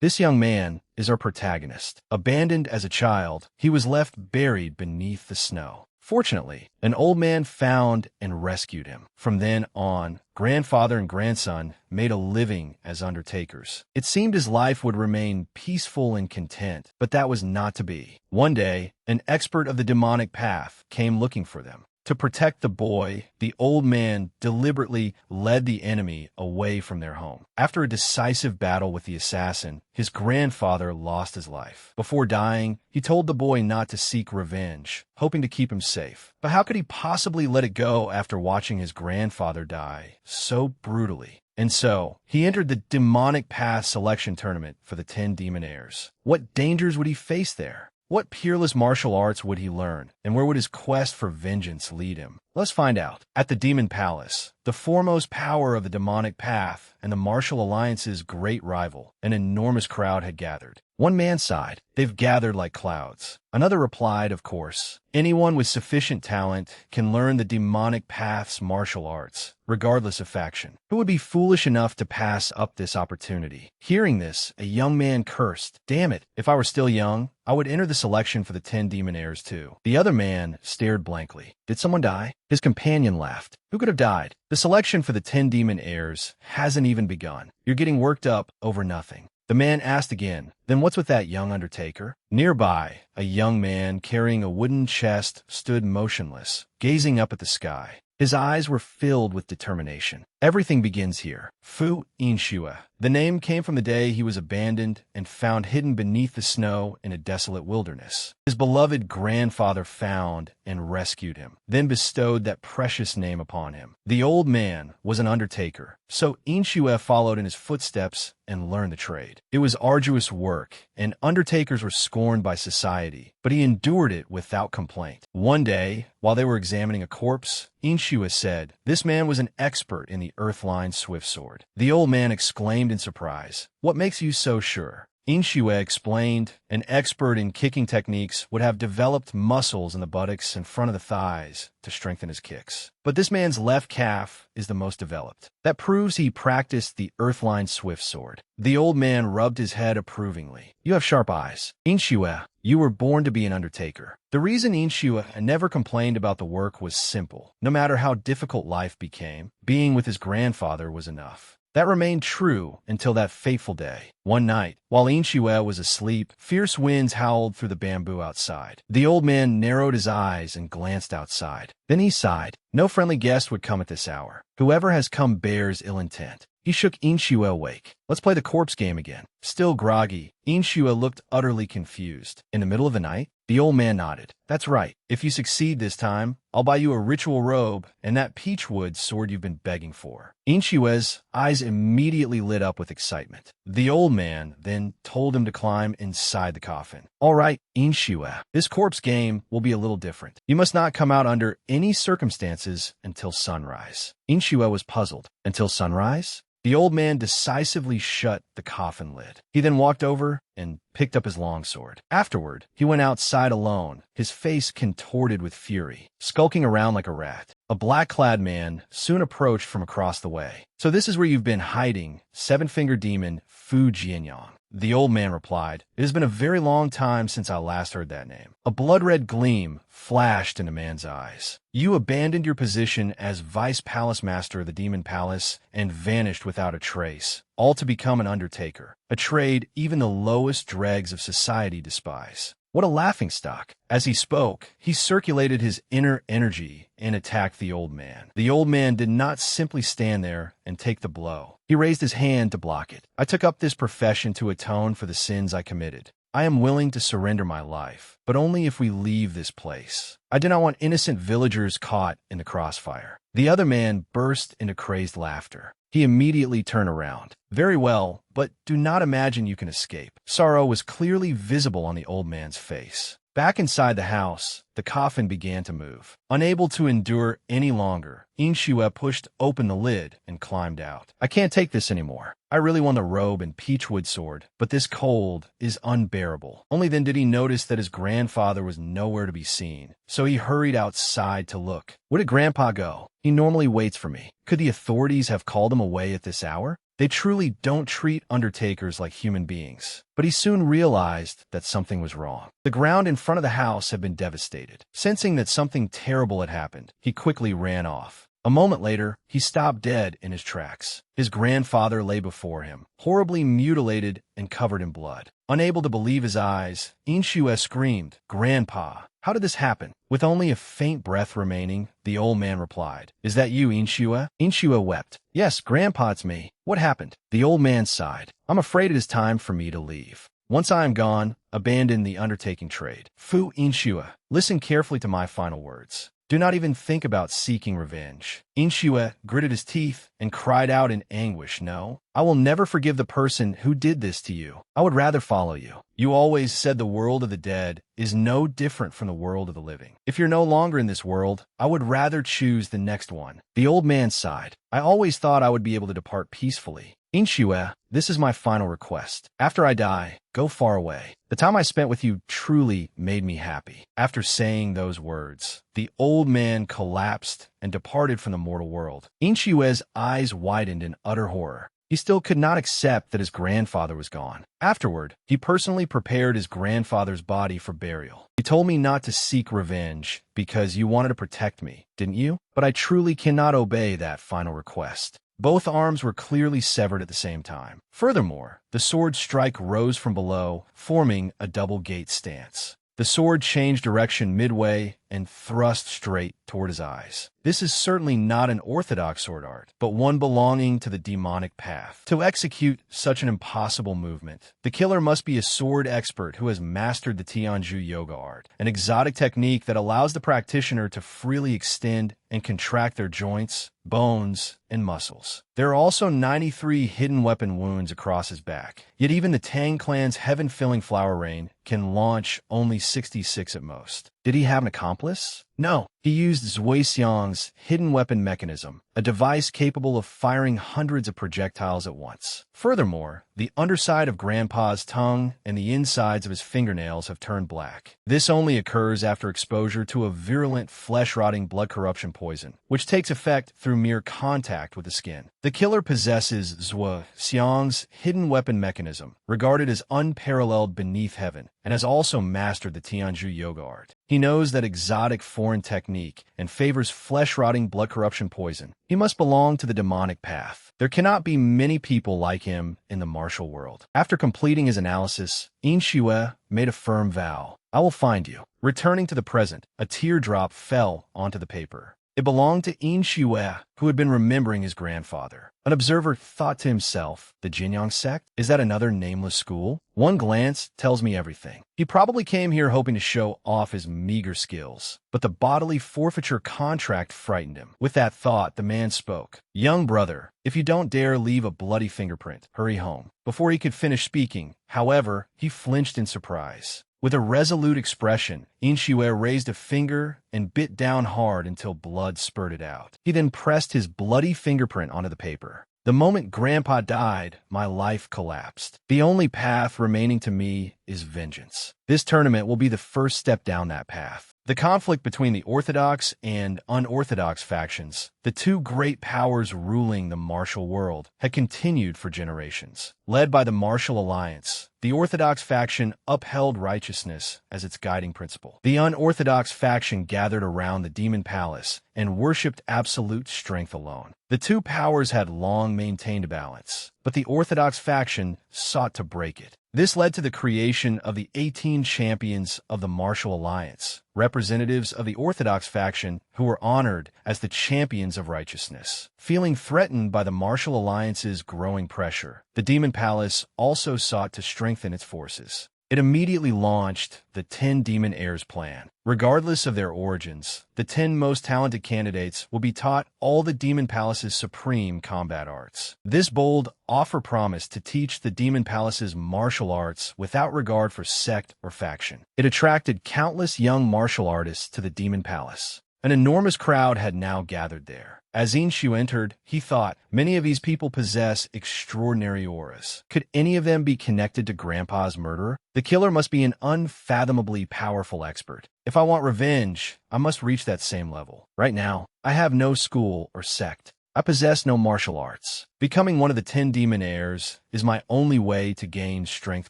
This young man is our protagonist. Abandoned as a child, he was left buried beneath the snow. Fortunately, an old man found and rescued him. From then on, grandfather and grandson made a living as undertakers. It seemed his life would remain peaceful and content, but that was not to be. One day, an expert of the demonic path came looking for them. To protect the boy, the old man deliberately led the enemy away from their home. After a decisive battle with the assassin, his grandfather lost his life. Before dying, he told the boy not to seek revenge, hoping to keep him safe. But how could he possibly let it go after watching his grandfather die so brutally? And so, he entered the demonic path selection tournament for the 10 demon heirs. What dangers would he face there? What peerless martial arts would he learn, and where would his quest for vengeance lead him? Let's find out. At the Demon Palace, the foremost power of the demonic path and the martial alliance's great rival, an enormous crowd had gathered. One man sighed, "They've gathered like clouds." Another replied, "Of course, anyone with sufficient talent can learn the demonic path's martial arts, regardless of faction. Who would be foolish enough to pass up this opportunity?" Hearing this, a young man cursed, "Damn it, if I were still young, I would enter the selection for the 10 demon heirs too." The other man stared blankly. Did someone die? His companion laughed. Who could have died? The selection for the 10 demon heirs hasn't even begun. You're getting worked up over nothing. The man asked again, "Then what's with that young undertaker?" Nearby, a young man carrying a wooden chest stood motionless, gazing up at the sky. His eyes were filled with determination. Everything begins here. Fu Inshua. The name came from the day he was abandoned and found hidden beneath the snow in a desolate wilderness. His beloved grandfather found and rescued him, then bestowed that precious name upon him. The old man was an undertaker, so Inshua followed in his footsteps and learned the trade. It was arduous work, and undertakers were scorned by society, but he endured it without complaint. One day, while they were examining a corpse, Inshua said, "This man was an expert in the earthline swift sword." The old man exclaimed in surprise, "What makes you so sure?" Inshua explained, "An expert in kicking techniques would have developed muscles in the buttocks and front of the thighs to strengthen his kicks. But this man's left calf is the most developed. That proves he practiced the earthline swift sword." The old man rubbed his head approvingly. "You have sharp eyes. Inshua, you were born to be an undertaker." The reason Inshua never complained about the work was simple. No matter how difficult life became, being with his grandfather was enough. That remained true until that fateful day. One night, while Inshua was asleep, fierce winds howled through the bamboo outside. The old man narrowed his eyes and glanced outside. Then he sighed. No friendly guest would come at this hour. Whoever has come bears ill intent. He shook Inshua awake. "Let's play the corpse game again." Still groggy, Inshua looked utterly confused. "In the middle of the night?" The old man nodded. "That's right. If you succeed this time, I'll buy you a ritual robe and that peachwood sword you've been begging for." Inshua's eyes immediately lit up with excitement. The old man then told him to climb inside the coffin. "All right, Inshua, this corpse game will be a little different. You must not come out under any circumstances until sunrise." Inshua was puzzled. "Until sunrise?" The old man decisively shut the coffin lid. He then walked over and picked up his longsword. Afterward, he went outside alone, his face contorted with fury, skulking around like a rat. A black-clad man soon approached from across the way. "So this is where you've been hiding, seven-fingered demon Fu Jianyang." The old man replied, "It has been a very long time since I last heard that name." A blood-red gleam flashed in the man's eyes. "You abandoned your position as vice palace master of the demon palace and vanished without a trace, all to become an undertaker, a trade even the lowest dregs of society despise. What a laughingstock!" As he spoke, he circulated his inner energy and attacked the old man. The old man did not simply stand there and take the blow. He raised his hand to block it. "I took up this profession to atone for the sins I committed. I am willing to surrender my life, but only if we leave this place. I do not want innocent villagers caught in the crossfire." The other man burst into crazed laughter. He immediately turned around. "Very well, but do not imagine you can escape." Sorrow was clearly visible on the old man's face. Back inside the house, the coffin began to move. Unable to endure any longer, Inshua pushed open the lid and climbed out. "I can't take this anymore. I really want the robe and peachwood sword, but this cold is unbearable." Only then did he notice that his grandfather was nowhere to be seen, so he hurried outside to look. "Where did Grandpa go? He normally waits for me. Could the authorities have called him away at this hour?" They truly don't treat undertakers like human beings. But he soon realized that something was wrong. The ground in front of the house had been devastated. Sensing that something terrible had happened, he quickly ran off. A moment later, he stopped dead in his tracks. His grandfather lay before him, horribly mutilated and covered in blood. Unable to believe his eyes, Inshue screamed, "Grandpa, how did this happen?" With only a faint breath remaining, the old man replied, "Is that you, Inshue?" Inshue wept. "Yes, Grandpa, it's me. What happened?" The old man sighed. "I'm afraid it is time for me to leave. Once I am gone, abandon the undertaking trade." Fu Inshue, listen carefully to my final words. Do not even think about seeking revenge. Inshue gritted his teeth and cried out in anguish, "No, I will never forgive the person who did this to you. I would rather follow you. You always said the world of the dead is no different from the world of the living. If you're no longer in this world, I would rather choose the next one." The old man sighed. "I always thought I would be able to depart peacefully. Inshue, this is my final request. After I die, go far away. The time I spent with you truly made me happy." After saying those words, the old man collapsed and departed from the mortal world. Inshue's eyes widened in utter horror. He still could not accept that his grandfather was gone. Afterward, he personally prepared his grandfather's body for burial. "You told me not to seek revenge because you wanted to protect me, didn't you? But I truly cannot obey that final request." Both arms were clearly severed at the same time. Furthermore, the sword strike rose from below, forming a double gate stance. The sword changed direction midway and thrust straight toward his eyes. This is certainly not an orthodox sword art, but one belonging to the demonic path. To execute such an impossible movement, the killer must be a sword expert who has mastered the Tianju yoga art, an exotic technique that allows the practitioner to freely extend and contract their joints, bones, and muscles. There are also 93 hidden weapon wounds across his back, yet even the Tang clan's heaven-filling flower rain can launch only 66 at most. Did he have an accomplice? No. He used Zui Xiang's hidden weapon mechanism, a device capable of firing hundreds of projectiles at once. Furthermore, the underside of Grandpa's tongue and the insides of his fingernails have turned black. This only occurs after exposure to a virulent flesh-rotting blood corruption poison, which takes effect through mere contact with the skin. The killer possesses Zui Xiang's hidden weapon mechanism, regarded as unparalleled beneath heaven, and has also mastered the Tianju yoga art. He knows that exotic foreign technique and favors flesh-rotting blood corruption poison. He must belong to the demonic path. There cannot be many people like him in the martial world. After completing his analysis, Inshue made a firm vow. "I will find you." Returning to the present, a teardrop fell onto the paper. It belonged to Inshue, who had been remembering his grandfather. An observer thought to himself, the Jinyang sect? Is that another nameless school? One glance tells me everything. He probably came here hoping to show off his meager skills, but the bodily forfeiture contract frightened him. With that thought, the man spoke. "Young brother, if you don't dare leave a bloody fingerprint, hurry home." Before he could finish speaking, however, he flinched in surprise. With a resolute expression, Inshue raised a finger and bit down hard until blood spurted out. He then pressed his bloody fingerprint onto the paper. "The moment Grandpa died, my life collapsed. The only path remaining to me is vengeance. This tournament will be the first step down that path." The conflict between the orthodox and unorthodox factions, the two great powers ruling the martial world, had continued for generations. Led by the Martial Alliance, the orthodox faction upheld righteousness as its guiding principle. The unorthodox faction gathered around the Demon Palace and worshipped absolute strength alone. The two powers had long maintained a balance, but the orthodox faction sought to break it. This led to the creation of the 18 champions of the Martial Alliance, representatives of the Orthodox faction who were honored as the champions of righteousness. Feeling threatened by the Martial Alliance's growing pressure, the Demon Palace also sought to strengthen its forces. It immediately launched the 10 Demon Heirs plan. Regardless of their origins, the 10 most talented candidates will be taught all the Demon Palace's supreme combat arts. This bold offer promised to teach the Demon Palace's martial arts without regard for sect or faction. It attracted countless young martial artists to the Demon Palace. An enormous crowd had now gathered there. As Inshu entered, he thought, many of these people possess extraordinary auras. Could any of them be connected to Grandpa's murderer? The killer must be an unfathomably powerful expert. If I want revenge, I must reach that same level. Right now, I have no school or sect. I possess no martial arts. Becoming one of the 10 demon heirs is my only way to gain strength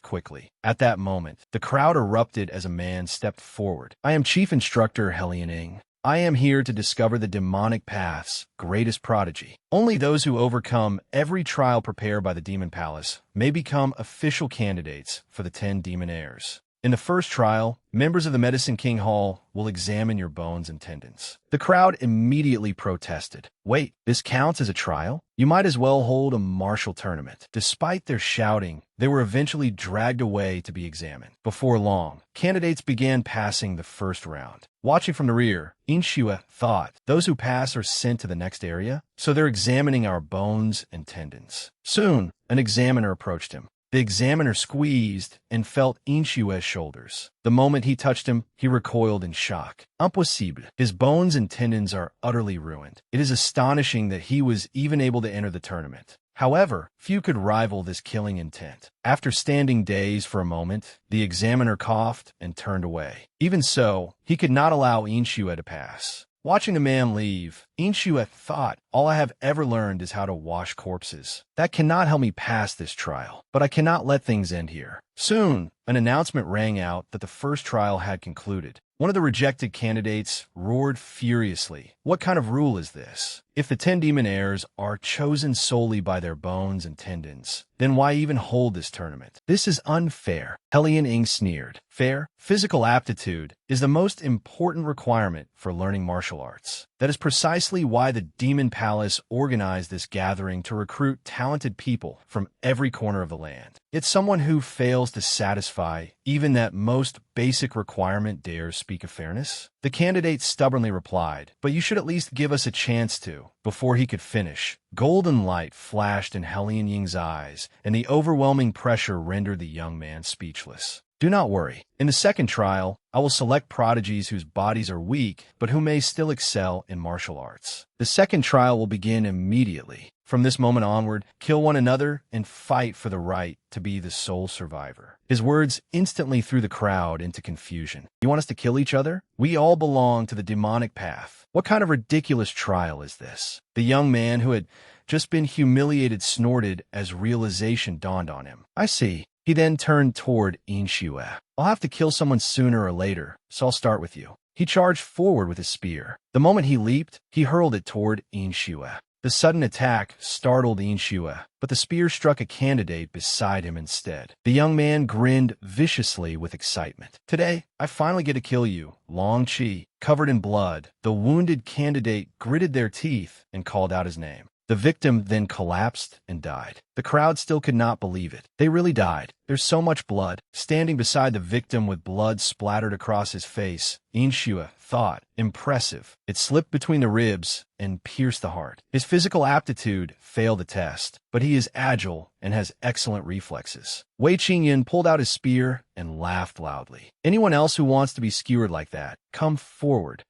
quickly. At that moment, the crowd erupted as a man stepped forward. I am Chief Instructor Helianing. I am here to discover the demonic path's greatest prodigy. Only those who overcome every trial prepared by the Demon Palace may become official candidates for the 10 demon heirs. In the first trial, members of the Medicine King Hall will examine your bones and tendons. The crowd immediately protested. Wait, this counts as a trial? You might as well hold a martial tournament. Despite their shouting, they were eventually dragged away to be examined. Before long, candidates began passing the first round. Watching from the rear, Inshua thought, those who pass are sent to the next area, so they're examining our bones and tendons. Soon, an examiner approached him. The examiner squeezed and felt Inshua's shoulders. The moment he touched him, he recoiled in shock. Impossible. His bones and tendons are utterly ruined. It is astonishing that he was even able to enter the tournament. However, few could rival this killing intent. After standing dazed for a moment, the examiner coughed and turned away. Even so, he could not allow Inshua to pass. Watching the man leave, Inshua thought, all I have ever learned is how to wash corpses. That cannot help me pass this trial, but I cannot let things end here. Soon, an announcement rang out that the first trial had concluded. One of the rejected candidates roared furiously. What kind of rule is this? If the 10 demon heirs are chosen solely by their bones and tendons, then why even hold this tournament? This is unfair. Helian Ing sneered. Fair? Physical aptitude is the most important requirement for learning martial arts. That is precisely why the Demon Palace organized this gathering to recruit talented people from every corner of the land. Yet someone who fails to satisfy even that most basic requirement dares speak of fairness? The candidate stubbornly replied, but you should at least give us a chance to. Before he could finish, golden light flashed in Helian Ying's eyes, and the overwhelming pressure rendered the young man speechless. Do not worry. In the second trial, I will select prodigies whose bodies are weak, but who may still excel in martial arts. The second trial will begin immediately. From this moment onward, kill one another and fight for the right to be the sole survivor. His words instantly threw the crowd into confusion. You want us to kill each other? We all belong to the demonic path. What kind of ridiculous trial is this? The young man who had just been humiliated snorted as realization dawned on him. I see. He then turned toward Inshua. I'll have to kill someone sooner or later, so I'll start with you. He charged forward with his spear. The moment he leaped, he hurled it toward Inshua. The sudden attack startled Inshua, but the spear struck a candidate beside him instead. The young man grinned viciously with excitement. Today, I finally get to kill you, Long Chi. Covered in blood, the wounded candidate gritted their teeth and called out his name. The victim then collapsed and died. The crowd still could not believe it. They really died. There's so much blood. Standing beside the victim with blood splattered across his face, Inshua thought, impressive. It slipped between the ribs and pierced the heart. His physical aptitude failed the test, but he is agile and has excellent reflexes. Wei Qingyan pulled out his spear and laughed loudly. Anyone else who wants to be skewered like that, come forward.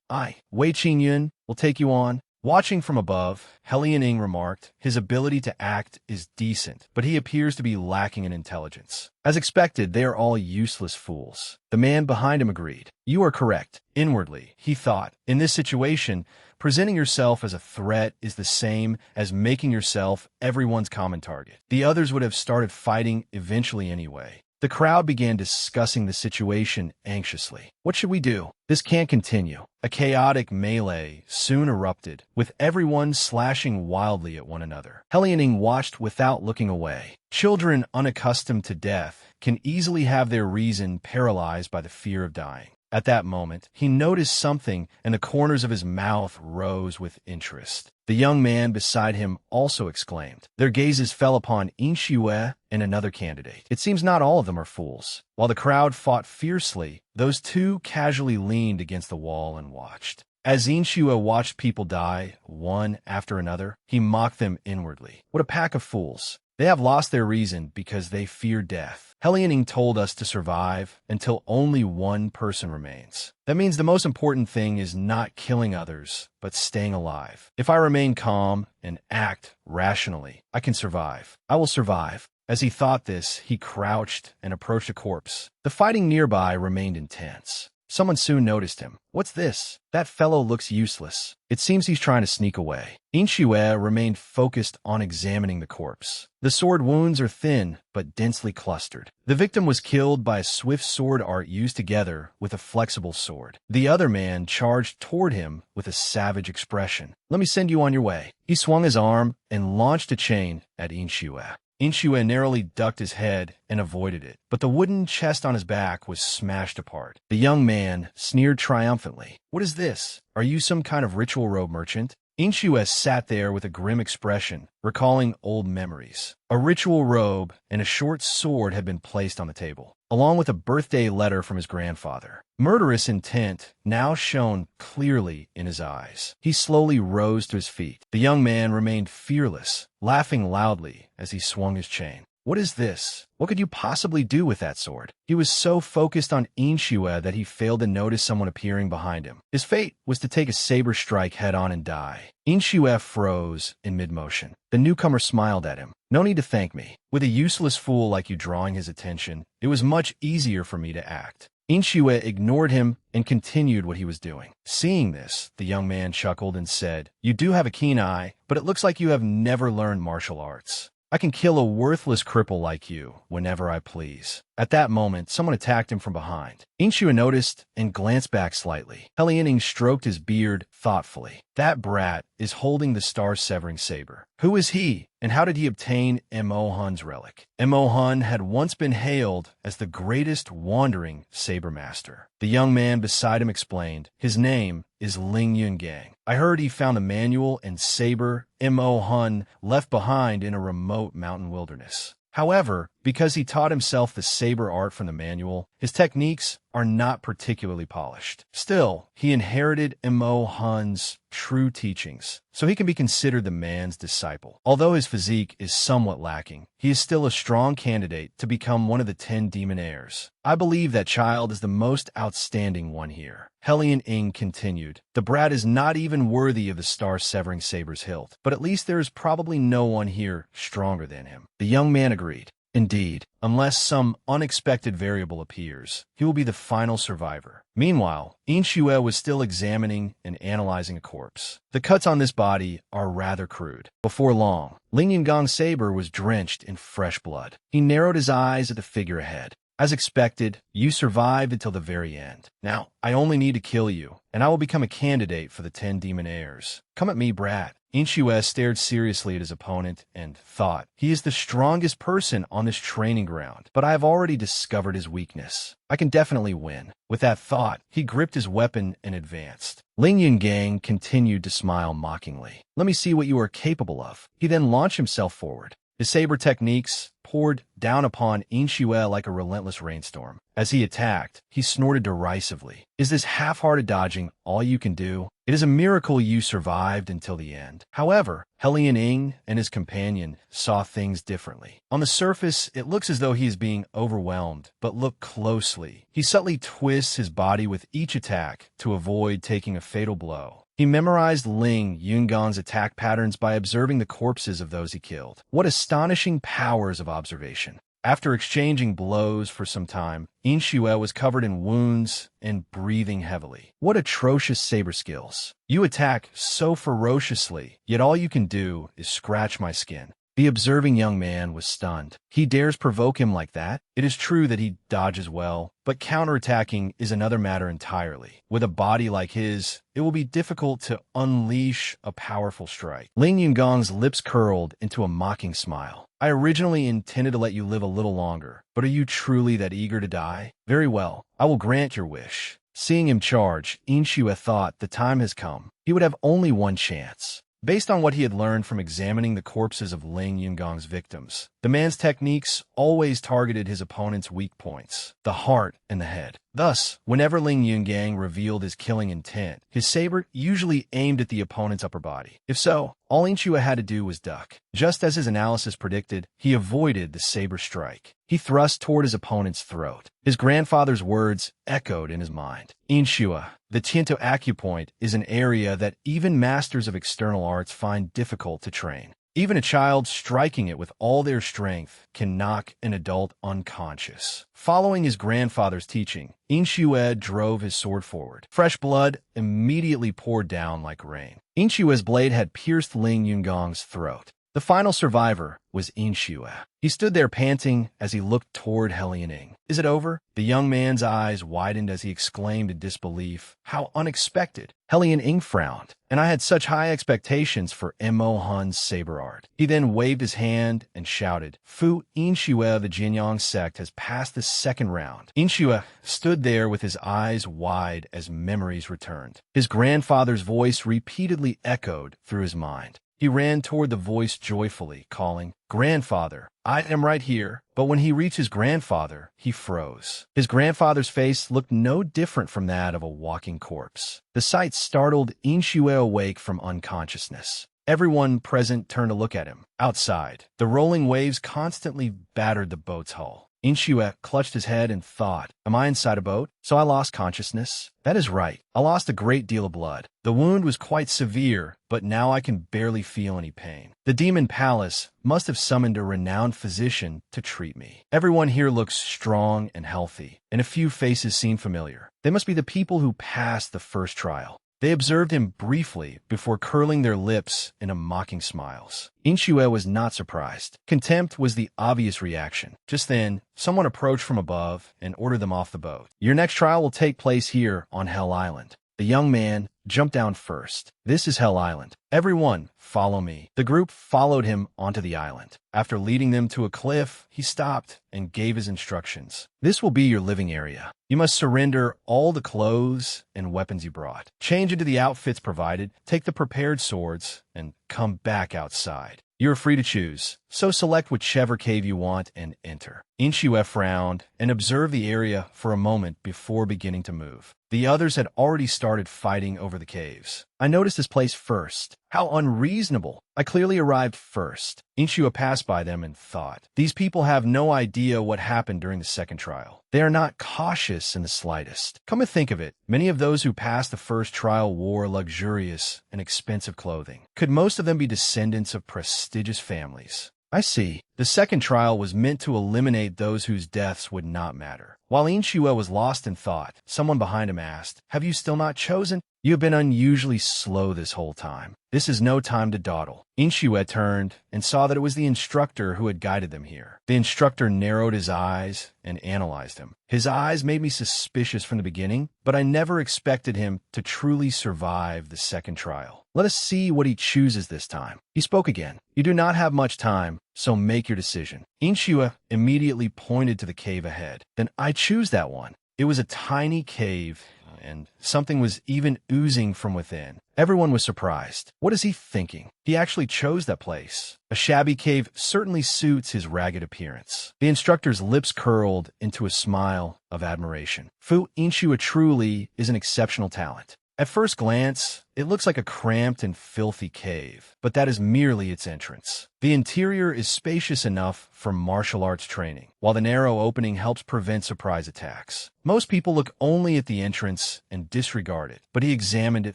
Wei Qingyan, will take you on. Watching from above, Helian Ing remarked, his ability to act is decent, but he appears to be lacking in intelligence. As expected, they are all useless fools. The man behind him agreed. You are correct. Inwardly, he thought, in this situation, presenting yourself as a threat is the same as making yourself everyone's common target. The others would have started fighting eventually anyway. The crowd began discussing the situation anxiously. What should we do? This can't continue. A chaotic melee soon erupted, with everyone slashing wildly at one another. Helian Ing watched without looking away. Children unaccustomed to death can easily have their reason paralyzed by the fear of dying. At that moment, he noticed something, and the corners of his mouth rose with interest. The young man beside him also exclaimed. Their gazes fell upon Inshue and another candidate. It seems not all of them are fools. While the crowd fought fiercely, those two casually leaned against the wall and watched. As Inshue watched people die, one after another, he mocked them inwardly. What a pack of fools. They have lost their reason because they fear death. Helian Ing told us to survive until only one person remains. That means the most important thing is not killing others, but staying alive. If I remain calm and act rationally, I can survive. I will survive. As he thought this, he crouched and approached a corpse. The fighting nearby remained intense. Someone soon noticed him. What's this? That fellow looks useless. It seems he's trying to sneak away. Inshue remained focused on examining the corpse. The sword wounds are thin, but densely clustered. The victim was killed by a swift sword art used together with a flexible sword. The other man charged toward him with a savage expression. Let me send you on your way. He swung his arm and launched a chain at Inshue. Inshue narrowly ducked his head and avoided it, but the wooden chest on his back was smashed apart. The young man sneered triumphantly. What is this? Are you some kind of ritual robe merchant? Inshue sat there with a grim expression, recalling old memories. A ritual robe and a short sword had been placed on the table, along with a birthday letter from his grandfather. Murderous intent now shone clearly in his eyes. He slowly rose to his feet. The young man remained fearless, laughing loudly as he swung his chain. What is this? What could you possibly do with that sword? He was so focused on Inshue that he failed to notice someone appearing behind him. His fate was to take a saber strike head-on and die. Inshue froze in mid-motion. The newcomer smiled at him. No need to thank me. With a useless fool like you drawing his attention, it was much easier for me to act. Inshue ignored him and continued what he was doing. Seeing this, the young man chuckled and said, You do have a keen eye, but it looks like you have never learned martial arts. I can kill a worthless cripple like you whenever I please. At that moment, someone attacked him from behind. Inshue noticed and glanced back slightly. Helianing stroked his beard thoughtfully. That brat is holding the star-severing saber. Who is he, and how did he obtain Mo Hun's relic? Mo Hun had once been hailed as the greatest wandering saber master. The young man beside him explained, His name is Ling Yungang. I heard he found the manual and saber Mo Hun left behind in a remote mountain wilderness. However, because he taught himself the saber art from the manual, his techniques are not particularly polished. Still, he inherited Mo Hun's true teachings, so he can be considered the man's disciple. Although his physique is somewhat lacking, he is still a strong candidate to become one of the 10 demon heirs. I believe that child is the most outstanding one here. Helian Ing continued, The brat is not even worthy of the star-severing saber's hilt, but at least there is probably no one here stronger than him. The young man agreed. Indeed, unless some unexpected variable appears, he will be the final survivor. Meanwhile, Inshue was still examining and analyzing a corpse. The cuts on this body are rather crude. Before long, Ling Yungang's saber was drenched in fresh blood. He narrowed his eyes at the figure ahead. As expected, you survived until the very end. Now, I only need to kill you, and I will become a candidate for the 10 demon heirs. Come at me, brat. Inshue stared seriously at his opponent and thought, He is the strongest person on this training ground, but I have already discovered his weakness. I can definitely win. With that thought, he gripped his weapon and advanced. Ling Yungang continued to smile mockingly. Let me see what you are capable of. He then launched himself forward. His saber techniques poured down upon Inshue like a relentless rainstorm. As he attacked, he snorted derisively. Is this half-hearted dodging all you can do? It is a miracle you survived until the end. However, Helian Ing and his companion saw things differently. On the surface, it looks as though he is being overwhelmed, but look closely. He subtly twists his body with each attack to avoid taking a fatal blow. He memorized Ling Yungang's attack patterns by observing the corpses of those he killed. What astonishing powers of observation. After exchanging blows for some time, Inshue was covered in wounds and breathing heavily. What atrocious saber skills. You attack so ferociously, yet all you can do is scratch my skin. The observing young man was stunned. He dares provoke him like that? It is true that he dodges well, but counterattacking is another matter entirely. With a body like his, it will be difficult to unleash a powerful strike. Ling Yungang's lips curled into a mocking smile. I originally intended to let you live a little longer, but are you truly that eager to die? Very well, I will grant your wish. Seeing him charge, Inshue thought the time has come. He would have only one chance. Based on what he had learned from examining the corpses of Ling Yungang's victims, the man's techniques always targeted his opponent's weak points, the heart and the head. Thus, whenever Ling Yungang revealed his killing intent, his saber usually aimed at the opponent's upper body. If so, all Inshue had to do was duck. Just as his analysis predicted, he avoided the saber strike. He thrust toward his opponent's throat. His grandfather's words echoed in his mind. Inshue, the Tiento acupoint is an area that even masters of external arts find difficult to train. Even a child striking it with all their strength can knock an adult unconscious. Following his grandfather's teaching, Inshue drove his sword forward. Fresh blood immediately poured down like rain. Inshue's blade had pierced Ling Yungong's throat. The final survivor was Inshue. He stood there panting as he looked toward Helianing. Is it over? The young man's eyes widened as he exclaimed in disbelief. How unexpected. Helianing frowned, and I had such high expectations for Mo Hun's saber art. He then waved his hand and shouted, Fu Inshue, the Jinyang sect has passed the second round. Inshue stood there with his eyes wide as memories returned. His grandfather's voice repeatedly echoed through his mind. He ran toward the voice joyfully, calling, Grandfather, I am right here. But when he reached his grandfather, he froze. His grandfather's face looked no different from that of a walking corpse. The sight startled Inshue awake from unconsciousness. Everyone present turned to look at him. Outside, the rolling waves constantly battered the boat's hull. Inshue clutched his head and thought, am I inside a boat? So I lost consciousness? That is right. I lost a great deal of blood. The wound was quite severe, but now I can barely feel any pain. The Demon Palace must have summoned a renowned physician to treat me. Everyone here looks strong and healthy, and a few faces seem familiar. They must be the people who passed the first trial. They observed him briefly before curling their lips in a mocking smiles. Inshue was not surprised. Contempt was the obvious reaction. Just then, someone approached from above and ordered them off the boat. Your next trial will take place here on Hell Island. The young man jumped down first. This is Hell Island. Everyone, follow me. The group followed him onto the island. After leading them to a cliff, he stopped and gave his instructions. This will be your living area. You must surrender all the clothes and weapons you brought. Change into the outfits provided, take the prepared swords, and come back outside. You are free to choose, so select whichever cave you want and enter. Inshue frowned and observed the area for a moment before beginning to move. The others had already started fighting over the caves. I noticed this place first. How unreasonable. I clearly arrived first. Inshue passed by them and thought, these people have no idea what happened during the second trial. They are not cautious in the slightest. Come to think of it, many of those who passed the first trial wore luxurious and expensive clothing. Could most of them be descendants of prestigious families? I see. The second trial was meant to eliminate those whose deaths would not matter. While Inshue was lost in thought, someone behind him asked, have you still not chosen? You have been unusually slow this whole time. This is no time to dawdle. Inshue turned and saw that it was the instructor who had guided them here. The instructor narrowed his eyes and analyzed him. His eyes made me suspicious from the beginning, but I never expected him to truly survive the second trial. Let us see what he chooses this time. He spoke again. You do not have much time, so make your decision. Inshue immediately pointed to the cave ahead. Then I choose that one. It was a tiny cave, and something was even oozing from within. Everyone was surprised. What is he thinking? He actually chose that place. A shabby cave certainly suits his ragged appearance. The instructor's lips curled into a smile of admiration. Fu Inshue truly is an exceptional talent. At first glance, it looks like a cramped and filthy cave, but that is merely its entrance. The interior is spacious enough for martial arts training, while the narrow opening helps prevent surprise attacks. Most people look only at the entrance and disregard it, but he examined it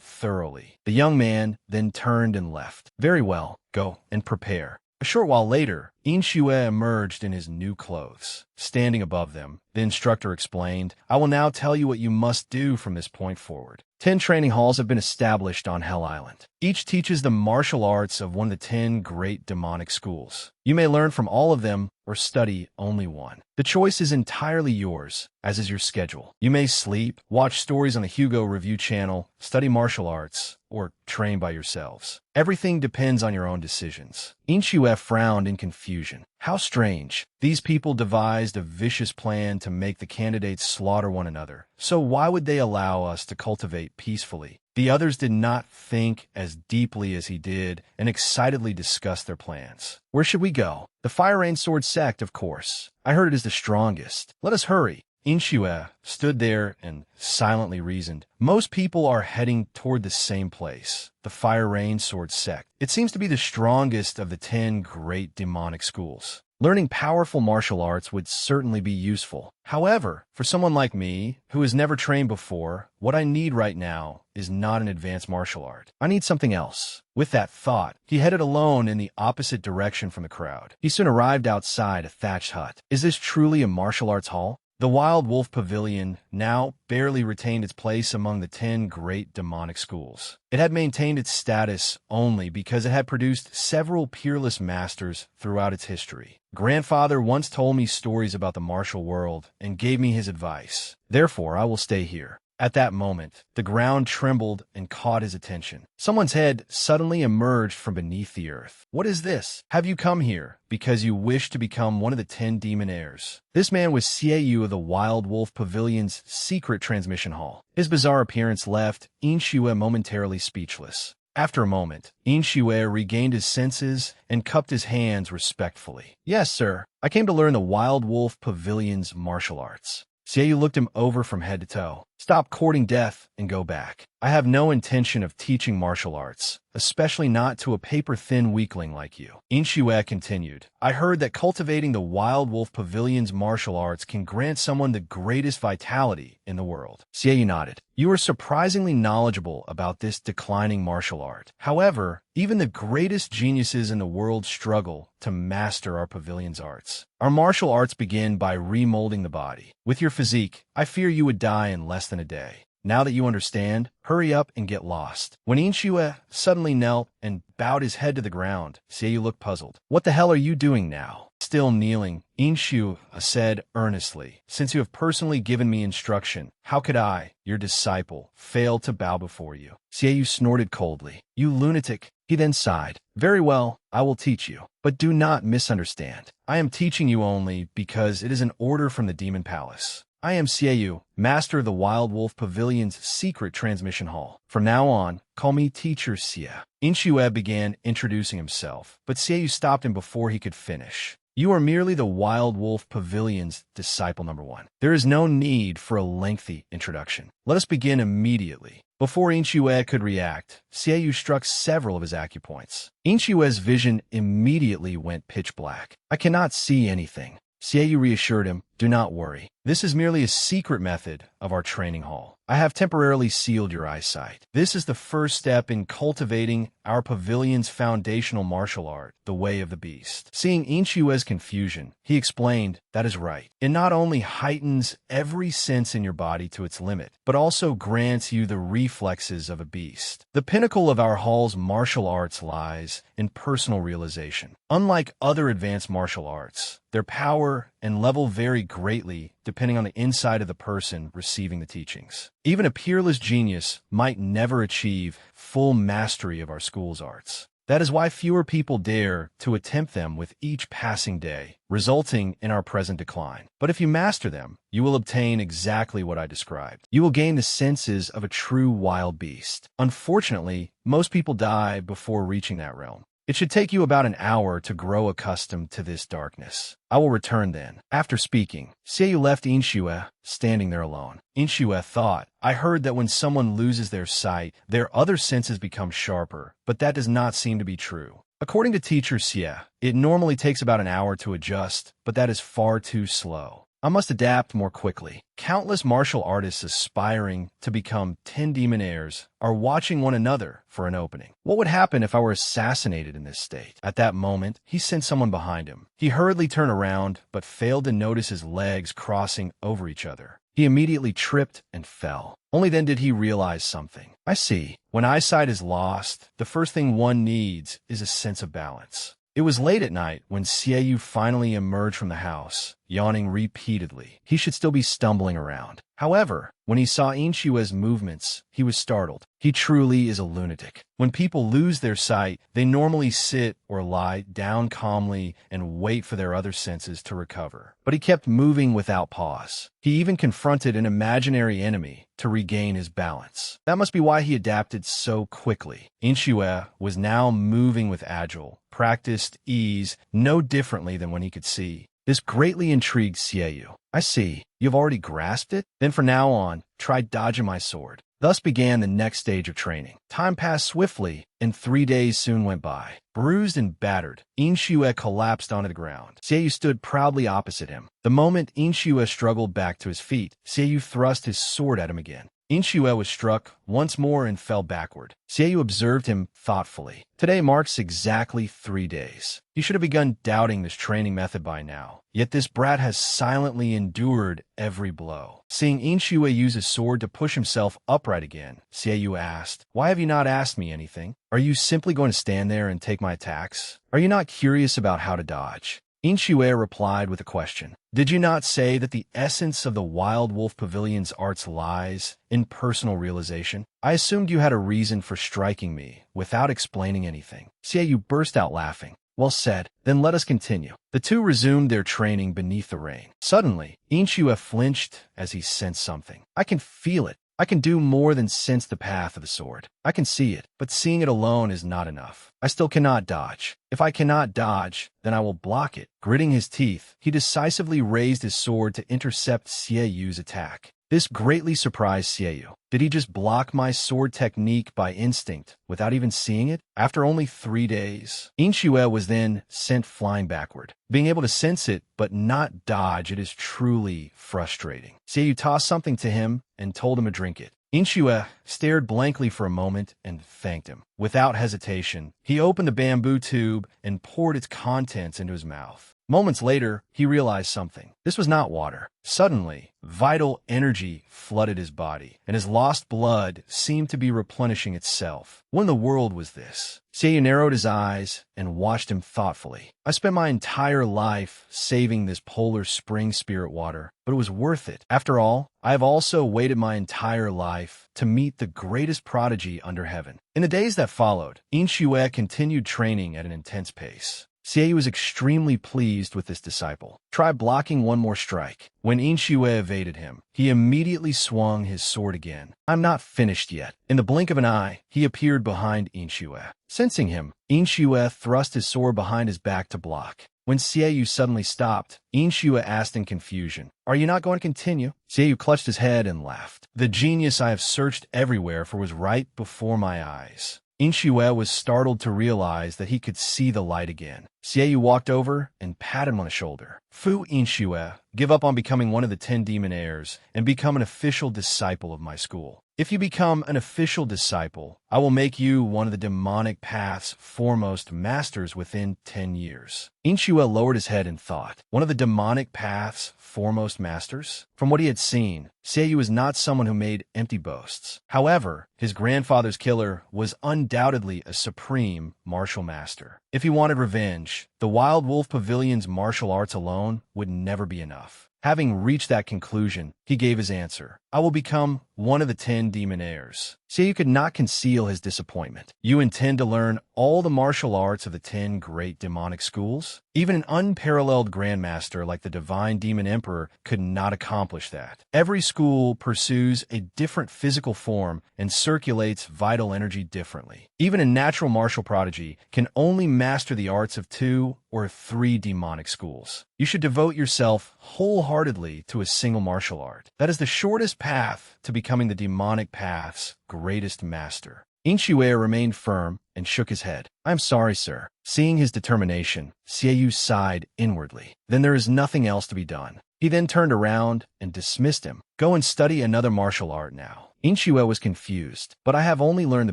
thoroughly. The young man then turned and left. Very well, go and prepare. A short while later, Inshue emerged in his new clothes. Standing above them, the instructor explained, I will now tell you what you must do from this point forward. 10 training halls have been established on Hell Island. Each teaches the martial arts of one of the 10 great demonic schools. You may learn from all of them or study only one. The choice is entirely yours, as is your schedule. You may sleep, watch stories on the Hugo Review channel, study martial arts, or train by yourselves. Everything depends on your own decisions. Inshue frowned in confusion. How strange. These people devised a vicious plan to make the candidates slaughter one another. So why would they allow us to cultivate peacefully? The others did not think as deeply as he did and excitedly discussed their plans. Where should we go? The Fire Rain Sword sect, of course. I heard it is the strongest. Let us hurry. Inshue stood there and silently reasoned. Most people are heading toward the same place, the Fire Rain Sword sect. It seems to be the strongest of the 10 great demonic schools. Learning powerful martial arts would certainly be useful. However, for someone like me, who has never trained before, what I need right now is not an advanced martial art. I need something else. With that thought, he headed alone in the opposite direction from the crowd. He soon arrived outside a thatched hut. Is this truly a martial arts hall? The Wild Wolf Pavilion now barely retained its place among the 10 great demonic schools. It had maintained its status only because it had produced several peerless masters throughout its history. Grandfather once told me stories about the martial world and gave me his advice. Therefore, I will stay here. At that moment, the ground trembled and caught his attention. Someone's head suddenly emerged from beneath the earth. What is this? Have you come here because you wish to become one of the 10 demon heirs? This man was Xiaoyu of the Wild Wolf Pavilion's secret transmission hall. His bizarre appearance left Inshue momentarily speechless. After a moment, Inshue regained his senses and cupped his hands respectfully. Yes, sir. I came to learn the Wild Wolf Pavilion's martial arts. Xiaoyu looked him over from head to toe. Stop courting death and go back. I have no intention of teaching martial arts, especially not to a paper-thin weakling like you. Inshue continued. I heard that cultivating the Wild Wolf Pavilion's martial arts can grant someone the greatest vitality in the world. Xiaoyu nodded. You are surprisingly knowledgeable about this declining martial art. However, even the greatest geniuses in the world struggle to master our pavilion's arts. Our martial arts begin by remolding the body. With your physique, I fear you would die in less than a day. Now that you understand, hurry up and get lost. When Inshue suddenly knelt and bowed his head to the ground, Xiaoyu looked puzzled. What the hell are you doing now? Still kneeling, Inshue said earnestly, since you have personally given me instruction, how could I, your disciple, fail to bow before you? Xiaoyu snorted coldly. You lunatic. He then sighed. Very well, I will teach you. But do not misunderstand. I am teaching you only because it is an order from the Demon Palace. I am Xiaoyu, master of the Wild Wolf Pavilion's secret transmission hall. From now on, call me Teacher Xia. Inshue began introducing himself, but Xiaoyu stopped him before he could finish. You are merely the Wild Wolf Pavilion's disciple number 1. There is no need for a lengthy introduction. Let us begin immediately. Before Inshue could react, Xiaoyu struck several of his acupoints. Inshue's vision immediately went pitch black. I cannot see anything. Xiaoyu reassured him, do not worry. This is merely a secret method of our training hall. I have temporarily sealed your eyesight. This is the first step in cultivating our pavilion's foundational martial art, the Way of the Beast. Seeing Inshue's confusion, he explained, that is right. It not only heightens every sense in your body to its limit, but also grants you the reflexes of a beast. The pinnacle of our hall's martial arts lies in personal realization. Unlike other advanced martial arts, their power and level vary greatly depending on the inside of the person receiving the teachings. Even a peerless genius might never achieve full mastery of our school's arts. That is why fewer people dare to attempt them with each passing day, resulting in our present decline. But if you master them, you will obtain exactly what I described. You will gain the senses of a true wild beast. Unfortunately, most people die before reaching that realm. It should take you about an hour to grow accustomed to this darkness. I will return then. After speaking, Xiaoyu left Inshue standing there alone. Inshue thought, I heard that when someone loses their sight, their other senses become sharper, but that does not seem to be true. According to Teacher Xia, it normally takes about an hour to adjust, but that is far too slow. I must adapt more quickly. Countless martial artists aspiring to become 10 demon heirs are watching one another for an opening. What would happen if I were assassinated in this state? At that moment, he sensed someone behind him. He hurriedly turned around, but failed to notice his legs crossing over each other. He immediately tripped and fell. Only then did he realize something. I see. When eyesight is lost, the first thing one needs is a sense of balance. It was late at night when Xiaoyu finally emerged from the house, yawning repeatedly. He should still be stumbling around. However, when he saw Inshue's movements, he was startled. He truly is a lunatic. When people lose their sight, they normally sit or lie down calmly and wait for their other senses to recover. But he kept moving without pause. He even confronted an imaginary enemy to regain his balance. That must be why he adapted so quickly. Inshue was now moving with agile, practiced ease, no differently than when he could see. This greatly intrigued Seiyu. I see. You've already grasped it? Then from now on, try dodging my sword. Thus began the next stage of training. Time passed swiftly, and 3 days soon went by. Bruised and battered, Inshue collapsed onto the ground. Seiyu stood proudly opposite him. The moment Inshue struggled back to his feet, Seiyu thrust his sword at him again. Inshue was struck once more and fell backward. Seiyu observed him thoughtfully. Today marks exactly 3 days. You should have begun doubting this training method by now. Yet this brat has silently endured every blow. Seeing Inshue use his sword to push himself upright again, Seiyu asked, "Why have you not asked me anything? Are you simply going to stand there and take my attacks? Are you not curious about how to dodge?" Inshue replied with a question. "Did you not say that the essence of the Wild Wolf Pavilion's arts lies in personal realization? I assumed you had a reason for striking me without explaining anything." Seiyu burst out laughing. "Well said. Then let us continue." The two resumed their training beneath the rain. Suddenly, Inshue flinched as he sensed something. "I can feel it. I can do more than sense the path of the sword. I can see it, but seeing it alone is not enough. I still cannot dodge. If I cannot dodge, then I will block it." Gritting his teeth, he decisively raised his sword to intercept Seiyu's attack. This greatly surprised Seiyu. Did he just block my sword technique by instinct, without even seeing it? After only 3 days, Inshue was then sent flying backward. Being able to sense it, but not dodge it is truly frustrating. Seiyu tossed something to him and told him to drink it. Inshue stared blankly for a moment and thanked him. Without hesitation, he opened the bamboo tube and poured its contents into his mouth. Moments later, he realized something. This was not water. Suddenly, vital energy flooded his body, and his lost blood seemed to be replenishing itself. What in the world was this? Seiyu narrowed his eyes and watched him thoughtfully. "I spent my entire life saving this polar spring spirit water, but it was worth it. After all, I have also waited my entire life to meet the greatest prodigy under heaven." In the days that followed, Inshue continued training at an intense pace. Seiyu was extremely pleased with this disciple. Try blocking one more strike. When Inshue evaded him, he immediately swung his sword again. "I'm not finished yet." In the blink of an eye, he appeared behind Inshue. Sensing him, Inshue thrust his sword behind his back to block. When Seiyu suddenly stopped, Inshue asked in confusion, "Are you not going to continue?" Seiyu clutched his head and laughed. "The genius I have searched everywhere for was right before my eyes." Inshue was startled to realize that he could see the light again. Seiyu walked over and patted him on the shoulder. "Fu Inshue, give up on becoming one of the 10 demon heirs and become an official disciple of my school. If you become an official disciple, I will make you one of the demonic path's foremost masters within 10 years. Inshue lowered his head in thought. One of the demonic path's foremost masters? From what he had seen, Seiyu was not someone who made empty boasts. However, his grandfather's killer was undoubtedly a supreme martial master. If he wanted revenge, the Wild Wolf Pavilion's martial arts alone would never be enough. Having reached that conclusion, he gave his answer. "I will become one of the 10 demon heirs." Seiyu could not conceal his disappointment. "You intend to learn all the martial arts of the 10 great demonic schools? Even an unparalleled grandmaster like the Divine Demon Emperor could not accomplish that. Every school pursues a different physical form and circulates vital energy differently. Even a natural martial prodigy can only master the arts of 2 or 3 demonic schools. You should devote yourself wholeheartedly to a single martial art. That is the shortest path to becoming the demonic path's greatest master." Inshue remained firm and shook his head. "I am sorry, sir." Seeing his determination, Seiyu sighed inwardly. "Then there is nothing else to be done." He then turned around and dismissed him. "Go and study another martial art now." Inshue was confused. "But I have only learned the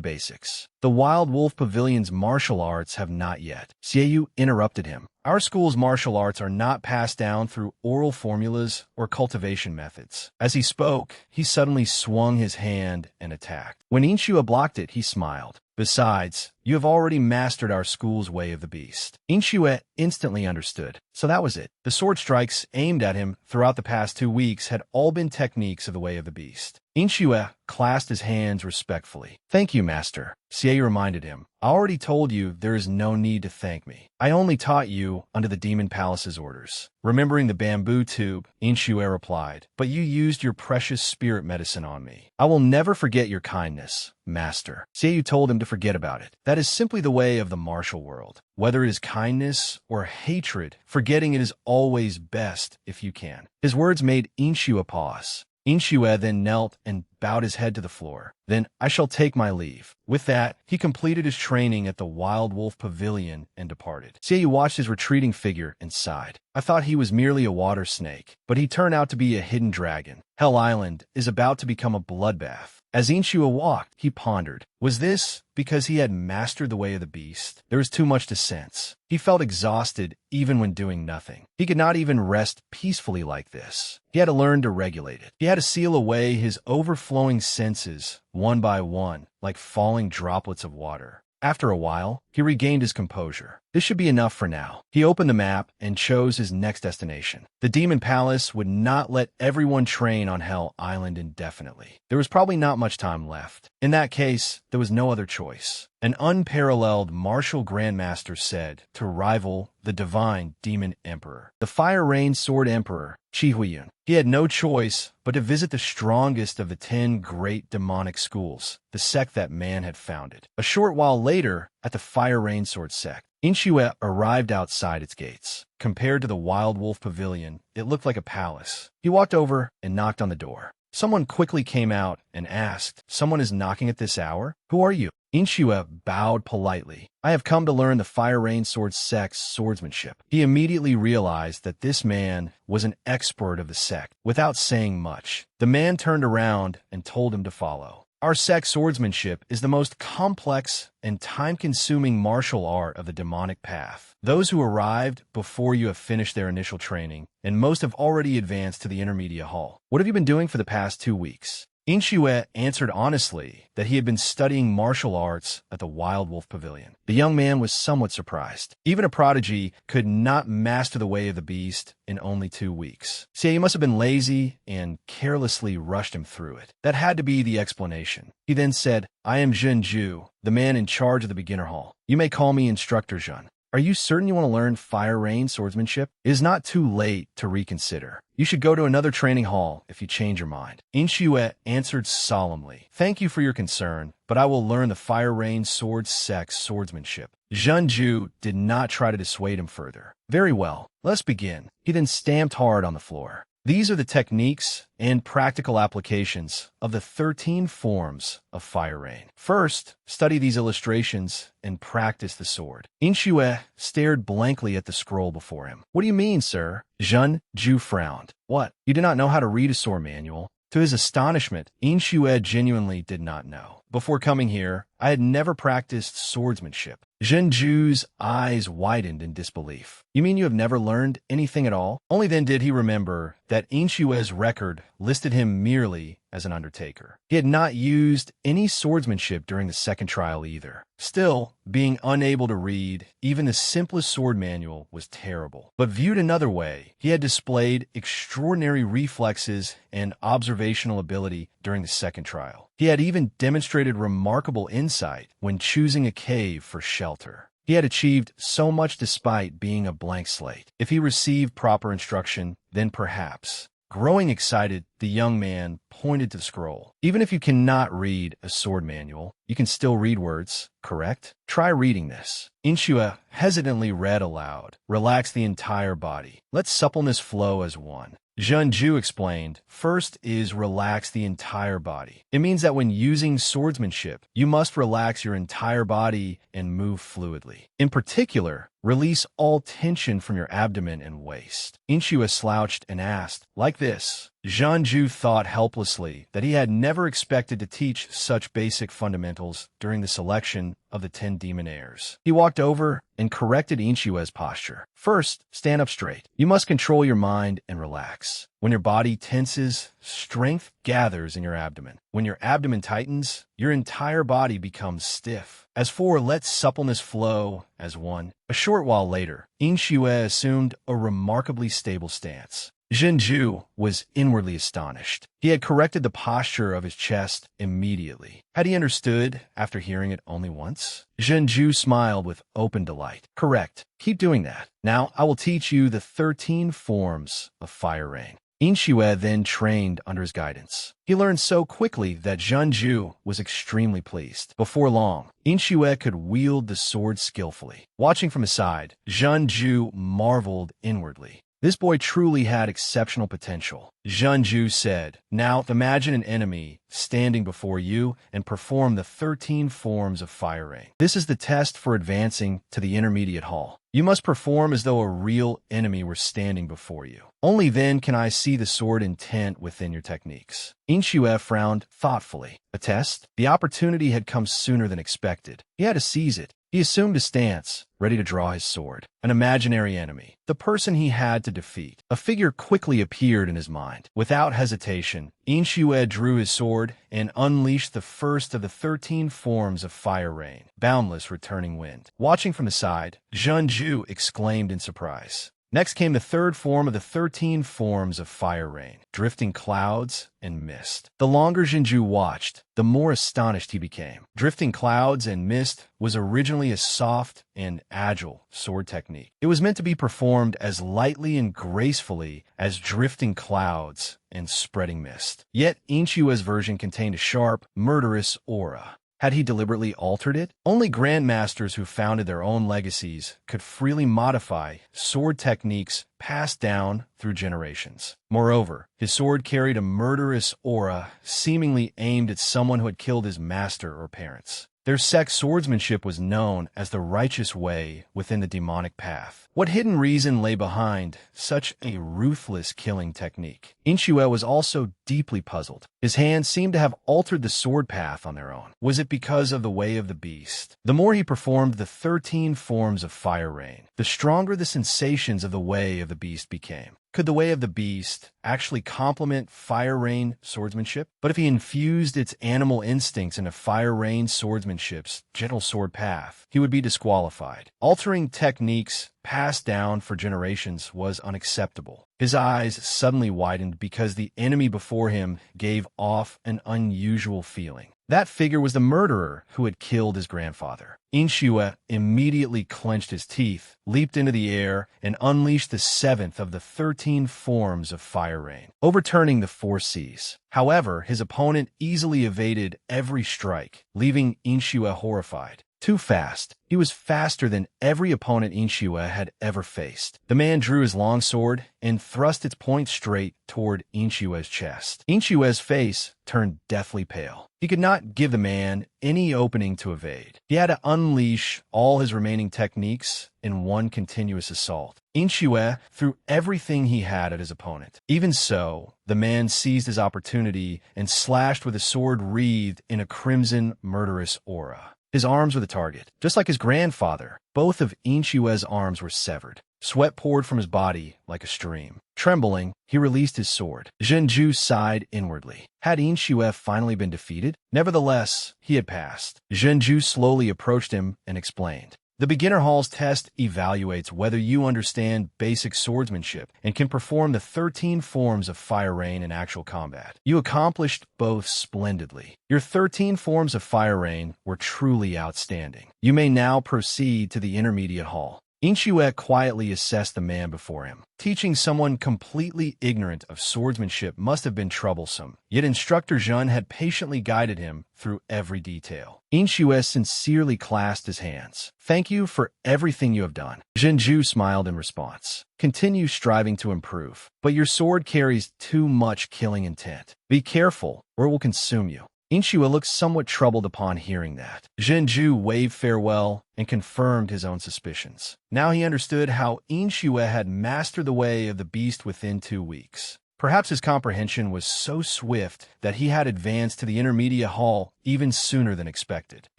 basics. The Wild Wolf Pavilion's martial arts have not yet." Seiyu interrupted him. "Our school's martial arts are not passed down through oral formulas or cultivation methods." As he spoke, he suddenly swung his hand and attacked. When Inshue blocked it, he smiled. "Besides, you have already mastered our school's way of the beast." Inshue instantly understood. So that was it. The sword strikes aimed at him throughout the past 2 weeks had all been techniques of the way of the beast. Inshue clasped his hands respectfully. "Thank you, master." Seiyu reminded him. "I already told you there is no need to thank me. I only taught you under the Demon Palace's orders." Remembering the bamboo tube, Inshue replied, "But you used your precious spirit medicine on me. I will never forget your kindness, master." Seiyu told him to forget about it. That That is simply the way of the martial world. Whether it is kindness or hatred, forgetting it is always best if you can. His words made Inshua pause. Inshua then knelt and bowed his head to the floor. Then, I shall take my leave. With that, he completed his training at the Wild Wolf Pavilion and departed. Seiyu watched his retreating figure and sighed. I thought he was merely a water snake, but he turned out to be a hidden dragon. Hell Island is about to become a bloodbath. As Inshua walked, he pondered. Was this because he had mastered the way of the beast? There was too much to sense. He felt exhausted even when doing nothing. He could not even rest peacefully like this. He had to learn to regulate it. He had to seal away his overflowing senses, one by one, like falling droplets of water. After a while, he regained his composure. This should be enough for now. He opened the map and chose his next destination. The Demon Palace would not let everyone train on Hell Island indefinitely. There was probably not much time left. In that case, there was no other choice. An unparalleled martial grandmaster said to rival the divine Demon Emperor, the Fire Rain Sword Emperor, Chi Huiyun. He had no choice but to visit the strongest of the 10 great demonic schools, the sect that man had founded. A short while later, at the Fire Rain Sword sect, Inshua arrived outside its gates. Compared to the Wild Wolf Pavilion, it looked like a palace. He walked over and knocked on the door. Someone quickly came out and asked, "Someone is knocking at this hour? Who are you?" Inshua bowed politely. "I have come to learn the Fire Rain Sword sect's swordsmanship." He immediately realized that this man was an expert of the sect. Without saying much, the man turned around and told him to follow. Our sect's swordsmanship is the most complex and time-consuming martial art of the demonic path. Those who arrived before you have finished their initial training, and most have already advanced to the intermediate hall. What have you been doing for the past 2 weeks? Inshua answered honestly that he had been studying martial arts at the Wild Wolf Pavilion. The young man was somewhat surprised. Even a prodigy could not master the way of the beast in only 2 weeks. See, he must have been lazy and carelessly rushed him through it. That had to be the explanation. He then said, "I am Zhen Ju, the man in charge of the beginner hall. You may call me Instructor Zhen. Are you certain you want to learn Fire Rain swordsmanship? It is not too late to reconsider. You should go to another training hall if you change your mind." Inshua answered solemnly, "Thank you for your concern, but I will learn the Fire Rain sword sect's swordsmanship." Zhenju did not try to dissuade him further. "Very well, let's begin." He then stamped hard on the floor. These are the techniques and practical applications of the 13 forms of Fire Rain. First, study these illustrations and practice the sword. Inshua stared blankly at the scroll before him. "What do you mean, sir?" Zhen Ju frowned. "What? You do not know how to read a sword manual?" To his astonishment, Inshua genuinely did not know. "Before coming here, I had never practiced swordsmanship." Zhenju's eyes widened in disbelief. "You mean you have never learned anything at all?" Only then did he remember that Inshua's record listed him merely as an undertaker. He had not used any swordsmanship during the second trial either. Still, being unable to read even the simplest sword manual was terrible. But viewed another way, he had displayed extraordinary reflexes and observational ability during the second trial. He had even demonstrated remarkable insight when choosing a cave for shelter. He had achieved so much despite being a blank slate. If he received proper instruction, then perhaps. Growing excited, the young man pointed to the scroll. "Even if you cannot read a sword manual, you can still read words, correct? Try reading this." Inshua hesitantly read aloud. "Relax the entire body. Let suppleness flow as one." Zhenju explained, "First is relax the entire body. It means that when using swordsmanship, you must relax your entire body and move fluidly. In particular, release all tension from your abdomen and waist." Inshua slouched and asked, "Like this?" Zhenju thought helplessly that he had never expected to teach such basic fundamentals during the selection of the 10 demon heirs. He walked over and corrected Inshua's posture. "First, stand up straight. You must control your mind and relax. When your body tenses, strength gathers in your abdomen. When your abdomen tightens, your entire body becomes stiff. As for let suppleness flow as one." A short while later, Inshua assumed a remarkably stable stance. Zhenju was inwardly astonished. He had corrected the posture of his chest immediately. Had he understood after hearing it only once? Zhenju smiled with open delight. "Correct. Keep doing that. Now I will teach you the 13 forms of Fire Rain." Inxue then trained under his guidance. He learned so quickly that Zhenju was extremely pleased. Before long, Inxue could wield the sword skillfully. Watching from his side, Zhenju marveled inwardly. This boy truly had exceptional potential. Zhenju said, "Now imagine an enemy standing before you and perform the 13 forms of fire rain. This is the test for advancing to the intermediate hall. You must perform as though a real enemy were standing before you. Only then can I see the sword intent within your techniques." Inxue frowned thoughtfully. A test? The opportunity had come sooner than expected. He had to seize it. He assumed a stance, ready to draw his sword. An imaginary enemy, the person he had to defeat. A figure quickly appeared in his mind. Without hesitation, Inxue drew his sword and unleashed the first of the 13 forms of fire rain, boundless returning wind. Watching from the side, Zhenju exclaimed in surprise. Next came the third form of the 13 forms of fire rain, drifting clouds and mist. The longer Zhenju watched, the more astonished he became. Drifting clouds and mist was originally a soft and agile sword technique. It was meant to be performed as lightly and gracefully as drifting clouds and spreading mist. Yet Inxue's version contained a sharp, murderous aura. Had he deliberately altered it? Only grandmasters who founded their own legacies could freely modify sword techniques passed down through generations. Moreover, his sword carried a murderous aura, seemingly aimed at someone who had killed his master or parents. Their sect swordsmanship was known as the righteous way within the demonic path. What hidden reason lay behind such a ruthless killing technique? Inxue was also deeply puzzled. His hands seemed to have altered the sword path on their own. Was it because of the way of the beast? The more he performed the 13 forms of fire rain, the stronger the sensations of the way of the beast became. Could the way of the beast actually complement fire rain swordsmanship? But if he infused its animal instincts into fire rain swordsmanship's gentle sword path, he would be disqualified. Altering techniques passed down for generations was unacceptable. His eyes suddenly widened because the enemy before him gave off an unusual feeling. That figure was the murderer who had killed his grandfather. Inxue immediately clenched his teeth, leaped into the air, and unleashed the 7th of the 13 forms of fire rain, overturning the 4 Cs. However, his opponent easily evaded every strike, leaving Inxue horrified. Too fast. He was faster than every opponent Inxue had ever faced. The man drew his long sword and thrust its point straight toward Inxue's chest. Inxue's face turned deathly pale. He could not give the man any opening to evade. He had to unleash all his remaining techniques in one continuous assault. Inxue threw everything he had at his opponent. Even so, the man seized his opportunity and slashed with a sword wreathed in a crimson, murderous aura. His arms were the target. Just like his grandfather, both of Inxue's arms were severed. Sweat poured from his body like a stream. Trembling, he released his sword. Zhenju sighed inwardly. Had Inxue finally been defeated? Nevertheless, he had passed. Zhenju slowly approached him and explained. The Beginner Hall's test evaluates whether you understand basic swordsmanship and can perform the 13 forms of fire rain in actual combat. You accomplished both splendidly. Your 13 forms of fire rain were truly outstanding. You may now proceed to the intermediate hall. Inxue quietly assessed the man before him. Teaching someone completely ignorant of swordsmanship must have been troublesome, yet Instructor Zhen had patiently guided him through every detail. Inxue sincerely clasped his hands. "Thank you for everything you have done." Zhenju smiled in response. "Continue striving to improve, but your sword carries too much killing intent. Be careful, or it will consume you." Inxue looked somewhat troubled upon hearing that. Zhenju waved farewell and confirmed his own suspicions. Now he understood how Inxue had mastered the way of the beast within 2 weeks. Perhaps his comprehension was so swift that he had advanced to the intermediate hall even sooner than expected.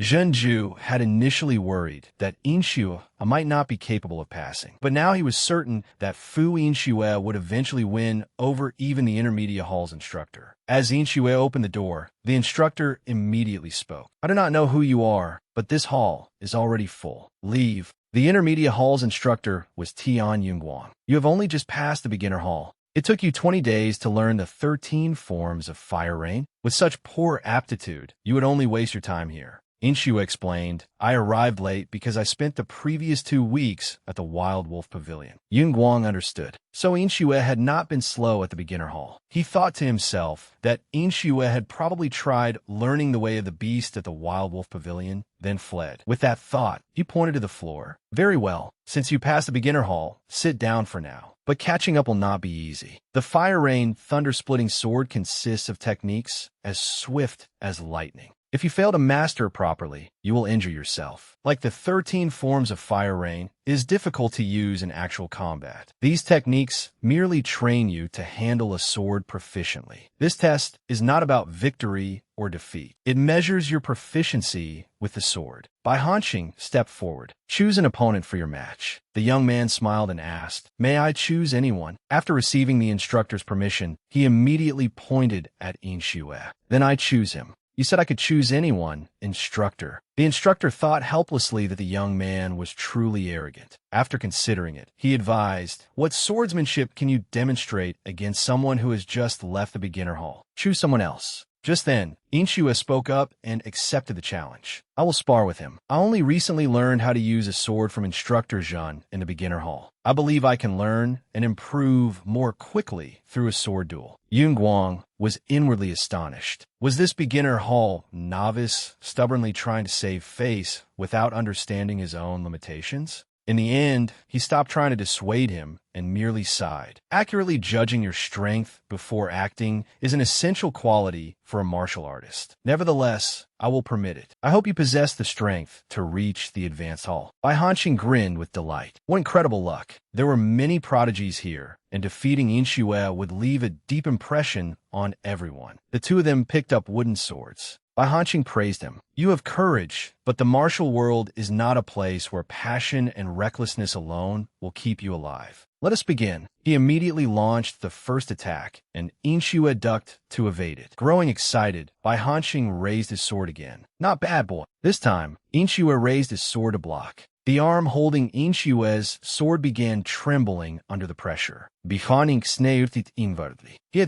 Zhenju had initially worried that Inxue might not be capable of passing, but now he was certain that Fu Inxue would eventually win over even the intermediate hall's instructor. As Inxue opened the door, the instructor immediately spoke. "I do not know who you are, but this hall is already full. Leave." The intermediate hall's instructor was Tian Yunguang. "You have only just passed the beginner hall. It took you 20 days to learn the 13 forms of fire rain. With such poor aptitude, you would only waste your time here." Inshue explained, I arrived late because I spent the previous 2 weeks at the Wild Wolf Pavilion. Yunguang understood. So Inshue had not been slow at the beginner hall. He thought to himself that Inshue had probably tried learning the way of the beast at the Wild Wolf Pavilion, then fled. With that thought, he pointed to the floor. Very well, since you passed the beginner hall, sit down for now. But catching up will not be easy. The Fire Rain Thunder-Splitting Sword consists of techniques as swift as lightning. If you fail to master it properly, you will injure yourself. Like the 13 forms of Fire Rain, it is difficult to use in actual combat. These techniques merely train you to handle a sword proficiently. This test is not about victory or defeat. It measures your proficiency with the sword. By Hanqing, step forward. Choose an opponent for your match. The young man smiled and asked, May I choose anyone? After receiving the instructor's permission, he immediately pointed at Inshue. Then I choose him. You said I could choose anyone, instructor. The instructor thought helplessly that the young man was truly arrogant. After considering it, he advised, What swordsmanship can you demonstrate against someone who has just left the beginner hall? Choose someone else. Just then, Inshue spoke up and accepted the challenge. I will spar with him. I only recently learned how to use a sword from Instructor Zhan in the beginner hall. I believe I can learn and improve more quickly through a sword duel. Yunguang was inwardly astonished. Was this beginner hall novice stubbornly trying to save face without understanding his own limitations? In the end, he stopped trying to dissuade him and merely sighed. Accurately judging your strength before acting is an essential quality for a martial artist. Nevertheless, I will permit it. I hope you possess the strength to reach the advanced hall. Bai Hanqing grinned with delight. What incredible luck. There were many prodigies here, and defeating Inshue would leave a deep impression on everyone. The two of them picked up wooden swords. Bai Hanqing praised him. You have courage, but the martial world is not a place where passion and recklessness alone will keep you alive. Let us begin. He immediately launched the first attack, and Inshue ducked to evade it. Growing excited, Bai Hanqing raised his sword again. Not bad, boy. This time, Inshue raised his sword to block. The arm holding Inshue's sword began trembling under the pressure. He had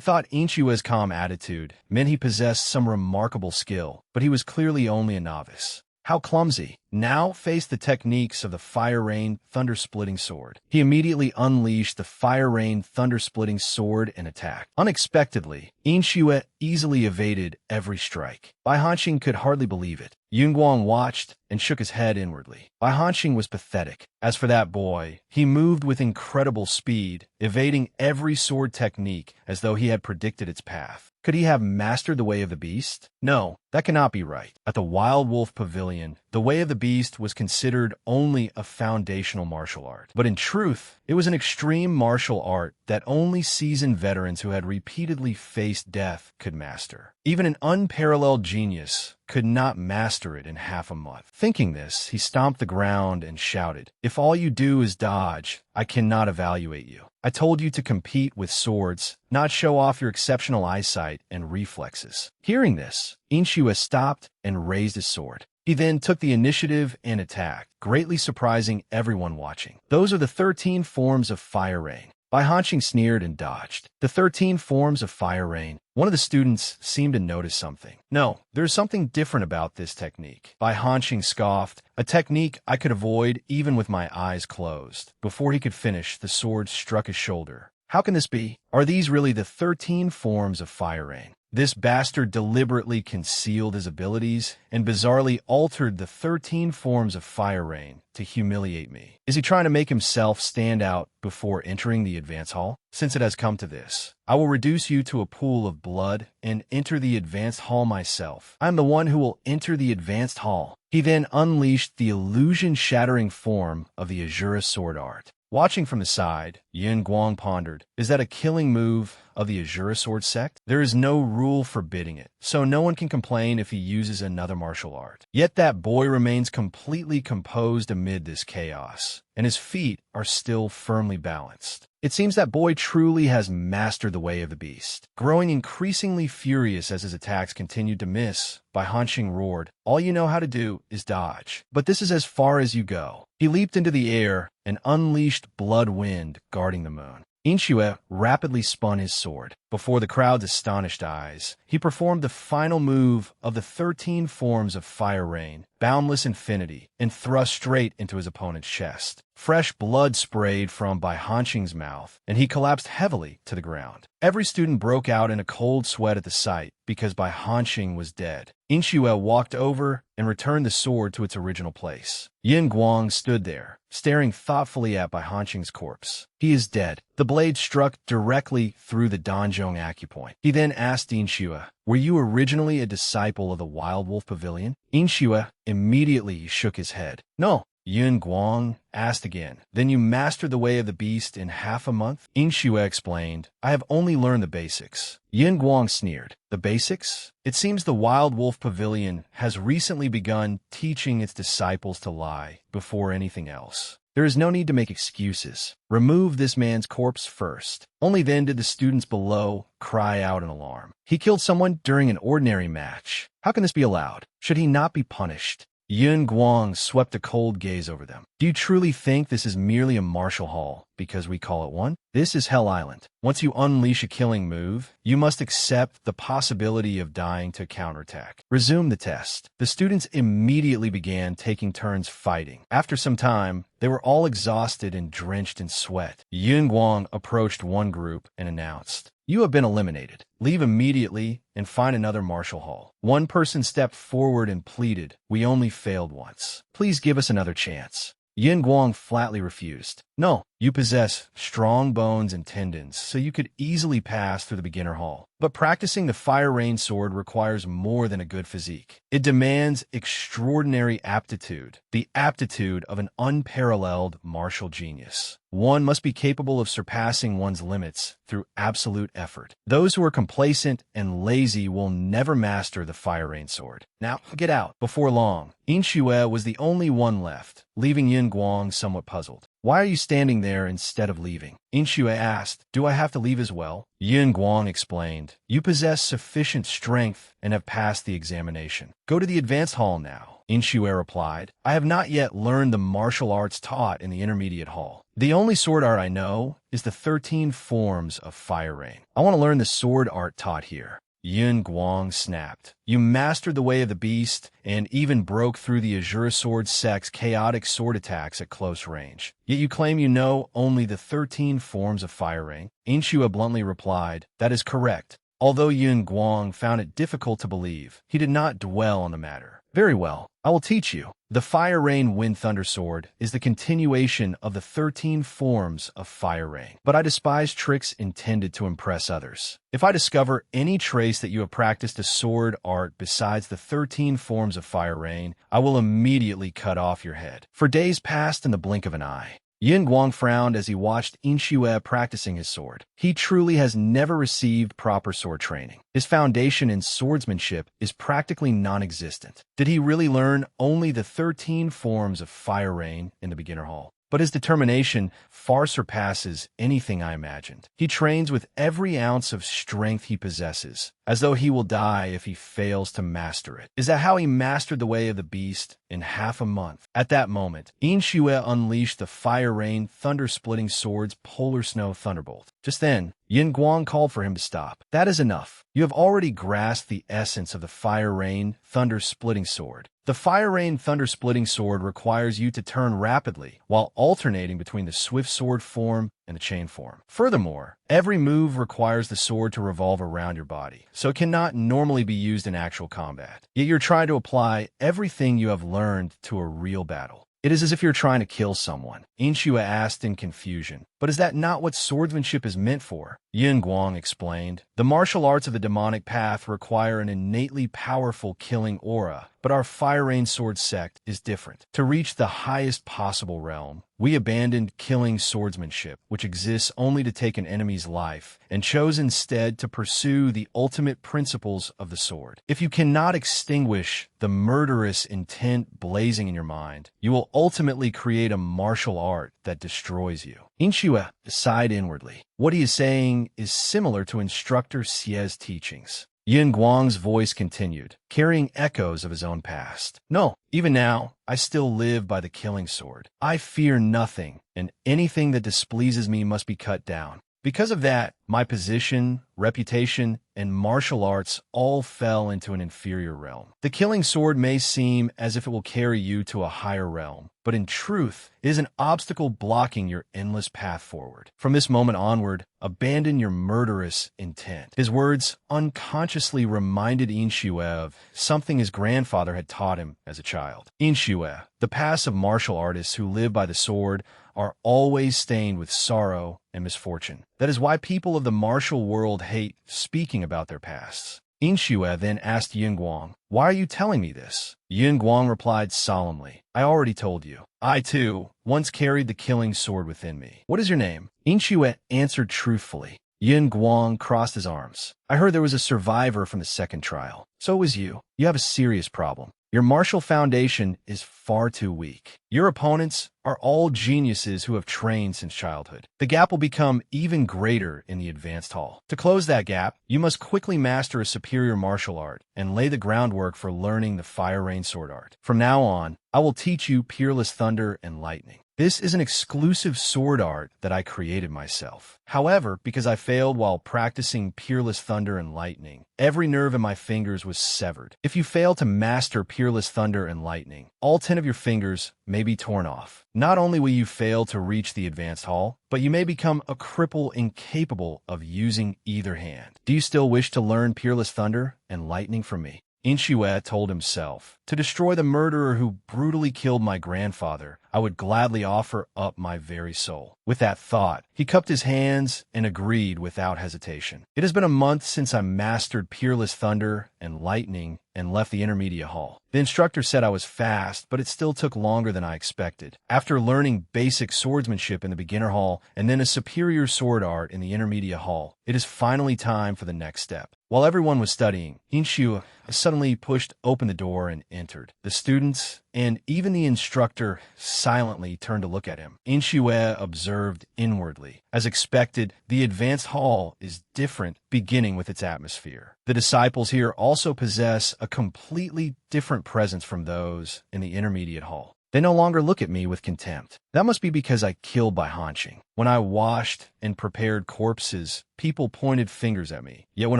thought Inshue's calm attitude meant he possessed some remarkable skill, but he was clearly only a novice. How clumsy. Now faced the techniques of the Fire Rain Thunder-Splitting Sword. He immediately unleashed the Fire Rain Thunder-Splitting Sword and attacked. Unexpectedly, Inshue easily evaded every strike. Bai Hanqing could hardly believe it. Yunguang watched and shook his head inwardly. Bai Hanqing was pathetic. As for that boy, he moved with incredible speed, evading every sword technique as though he had predicted its path. Could he have mastered the way of the beast? No, that cannot be right. At the Wild Wolf Pavilion, the way of the beast was considered only a foundational martial art. But in truth, it was an extreme martial art that only seasoned veterans who had repeatedly faced death could master. Even an unparalleled genius could not master it in half a month. Thinking this, he stomped the ground and shouted, If all you do is dodge, I cannot evaluate you. I told you to compete with swords, not show off your exceptional eyesight and reflexes. Hearing this, Inshue stopped and raised his sword. He then took the initiative and attacked, greatly surprising everyone watching. Those are the 13 forms of Fire Rain. Bai Hanqing sneered and dodged. The 13 forms of Fire Rain. One of the students seemed to notice something. No, there's something different about this technique. Bai Hanqing scoffed. A technique I could avoid even with my eyes closed. Before he could finish, the sword struck his shoulder. How can this be? Are these really the 13 forms of Fire Rain? This bastard deliberately concealed his abilities and bizarrely altered the 13 forms of Fire Rain to humiliate me. Is he trying to make himself stand out before entering the advance hall? Since it has come to this, I will reduce you to a pool of blood and enter the advanced hall myself. I am the one who will enter the advanced hall. He then unleashed the illusion-shattering form of the Azura sword art. Watching from the side, Yin Guang pondered, is that a killing move of the Azura sword sect? There is no rule forbidding it, so no one can complain if he uses another martial art. Yet that boy remains completely composed amid this chaos, and his feet are still firmly balanced. It seems that boy truly has mastered the way of the beast. Growing increasingly furious as his attacks continued to miss, Bai Hanqing roared, All you know how to do is dodge. But this is as far as you go. He leaped into the air and unleashed blood wind guarding the moon. Inshue rapidly spun his sword. Before the crowd's astonished eyes, he performed the final move of the 13 forms of fire rain, boundless infinity, and thrust straight into his opponent's chest. Fresh blood sprayed from Bai Hanqing's mouth, and he collapsed heavily to the ground. Every student broke out in a cold sweat at the sight, because Bai Hanqing was dead. Inshue walked over and returned the sword to its original place. Yin Guang stood there, staring thoughtfully at Bai Hanqing's corpse. He is dead. The blade struck directly through the Danzhong acupoint. He then asked Inshue, "Were you originally a disciple of the Wild Wolf Pavilion?" Inshue immediately shook his head. "No." Yin Guang asked again. "Then you mastered the way of the beast in half a month?" Inshue explained, "I have only learned the basics." Yin Guang sneered. "The basics? It seems the Wild Wolf Pavilion has recently begun teaching its disciples to lie before anything else. There is no need to make excuses. Remove this man's corpse first." Only then did the students below cry out in alarm. "He killed someone during an ordinary match. How can this be allowed? Should he not be punished?" Yin Guang swept a cold gaze over them. "Do you truly think this is merely a martial hall because we call it one? This is Hell Island. Once you unleash a killing move, you must accept the possibility of dying to counterattack. Resume the test." The students immediately began taking turns fighting. After some time, they were all exhausted and drenched in sweat. Yin Guang approached one group and announced, "You have been eliminated. Leave immediately and find another martial hall." One person stepped forward and pleaded, "We only failed once. Please give us another chance." Yin Guang flatly refused. "No, you possess strong bones and tendons, so you could easily pass through the beginner hall. But practicing the fire rain sword requires more than a good physique. It demands extraordinary aptitude, the aptitude of an unparalleled martial genius. One must be capable of surpassing one's limits through absolute effort. Those who are complacent and lazy will never master the fire rain sword. Now, get out." Before long, Inshue was the only one left, leaving Yin Guang somewhat puzzled. "Why are you standing there instead of leaving?" Inshue asked. "Do I have to leave as well?" Yin Guang explained, "You possess sufficient strength and have passed the examination. Go to the advanced hall now." Inshue replied, "I have not yet learned the martial arts taught in the intermediate hall. The only sword art I know is the 13 forms of fire rain. I want to learn the sword art taught here." Yin Guang snapped. "You mastered the way of the beast and even broke through the Azure Sword sect's chaotic sword attacks at close range. Yet you claim you know only the 13 forms of fire rain?" Inshue bluntly replied, "That is correct." Although Yin Guang found it difficult to believe, he did not dwell on the matter. "Very well, I will teach you. The Fire Rain Wind Thunder Sword is the continuation of the 13 forms of fire rain. But I despise tricks intended to impress others. If I discover any trace that you have practiced a sword art besides the 13 forms of fire rain, I will immediately cut off your head." For days passed in the blink of an eye. Yin Guang frowned as he watched Inshue practicing his sword. He truly has never received proper sword training. His foundation in swordsmanship is practically non-existent. Did he really learn only the 13 forms of fire rain in the beginner hall? But his determination far surpasses anything I imagined. He trains with every ounce of strength he possesses, as though he will die if he fails to master it. Is that how he mastered the way of the beast in half a month? At that moment, Inshue unleashed the Fire Rain Thunder-Splitting Sword's Polar Snow Thunderbolt. Just then, Yin Guang called for him to stop. "That is enough. You have already grasped the essence of the Fire Rain Thunder-Splitting Sword. The Fire Rain Thunder-Splitting Sword requires you to turn rapidly while alternating between the swift sword form and the chain form. Furthermore, every move requires the sword to revolve around your body, so it cannot normally be used in actual combat. Yet you're trying to apply everything you have learned to a real battle. It is as if you're trying to kill someone." Inshue asked in confusion, "But is that not what swordsmanship is meant for?" Yin Guang explained, "The martial arts of the demonic path require an innately powerful killing aura, but our Fire Rain Sword sect is different. To reach the highest possible realm, we abandoned killing swordsmanship, which exists only to take an enemy's life, and chose instead to pursue the ultimate principles of the sword. If you cannot extinguish the murderous intent blazing in your mind, you will ultimately create a martial art that destroys you." Inshue sighed inwardly. What he is saying is similar to Instructor Xie's teachings. Yin Guang's voice continued, carrying echoes of his own past. "No, even now, I still live by the killing sword. I fear nothing, and anything that displeases me must be cut down. Because of that, my position, reputation, and martial arts all fell into an inferior realm. The killing sword may seem as if it will carry you to a higher realm, but in truth, it is an obstacle blocking your endless path forward. From this moment onward, abandon your murderous intent. His words unconsciously reminded Inshue of something his grandfather had taught him as a child. Inshue, the passive martial artists who live by the sword, are always stained with sorrow and misfortune. That is why people of the martial world hate speaking about their pasts. Inshue then asked Yinguang, "Why are you telling me this?" Yinguang replied solemnly, "I already told you. I, too, once carried the killing sword within me. What is your name?" Inshue answered truthfully. Yinguang crossed his arms. "I heard there was a survivor from the second trial. So it was you. You have a serious problem. Your martial foundation is far too weak. Your opponents are all geniuses who have trained since childhood. The gap will become even greater in the advanced hall. To close that gap, you must quickly master a superior martial art and lay the groundwork for learning the Fire Rain sword art. From now on, I will teach you Peerless Thunder and Lightning. This is an exclusive sword art that I created myself. However, because I failed while practicing Peerless Thunder and Lightning, every nerve in my fingers was severed. If you fail to master Peerless Thunder and Lightning, all 10 of your fingers may be torn off. Not only will you fail to reach the advanced hall, but you may become a cripple incapable of using either hand. Do you still wish to learn Peerless Thunder and Lightning from me?" Inshue told himself, "To destroy the murderer who brutally killed my grandfather, I would gladly offer up my very soul." With that thought, he cupped his hands and agreed without hesitation. "It has been a month since I mastered Peerless Thunder and Lightning and left the intermediate hall. The instructor said I was fast, but it still took longer than I expected. After learning basic swordsmanship in the beginner hall and then a superior sword art in the intermediate hall, it is finally time for the next step." While everyone was studying, Inshue suddenly pushed open the door and entered. The students and even the instructor silently turned to look at him. Inshue observed inwardly. As expected, the advanced hall is different, beginning with its atmosphere. The disciples here also possess a completely different presence from those in the intermediate hall. They no longer look at me with contempt. That must be because I killed by haunching. When I washed and prepared corpses, people pointed fingers at me. Yet when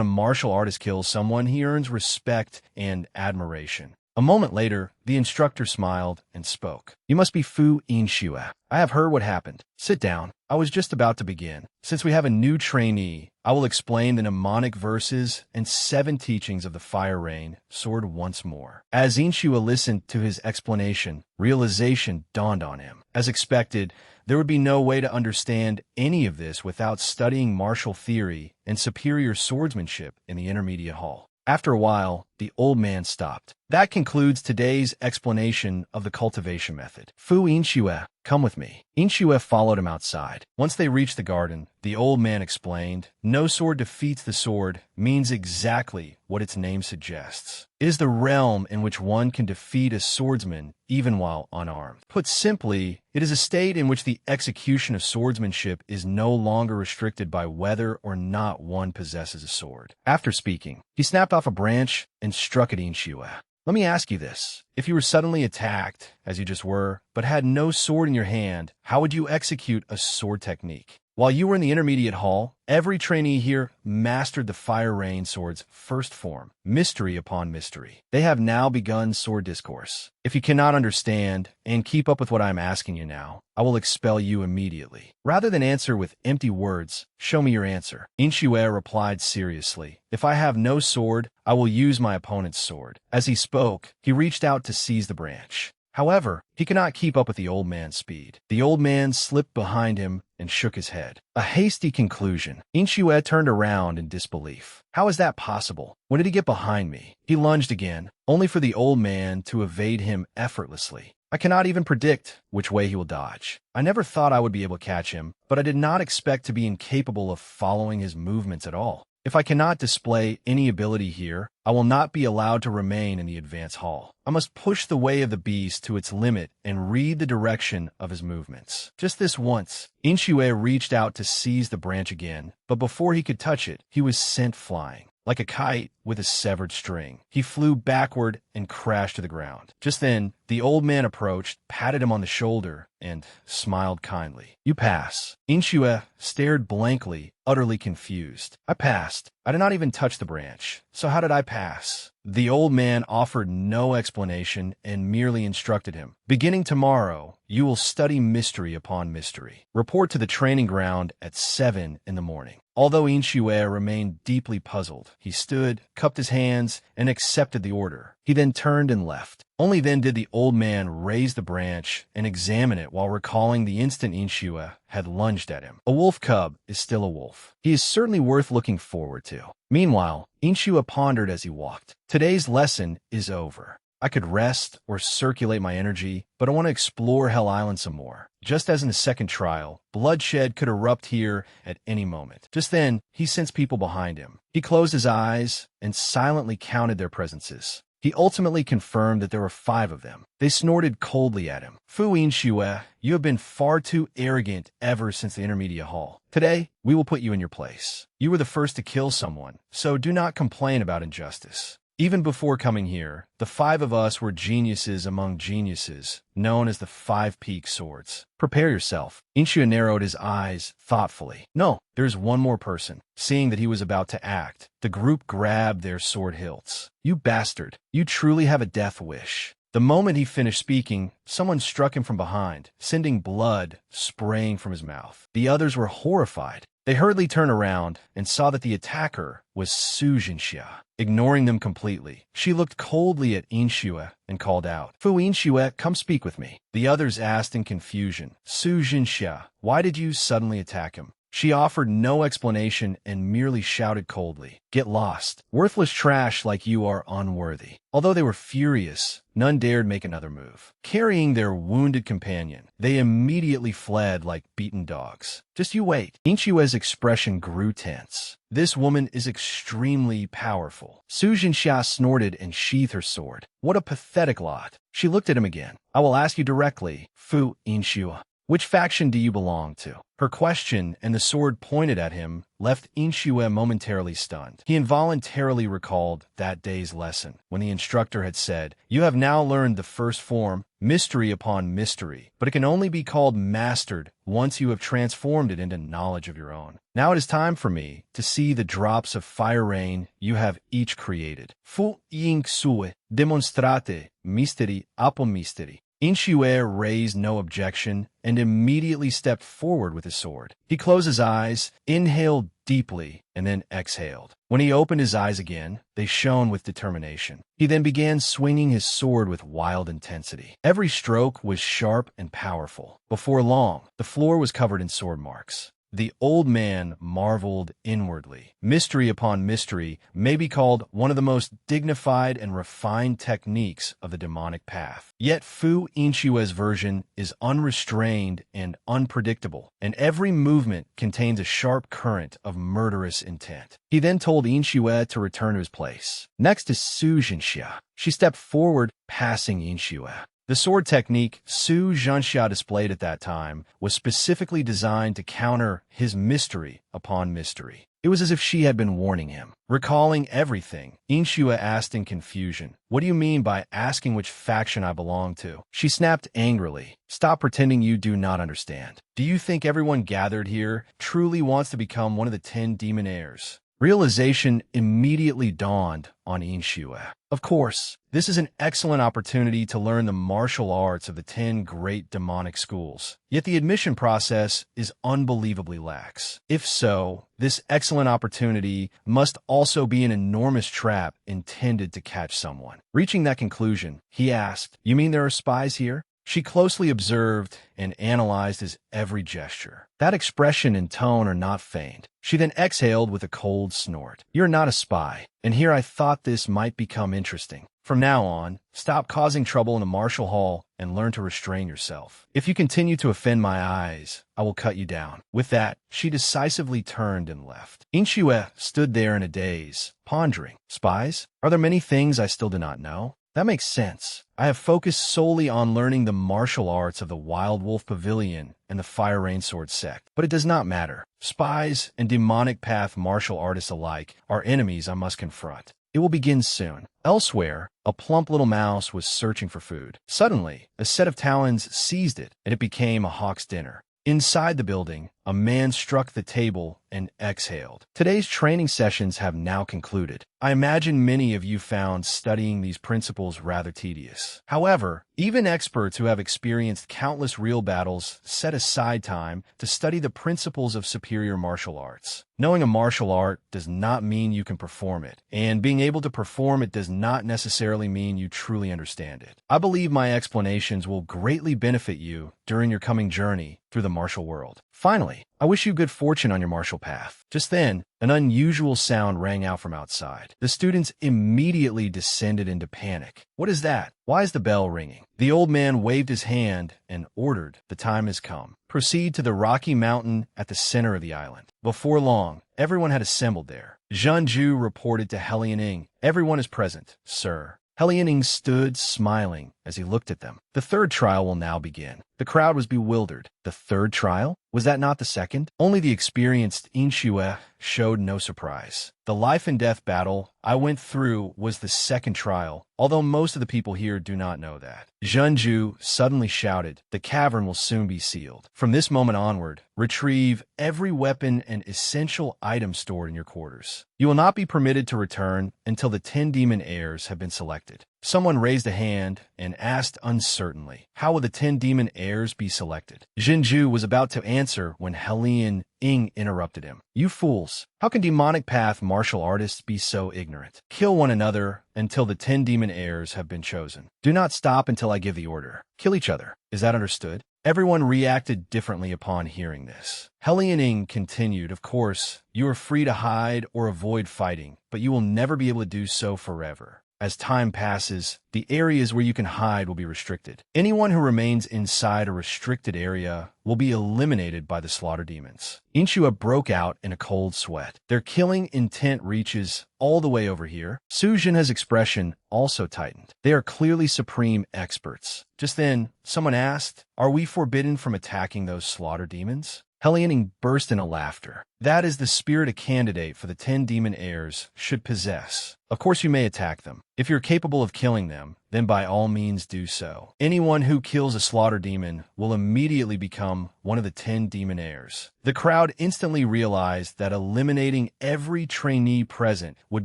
a martial artist kills someone, he earns respect and admiration. A moment later, the instructor smiled and spoke. "You must be Fu Inshue. I have heard what happened. Sit down. I was just about to begin. Since we have a new trainee, I will explain the mnemonic verses and 7 teachings of the Fire Rain sword once more." As Inshue listened to his explanation, realization dawned on him. As expected, there would be no way to understand any of this without studying martial theory and superior swordsmanship in the intermediate hall. After a while, the old man stopped. "That concludes today's explanation of the cultivation method. Fu Inshue, come with me." Inshue followed him outside. Once they reached the garden, the old man explained, "No sword defeats the sword" means exactly what its name suggests. It is the realm in which one can defeat a swordsman even while unarmed. Put simply, it is a state in which the execution of swordsmanship is no longer restricted by whether or not one possesses a sword. After speaking, he snapped off a branch and struck at Inshue. "Let me ask you this. If you were suddenly attacked, as you just were, but had no sword in your hand, how would you execute a sword technique?" While you were in the intermediate hall, every trainee here mastered the Fire Rain sword's first form, mystery upon mystery. They have now begun sword discourse. If you cannot understand and keep up with what I am asking you now, I will expel you immediately. Rather than answer with empty words, show me your answer." Inshue replied seriously, "If I have no sword, I will use my opponent's sword." As he spoke, he reached out to seize the branch. However, he could not keep up with the old man's speed. The old man slipped behind him and shook his head. A hasty conclusion. Inshue turned around in disbelief. "How is that possible? When did he get behind me?" He lunged again, only for the old man to evade him effortlessly. "I cannot even predict which way he will dodge. I never thought I would be able to catch him, but I did not expect to be incapable of following his movements at all. If I cannot display any ability here, I will not be allowed to remain in the advanced hall. I must push the way of the beast to its limit and read the direction of his movements." Just this once, Inshue reached out to seize the branch again, but before he could touch it, he was sent flying. like a kite with a severed string. He flew backward and crashed to the ground. Just then, the old man approached, patted him on the shoulder, and smiled kindly. "You pass." Inshue stared blankly, utterly confused. "I passed. I did not even touch the branch. So how did I pass?" The old man offered no explanation and merely instructed him. "Beginning tomorrow, you will study mystery upon mystery. Report to the training ground at 7 in the morning." Although Inshue remained deeply puzzled, he stood, cupped his hands, and accepted the order. He then turned and left. Only then did the old man raise the branch and examine it while recalling the instant Inshue had lunged at him. A wolf cub is still a wolf. He is certainly worth looking forward to. Meanwhile, Inshue pondered as he walked. Today's lesson is over. I could rest or circulate my energy, but I want to explore Hell Island some more. Just as in the second trial, bloodshed could erupt here at any moment. Just then, he sensed people behind him. He closed his eyes and silently counted their presences. He ultimately confirmed that there were 5 of them. They snorted coldly at him. "Fu Inshue, you have been far too arrogant ever since the Intermediate Hall. Today, we will put you in your place. You were the first to kill someone, so do not complain about injustice. Even before coming here, the 5 of us were geniuses among geniuses, known as the 5 Peak Swords. Prepare yourself." Inshue narrowed his eyes thoughtfully. "No, there's one more person." Seeing that he was about to act, the group grabbed their sword hilts. "You bastard, you truly have a death wish." The moment he finished speaking, someone struck him from behind, sending blood spraying from his mouth. The others were horrified. They hurriedly turned around and saw that the attacker was Sujinxia. Ignoring them completely, she looked coldly at Inshue and called out, "Fu Inshue, come speak with me." The others asked in confusion, "Sujinxia, why did you suddenly attack him?" She offered no explanation and merely shouted coldly, "Get lost. Worthless trash like you are unworthy." Although they were furious, none dared make another move. Carrying their wounded companion, they immediately fled like beaten dogs. "Just you wait." Inshue's expression grew tense. "This woman is extremely powerful." Sujinxia snorted and sheathed her sword. "What a pathetic lot." She looked at him again. "I will ask you directly, Fu Inshue. Which faction do you belong to?" Her question and the sword pointed at him left Inshue momentarily stunned. He involuntarily recalled that day's lesson, when the instructor had said, "You have now learned the first form, mystery upon mystery, but it can only be called mastered once you have transformed it into knowledge of your own. Now it is time for me to see the drops of fire rain you have each created. Fu ying sue, demonstrate, mysteri apo mysteri." Inshue raised no objection and immediately stepped forward with his sword. He closed his eyes, inhaled deeply, and then exhaled. When he opened his eyes again, they shone with determination. He then began swinging his sword with wild intensity. Every stroke was sharp and powerful. Before long, the floor was covered in sword marks. The old man marveled inwardly. Mystery upon mystery may be called one of the most dignified and refined techniques of the demonic path. Yet Fu Inshue's version is unrestrained and unpredictable, and every movement contains a sharp current of murderous intent. He then told Inshue to return to his place. Next is Sujinxia. She stepped forward, passing Inshue. The sword technique Su Zhanxia displayed at that time was specifically designed to counter his mystery upon mystery. It was as if she had been warning him. Recalling everything, Inshue asked in confusion, "What do you mean by asking which faction I belong to?" She snapped angrily, "Stop pretending you do not understand. Do you think everyone gathered here truly wants to become one of the 10 demon heirs?" Realization immediately dawned on Inshue. Of course, this is an excellent opportunity to learn the martial arts of the 10 great demonic schools. Yet the admission process is unbelievably lax. If so, this excellent opportunity must also be an enormous trap intended to catch someone. Reaching that conclusion, he asked, "You mean there are spies here?" She closely observed and analyzed his every gesture. That expression and tone are not feigned. She then exhaled with a cold snort. "You're not a spy, and here I thought this might become interesting. From now on, stop causing trouble in the martial hall and learn to restrain yourself. If you continue to offend my eyes, I will cut you down." With that, she decisively turned and left. Inshue stood there in a daze, pondering. Spies? Are there many things I still do not know? That makes sense. I have focused solely on learning the martial arts of the Wild Wolf Pavilion and the Fire Rain Sword sect, but it does not matter. Spies and demonic path martial artists alike are enemies I must confront. It will begin soon. Elsewhere, a plump little mouse was searching for food. Suddenly, a set of talons seized it, and it became a hawk's dinner. Inside the building, a man struck the table and exhaled. Today's training sessions have now concluded. I imagine many of you found studying these principles rather tedious. However, even experts who have experienced countless real battles set aside time to study the principles of superior martial arts. Knowing a martial art does not mean you can perform it, and being able to perform it does not necessarily mean you truly understand it. I believe my explanations will greatly benefit you during your coming journey through the martial world. Finally, I wish you good fortune on your martial path. Just then, an unusual sound rang out from outside. The students immediately descended into panic. What is that? Why is the bell ringing? The old man waved his hand and ordered, "The time has come. Proceed to the rocky mountain at the center of the island." Before long, everyone had assembled there. Zhanju reported to Helianing, "Everyone is present, sir." Helianing stood smiling as he looked at them. The third trial will now begin. The crowd was bewildered. The third trial? Was that not the second? Only the experienced Inshue showed no surprise. The life and death battle I went through was the second trial, although most of the people here do not know that. Zhanju suddenly shouted, "The cavern will soon be sealed. From this moment onward, retrieve every weapon and essential item stored in your quarters. You will not be permitted to return until the 10 demon heirs have been selected." Someone raised a hand and asked uncertainly, "How will the 10 demon heirs be selected?" Zhanju was about to answer when Helian Ing interrupted him. "You fools! How can demonic path martial artists be so ignorant? Kill one another until the 10 demon heirs have been chosen. Do not stop until I give the order. Kill each other. Is that understood?" Everyone reacted differently upon hearing this. Helianing continued, "Of course, you are free to hide or avoid fighting, but you will never be able to do so forever. As time passes, the areas where you can hide will be restricted. Anyone who remains inside a restricted area will be eliminated by the slaughter demons." Inshua broke out in a cold sweat. Their killing intent reaches all the way over here. Sujin's expression also tightened. They are clearly supreme experts. Just then, someone asked, "Are we forbidden from attacking those slaughter demons?" Helianing burst into laughter. "That is the spirit a candidate for the 10 demon heirs should possess. Of course you may attack them. If you're capable of killing them, then by all means do so. Anyone who kills a slaughter demon will immediately become one of the 10 demon heirs." The crowd instantly realized that eliminating every trainee present would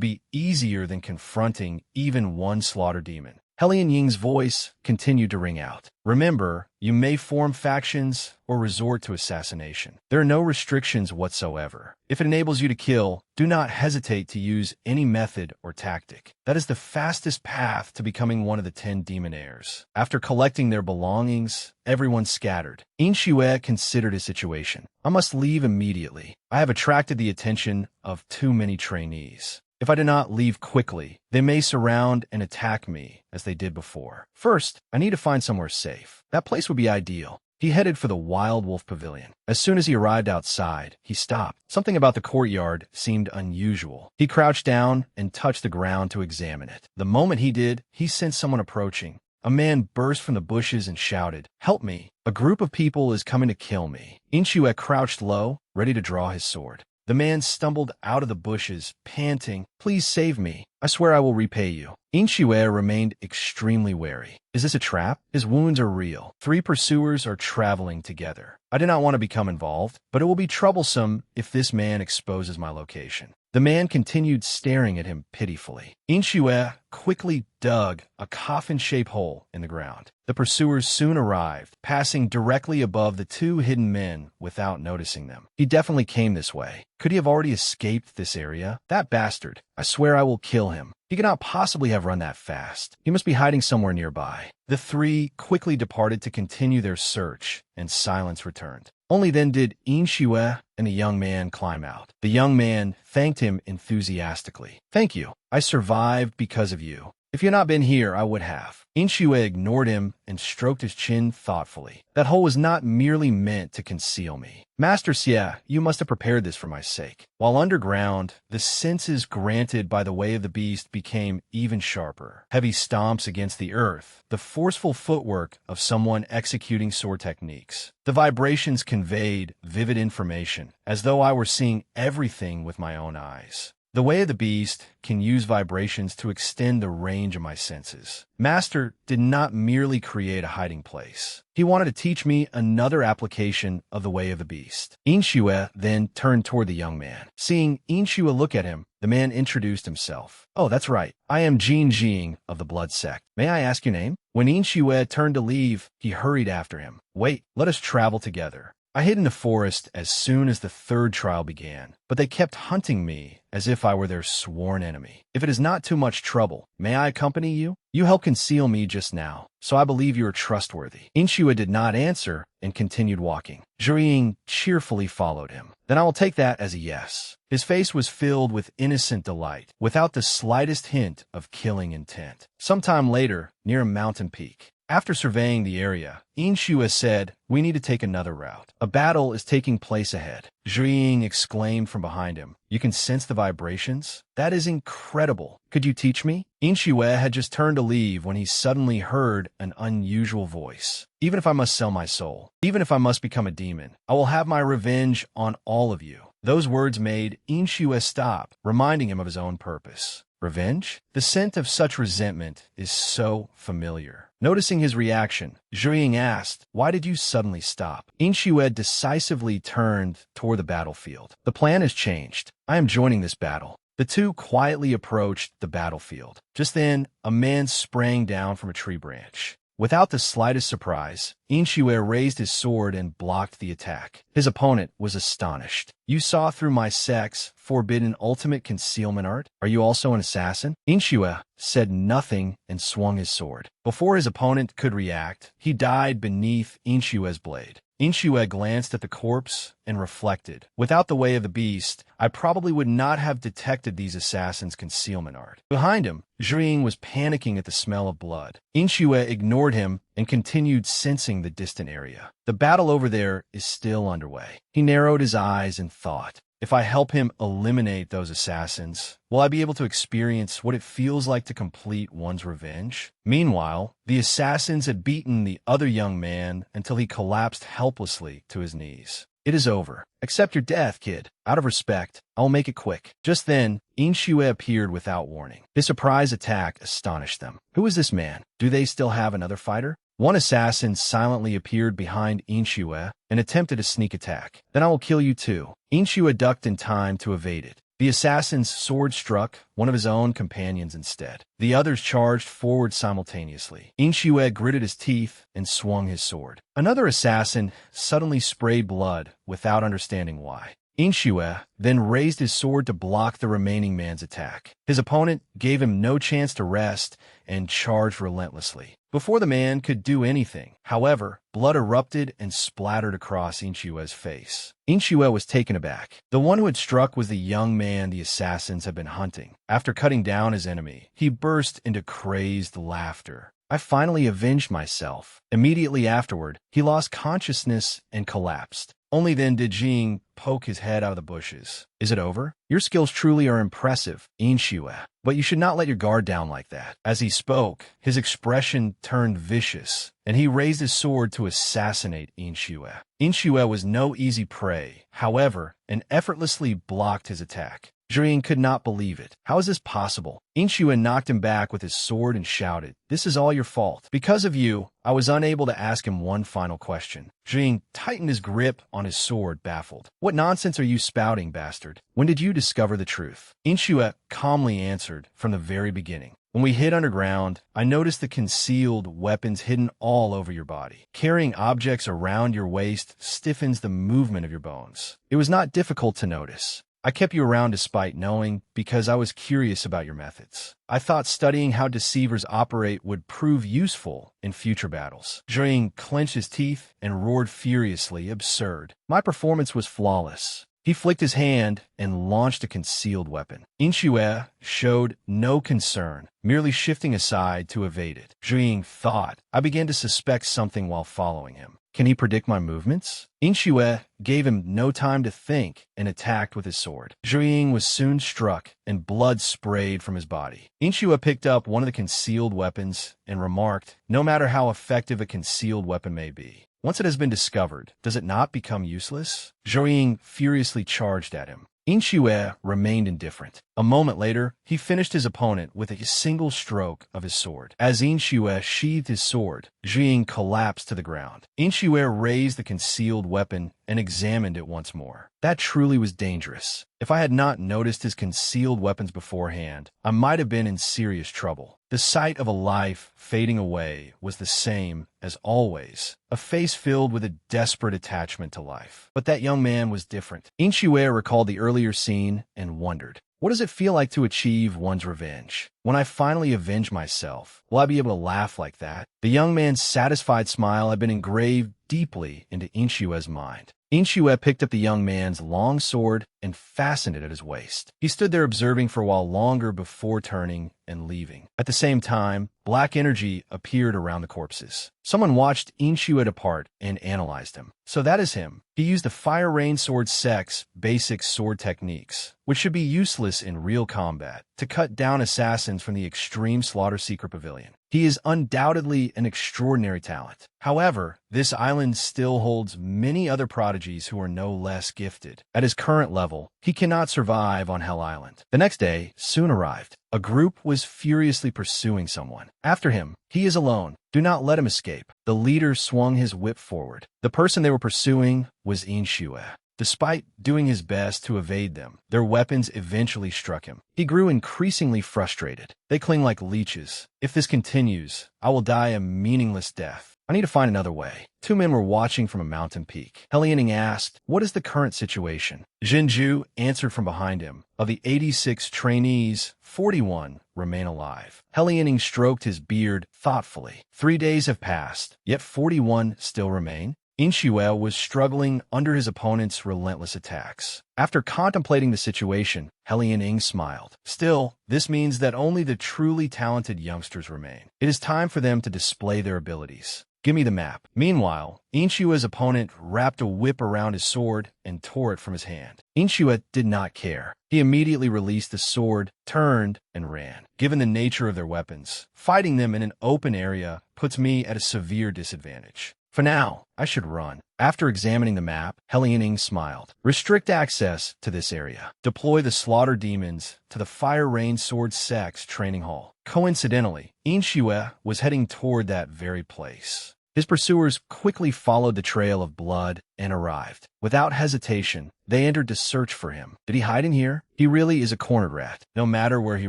be easier than confronting even one slaughter demon. Helian Ying's voice continued to ring out. "Remember, you may form factions or resort to assassination. There are no restrictions whatsoever. If it enables you to kill, do not hesitate to use any method or tactic. That is the fastest path to becoming one of the 10 demon heirs." After collecting their belongings, everyone scattered. Inshue considered his situation. "I must leave immediately. I have attracted the attention of too many trainees. If I do not leave quickly, they may surround and attack me as they did before. First, I need to find somewhere safe. That place would be ideal." He headed for the Wild Wolf Pavilion. As soon as he arrived outside, he stopped. Something about the courtyard seemed unusual. He crouched down and touched the ground to examine it. The moment he did, he sensed someone approaching. A man burst from the bushes and shouted, "Help me! A group of people is coming to kill me." Inshue crouched low, ready to draw his sword. The man stumbled out of the bushes, panting, "Please save me. I swear I will repay you." Inshue remained extremely wary. Is this a trap? His wounds are real. 3 pursuers are traveling together. I do not want to become involved, but it will be troublesome if this man exposes my location. The man continued staring at him pitifully. Inshue quickly dug a coffin-shaped hole in the ground. The pursuers soon arrived, passing directly above the 2 hidden men without noticing them. He definitely came this way. Could he have already escaped this area? That bastard. I swear I will kill him. He cannot possibly have run that fast. He must be hiding somewhere nearby. The 3 quickly departed to continue their search, and silence returned. Only then did Inshue and the young man climb out. The young man thanked him enthusiastically. "Thank you. I survived because of you. If you had not been here, I would have. Inshue ignored him and stroked his chin thoughtfully. That hole was not merely meant to conceal me. Master Xie, you must have prepared this for my sake. While underground, the senses granted by the way of the beast became even sharper. Heavy stomps against the earth, the forceful footwork of someone executing sword techniques. The vibrations conveyed vivid information, as though I were seeing everything with my own eyes. The way of the beast can use vibrations to extend the range of my senses. Master did not merely create a hiding place. He wanted to teach me another application of the way of the beast. Inshue then turned toward the young man. Seeing Inshue look at him, the man introduced himself. Oh, that's right. I am Jin Jing of the Blood Sect. May I ask your name? When Inshue turned to leave, he hurried after him. Wait, let us travel together. I hid in the forest as soon as the third trial began, but they kept hunting me as if I were their sworn enemy. If it is not too much trouble, may I accompany you? You helped conceal me just now, so I believe you are trustworthy. Inshue did not answer and continued walking. Zhiying cheerfully followed him. Then I will take that as a yes. His face was filled with innocent delight, without the slightest hint of killing intent. Sometime later, near a mountain peak, after surveying the area, Inshue said, "We need to take another route. A battle is taking place ahead." Zhiying exclaimed from behind him, "You can sense the vibrations? That is incredible. Could you teach me?" Inshue had just turned to leave when he suddenly heard an unusual voice. "Even if I must sell my soul, even if I must become a demon, I will have my revenge on all of you." Those words made Inshue stop, reminding him of his own purpose. Revenge? The scent of such resentment is so familiar. Noticing his reaction, Zhiying asked, "Why did you suddenly stop?" Inshue decisively turned toward the battlefield. "The plan has changed. I am joining this battle." The two quietly approached the battlefield. Just then, a man sprang down from a tree branch. Without the slightest surprise, Inshue raised his sword and blocked the attack. His opponent was astonished. "You saw through my sect's forbidden ultimate concealment art? Are you also an assassin?" Inshue said nothing and swung his sword. Before his opponent could react, he died beneath Inshue's blade. Inshue glanced at the corpse and reflected. Without the way of the beast, I probably would not have detected these assassins' concealment art. Behind him, Zhiying was panicking at the smell of blood. Inshue ignored him and continued sensing the distant area. The battle over there is still underway. He narrowed his eyes and thought, if I help him eliminate those assassins, will I be able to experience what it feels like to complete one's revenge? Meanwhile, the assassins had beaten the other young man until he collapsed helplessly to his knees. "It is over. Accept your death, kid. Out of respect, I will make it quick." Just then, Inshue appeared without warning. His surprise attack astonished them. Who is this man? Do they still have another fighter? One assassin silently appeared behind Inshue and attempted a sneak attack. "Then I will kill you too." Inshue ducked in time to evade it. The assassin's sword struck one of his own companions instead. The others charged forward simultaneously. Inshue gritted his teeth and swung his sword. Another assassin suddenly sprayed blood without understanding why. Inshue then raised his sword to block the remaining man's attack. His opponent gave him no chance to rest and charged relentlessly. Before the man could do anything, however, blood erupted and splattered across Inshue's face. Inshue was taken aback. The one who had struck was the young man the assassins had been hunting. After cutting down his enemy, he burst into crazed laughter. "I finally avenged myself." Immediately afterward, he lost consciousness and collapsed. Only then did Jing poke his head out of the bushes. "Is it over? Your skills truly are impressive, Inshue, but you should not let your guard down like that." As he spoke, his expression turned vicious, and he raised his sword to assassinate Inshue. Inshue was no easy prey, however, and effortlessly blocked his attack. Zhiying could not believe it. How is this possible? Inshue knocked him back with his sword and shouted, "This is all your fault. Because of you, I was unable to ask him one final question." Zhiying tightened his grip on his sword, baffled. "What nonsense are you spouting, bastard? When did you discover the truth?" Inshue calmly answered, "From the very beginning. When we hid underground, I noticed the concealed weapons hidden all over your body. Carrying objects around your waist stiffens the movement of your bones. It was not difficult to notice. I kept you around despite knowing, because I was curious about your methods. I thought studying how deceivers operate would prove useful in future battles." Zhiying clenched his teeth and roared furiously, "Absurd. My performance was flawless. He flicked his hand and launched a concealed weapon. Inshue showed no concern, merely shifting aside to evade it. Zhu thought, I began to suspect something while following him. Can he predict my movements? Inshue gave him no time to think and attacked with his sword. Zhu was soon struck and blood sprayed from his body. Inshue picked up one of the concealed weapons and remarked, no matter how effective a concealed weapon may be, once it has been discovered, does it not become useless? Zhu furiously charged at him. Inshue remained indifferent. A moment later, he finished his opponent with a single stroke of his sword. As Inshue sheathed his sword, Zhu collapsed to the ground. Inshue raised the concealed weapon and examined it once more. That truly was dangerous. If I had not noticed his concealed weapons beforehand, I might have been in serious trouble. The sight of a life fading away was the same as always, a face filled with a desperate attachment to life. But that young man was different. Inshue recalled the earlier scene and wondered, what does it feel like to achieve one's revenge? When I finally avenge myself, will I be able to laugh like that? The young man's satisfied smile had been engraved deeply into Inshue's mind. Inshue picked up the young man's long sword and fastened it at his waist. He stood there observing for a while longer before turning and leaving. At the same time, black energy appeared around the corpses. Someone watched Inshue depart and analyzed him. So that is him. He used the Fire Rain Sword Sect's basic sword techniques, which should be useless in real combat, to cut down assassins from the Extreme Slaughter Secret Pavilion. He is undoubtedly an extraordinary talent. However, this island still holds many other prodigies who are no less gifted. At his current level, he cannot survive on Hell Island. The next day soon arrived. A group was furiously pursuing someone. After him, he is alone. Do not let him escape. The leader swung his whip forward. The person they were pursuing was Inshue. Despite doing his best to evade them, their weapons eventually struck him. He grew increasingly frustrated. They cling like leeches. If this continues, I will die a meaningless death. I need to find another way. Two men were watching from a mountain peak. Helianing asked, what is the current situation? Jinju answered from behind him. Of the 86 trainees, 41 remain alive. Helianing stroked his beard thoughtfully. 3 days have passed, yet 41 still remain. Inshue was struggling under his opponent's relentless attacks. After contemplating the situation, Helianing smiled. Still, this means that only the truly talented youngsters remain. It is time for them to display their abilities. Give me the map. Meanwhile, Inshue's opponent wrapped a whip around his sword and tore it from his hand. Inshue did not care. He immediately released the sword, turned, and ran. Given the nature of their weapons, fighting them in an open area puts me at a severe disadvantage. For now, I should run. After examining the map, Helianing smiled. Restrict access to this area. Deploy the Slaughter Demons to the Fire Rain Sword Sect's training hall. Coincidentally, Inshue was heading toward that very place. His pursuers quickly followed the trail of blood and arrived. Without hesitation, they entered to search for him. Did he hide in here? He really is a cornered rat. No matter where he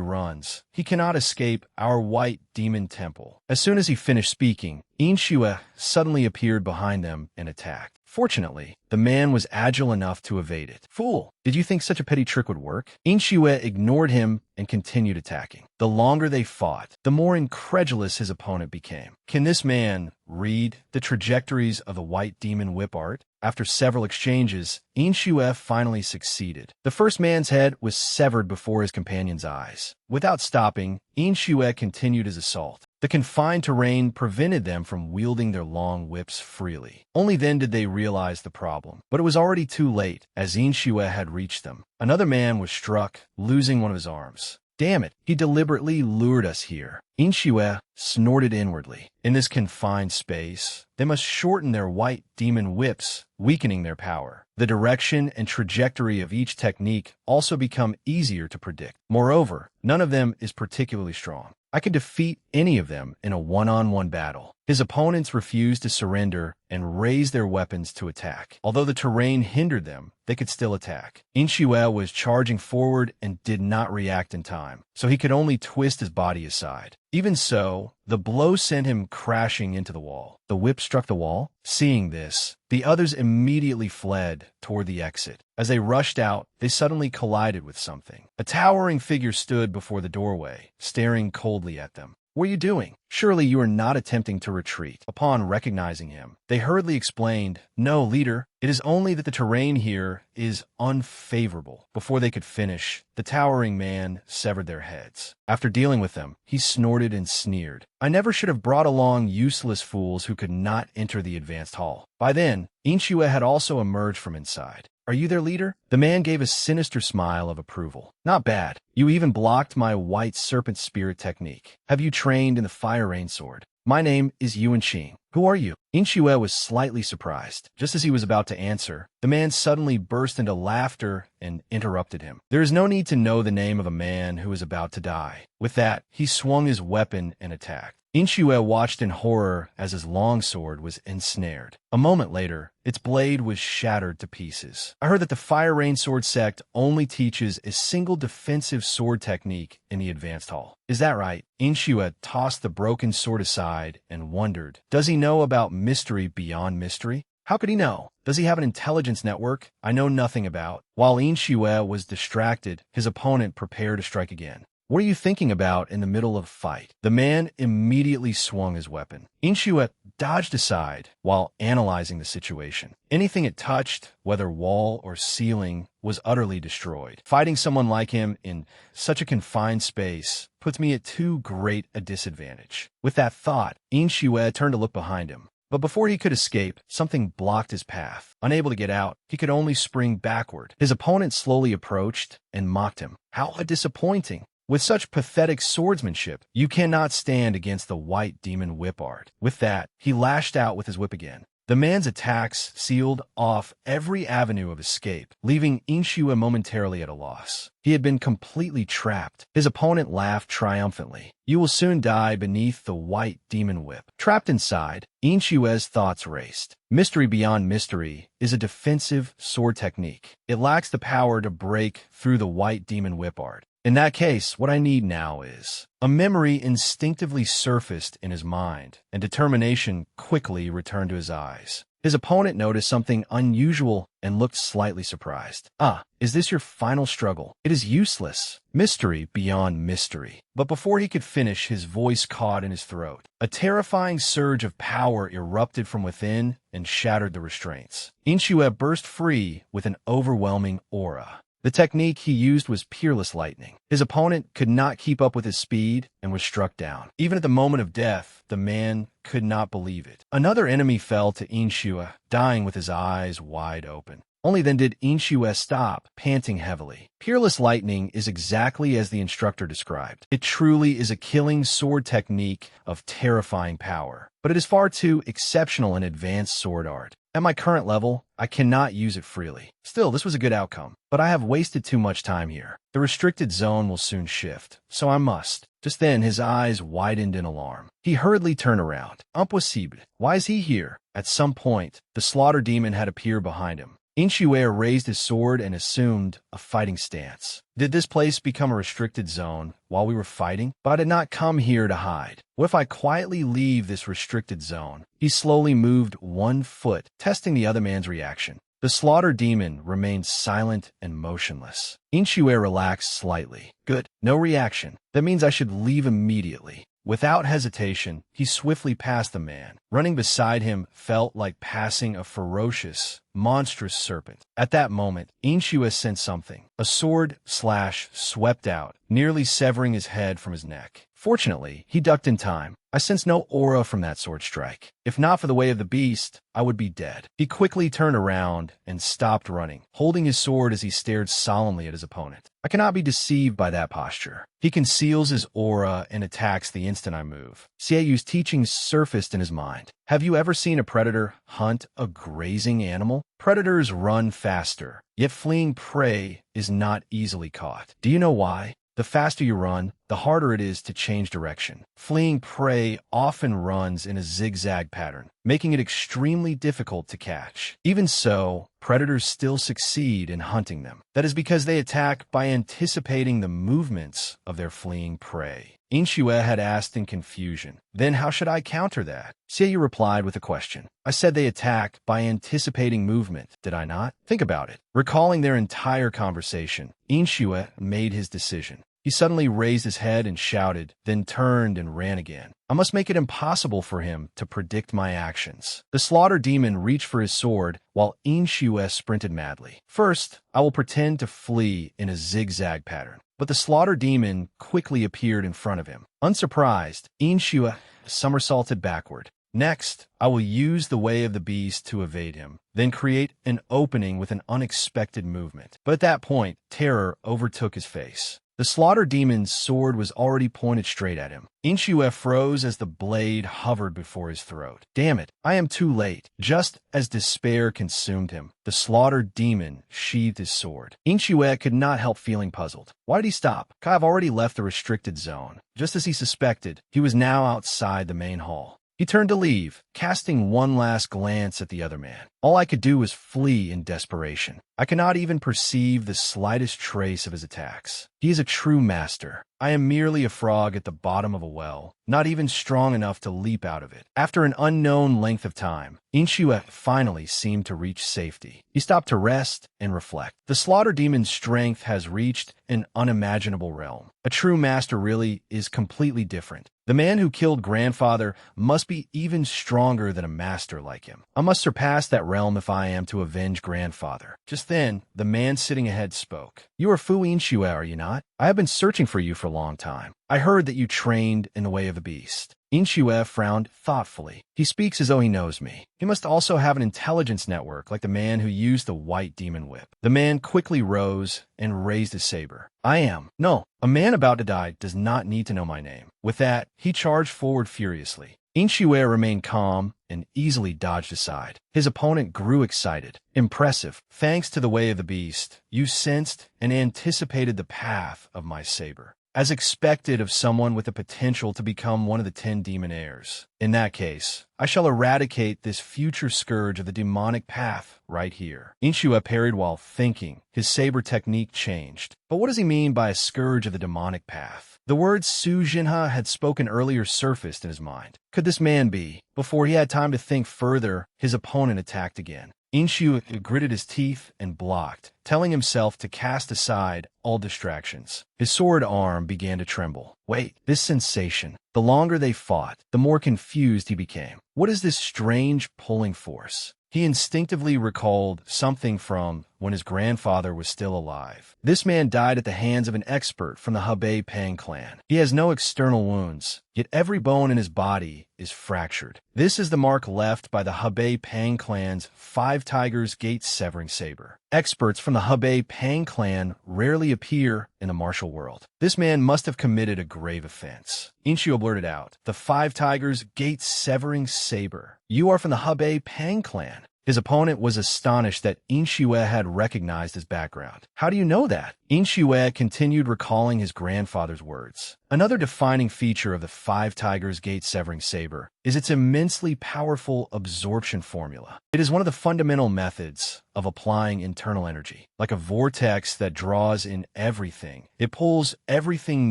runs, he cannot escape our white demon temple. As soon as he finished speaking, Inshue suddenly appeared behind them and attacked. Fortunately, the man was agile enough to evade it. Fool, did you think such a petty trick would work? Inshue ignored him and continued attacking. The longer they fought, the more incredulous his opponent became. Can this man read the trajectories of the white demon whip art? After several exchanges, Inshue finally succeeded. The first man's head was severed before his companion's eyes. Without stopping, Inshue continued his assault. The confined terrain prevented them from wielding their long whips freely. Only then did they realize the problem. But it was already too late, as Inshue had reached them. Another man was struck, losing one of his arms. Damn it, he deliberately lured us here. Inshue snorted inwardly. In this confined space, they must shorten their white demon whips, weakening their power. The direction and trajectory of each technique also become easier to predict. Moreover, none of them is particularly strong. I could defeat any of them in a one-on-one battle. His opponents refused to surrender and raised their weapons to attack. Although the terrain hindered them, they could still attack. Inshue was charging forward and did not react in time, so he could only twist his body aside. Even so, the blow sent him crashing into the wall. The whip struck the wall. Seeing this, the others immediately fled toward the exit. As they rushed out, they suddenly collided with something. A towering figure stood before the doorway, staring coldly at them. What are you doing? Surely you are not attempting to retreat. Upon recognizing him, they hurriedly explained, "No, leader. It is only that the terrain here is unfavorable." Before they could finish, the towering man severed their heads. After dealing with them, he snorted and sneered. "I never should have brought along useless fools who could not enter the advanced hall." By then, Inshue had also emerged from inside. "Are you their leader?" The man gave a sinister smile of approval. "Not bad. You even blocked my white serpent spirit technique. Have you trained in the fire rain sword?" "My name is Yuan Qing. Who are you?" Inshue was slightly surprised. Just as he was about to answer, the man suddenly burst into laughter and interrupted him. "There is no need to know the name of a man who is about to die." With that, he swung his weapon and attacked. Inshue watched in horror as his longsword was ensnared. A moment later, its blade was shattered to pieces. "I heard that the Fire Rain Sword sect only teaches a single defensive sword technique in the advanced hall. Is that right?" Inshue tossed the broken sword aside and wondered, does he know about mystery beyond mystery? How could he know? Does he have an intelligence network I know nothing about? While Inshue was distracted, his opponent prepared to strike again. "What are you thinking about in the middle of a fight?" The man immediately swung his weapon. Inshue dodged aside while analyzing the situation. Anything it touched, whether wall or ceiling, was utterly destroyed. Fighting someone like him in such a confined space puts me at too great a disadvantage. With that thought, Inshue turned to look behind him. But before he could escape, something blocked his path. Unable to get out, he could only spring backward. His opponent slowly approached and mocked him. How disappointing! With such pathetic swordsmanship, you cannot stand against the white demon whip art. With that, he lashed out with his whip again. The man's attacks sealed off every avenue of escape, leaving Inshue momentarily at a loss. He had been completely trapped. His opponent laughed triumphantly. "You will soon die beneath the white demon whip." Trapped inside, Inshue's thoughts raced. Mystery beyond mystery is a defensive sword technique. It lacks the power to break through the white demon whip art. In that case, what I need now is... A memory instinctively surfaced in his mind, and determination quickly returned to his eyes. His opponent noticed something unusual and looked slightly surprised. "Ah, is this your final struggle? It is useless. Mystery beyond mystery." But before he could finish, his voice caught in his throat. A terrifying surge of power erupted from within and shattered the restraints. Inshue burst free with an overwhelming aura. The technique he used was peerless lightning. His opponent could not keep up with his speed and was struck down. Even at the moment of death, the man could not believe it. Another enemy fell to Inshue, dying with his eyes wide open. Only then did Inshue stop, panting heavily. Peerless lightning is exactly as the instructor described. It truly is a killing sword technique of terrifying power, but it is far too exceptional in advanced sword art. At my current level, I cannot use it freely. Still, this was a good outcome, but I have wasted too much time here. The restricted zone will soon shift, so I must. Just then, his eyes widened in alarm. He hurriedly turned around. Impossible. Why is he here? At some point, the slaughter demon had appeared behind him. Inshue raised his sword and assumed a fighting stance. Did this place become a restricted zone while we were fighting? But I did not come here to hide. What if I quietly leave this restricted zone? He slowly moved 1 foot, testing the other man's reaction. The slaughter demon remained silent and motionless. Inshue relaxed slightly. Good. No reaction. That means I should leave immediately. Without hesitation, he swiftly passed the man. Running beside him felt like passing a ferocious, monstrous serpent. At that moment, Inshue sensed something. A sword slash swept out, nearly severing his head from his neck. Fortunately, he ducked in time. I sensed no aura from that sword strike. If not for the way of the beast, I would be dead. He quickly turned around and stopped running, holding his sword as he stared solemnly at his opponent. I cannot be deceived by that posture. He conceals his aura and attacks the instant I move. Seiyu's teachings surfaced in his mind. Have you ever seen a predator hunt a grazing animal? Predators run faster, yet fleeing prey is not easily caught. Do you know why? The faster you run, the harder it is to change direction. Fleeing prey often runs in a zigzag pattern, making it extremely difficult to catch. Even so, predators still succeed in hunting them. That is because they attack by anticipating the movements of their fleeing prey. Inshue had asked in confusion. Then how should I counter that? Seiyu replied with a question. I said they attack by anticipating movement, did I not? Think about it. Recalling their entire conversation, Inshue made his decision. He suddenly raised his head and shouted, then turned and ran again. I must make it impossible for him to predict my actions. The slaughter demon reached for his sword while Inshue sprinted madly. First, I will pretend to flee in a zigzag pattern. But the slaughter demon quickly appeared in front of him. Unsurprised, Inshue somersaulted backward. Next, I will use the way of the beast to evade him, then create an opening with an unexpected movement. But at that point, terror overtook his face. The slaughter demon's sword was already pointed straight at him. Inshue froze as the blade hovered before his throat. Damn it, I am too late. Just as despair consumed him, the slaughter demon sheathed his sword. Inshue could not help feeling puzzled. Why did he stop? Kai've already left the restricted zone. Just as he suspected, he was now outside the main hall. He turned to leave, casting one last glance at the other man. All I could do was flee in desperation. I cannot even perceive the slightest trace of his attacks. He is a true master. I am merely a frog at the bottom of a well, not even strong enough to leap out of it. After an unknown length of time, Inshue finally seemed to reach safety. He stopped to rest and reflect. The slaughter demon's strength has reached an unimaginable realm. A true master really is completely different. The man who killed grandfather must be even stronger than a master like him. I must surpass that realm if I am to avenge grandfather. Just then, the man sitting ahead spoke. You are Fu Inshue, are you not? I have been searching for you for a long time. I heard that you trained in the way of the beast. Inshue frowned thoughtfully. He speaks as though he knows me. He must also have an intelligence network like the man who used the white demon whip. The man quickly rose and raised his saber. I am. No, a man about to die does not need to know my name. With that, he charged forward furiously. Inshue remained calm and easily dodged aside. His opponent grew excited. Impressive. Thanks to the way of the beast, you sensed and anticipated the path of my saber, as expected of someone with the potential to become one of the 10 demon heirs. In that case, I shall eradicate this future scourge of the demonic path right here. Inshue parried while thinking. His saber technique changed. But what does he mean by a scourge of the demonic path? The words Su Jinha had spoken earlier surfaced in his mind. Could this man be? Before he had time to think further, his opponent attacked again. Inshue gritted his teeth and blocked, telling himself to cast aside all distractions. His sword arm began to tremble. Wait, this sensation. The longer they fought, the more confused he became. What is this strange pulling force? He instinctively recalled something from when his grandfather was still alive. This man died at the hands of an expert from the Hebei Pang clan. He has no external wounds, yet every bone in his body is fractured. This is the mark left by the Hebei Pang clan's 5 Tigers Gate-severing saber. Experts from the Hebei Pang clan rarely appear in the martial world. This man must have committed a grave offense. Inshue blurted out, the 5 Tigers Gate-severing saber. You are from the Hebei Pang clan. His opponent was astonished that Inshue had recognized his background. How do you know that? Inshue continued recalling his grandfather's words. Another defining feature of the 5 Tigers Gate-severing saber is its immensely powerful absorption formula. It is one of the fundamental methods of applying internal energy. Like a vortex that draws in everything, it pulls everything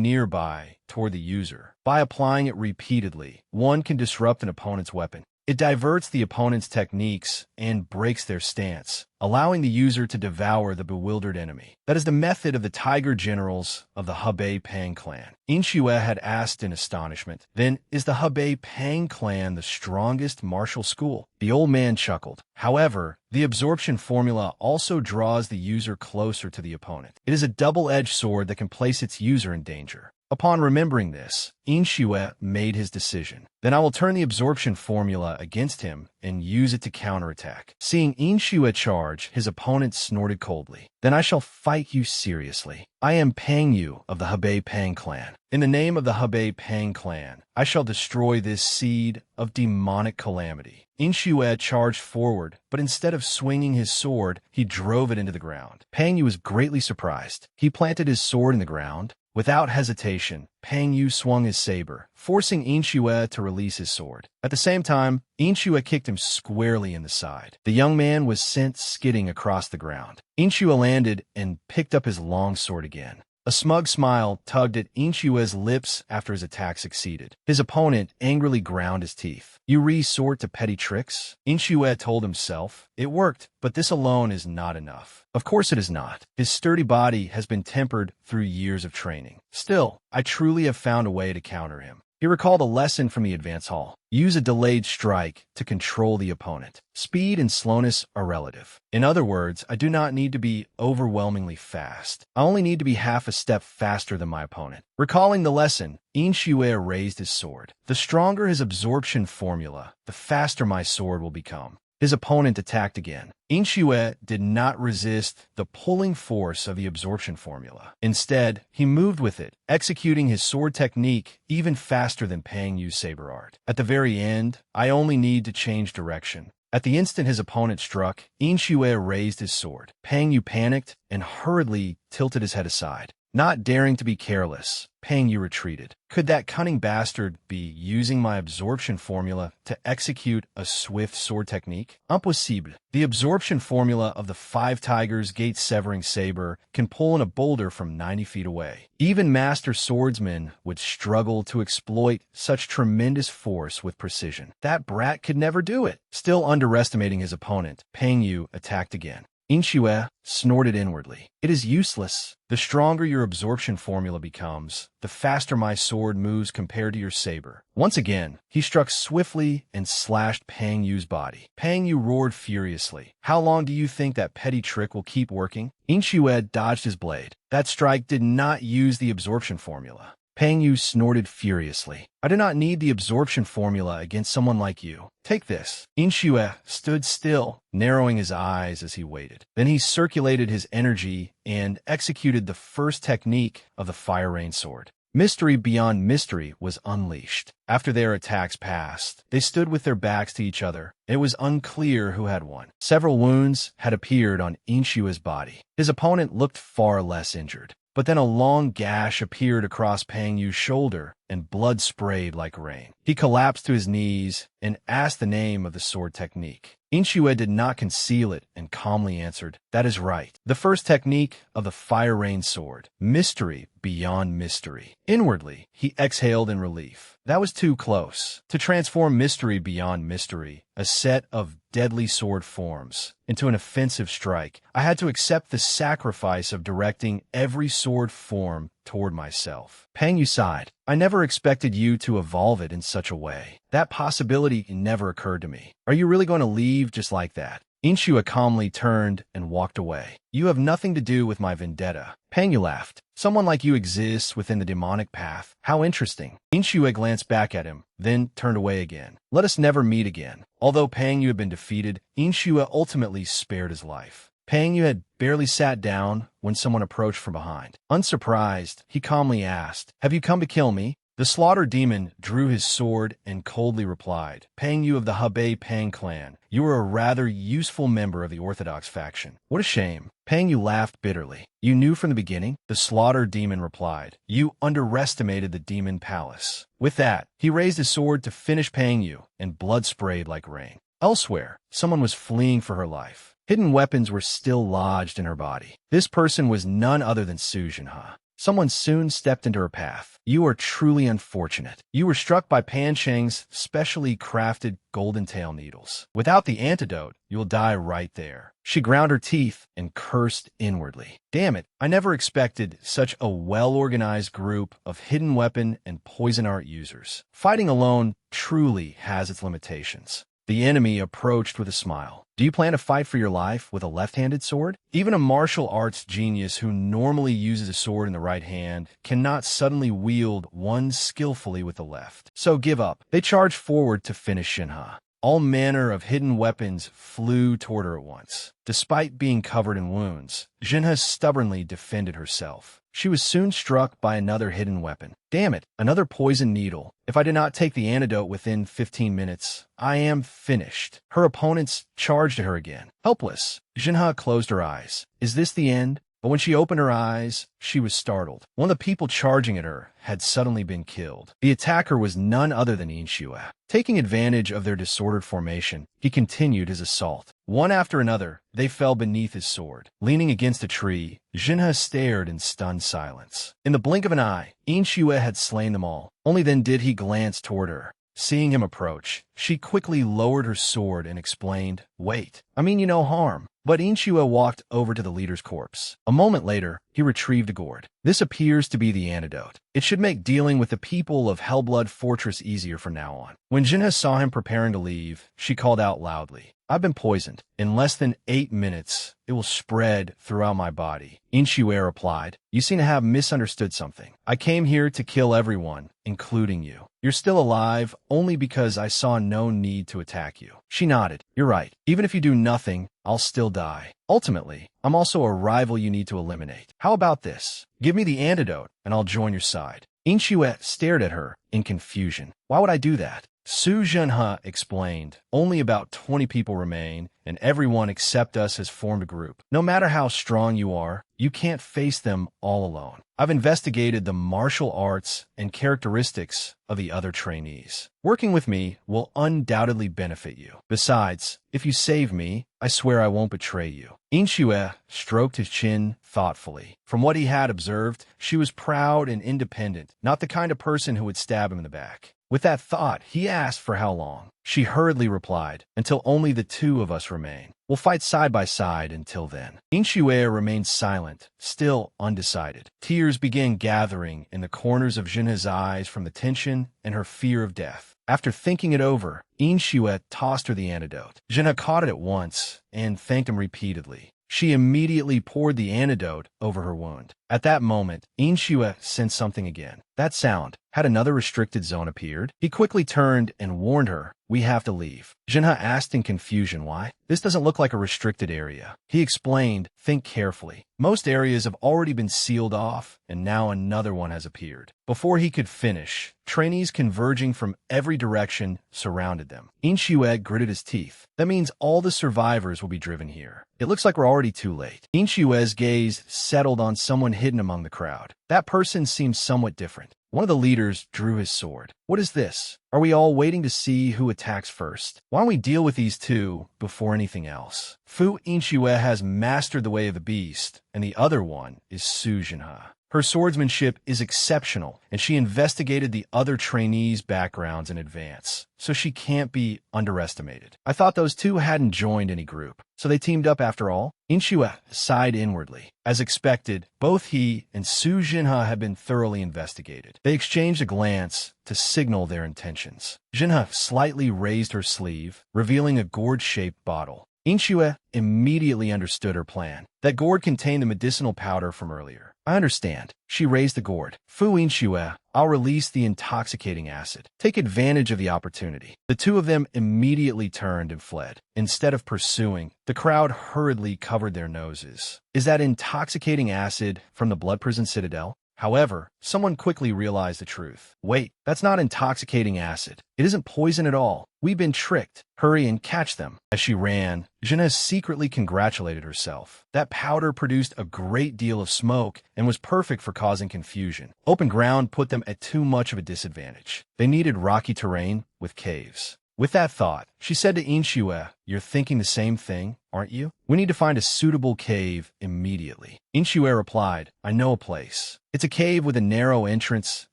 nearby toward the user. By applying it repeatedly, one can disrupt an opponent's weapon. It diverts the opponent's techniques and breaks their stance, allowing the user to devour the bewildered enemy. That is the method of the Tiger Generals of the Hebei Pang clan. Inshue had asked in astonishment, then is the Hebei Pang clan the strongest martial school? The old man chuckled. However, the absorption formula also draws the user closer to the opponent. It is a double-edged sword that can place its user in danger. Upon remembering this, Inshue made his decision. Then I will turn the absorption formula against him and use it to counterattack. Seeing Inshue charge, his opponent snorted coldly. Then I shall fight you seriously. I am Pang Yu of the Hebei Pang clan. In the name of the Hebei Pang clan, I shall destroy this seed of demonic calamity. Inshue charged forward, but instead of swinging his sword, he drove it into the ground. Pang Yu was greatly surprised. He planted his sword in the ground. Without hesitation, Pang Yu swung his saber, forcing Inshue to release his sword. At the same time, Inshue kicked him squarely in the side. The young man was sent skidding across the ground. Inshue landed and picked up his long sword again. A smug smile tugged at Inshue's lips after his attack succeeded. His opponent angrily ground his teeth. You resort to petty tricks? Inshue told himself. It worked, but this alone is not enough. Of course it is not. His sturdy body has been tempered through years of training. Still, I truly have found a way to counter him. He recalled a lesson from the advance hall. Use a delayed strike to control the opponent. Speed and slowness are relative. In other words, I do not need to be overwhelmingly fast. I only need to be half a step faster than my opponent. Recalling the lesson, Inshue raised his sword. The stronger his absorption formula, the faster my sword will become. His opponent attacked again. Inshue did not resist the pulling force of the absorption formula. Instead, he moved with it, executing his sword technique even faster than Pang Yu's saber art. At the very end, I only need to change direction. At the instant his opponent struck, Inshue raised his sword. Pang Yu panicked and hurriedly tilted his head aside. Not daring to be careless, Pang Yu retreated. Could that cunning bastard be using my absorption formula to execute a swift sword technique? Impossible. The absorption formula of the Five Tigers gate-severing saber can pull in a boulder from 90 feet away. Even master swordsmen would struggle to exploit such tremendous force with precision. That brat could never do it. Still underestimating his opponent, Pang Yu attacked again. Inshue snorted inwardly. It is useless. The stronger your absorption formula becomes, the faster my sword moves compared to your saber. Once again, he struck swiftly and slashed Pang Yu's body. Pang Yu roared furiously. How long do you think that petty trick will keep working? Inshue dodged his blade. That strike did not use the absorption formula. Pang Yu snorted furiously. I do not need the absorption formula against someone like you. Take this. Inshue stood still, narrowing his eyes as he waited. Then he circulated his energy and executed the first technique of the Fire Rain Sword. Mystery beyond mystery was unleashed. After their attacks passed, they stood with their backs to each other. It was unclear who had won. Several wounds had appeared on Inshue's body. His opponent looked far less injured. But then a long gash appeared across Pang Yu's shoulder, and blood sprayed like rain. He collapsed to his knees and asked the name of the sword technique. Inshue did not conceal it and calmly answered, "That is right. The first technique of the Fire Rain Sword. Mystery beyond mystery." Inwardly, he exhaled in relief. That was too close. To transform mystery beyond mystery, a set of deadly sword forms, into an offensive strike, I had to accept the sacrifice of directing every sword form toward myself. Pang Yu sighed. I never expected you to evolve it in such a way. That possibility never occurred to me. Are you really going to leave just like that? Inshue calmly turned and walked away. You have nothing to do with my vendetta. Pang Yu laughed. Someone like you exists within the demonic path. How interesting. Inshue glanced back at him, then turned away again. Let us never meet again. Although Pang Yu had been defeated, Inshue ultimately spared his life. Pang Yu had barely sat down when someone approached from behind. Unsurprised, he calmly asked, "Have you come to kill me?" The Slaughter Demon drew his sword and coldly replied, "Pang Yu of the Hebei Pang clan, you are a rather useful member of the Orthodox faction. What a shame." Pang Yu laughed bitterly. "You knew from the beginning?" The Slaughter Demon replied, "You underestimated the Demon Palace." With that, he raised his sword to finish Pang Yu, and blood sprayed like rain. Elsewhere, someone was fleeing for her life. Hidden weapons were still lodged in her body. This person was none other than Su Jinhe. Someone soon stepped into her path. You are truly unfortunate. You were struck by Pan Sheng's specially crafted golden tail needles. Without the antidote, you'll die right there. She ground her teeth and cursed inwardly. Damn it, I never expected such a well-organized group of hidden weapon and poison art users. Fighting alone truly has its limitations. The enemy approached with a smile. Do you plan to fight for your life with a left-handed sword? Even a martial arts genius who normally uses a sword in the right hand cannot suddenly wield one skillfully with the left. So give up. They charged forward to finish Jinhe. All manner of hidden weapons flew toward her at once. Despite being covered in wounds, Jinhe stubbornly defended herself. She was soon struck by another hidden weapon. Damn it, another poison needle. If I did not take the antidote within 15 minutes, I am finished. Her opponents charged at her again. Helpless, Jinhe closed her eyes. Is this the end? But when she opened her eyes, she was startled. One of the people charging at her had suddenly been killed. The attacker was none other than Inshue. Taking advantage of their disordered formation, he continued his assault. One after another, they fell beneath his sword. Leaning against a tree, Jinhe stared in stunned silence. In the blink of an eye, Inshue had slain them all. Only then did he glance toward her. Seeing him approach, she quickly lowered her sword and explained, "Wait, I mean you no harm." But Inshue walked over to the leader's corpse. A moment later, he retrieved a gourd. This appears to be the antidote. It should make dealing with the people of Hellblood Fortress easier from now on. When Jinhe saw him preparing to leave, she called out loudly, "I've been poisoned. In less than 8 minutes, it will spread throughout my body." Inshue replied, "You seem to have misunderstood something. I came here to kill everyone, including you. You're still alive only because I saw no need to attack you." She nodded. "You're right. Even if you do nothing, I'll still die. Ultimately, I'm also a rival you need to eliminate. How about this? Give me the antidote, and I'll join your side." Inshue stared at her in confusion. "Why would I do that?" Su Zhenhe explained, "Only about 20 people remain, and everyone except us has formed a group. No matter how strong you are, you can't face them all alone. I've investigated the martial arts and characteristics of the other trainees. Working with me will undoubtedly benefit you. Besides, if you save me, I swear I won't betray you." Inshue stroked his chin thoughtfully. From what he had observed, she was proud and independent, not the kind of person who would stab him in the back. With that thought, he asked for how long. She hurriedly replied, "Until only the two of us remain. We'll fight side by side until then." Inshue remained silent, still undecided. Tears began gathering in the corners of Jinhe's eyes from the tension and her fear of death. After thinking it over, Inshue tossed her the antidote. Jinhe caught it at once and thanked him repeatedly. She immediately poured the antidote over her wound. At that moment, Inshue sensed something again. That sound. Had another restricted zone appeared? He quickly turned and warned her, "We have to leave." Jinhe asked in confusion why. "This doesn't look like a restricted area." He explained, "Think carefully. Most areas have already been sealed off, and now another one has appeared." Before he could finish, trainees converging from every direction surrounded them. Inshue gritted his teeth. "That means all the survivors will be driven here. It looks like we're already too late." Inshue's gaze settled on someone hidden among the crowd. That person seemed somewhat different. One of the leaders drew his sword. "What is this? Are we all waiting to see who attacks first? Why don't we deal with these two before anything else?" Fu Inshue has mastered the way of the beast, and the other one is Su Zhenhe. Her swordsmanship is exceptional, and she investigated the other trainees' backgrounds in advance, so she can't be underestimated. "I thought those two hadn't joined any group, so they teamed up after all?" Inshue sighed inwardly. As expected, both he and Su Zhenhe had been thoroughly investigated. They exchanged a glance to signal their intentions. Zhenhe slightly raised her sleeve, revealing a gourd-shaped bottle. Inshue immediately understood her plan. That gourd contained the medicinal powder from earlier. "I understand." She raised the gourd. "Fu Inshue, I'll release the intoxicating acid. Take advantage of the opportunity." The two of them immediately turned and fled. Instead of pursuing, the crowd hurriedly covered their noses. Is that intoxicating acid from the Blood Prison Citadel? However, someone quickly realized the truth. "Wait, that's not intoxicating acid. It isn't poison at all. We've been tricked. Hurry and catch them." As she ran, Jinhe secretly congratulated herself. That powder produced a great deal of smoke and was perfect for causing confusion. Open ground put them at too much of a disadvantage. They needed rocky terrain with caves. With that thought, she said to Inshue, "You're thinking the same thing, aren't you? We need to find a suitable cave immediately." Inshue replied, "I know a place. It's a cave with a narrow entrance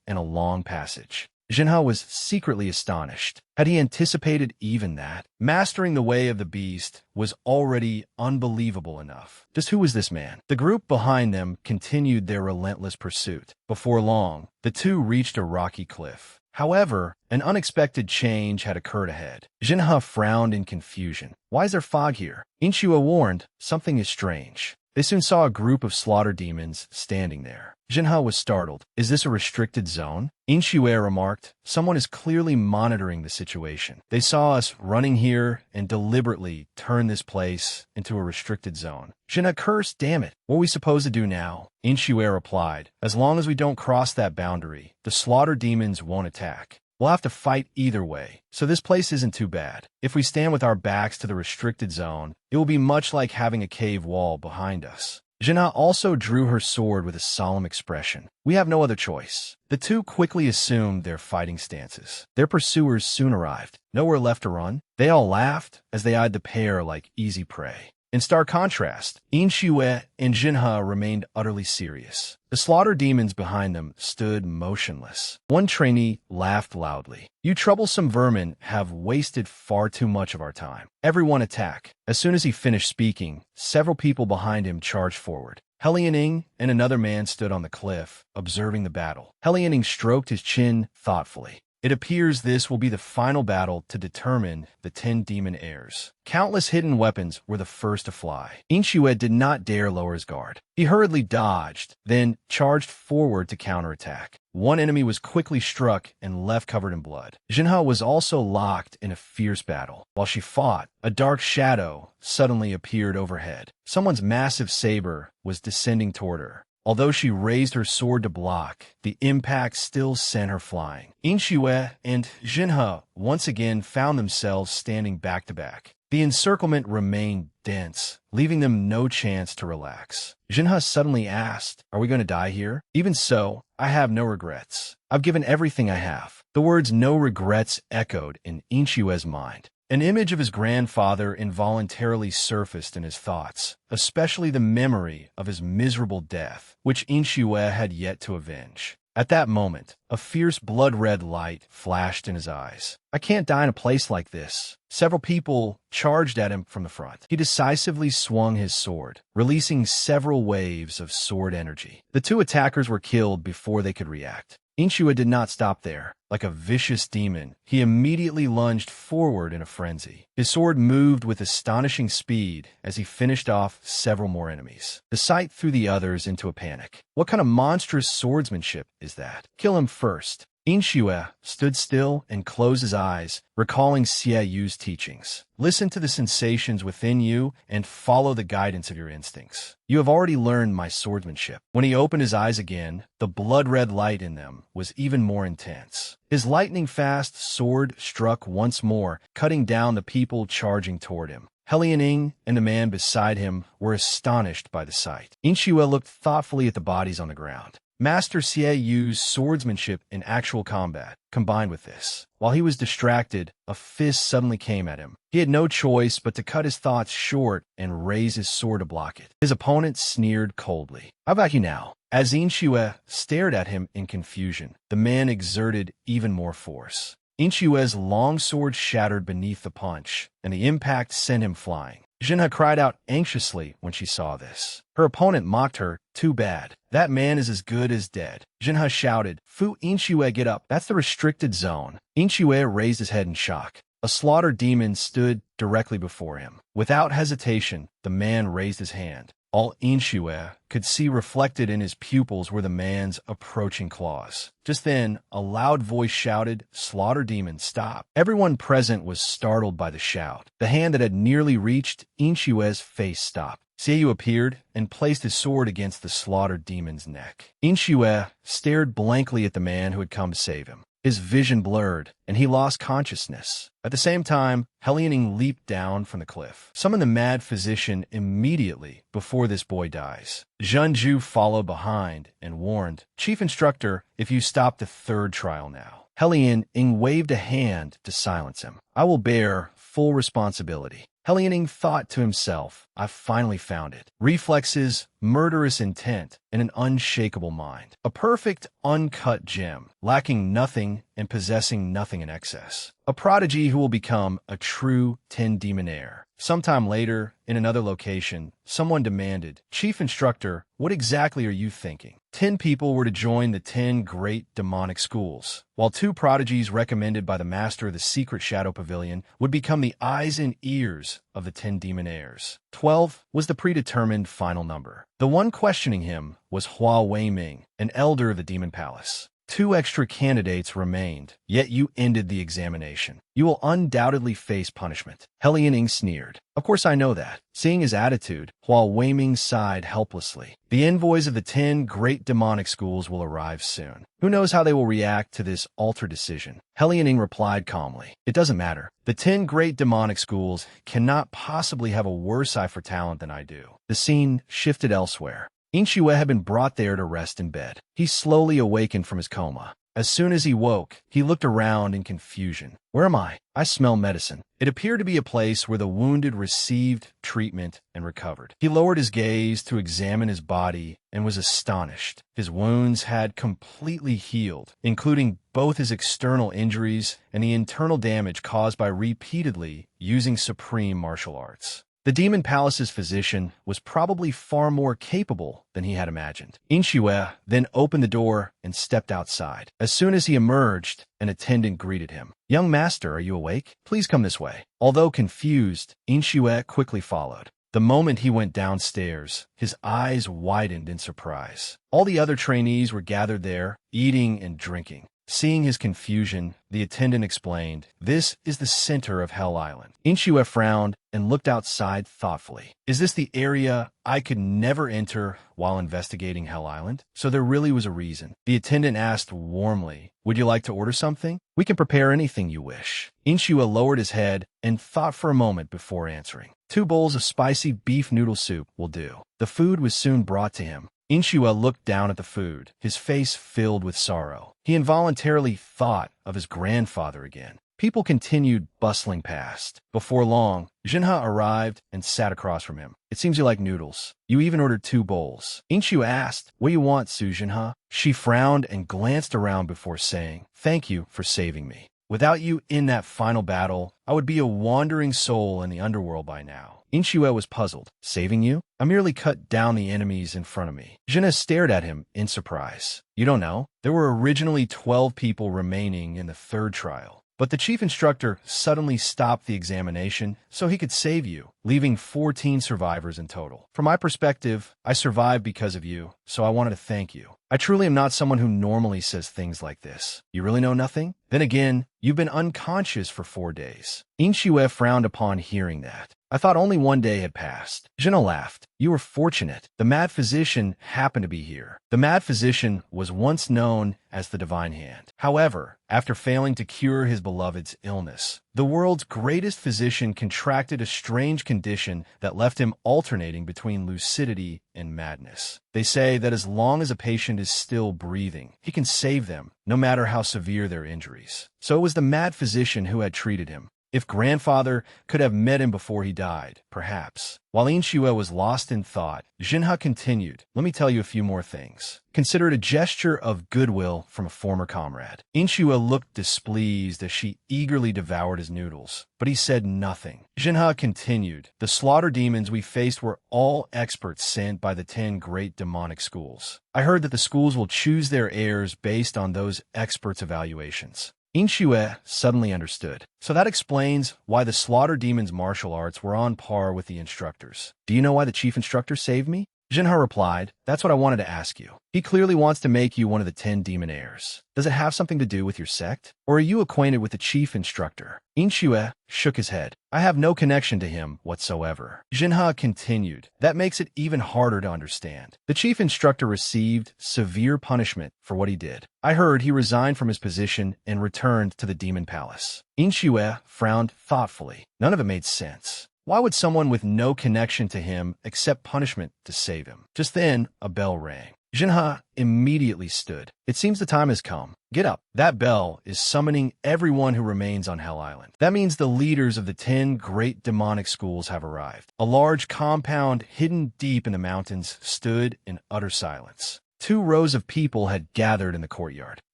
and a long passage." Jinhe was secretly astonished. Had he anticipated even that? Mastering the way of the beast was already unbelievable enough. Just who was this man? The group behind them continued their relentless pursuit. Before long, the two reached a rocky cliff. However, an unexpected change had occurred ahead. Jinhe frowned in confusion. "Why is there fog here?" Inshue warned, "Something is strange." They soon saw a group of slaughter demons standing there. Jinhe was startled. "Is this a restricted zone?" Inshue remarked, "Someone is clearly monitoring the situation. They saw us running here and deliberately turned this place into a restricted zone." Jinhe cursed, "Damn it, what are we supposed to do now?" Inshue replied, "As long as we don't cross that boundary, the slaughter demons won't attack. We'll have to fight either way, so this place isn't too bad. If we stand with our backs to the restricted zone, it will be much like having a cave wall behind us." Jinha also drew her sword with a solemn expression. We have no other choice. The two quickly assumed their fighting stances. Their pursuers soon arrived. Nowhere left to run. They all laughed as they eyed the pair like easy prey. In stark contrast, Inshue and Jinha remained utterly serious. The slaughter demons behind them stood motionless. One trainee laughed loudly. You troublesome vermin have wasted far too much of our time. Everyone attack. As soon as he finished speaking, several people behind him charged forward. Helianing and another man stood on the cliff, observing the battle. Helianing stroked his chin thoughtfully. It appears this will be the final battle to determine the 10 demon heirs. Countless hidden weapons were the first to fly. Inshue did not dare lower his guard. He hurriedly dodged, then charged forward to counterattack. One enemy was quickly struck and left covered in blood. Jinha was also locked in a fierce battle. While she fought, a dark shadow suddenly appeared overhead. Someone's massive saber was descending toward her. Although she raised her sword to block, the impact still sent her flying. Inshue and Jinha once again found themselves standing back to back. The encirclement remained dense, leaving them no chance to relax. Jinha suddenly asked, "Are we going to die here?" "Even so, I have no regrets. I've given everything I have." The words "no regrets" echoed in Inshue's mind. An image of his grandfather involuntarily surfaced in his thoughts, especially the memory of his miserable death, which Inshue had yet to avenge. At that moment, a fierce blood-red light flashed in his eyes. "I can't die in a place like this." Several people charged at him from the front. He decisively swung his sword, releasing several waves of sword energy. The two attackers were killed before they could react. Inshue did not stop there. Like a vicious demon, he immediately lunged forward in a frenzy. His sword moved with astonishing speed as he finished off several more enemies. The sight threw the others into a panic. What kind of monstrous swordsmanship is that? Kill him first. Inshue stood still and closed his eyes, recalling Xie Yu's teachings. Listen to the sensations within you and follow the guidance of your instincts. You have already learned my swordsmanship. When he opened his eyes again, the blood-red light in them was even more intense. His lightning-fast sword struck once more, cutting down the people charging toward him. Helianing and the man beside him were astonished by the sight. Inshue looked thoughtfully at the bodies on the ground. Master Xie Yu's swordsmanship in actual combat combined with this. While he was distracted, a fist suddenly came at him. He had no choice but to cut his thoughts short and raise his sword to block it. His opponent sneered coldly. "How about you now?" As Inshue stared at him in confusion, the man exerted even more force. Inshue's long sword shattered beneath the punch, and the impact sent him flying. Jinha cried out anxiously when she saw this. Her opponent mocked her. "Too bad. That man is as good as dead." Jinha shouted, "Fu Inshue, get up. That's the restricted zone." Inshue raised his head in shock. A slaughter demon stood directly before him. Without hesitation, the man raised his hand. All Inshue could see reflected in his pupils were the man's approaching claws. Just then, a loud voice shouted, "Slaughter demon, stop." Everyone present was startled by the shout. The hand that had nearly reached Inshue's face stopped. Xie Yu appeared and placed his sword against the slaughter demon's neck. Inshue stared blankly at the man who had come to save him. His vision blurred, and he lost consciousness. At the same time, Helianing leaped down from the cliff. Summon the mad physician immediately before this boy dies. Zhenju followed behind and warned, "Chief Instructor, if you stop the third trial now." Helianing waved a hand to silence him. "I will bear full responsibility." Helianing thought to himself, "I've finally found it." Reflexes, murderous intent, and an unshakable mind. A perfect, uncut gem, lacking nothing and possessing nothing in excess. A prodigy who will become a true 10 demon heir. Sometime later, in another location, someone demanded, "Chief Instructor, what exactly are you thinking?" 10 people were to join the 10 great demonic schools, while 2 prodigies recommended by the master of the secret Shadow Pavilion would become the eyes and ears of the 10 demon heirs. 12 was the predetermined final number. The one questioning him was Hua Weiming, an elder of the Demon Palace. 2 extra candidates remained, yet you ended the examination. You will undoubtedly face punishment. Helianing sneered. Of course I know that. Seeing his attitude, while Wei Ming sighed helplessly. The envoys of the 10 great demonic schools will arrive soon. Who knows how they will react to this altered decision? Helianing replied calmly. It doesn't matter. The 10 great demonic schools cannot possibly have a worse eye for talent than I do. The scene shifted elsewhere. Inshue had been brought there to rest in bed. He slowly awakened from his coma. As soon as he woke, he looked around in confusion. Where am I? I smell medicine. It appeared to be a place where the wounded received treatment and recovered. He lowered his gaze to examine his body and was astonished. His wounds had completely healed, including both his external injuries and the internal damage caused by repeatedly using supreme martial arts. The Demon Palace's physician was probably far more capable than he had imagined. Inshue then opened the door and stepped outside. As soon as he emerged, an attendant greeted him. "Young master, are you awake? Please come this way." Although confused, Inshue quickly followed. The moment he went downstairs, his eyes widened in surprise. All the other trainees were gathered there, eating and drinking. Seeing his confusion, the attendant explained, "This is the center of Hell Island." Inshue frowned and looked outside thoughtfully. Is this the area I could never enter while investigating Hell Island? So there really was a reason. The attendant asked warmly, "Would you like to order something? We can prepare anything you wish." Inshue lowered his head and thought for a moment before answering. 2 bowls of spicy beef noodle soup will do. The food was soon brought to him. Inshue looked down at the food, his face filled with sorrow. He involuntarily thought of his grandfather again. People continued bustling past. Before long, Jinha arrived and sat across from him. "It seems you like noodles. You even ordered 2 bowls." Inshue asked, "What do you want, Su Jinha?" She frowned and glanced around before saying, "Thank you for saving me. Without you in that final battle, I would be a wandering soul in the underworld by now." Inshue was puzzled. "Saving you? I merely cut down the enemies in front of me." Jinha stared at him in surprise. "You don't know? There were originally 12 people remaining in the 3rd trial. But the chief instructor suddenly stopped the examination so he could save you, leaving 14 survivors in total. From my perspective, I survived because of you, so I wanted to thank you. I truly am not someone who normally says things like this. You really know nothing? Then again, you've been unconscious for 4 days." Inshue frowned upon hearing that. "I thought only 1 day had passed." Jinha laughed. "You were fortunate. The mad physician happened to be here." The mad physician was once known as the Divine Hand. However, after failing to cure his beloved's illness, the world's greatest physician contracted a strange condition that left him alternating between lucidity and madness. They say that as long as a patient is still breathing, he can save them, no matter how severe their injuries. So it was the mad physician who had treated him. If grandfather could have met him before he died, perhaps. While Inshue was lost in thought, Jinha continued, "Let me tell you a few more things. Consider it a gesture of goodwill from a former comrade." Inshue looked displeased as she eagerly devoured his noodles, but he said nothing. Jinha continued, "The slaughter demons we faced were all experts sent by the 10 great demonic schools. I heard that the schools will choose their heirs based on those experts' evaluations." Inshue suddenly understood. So that explains why the slaughter demon's martial arts were on par with the instructors. "Do you know why the chief instructor saved me?" Jinha replied, "That's what I wanted to ask you. He clearly wants to make you one of the 10 demon heirs. Does it have something to do with your sect? Or are you acquainted with the chief instructor?" Inshue shook his head. "I have no connection to him whatsoever." Jinha continued, "That makes it even harder to understand. The chief instructor received severe punishment for what he did. I heard he resigned from his position and returned to the Demon Palace." Inshue frowned thoughtfully. None of it made sense. Why would someone with no connection to him accept punishment to save him? Just then, a bell rang. Jinha immediately stood. "It seems the time has come. Get up." That bell is summoning everyone who remains on Hell Island. That means the leaders of the 10 great demonic schools have arrived. A large compound hidden deep in the mountains stood in utter silence. 2 rows of people had gathered in the courtyard.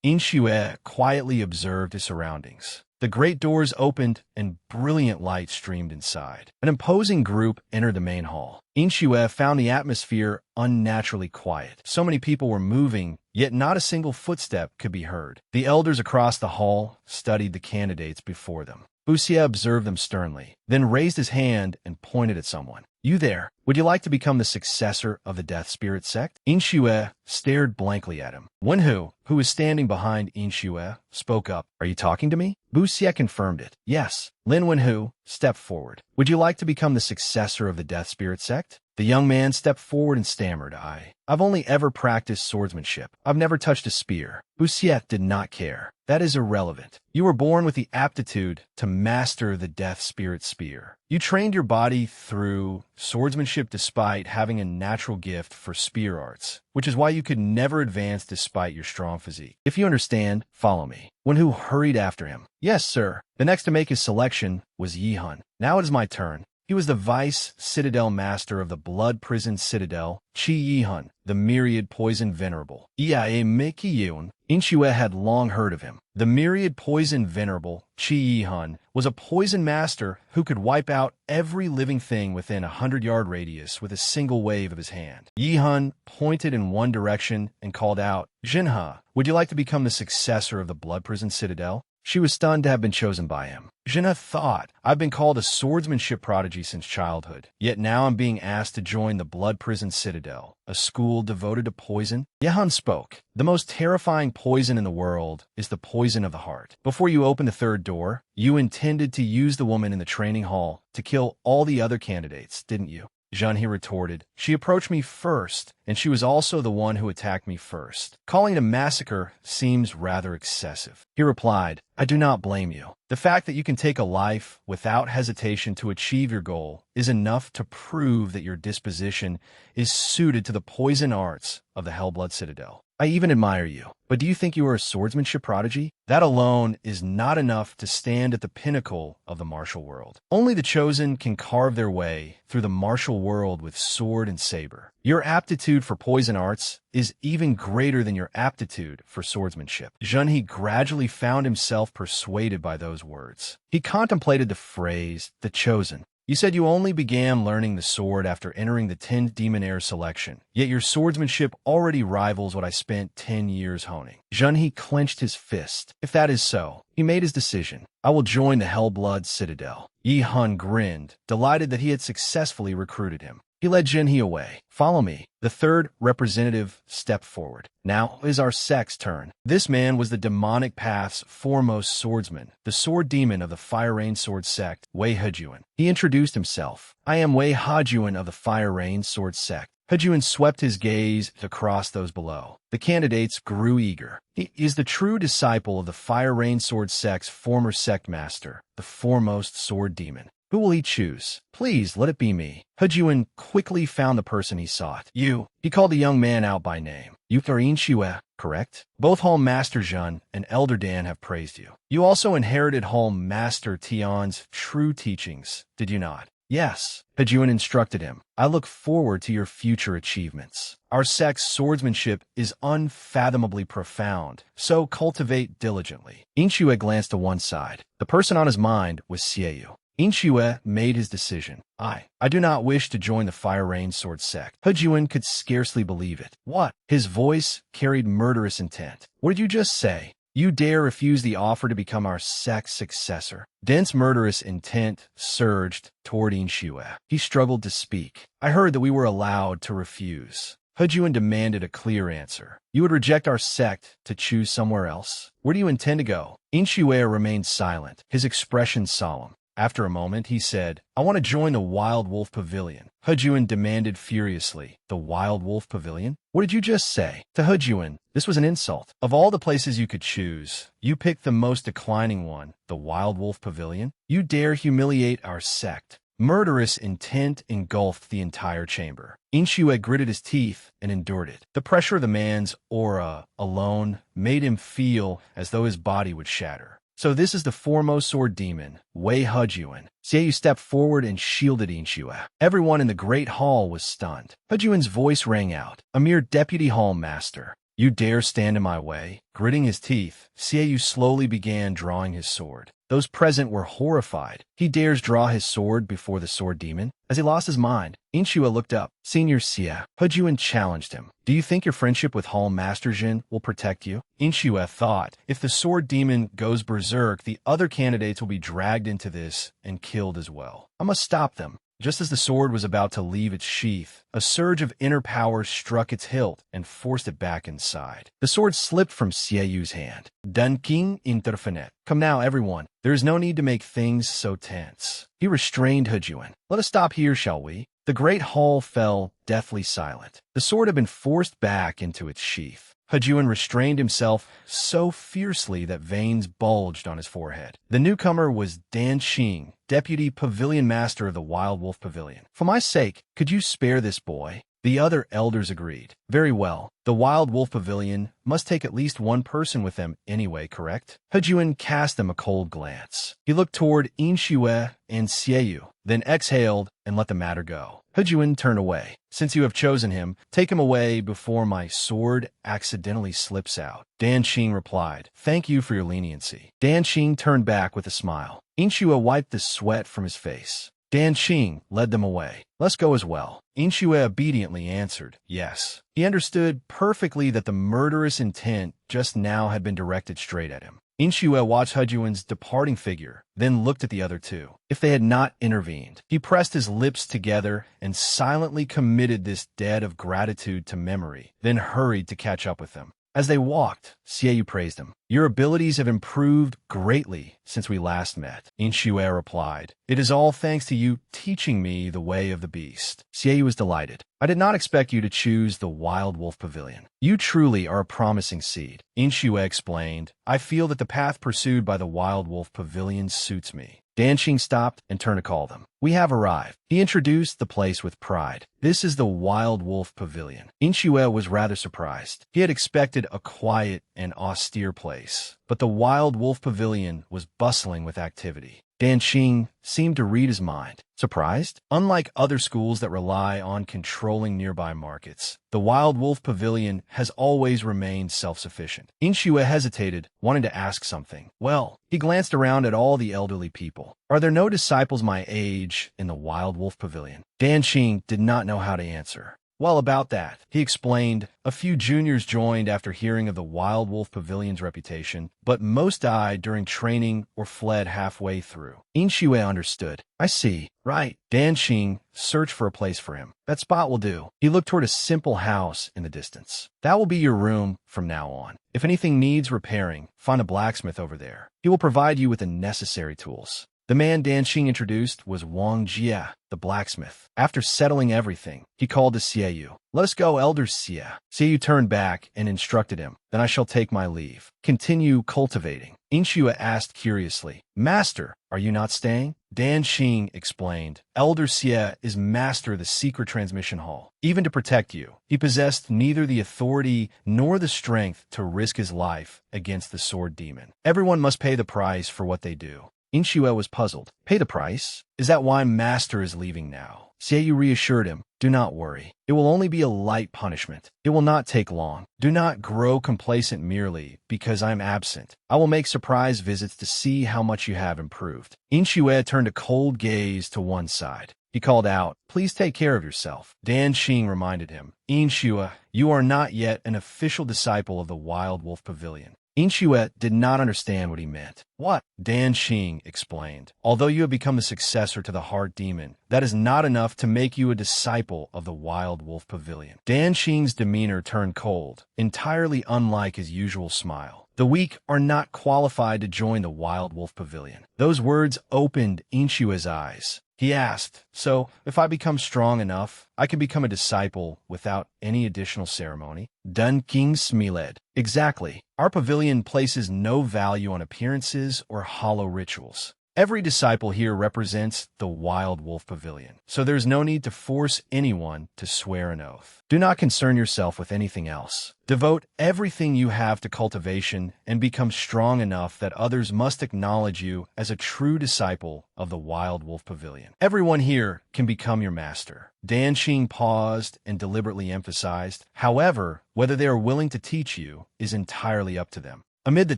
Inshue quietly observed his surroundings. The great doors opened and brilliant light streamed inside. An imposing group entered the main hall. Inshue found the atmosphere unnaturally quiet. So many people were moving, yet not a single footstep could be heard. The elders across the hall studied the candidates before them. Busia observed them sternly, then raised his hand and pointed at someone. You there. Would you like to become the successor of the Death Spirit sect? Inshue stared blankly at him. Wenhu, who was standing behind Inshue, spoke up. Are you talking to me? Bu Xie confirmed it. Yes. Lin Wenhu stepped forward. Would you like to become the successor of the Death Spirit sect? The young man stepped forward and stammered, I've only ever practiced swordsmanship. I've never touched a spear. Bu Xie did not care. That is irrelevant. You were born with the aptitude to master the Death Spirit spear. You trained your body through swordsmanship despite having a natural gift for spear arts, which is why you could never advance despite your strong physique. If you understand, follow me. Wenhu hurried after him. Yes, sir. The next to make his selection was Yihun. Now it is my turn. He was the vice citadel master of the blood prison citadel, Qi Yihun, the myriad poison venerable. Iae Mekiyun. Inshue had long heard of him. The myriad poison venerable, Qi Yihun, was a poison master who could wipe out every living thing within a 100-yard radius with a single wave of his hand. Yihun pointed in one direction and called out, Jinhe, would you like to become the successor of the blood prison citadel? She was stunned to have been chosen by him. Jinhe thought, I've been called a swordsmanship prodigy since childhood, yet now I'm being asked to join the Blood Prison Citadel, a school devoted to poison. Yihun spoke. The most terrifying poison in the world is the poison of the heart. Before you opened the third door, you intended to use the woman in the training hall to kill all the other candidates, didn't you? Jinhe retorted. She approached me first, and she was also the one who attacked me first. Calling it a massacre seems rather excessive. He replied, I do not blame you. The fact that you can take a life without hesitation to achieve your goal is enough to prove that your disposition is suited to the poison arts of the Hellblood Citadel. I even admire you. But do you think you are a swordsmanship prodigy? That alone is not enough to stand at the pinnacle of the martial world. Only the chosen can carve their way through the martial world with sword and saber. Your aptitude for poison arts is even greater than your aptitude for swordsmanship. Jinhe gradually found himself persuaded by those words. He contemplated the phrase, the chosen. You said you only began learning the sword after entering the 10th Demon Heir selection, yet your swordsmanship already rivals what I spent 10 years honing. Jinhe clenched his fist. If that is so, he made his decision. I will join the Hellblood Citadel. Yihun grinned, delighted that he had successfully recruited him. He led Jinhe away. Follow me. The third representative stepped forward. Now is our sect's turn. This man was the demonic path's foremost swordsman, the sword demon of the Fire Rain Sword sect, Wei Hejuan. He introduced himself. I am Wei Hejuan of the Fire Rain Sword sect. Hejuan swept his gaze across those below. The candidates grew eager. He is the true disciple of the Fire Rain Sword sect's former sect master, the foremost sword demon. Who will he choose? Please, let it be me. Hejuan quickly found the person he sought. You. He called the young man out by name. You are Inshue, correct? Both Hall Master Jun and Elder Dan have praised you. You also inherited Hall Master Tian's true teachings, did you not? Yes. Hejuan instructed him. I look forward to your future achievements. Our sect's swordsmanship is unfathomably profound, so cultivate diligently. Inshue glanced to one side. The person on his mind was Xieyu. Inshue made his decision. I do not wish to join the Fire Rain Sword sect. Hejuan could scarcely believe it. What? His voice carried murderous intent. What did you just say? You dare refuse the offer to become our sect's successor. Dense murderous intent surged toward Inshue. He struggled to speak. I heard that we were allowed to refuse. Hejuan demanded a clear answer. You would reject our sect to choose somewhere else? Where do you intend to go? Inshue remained silent, his expression solemn. After a moment, he said, I want to join the Wild Wolf Pavilion. Hejuan demanded furiously, the Wild Wolf Pavilion? What did you just say? To Hejuan, this was an insult. Of all the places you could choose, you picked the most declining one, the Wild Wolf Pavilion? You dare humiliate our sect. Murderous intent engulfed the entire chamber. Inshue gritted his teeth and endured it. The pressure of the man's aura alone made him feel as though his body would shatter. So this is the foremost sword demon, Wei Hejuan. Xieyu stepped forward and shielded Inshue. Everyone in the great hall was stunned. Hejuan's voice rang out, a mere deputy hall master. You dare stand in my way? Gritting his teeth, Xieyu slowly began drawing his sword. Those present were horrified. He dares draw his sword before the sword demon? As he lost his mind, Inshue looked up. Senior Xie, Hejuan challenged him. Do you think your friendship with Hall Master Jin will protect you? Inshue thought, if the sword demon goes berserk, the other candidates will be dragged into this and killed as well. I must stop them. Just as the sword was about to leave its sheath, a surge of inner power struck its hilt and forced it back inside. The sword slipped from Xieyu's hand. "Dan King interfered. Come now, everyone. There is no need to make things so tense." He restrained Hejuan. "Let us stop here, shall we?" The great hall fell deathly silent. The sword had been forced back into its sheath. Hejuan restrained himself so fiercely that veins bulged on his forehead. The newcomer was Dan Xing, Deputy Pavilion Master of the Wild Wolf Pavilion. "For my sake, could you spare this boy?" The other elders agreed. "Very well. The Wild Wolf Pavilion must take at least one person with them anyway, correct?" Hejuan cast them a cold glance. He looked toward Inshue and Xieu, then exhaled and let the matter go. Hejuan turned away. "Since you have chosen him, take him away before my sword accidentally slips out." Dan Xing replied, "Thank you for your leniency." Dan Xing turned back with a smile. Inshue wiped the sweat from his face. Dan Xing led them away. "Let's go as well." Inshue obediently answered, "Yes." He understood perfectly that the murderous intent just now had been directed straight at him. Inshue watched Hejuan's departing figure, then looked at the other two. If they had not intervened, he pressed his lips together and silently committed this debt of gratitude to memory, then hurried to catch up with them. As they walked, Xieu praised him. "Your abilities have improved greatly since we last met," Inshue replied. "It is all thanks to you teaching me the way of the beast." Xieu was delighted. "I did not expect you to choose the Wild Wolf Pavilion. You truly are a promising seed." Inshue explained, "I feel that the path pursued by the Wild Wolf Pavilion suits me." Dan Xing stopped and turned to call them. "We have arrived." He introduced the place with pride. "This is the Wild Wolf Pavilion." Inshue was rather surprised. He had expected a quiet and austere place, but the Wild Wolf Pavilion was bustling with activity. Dan Xing seemed to read his mind. Surprised? Unlike other schools that rely on controlling nearby markets, the Wild Wolf Pavilion has always remained self-sufficient. Inshue hesitated, wanting to ask something. "Well," he glanced around at all the elderly people. "Are there no disciples my age in the Wild Wolf Pavilion?" Dan Xing did not know how to answer. "Well, about that," he explained. "A few juniors joined after hearing of the Wild Wolf Pavilion's reputation, but most died during training or fled halfway through." Inshue understood. "I see. Right." Dan Xing searched for a place for him. "That spot will do." He looked toward a simple house in the distance. "That will be your room from now on. If anything needs repairing, find a blacksmith over there. He will provide you with the necessary tools." The man Dan Xing introduced was Wang Jia, the blacksmith. After settling everything, he called to Xieu. "Let us go, Elder Xie." Xieu turned back and instructed him. "Then I shall take my leave. Continue cultivating." Inshue asked curiously, "Master, are you not staying?" Dan Xing explained, "Elder Xie is master of the secret transmission hall. Even to protect you, he possessed neither the authority nor the strength to risk his life against the sword demon. Everyone must pay the price for what they do." Inshue was puzzled. "Pay the price? Is that why Master is leaving now?" Xieu reassured him, "Do not worry. It will only be a light punishment. It will not take long. Do not grow complacent merely because I am absent. I will make surprise visits to see how much you have improved." Inshue turned a cold gaze to one side. He called out, "Please take care of yourself." Dan Xing reminded him, "Inshue, you are not yet an official disciple of the Wild Wolf Pavilion." Inshue did not understand what he meant. "What?" Dan Xing explained. "Although you have become the successor to the Heart Demon, that is not enough to make you a disciple of the Wild Wolf Pavilion." Dan Xing's demeanor turned cold, entirely unlike his usual smile. "The weak are not qualified to join the Wild Wolf Pavilion." Those words opened Inshue's eyes. He asked, "So, if I become strong enough, I can become a disciple without any additional ceremony?" Dun King smiled. "Exactly. Our pavilion places no value on appearances or hollow rituals. Every disciple here represents the Wild Wolf Pavilion, so there's no need to force anyone to swear an oath. Do not concern yourself with anything else. Devote everything you have to cultivation and become strong enough that others must acknowledge you as a true disciple of the Wild Wolf Pavilion. Everyone here can become your master." Dan Xing paused and deliberately emphasized, "However, whether they are willing to teach you is entirely up to them." Amid the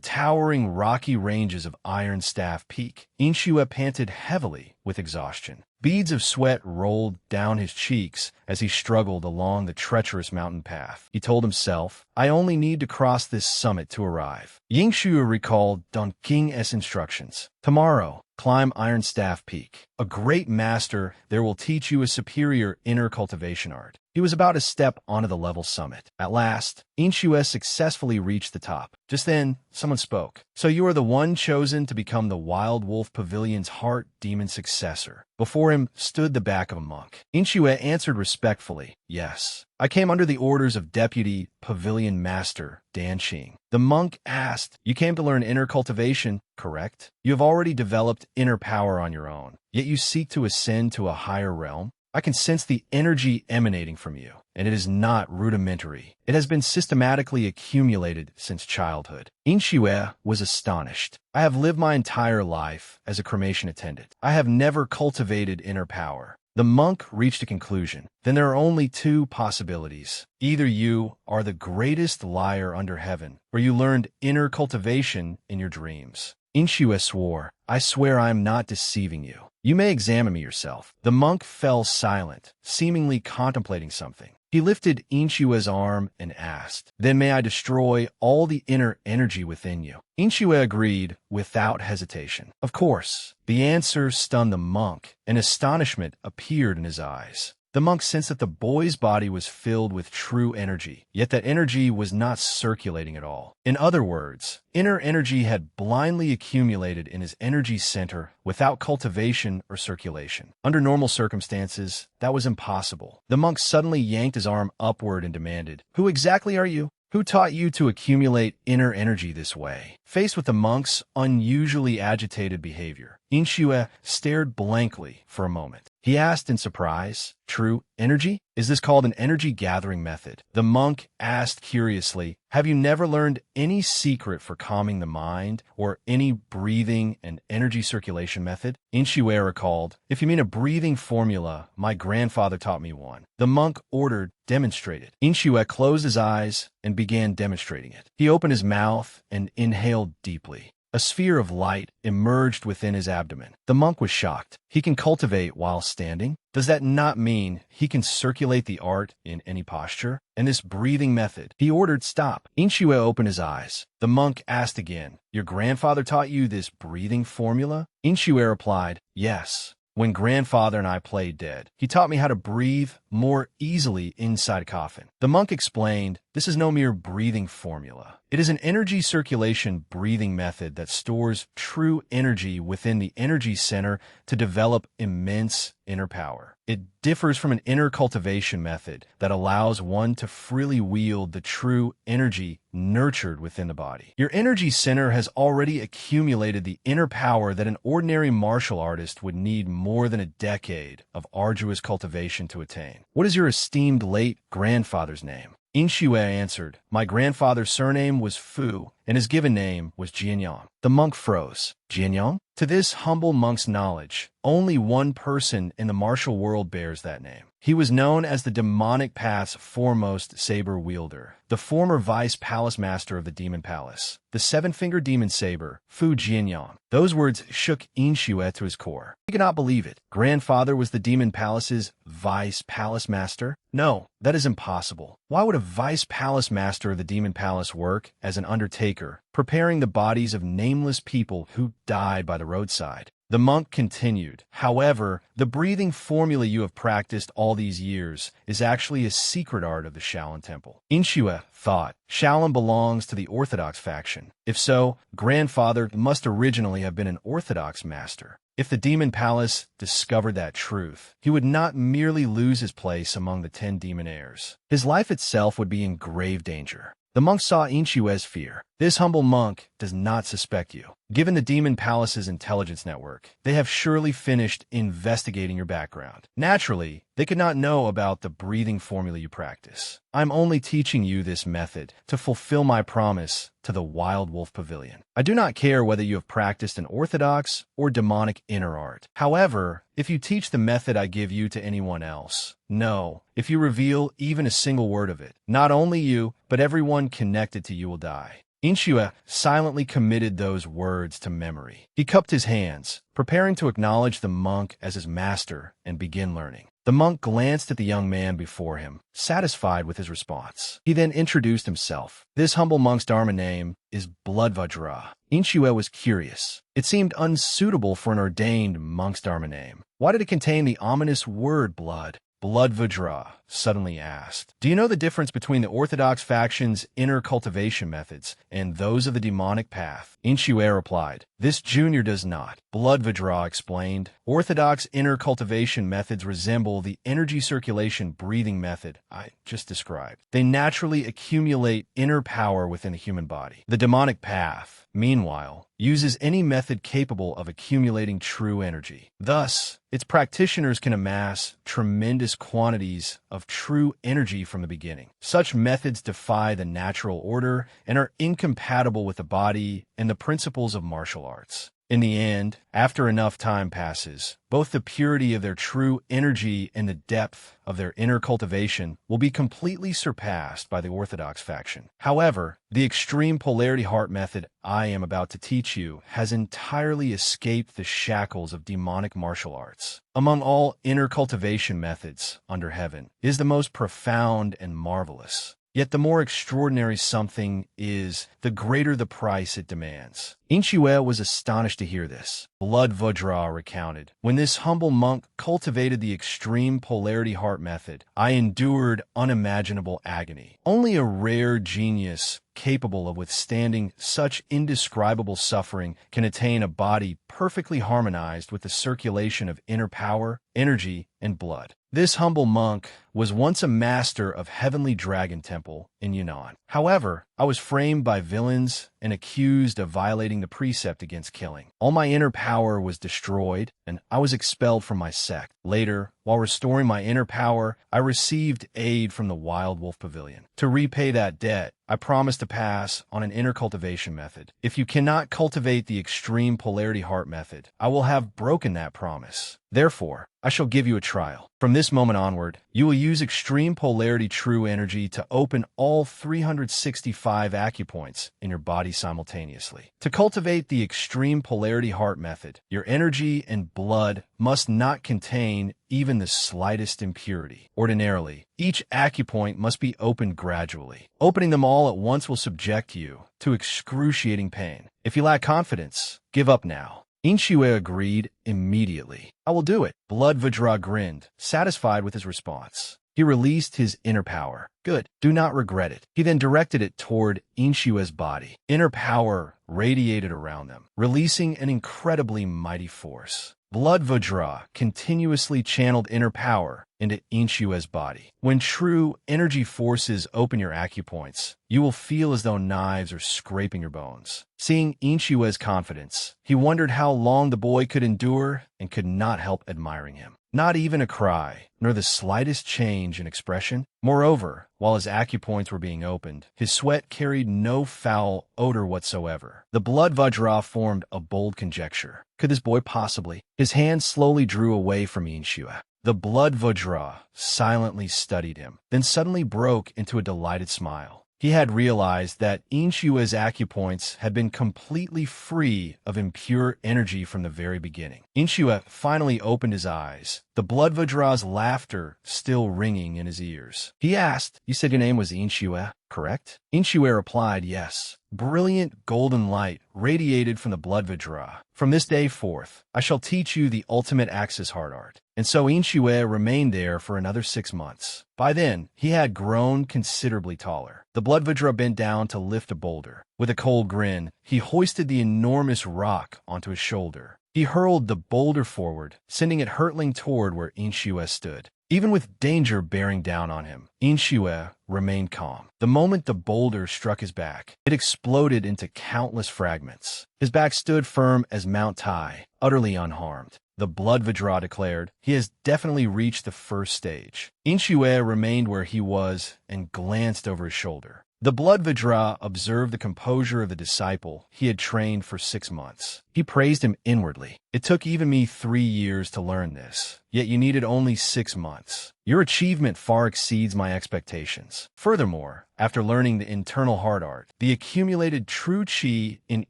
towering rocky ranges of Iron Staff Peak, Inshue panted heavily with exhaustion. Beads of sweat rolled down his cheeks as he struggled along the treacherous mountain path. He told himself, "I only need to cross this summit to arrive." Yingshu recalled Don King's instructions. "Tomorrow, climb Iron Staff Peak. A great master there will teach you a superior inner cultivation art. He was about to step onto the level summit. At last, Inshue successfully reached the top. Just then, someone spoke. So you are the one chosen to become the Wild Wolf Pavilion's heart demon successor. Before him stood the back of a monk. Inshue answered respectfully, yes. I came under the orders of Deputy Pavilion Master Dan Qing. The monk asked, you came to learn inner cultivation, correct? You have already developed inner power on your own, yet you seek to ascend to a higher realm? I can sense the energy emanating from you, and it is not rudimentary. It has been systematically accumulated since childhood. Inshue was astonished. I have lived my entire life as a cremation attendant. I have never cultivated inner power. The monk reached a conclusion. Then there are only two possibilities. Either you are the greatest liar under heaven, or you learned inner cultivation in your dreams. Inshue swore, I swear I am not deceiving you. You may examine me yourself. The monk fell silent, seemingly contemplating something. He lifted Inshue's arm and asked, then may I destroy all the inner energy within you? Inshue agreed without hesitation. Of course. The answer stunned the monk, and astonishment appeared in his eyes. The monk sensed that the boy's body was filled with true energy, yet that energy was not circulating at all. In other words, inner energy had blindly accumulated in his energy center without cultivation or circulation. Under normal circumstances, that was impossible. The monk suddenly yanked his arm upward and demanded, who exactly are you? Who taught you to accumulate inner energy this way? Faced with the monk's unusually agitated behavior, Inshue stared blankly for a moment. He asked in surprise, true energy? Is this called an energy gathering method? The monk asked curiously, have you never learned any secret for calming the mind or any breathing and energy circulation method? Inshue recalled, if you mean a breathing formula, my grandfather taught me one. The monk ordered, demonstrate it. Inshue closed his eyes and began demonstrating it. He opened his mouth and inhaled deeply. A sphere of light emerged within his abdomen. The monk was shocked. He can cultivate while standing? Does that not mean he can circulate the art in any posture? And this breathing method? He ordered stop. Inshue opened his eyes. The monk asked again, your grandfather taught you this breathing formula? Inshue replied, yes. When grandfather and I played dead, he taught me how to breathe more easily inside a coffin. The monk explained, this is no mere breathing formula. It is an energy circulation breathing method that stores true energy within the energy center to develop immense inner power. It differs from an inner cultivation method that allows one to freely wield the true energy nurtured within the body. Your energy center has already accumulated the inner power that an ordinary martial artist would need more than a decade of arduous cultivation to attain. What is your esteemed late grandfather's name? Inshue answered, my grandfather's surname was Fu, and his given name was Jianyang. The monk froze. Jianyang? To this humble monk's knowledge, only one person in the martial world bears that name. He was known as the demonic path's foremost saber wielder, the former vice palace master of the demon palace, the seven-fingered demon saber, Fu Jianyang. Those words shook Inshue to his core. He could not believe it. Grandfather was the demon palace's vice palace master? No, that is impossible. Why would a vice palace master of the demon palace work as an undertaker, preparing the bodies of nameless people who died by the roadside? The monk continued, however, the breathing formula you have practiced all these years is actually a secret art of the Shaolin Temple. Inshue thought, Shaolin belongs to the Orthodox faction. If so, grandfather must originally have been an Orthodox master. If the demon palace discovered that truth, he would not merely lose his place among the 10 demonaires. His life itself would be in grave danger. The monk saw Inshue's fear. This humble monk does not suspect you. Given the Demon Palace's intelligence network, they have surely finished investigating your background. Naturally, they could not know about the breathing formula you practice. I'm only teaching you this method to fulfill my promise to the Wild Wolf Pavilion. I do not care whether you have practiced an orthodox or demonic inner art. However, if you teach the method I give you to anyone else, no, if you reveal even a single word of it, not only you, but everyone connected to you will die. Inshue silently committed those words to memory. He cupped his hands, preparing to acknowledge the monk as his master and begin learning. The monk glanced at the young man before him, satisfied with his response. He then introduced himself. This humble monk's Dharma name is Bloodvajra. Inshue was curious. It seemed unsuitable for an ordained monk's Dharma name. Why did it contain the ominous word blood? Bloodvajra suddenly asked. Do you know the difference between the Orthodox faction's inner cultivation methods and those of the demonic path? Inshue replied. This junior does not. Bloodvajra explained. Orthodox inner cultivation methods resemble the energy circulation breathing method I just described. They naturally accumulate inner power within the human body. The demonic path, meanwhile, uses any method capable of accumulating true energy. Thus, its practitioners can amass tremendous quantities of true energy from the beginning. Such methods defy the natural order and are incompatible with the body and the principles of martial arts. In the end, after enough time passes, both the purity of their true energy and the depth of their inner cultivation will be completely surpassed by the Orthodox faction. However, the extreme polarity heart method I am about to teach you has entirely escaped the shackles of demonic martial arts. Among all inner cultivation methods under heaven is the most profound and marvelous. Yet the more extraordinary something is, the greater the price it demands. Inshue was astonished to hear this. Bloodvajra recounted, when this humble monk cultivated the extreme polarity heart method, I endured unimaginable agony. Only a rare genius capable of withstanding such indescribable suffering can attain a body perfectly harmonized with the circulation of inner power, energy, and blood. This humble monk was once a master of Heavenly Dragon Temple in Yunnan. However, I was framed by villains and accused of violating the precept against killing. All my inner power was destroyed, and I was expelled from my sect. Later, while restoring my inner power, I received aid from the Wild Wolf Pavilion. To repay that debt, I promised to pass on an inner cultivation method. If you cannot cultivate the extreme polarity heart method, I will have broken that promise. Therefore, I shall give you a trial. From this moment onward, you will use extreme polarity true energy to open all 365 acupoints in your body simultaneously. To cultivate the extreme polarity heart method, your energy and blood must not contain even the slightest impurity. Ordinarily, each acupoint must be opened gradually. Opening them all at once will subject you to excruciating pain. If you lack confidence, give up now. Inshue agreed immediately. I will do it. Bloodvajra grinned, satisfied with his response. He released his inner power. Good. Do not regret it. He then directed it toward Inshue's body. Inner power radiated around them, releasing an incredibly mighty force. Bloodvajra continuously channeled inner power into Inshue's body. When true energy forces open your acupoints, you will feel as though knives are scraping your bones. Seeing Inshue's confidence, he wondered how long the boy could endure and could not help admiring him. Not even a cry, nor the slightest change in expression. Moreover, while his acupoints were being opened, his sweat carried no foul odor whatsoever. The Bloodvajra formed a bold conjecture. Could this boy possibly? His hand slowly drew away from Inshue. The Bloodvajra silently studied him, then suddenly broke into a delighted smile. He had realized that Inshue's acupoints had been completely free of impure energy from the very beginning. Inshue finally opened his eyes, the Bloodvajra's laughter still ringing in his ears. He asked, "You said your name was Inshue, correct?" Inshue replied, "Yes." Brilliant golden light radiated from the Bloodvajra. From this day forth, I shall teach you the ultimate Axis heart art. And so Inshue remained there for another 6 months. By then, he had grown considerably taller. The Bloodvajra bent down to lift a boulder. With a cold grin, he hoisted the enormous rock onto his shoulder. He hurled the boulder forward, sending it hurtling toward where Inshue stood. Even with danger bearing down on him, Inshue remained calm. The moment the boulder struck his back, it exploded into countless fragments. His back stood firm as Mount Tai, utterly unharmed. The Bloodvajra declared, "He has definitely reached the first stage." Inshue remained where he was and glanced over his shoulder. The Bloodvajra observed the composure of the disciple he had trained for 6 months. He praised him inwardly. It took even me 3 years to learn this, yet you needed only 6 months. Your achievement far exceeds my expectations. Furthermore, after learning the internal heart art, the accumulated true qi in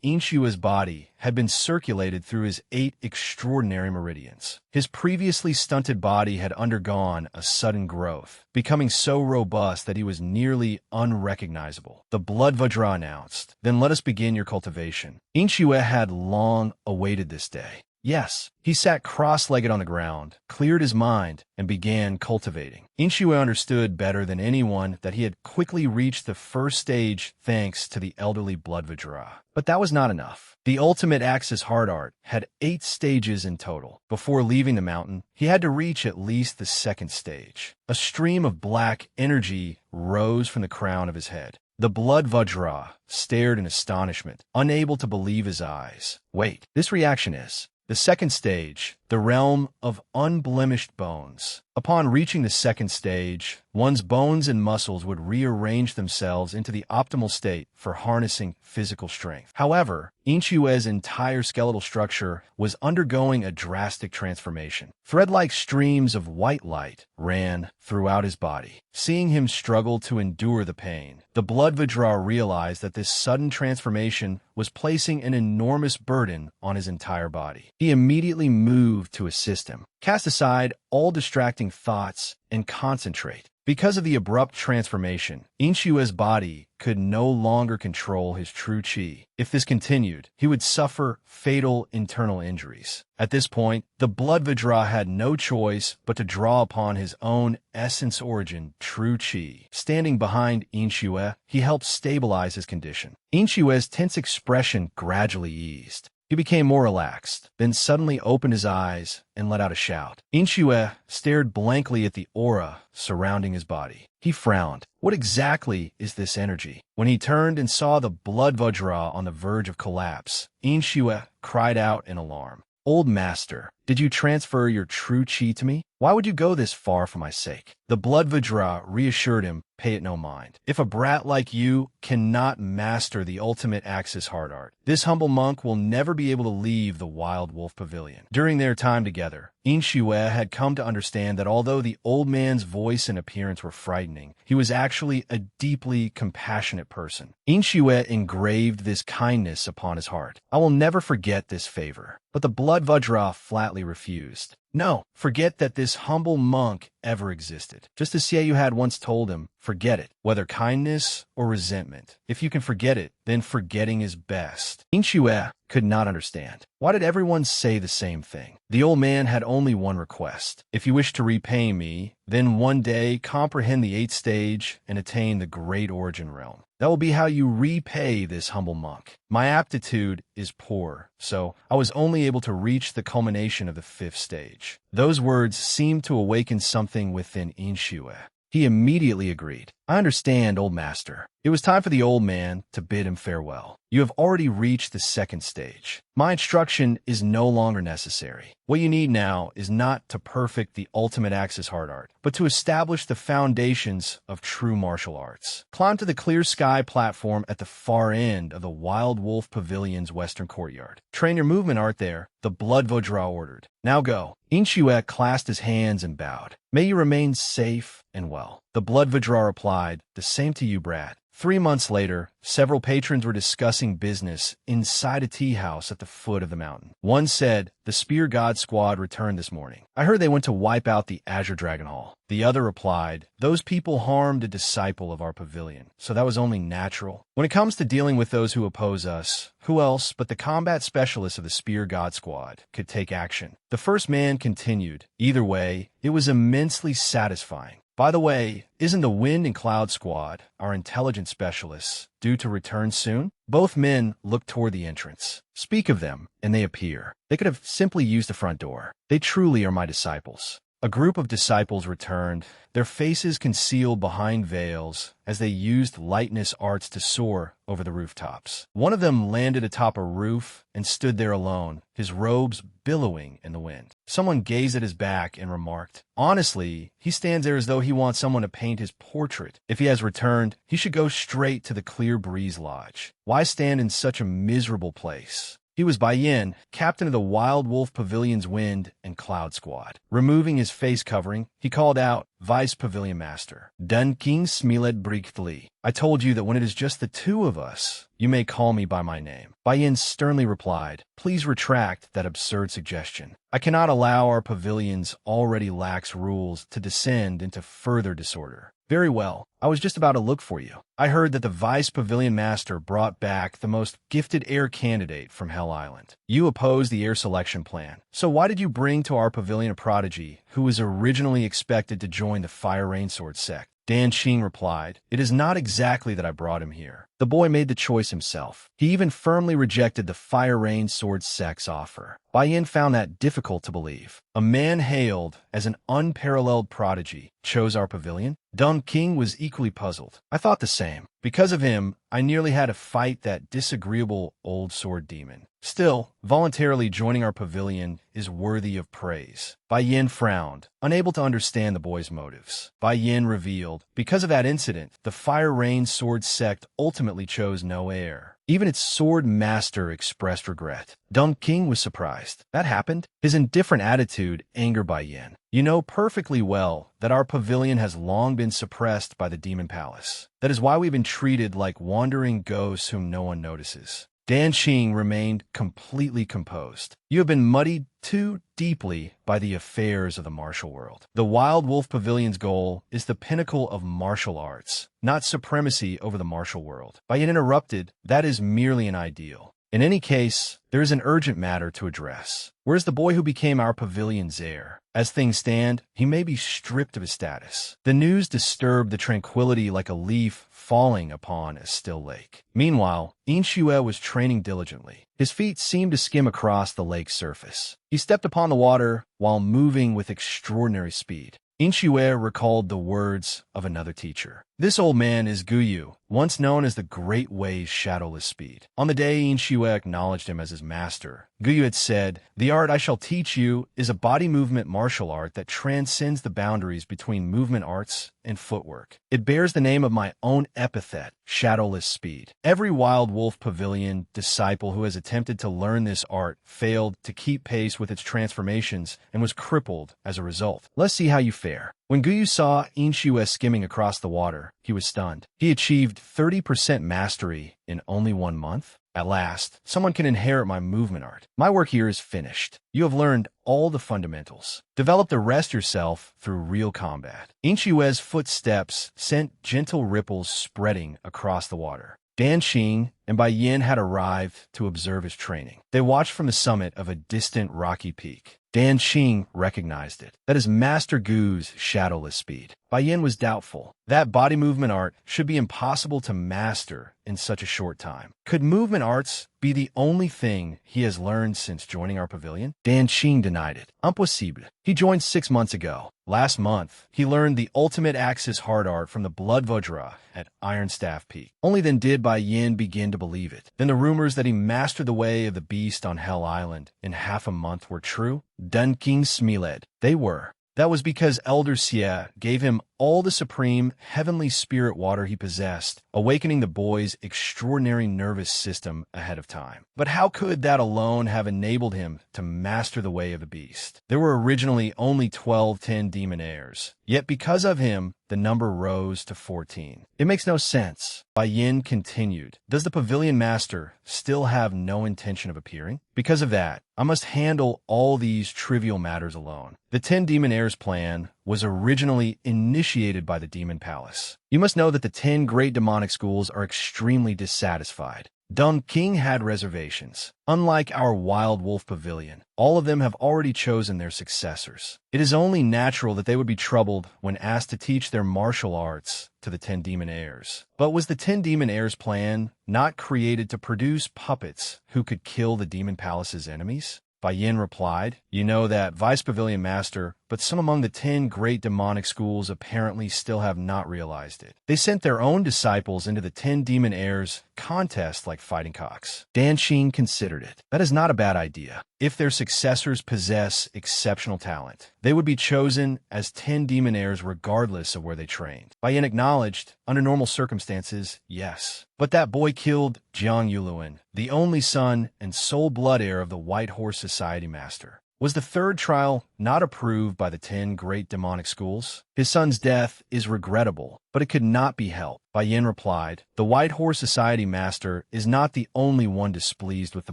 Inshua's body had been circulated through his 8 extraordinary meridians. His previously stunted body had undergone a sudden growth, becoming so robust that he was nearly unrecognizable. The blood Vajra announced, "Then let us begin your cultivation." Inshua had long awaited this day. Yes, he sat cross-legged on the ground, cleared his mind, and began cultivating. Inshua understood better than anyone that he had quickly reached the first stage thanks to the elderly blood Vajra. But that was not enough. The ultimate Axis heart art had 8 stages in total. Before leaving the mountain, he had to reach at least the 2nd stage. A stream of black energy rose from the crown of his head. The blood Vajra stared in astonishment, unable to believe his eyes. Wait, this reaction is... The 2nd stage, the realm of unblemished bones. Upon reaching the 2nd stage, one's bones and muscles would rearrange themselves into the optimal state for harnessing physical strength. However, Inshua's entire skeletal structure was undergoing a drastic transformation. Thread-like streams of white light ran throughout his body. Seeing him struggle to endure the pain, the blood Vajra realized that this sudden transformation was placing an enormous burden on his entire body. He immediately moved to assist him. Cast aside all distracting thoughts and concentrate. Because of the abrupt transformation, Inshua's body could no longer control his true qi. If this continued, he would suffer fatal internal injuries. At this point, the blood Vajra had no choice but to draw upon his own essence origin, true qi. Standing behind Inshua, he helped stabilize his condition. Inshua's tense expression gradually eased. He became more relaxed, then suddenly opened his eyes and let out a shout. Inshua stared blankly at the aura surrounding his body. He frowned. What exactly is this energy? When he turned and saw the blood Vajra on the verge of collapse, Inshua cried out in alarm. "Old master, did you transfer your true qi to me? Why would you go this far for my sake?" The blood Vajra reassured him, "Pay it no mind. If a brat like you cannot master the ultimate Axis heart art, this humble monk will never be able to leave the Wild Wolf Pavilion." During their time together, Inshua had come to understand that although the old man's voice and appearance were frightening, he was actually a deeply compassionate person. Inshua engraved this kindness upon his heart. "I will never forget this favor." But the blood Vajra flatly refused. "No, forget that this humble monk ever existed." Just as Sieyu had once told him, forget it, whether kindness or resentment. If you can forget it, then forgetting is best. Inshua could not understand. Why did everyone say the same thing? The old man had only one request. "If you wish to repay me, then one day comprehend the 8th stage and attain the great origin realm. That will be how you repay this humble monk. My aptitude is poor, so I was only able to reach the culmination of the 5th stage." Those words seemed to awaken something within Inshua. He immediately agreed. "I understand, old master." It was time for the old man to bid him farewell. "You have already reached the 2nd stage. My instruction is no longer necessary. What you need now is not to perfect the ultimate Axis heart art, but to establish the foundations of true martial arts. Climb to the clear sky platform at the far end of the Wild Wolf Pavilion's western courtyard. Train your movement art there," the blood Vajra ordered. "Now go." Inshua clasped his hands and bowed. "May you remain safe and well." The blood Vajra replied, "The same to you, brat." 3 months later, several patrons were discussing business inside a tea house at the foot of the mountain. One said, "The Spear God squad returned this morning. I heard they went to wipe out the Azure Dragon Hall." The other replied, "Those people harmed a disciple of our pavilion, so that was only natural. When it comes to dealing with those who oppose us, who else but the combat specialists of the Spear God squad could take action?" The first man continued, "Either way, it was immensely satisfying. By the way, isn't the Wind and Cloud Squad, our intelligence specialists, due to return soon?" Both men looked toward the entrance. Speak of them, and they appear. They could have simply used the front door. They truly are my disciples. A group of disciples returned, their faces concealed behind veils as they used lightness arts to soar over the rooftops. One of them landed atop a roof and stood there alone, his robes billowing in the wind. Someone gazed at his back and remarked, "Honestly, he stands there as though he wants someone to paint his portrait. If he has returned, he should go straight to the Clear Breeze Lodge. Why stand in such a miserable place?" He was Bai Yin, captain of the Wild Wolf Pavilion's Wind and Cloud Squad. Removing his face covering, he called out, "Vice Pavilion Master, Dun King Smiled Brichtli. I told you that when it is just the two of us, you may call me by my name." Bai Yin sternly replied, "Please retract that absurd suggestion. I cannot allow our pavilion's already lax rules to descend into further disorder." "Very well. I was just about to look for you. I heard that the Vice Pavilion Master brought back the most gifted heir candidate from Hell Island. You opposed the heir selection plan. So why did you bring to our pavilion a prodigy who was originally expected to join the Fire Rain Sword sect?" Dan Qing replied, "It is not exactly that I brought him here. The boy made the choice himself. He even firmly rejected the Fire Rain Sword sect's offer." Bai Yin found that difficult to believe. A man hailed as an unparalleled prodigy chose our pavilion? Dong King was equally puzzled. "I thought the same. Because of him, I nearly had to fight that disagreeable old sword demon. Still, voluntarily joining our pavilion is worthy of praise." Bai Yin frowned, unable to understand the boy's motives. Bai Yin revealed, because of that incident, the Fire Rain Sword sect ultimately chose no heir. Even its sword master expressed regret. Dong King was surprised. That happened? His indifferent attitude angered Bai Yin. "You know perfectly well that our pavilion has long been suppressed by the Demon Palace. That is why we've been treated like wandering ghosts whom no one notices." Dan Qing remained completely composed. "You have been muddied too deeply by the affairs of the martial world. The Wild Wolf Pavilion's goal is the pinnacle of martial arts, not supremacy over the martial world." Bai Yin interrupted, "That is merely an ideal. In any case, there is an urgent matter to address. Where's the boy who became our pavilion's heir? As things stand, he may be stripped of his status." The news disturbed the tranquility like a leaf falling upon a still lake. Meanwhile, In Shue was training diligently. His feet seemed to skim across the lake's surface. He stepped upon the water while moving with extraordinary speed. In Shue recalled the words of another teacher. "This old man is Guyu, once known as the Great Way's shadowless speed." On the day In Shue acknowledged him as his master, Guyu had said, "The art I shall teach you is a body movement martial art that transcends the boundaries between movement arts and footwork. It bears the name of my own epithet, shadowless speed." Every Wild Wolf Pavilion disciple who has attempted to learn this art failed to keep pace with its transformations and was crippled as a result. Let's see how you fare. When Guyu saw In Shue skimming across the water, he was stunned. He achieved 30% mastery in only 1 month. "At last, someone can inherit my movement art. My work here is finished. You have learned all the fundamentals. Develop the rest yourself through real combat." In Shue's footsteps sent gentle ripples spreading across the water. Dan Qing and Bai Yin had arrived to observe his training. They watched from the summit of a distant rocky peak. Dan Qing recognized it. That is Master Gu's shadowless speed. Bai Yin was doubtful. That body movement art should be impossible to master in such a short time. Could movement arts be the only thing he has learned since joining our pavilion? Dan Qing denied it. Impossible. He joined 6 months ago. Last month, he learned the ultimate Axis hard art from the Blood Vajra at Ironstaff Peak. Only then did Bai Yin begin to believe it. Then the rumors that he mastered the way of the beast on Hell Island in half a month were true? Dun King Smiled. They were. That was because Elder Xie gave him all the supreme heavenly spirit water he possessed, awakening the boy's extraordinary nervous system ahead of time. But how could that alone have enabled him to master the way of the beast? There were originally only 12 10 demon heirs, yet because of him, the number rose to 14. It makes no sense. Bai Yin continued. Does the pavilion master still have no intention of appearing? Because of that, I must handle all these trivial matters alone. The 10 demon heirs plan was originally initiated by the Demon Palace. You must know that the 10 great demonic schools are extremely dissatisfied. Dong King had reservations. Unlike our Wild Wolf Pavilion, all of them have already chosen their successors. It is only natural that they would be troubled when asked to teach their martial arts to the 10 demon heirs. But was the 10 demon heirs plan not created to produce puppets who could kill the Demon Palace's enemies? Bai Yin replied, "You know that Vice Pavilion Master but some among the 10 great demonic schools apparently still have not realized it. They sent their own disciples into the 10 demon heirs contest like fighting cocks. Dan Qing considered it. That is not a bad idea. If their successors possess exceptional talent, they would be chosen as 10 demon heirs regardless of where they trained. Bai Yin acknowledged, under normal circumstances, yes. But that boy killed Jiang Yuluan, the only son and sole blood heir of the White Horse Society master. Was the third trial not approved by the 10 great demonic schools? His son's death is regrettable, but it could not be helped. Bai Yin replied, the White Horse Society master is not the only one displeased with the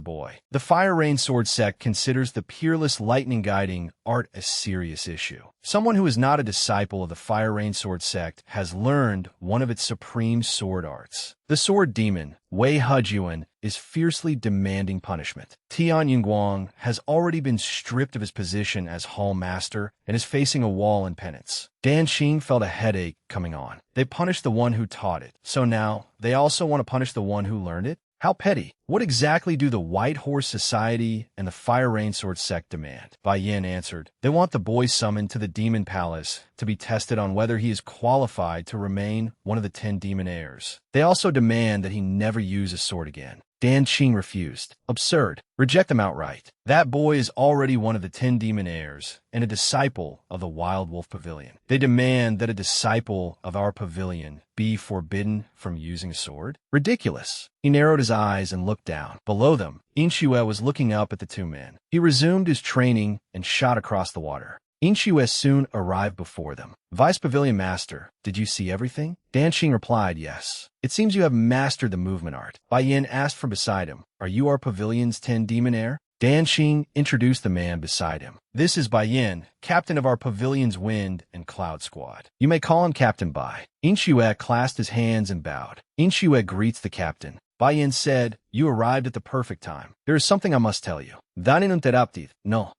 boy. The Fire Rain Sword sect considers the peerless lightning guiding art a serious issue. Someone who is not a disciple of the Fire Rain Sword sect has learned one of its supreme sword arts. The sword demon, Wei Hejuan, is fiercely demanding punishment. Tian Yingguang has already been stripped of his position as Hall Master and is facing a wall in penance. Dan Qing felt a headache coming on. They punished the one who taught it, so now they also want to punish the one who learned it? How petty. What exactly do the White Horse Society and the Fire Rain Sword sect demand? Bai Yin answered, they want the boy summoned to the Demon Palace to be tested on whether he is qualified to remain one of the 10 demon heirs. They also demand that he never use a sword again. Dan Qing refused. Absurd. Reject them outright. That boy is already one of the 10 demon heirs and a disciple of the Wild Wolf Pavilion. They demand that a disciple of our pavilion be forbidden from using a sword? Ridiculous. He narrowed his eyes and looked down. Below them, Inshue was looking up at the two men. He resumed his training and shot across the water. Inshue soon arrived before them. Vice Pavilion Master, did you see everything? Dan Qing replied, yes. It seems you have mastered the movement art. Bai Yin asked from beside him, are you our pavilion's 10 demon heir? Dan Qing introduced the man beside him. This is Bai Yin, captain of our pavilion's wind and cloud squad. You may call him Captain Bai. Inshue clasped his hands and bowed. Inshue greets the captain. Bai Yin said, you arrived at the perfect time. There is something I must tell you. Danin interrupted. No.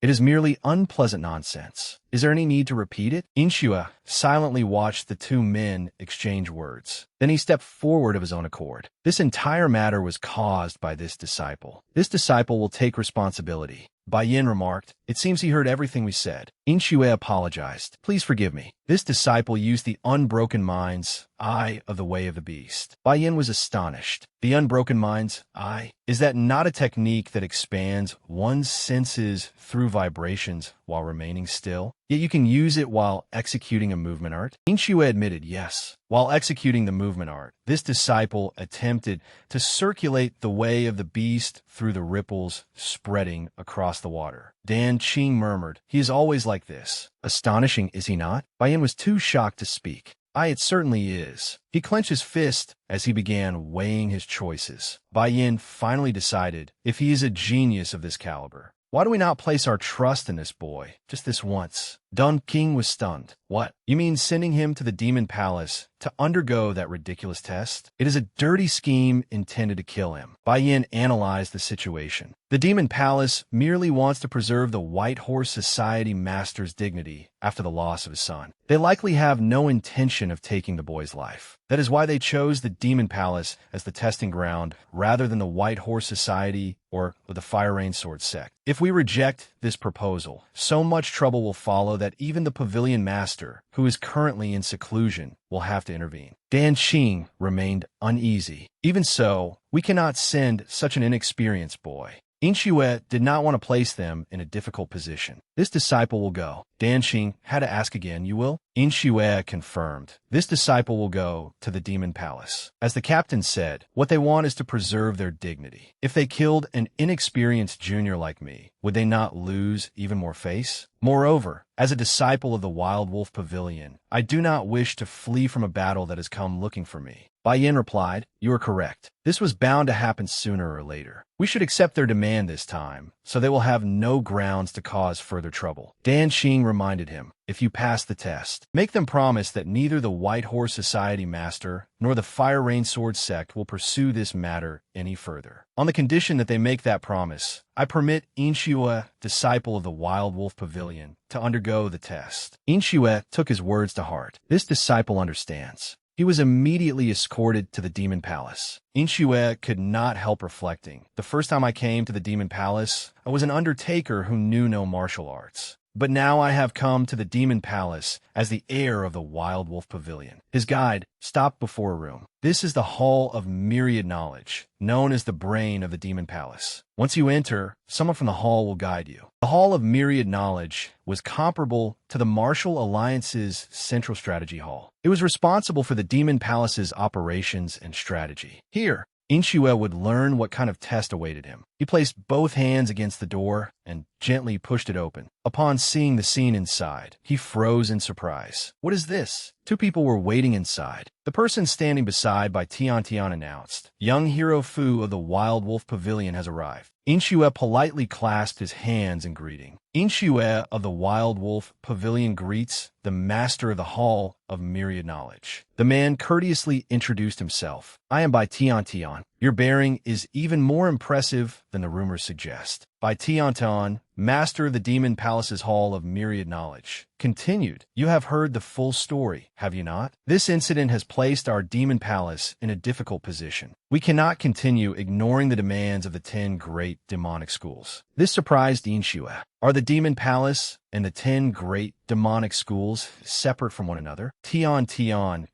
It is merely unpleasant nonsense. Is there any need to repeat it? Inshue silently watched the two men exchange words. Then he stepped forward of his own accord. This entire matter was caused by this disciple. This disciple will take responsibility. Bai Yin remarked, it seems he heard everything we said. Inshue apologized. Please forgive me. This disciple used the unbroken mind's eye of the way of the beast. Bai Yin was astonished. The unbroken mind's eye? Is that not a technique that expands one's senses through vibrations while remaining still? Yet you can use it while executing a movement art? Inshue admitted, yes. While executing the movement art, this disciple attempted to circulate the way of the beast through the ripples spreading across the water. Dan Qing murmured, he is always like this. Astonishing, is he not? Bai Yin was too shocked to speak. Aye, it certainly is. He clenched his fist as he began weighing his choices. Bai Yin finally decided, if he is a genius of this caliber, why do we not place our trust in this boy, just this once? Dun King was stunned. What? You mean sending him to the Demon Palace to undergo that ridiculous test? It is a dirty scheme intended to kill him. Bai Yin analyzed the situation. The Demon Palace merely wants to preserve the White Horse Society master's dignity after the loss of his son. They likely have no intention of taking the boy's life. That is why they chose the Demon Palace as the testing ground rather than the White Horse Society or the Fire Rain Sword sect. If we reject this proposal, so much trouble will follow that even the Pavilion Master, who is currently in seclusion, will have to intervene. Dan Qing remained uneasy. Even so, we cannot send such an inexperienced boy. Inshue did not want to place them in a difficult position. This disciple will go. Dan Qing had to ask again, you will? Inshue confirmed. This disciple will go to the Demon Palace. As the captain said, what they want is to preserve their dignity. If they killed an inexperienced junior like me, would they not lose even more face? Moreover, as a disciple of the Wild Wolf Pavilion, I do not wish to flee from a battle that has come looking for me. Bai Yin replied, you are correct. This was bound to happen sooner or later. We should accept their demand this time, so they will have no grounds to cause further trouble. Dan Qing reminded him, if you pass the test, make them promise that neither the White Horse Society Master nor the Fire Rain Sword sect will pursue this matter any further. On the condition that they make that promise, I permit Inshue, disciple of the Wild Wolf Pavilion, to undergo the test. Inshue took his words to heart. This disciple understands. He was immediately escorted to the Demon Palace. Inshue could not help reflecting. The first time I came to the Demon Palace, I was an undertaker who knew no martial arts. but now I have come to the Demon Palace as the heir of the Wild Wolf Pavilion. His guide stopped before a room. This is the Hall of Myriad Knowledge, known as the brain of the Demon Palace. Once you enter, someone from the hall will guide you. The Hall of Myriad Knowledge was comparable to the Martial Alliance's Central Strategy Hall. It was responsible for the Demon Palace's operations and strategy. Here, Inshue would learn what kind of test awaited him. He placed both hands against the door and gently pushed it open. Upon seeing the scene inside, he froze in surprise. What is this? Two people were waiting inside. The person standing beside by Tian announced, "Young Hero Fu of the Wild Wolf Pavilion has arrived." Inshue politely clasped his hands in greeting. Inshue of the Wild Wolf Pavilion greets the master of the Hall of Myriad Knowledge. The man courteously introduced himself. "I am by Tian. Your bearing is even more impressive than the rumors suggest." By Tian, master of the Demon Palace's Hall of Myriad Knowledge, continued, "You have heard the full story, have you not? This incident has placed our Demon Palace in a difficult position. We cannot continue ignoring the demands of the 10 great demonic schools." This surprised Inshue. Are the Demon Palace and the 10 great demonic schools separate from one another? Tian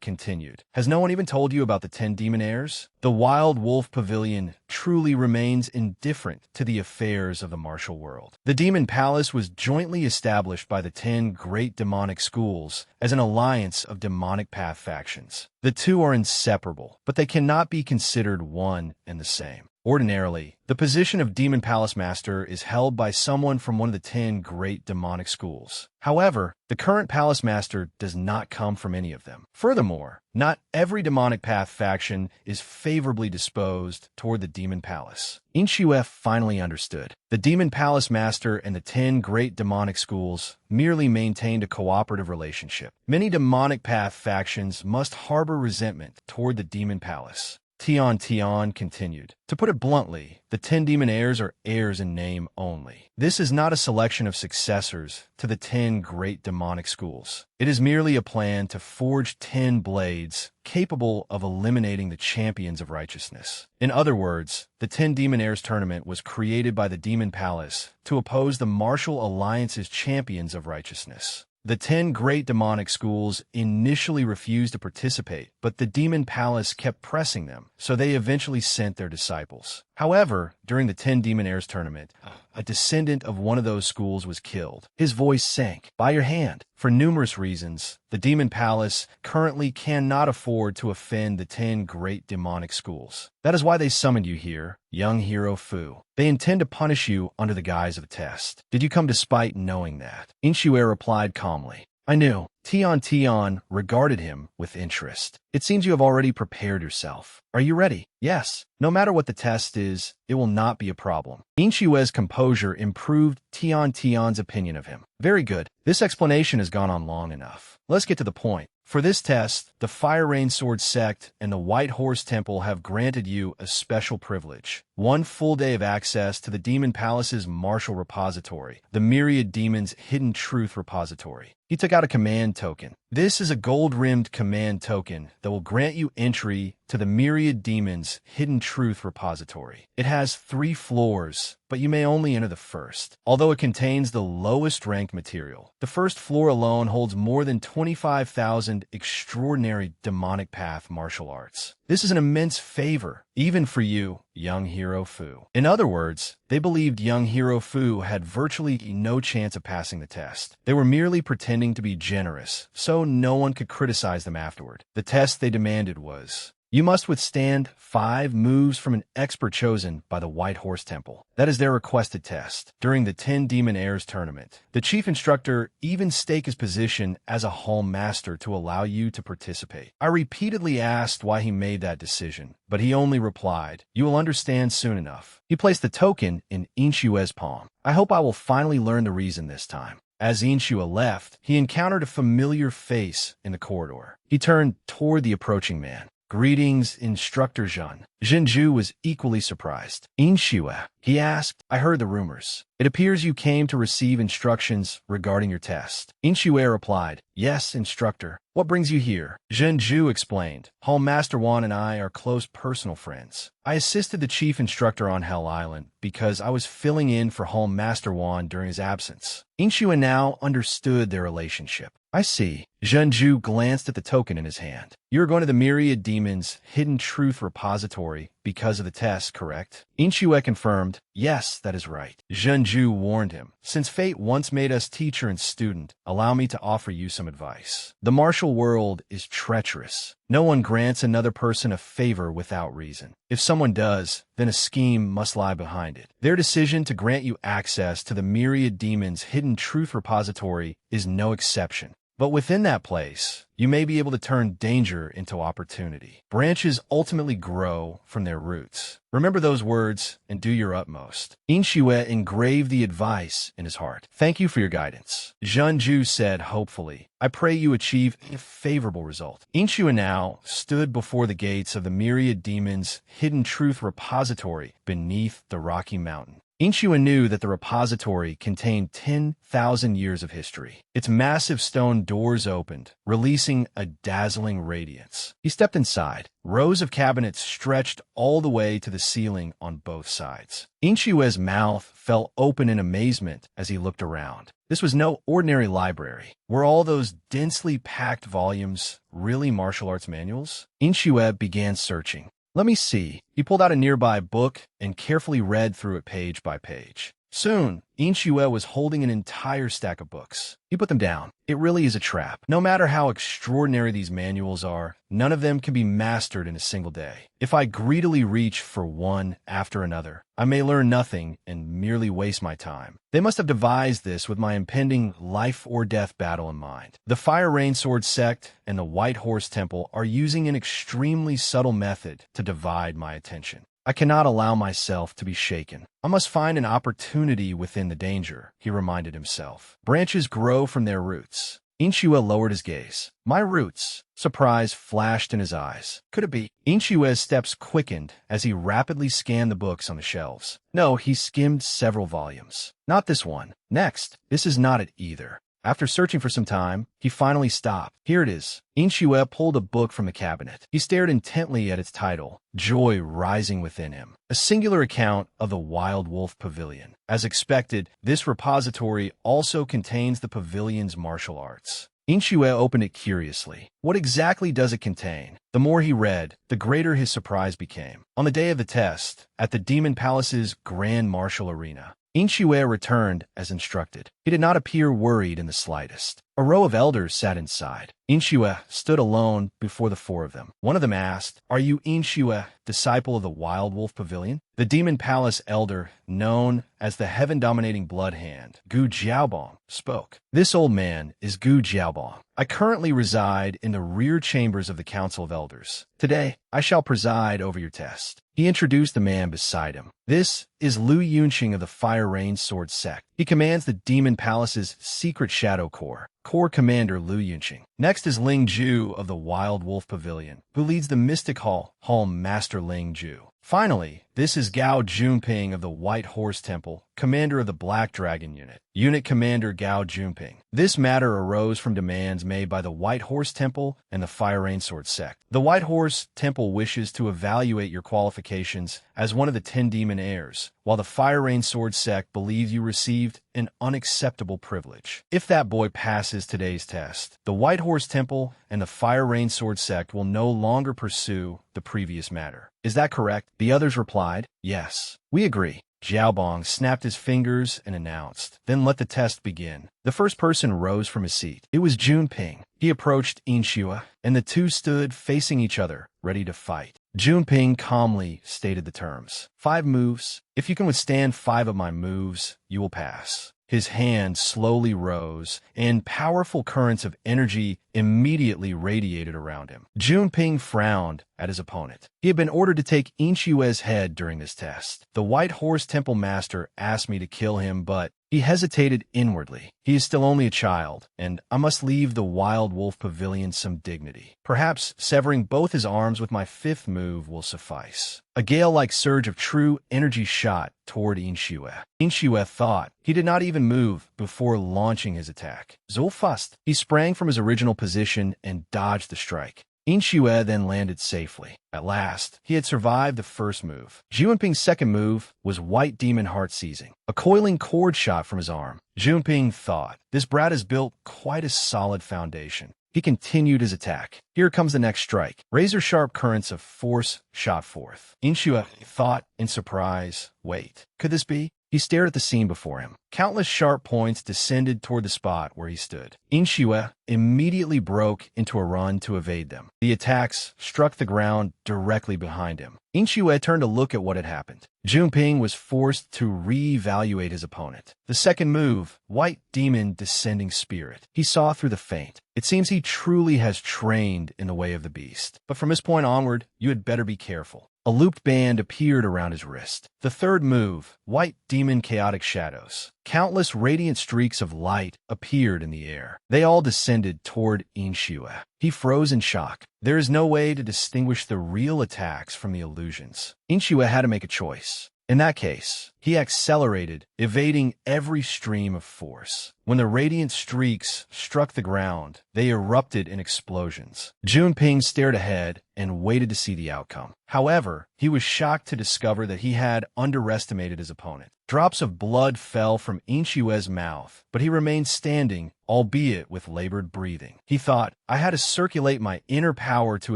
continued. "Has no one even told you about the 10 demon heirs? The Wild Wolf Pavilion truly remains indifferent to the affairs of the martial world. The Demon Palace was jointly established by the 10 great demonic schools as an alliance of demonic path factions. The two are inseparable, but they cannot be considered one and the same. Ordinarily, the position of Demon Palace Master is held by someone from one of the 10 great demonic schools. However, the current Palace Master does not come from any of them. Furthermore, not every demonic path faction is favorably disposed toward the Demon Palace." Inshue finally understood. The Demon Palace Master and the 10 great demonic schools merely maintained a cooperative relationship. Many demonic path factions must harbor resentment toward the Demon Palace. Tian continued. "To put it bluntly, the 10 demon heirs are heirs in name only. This is not a selection of successors to the 10 great demonic schools. It is merely a plan to forge 10 blades capable of eliminating the champions of righteousness. In other words, the 10 demon heirs tournament was created by the Demon Palace to oppose the Martial Alliance's champions of righteousness. The 10 great demonic schools initially refused to participate, but the Demon Palace kept pressing them, so they eventually sent their disciples. However, during the 10 Demon Heirs tournament, a descendant of one of those schools was killed. His voice sank. By your hand. For numerous reasons, the Demon Palace currently cannot afford to offend the 10 great demonic schools. That is why they summoned you here, young Hero Fu. They intend to punish you under the guise of a test. Did you come despite knowing that?" Inshue replied calmly. "I knew." Tian regarded him with interest. "It seems you have already prepared yourself. Are you ready?" "Yes. No matter what the test is, it will not be a problem." Inshue's composure improved Tian's opinion of him. "Very good. This explanation has gone on long enough. Let's get to the point. For this test, the Fire Rain Sword Sect and the White Horse Temple have granted you a special privilege. 1 full day of access to the Demon Palace's Martial Repository, the Myriad Demons' Hidden Truth Repository. He took out a command token. This is a gold-rimmed command token that will grant you entry to the Myriad Demons' Hidden Truth Repository. It has 3 floors, but you may only enter the first. Although it contains the lowest ranked material, the first floor alone holds more than 25,000 extraordinary demonic path martial arts. This is an immense favor, even for you, young Hero Fu." In other words, they believed young Hero Fu had virtually no chance of passing the test. They were merely pretending to be generous, so no one could criticize them afterward. The test they demanded was, you must withstand 5 moves from an expert chosen by the White Horse Temple. That is their requested test. During the 10 Demon Heirs tournament, the chief instructor even staked his position as a hall master to allow you to participate. I repeatedly asked why he made that decision, but he only replied, "You will understand soon enough." He placed the token in Inshue's palm. "I hope I will finally learn the reason this time." As Inshue left, he encountered a familiar face in the corridor. He turned toward the approaching man. "Greetings, Instructor Zhen." Zhenju was equally surprised. "Inshue," he asked, "I heard the rumors. It appears you came to receive instructions regarding your test." Inshue replied, "Yes, instructor. What brings you here?" Zhenju explained, "Home Master Wan and I are close personal friends. I assisted the chief instructor on Hell Island because I was filling in for Home Master Wan during his absence." Inshue now understood their relationship. "I see." Zhenju glanced at the token in his hand. "You're going to the Myriad Demon's Hidden Truth Repository because of the test, correct?" Inshue confirmed, "Yes, that is right." Zhenju warned him, "Since fate once made us teacher and student, allow me to offer you some advice. The martial world is treacherous. No one grants another person a favor without reason. If someone does, then a scheme must lie behind it. Their decision to grant you access to the Myriad Demon's Hidden Truth Repository is no exception. But within that place, you may be able to turn danger into opportunity. Branches ultimately grow from their roots. Remember those words and do your utmost." Inshue engraved the advice in his heart. "Thank you for your guidance," Zhenju said hopefully. "I pray you achieve a favorable result." Inshue now stood before the gates of the Myriad Demon's Hidden Truth Repository beneath the Rocky Mountain. Inshue knew that the repository contained 10,000 years of history. Its massive stone doors opened, releasing a dazzling radiance. He stepped inside. Rows of cabinets stretched all the way to the ceiling on both sides. Inshue's mouth fell open in amazement as he looked around. This was no ordinary library. Were all those densely packed volumes really martial arts manuals? Inshue began searching. "Let me see." He pulled out a nearby book and carefully read through it page by page. Soon, Inshue was holding an entire stack of books. He put them down. It really is a trap. No matter how extraordinary these manuals are, none of them can be mastered in a single day. If I greedily reach for one after another, I may learn nothing and merely waste my time. They must have devised this with my impending life-or-death battle in mind. The Fire Rain Sword sect and the White Horse Temple are using an extremely subtle method to divide my attention. I cannot allow myself to be shaken. I must find an opportunity within the danger, he reminded himself. Branches grow from their roots. Inshue lowered his gaze. "My roots?" Surprise flashed in his eyes. Could it be? Inshue's steps quickened as he rapidly scanned the books on the shelves. No, he skimmed several volumes. Not this one. Next. This is not it either. After searching for some time, he finally stopped. Here it is. Inshue pulled a book from the cabinet. He stared intently at its title, joy rising within him. A singular account of the Wild Wolf Pavilion. As expected, this repository also contains the pavilion's martial arts. Inshue opened it curiously. What exactly does it contain? The more he read, the greater his surprise became. On the day of the test, at the Demon Palace's Grand Martial Arena, Inshue returned as instructed. He did not appear worried in the slightest. A row of elders sat inside. Inshue stood alone before the four of them. One of them asked, "Are you Inshue, disciple of the Wild Wolf Pavilion?" The Demon Palace elder, known as the heaven-dominating blood hand, Gu Jiaobong, spoke. "This old man is Gu Jiaobong. I currently reside in the rear chambers of the Council of Elders. Today, I shall preside over your test." He introduced the man beside him. "This is Lu Yunqing of the Fire Rain Sword sect. He commands the Demon Palace's Secret Shadow Corps. Corps Commander Lu Yunqing. Next is Ling Ju of the Wild Wolf Pavilion, who leads the Mystic Hall, Master Ling Ju. Finally, this is Gao Junping of the White Horse Temple, commander of the Black Dragon Unit. Unit Commander Gao Junping. This matter arose from demands made by the White Horse Temple and the Fire Rain Sword sect. The White Horse Temple wishes to evaluate your qualifications as one of the 10 demon heirs, while the Fire Rain Sword sect believes you received an unacceptable privilege. If that boy passes today's test, the White Horse Temple and the Fire Rain Sword sect will no longer pursue the previous matter. Is that correct? The others replied, "Yes, we agree." Jiaobong snapped his fingers and announced, "Then let the test begin." The first person rose from his seat. It was Junping. He approached Inshue, and the two stood facing each other, ready to fight. Junping calmly stated the terms. 5 moves. If you can withstand 5 of my moves, you will pass. His hand slowly rose, and powerful currents of energy immediately radiated around him. Junping frowned at his opponent. He had been ordered to take Inshue's head during this test. The White Horse Temple Master asked me to kill him, but he hesitated inwardly. He is still only a child, and I must leave the Wild Wolf Pavilion some dignity. Perhaps severing both his arms with my fifth move will suffice. A gale-like surge of true energy shot toward Inshue. Inshue thought. He did not even move before launching his attack. Zulfast. He sprang from his original position and dodged the strike. Inshue then landed safely. At last, he had survived the first move. Junping's second move was White Demon Heart Seizing, a coiling cord shot from his arm. Junping thought, this brat has built quite a solid foundation. He continued his attack. Here comes the next strike. Razor-sharp currents of force shot forth. Inshue thought in surprise, wait, could this be? He stared at the scene before him. Countless sharp points descended toward the spot where he stood. Inshue immediately broke into a run to evade them. The attacks struck the ground directly behind him. Inshue turned to look at what had happened. Junping was forced to re-evaluate his opponent. The second move, White Demon Descending Spirit. He saw through the feint. It seems he truly has trained in the way of the beast. But from this point onward, you had better be careful. A looped band appeared around his wrist. The third move, White Demon Chaotic Shadows. Countless radiant streaks of light appeared in the air. They all descended toward Inshue. He froze in shock. There is no way to distinguish the real attacks from the illusions. Inshue had to make a choice. In that case, he accelerated, evading every stream of force. When the radiant streaks struck the ground, they erupted in explosions. Junping stared ahead and waited to see the outcome. However, he was shocked to discover that he had underestimated his opponent. Drops of blood fell from Inshue's mouth, but he remained standing, albeit with labored breathing. He thought, I had to circulate my inner power to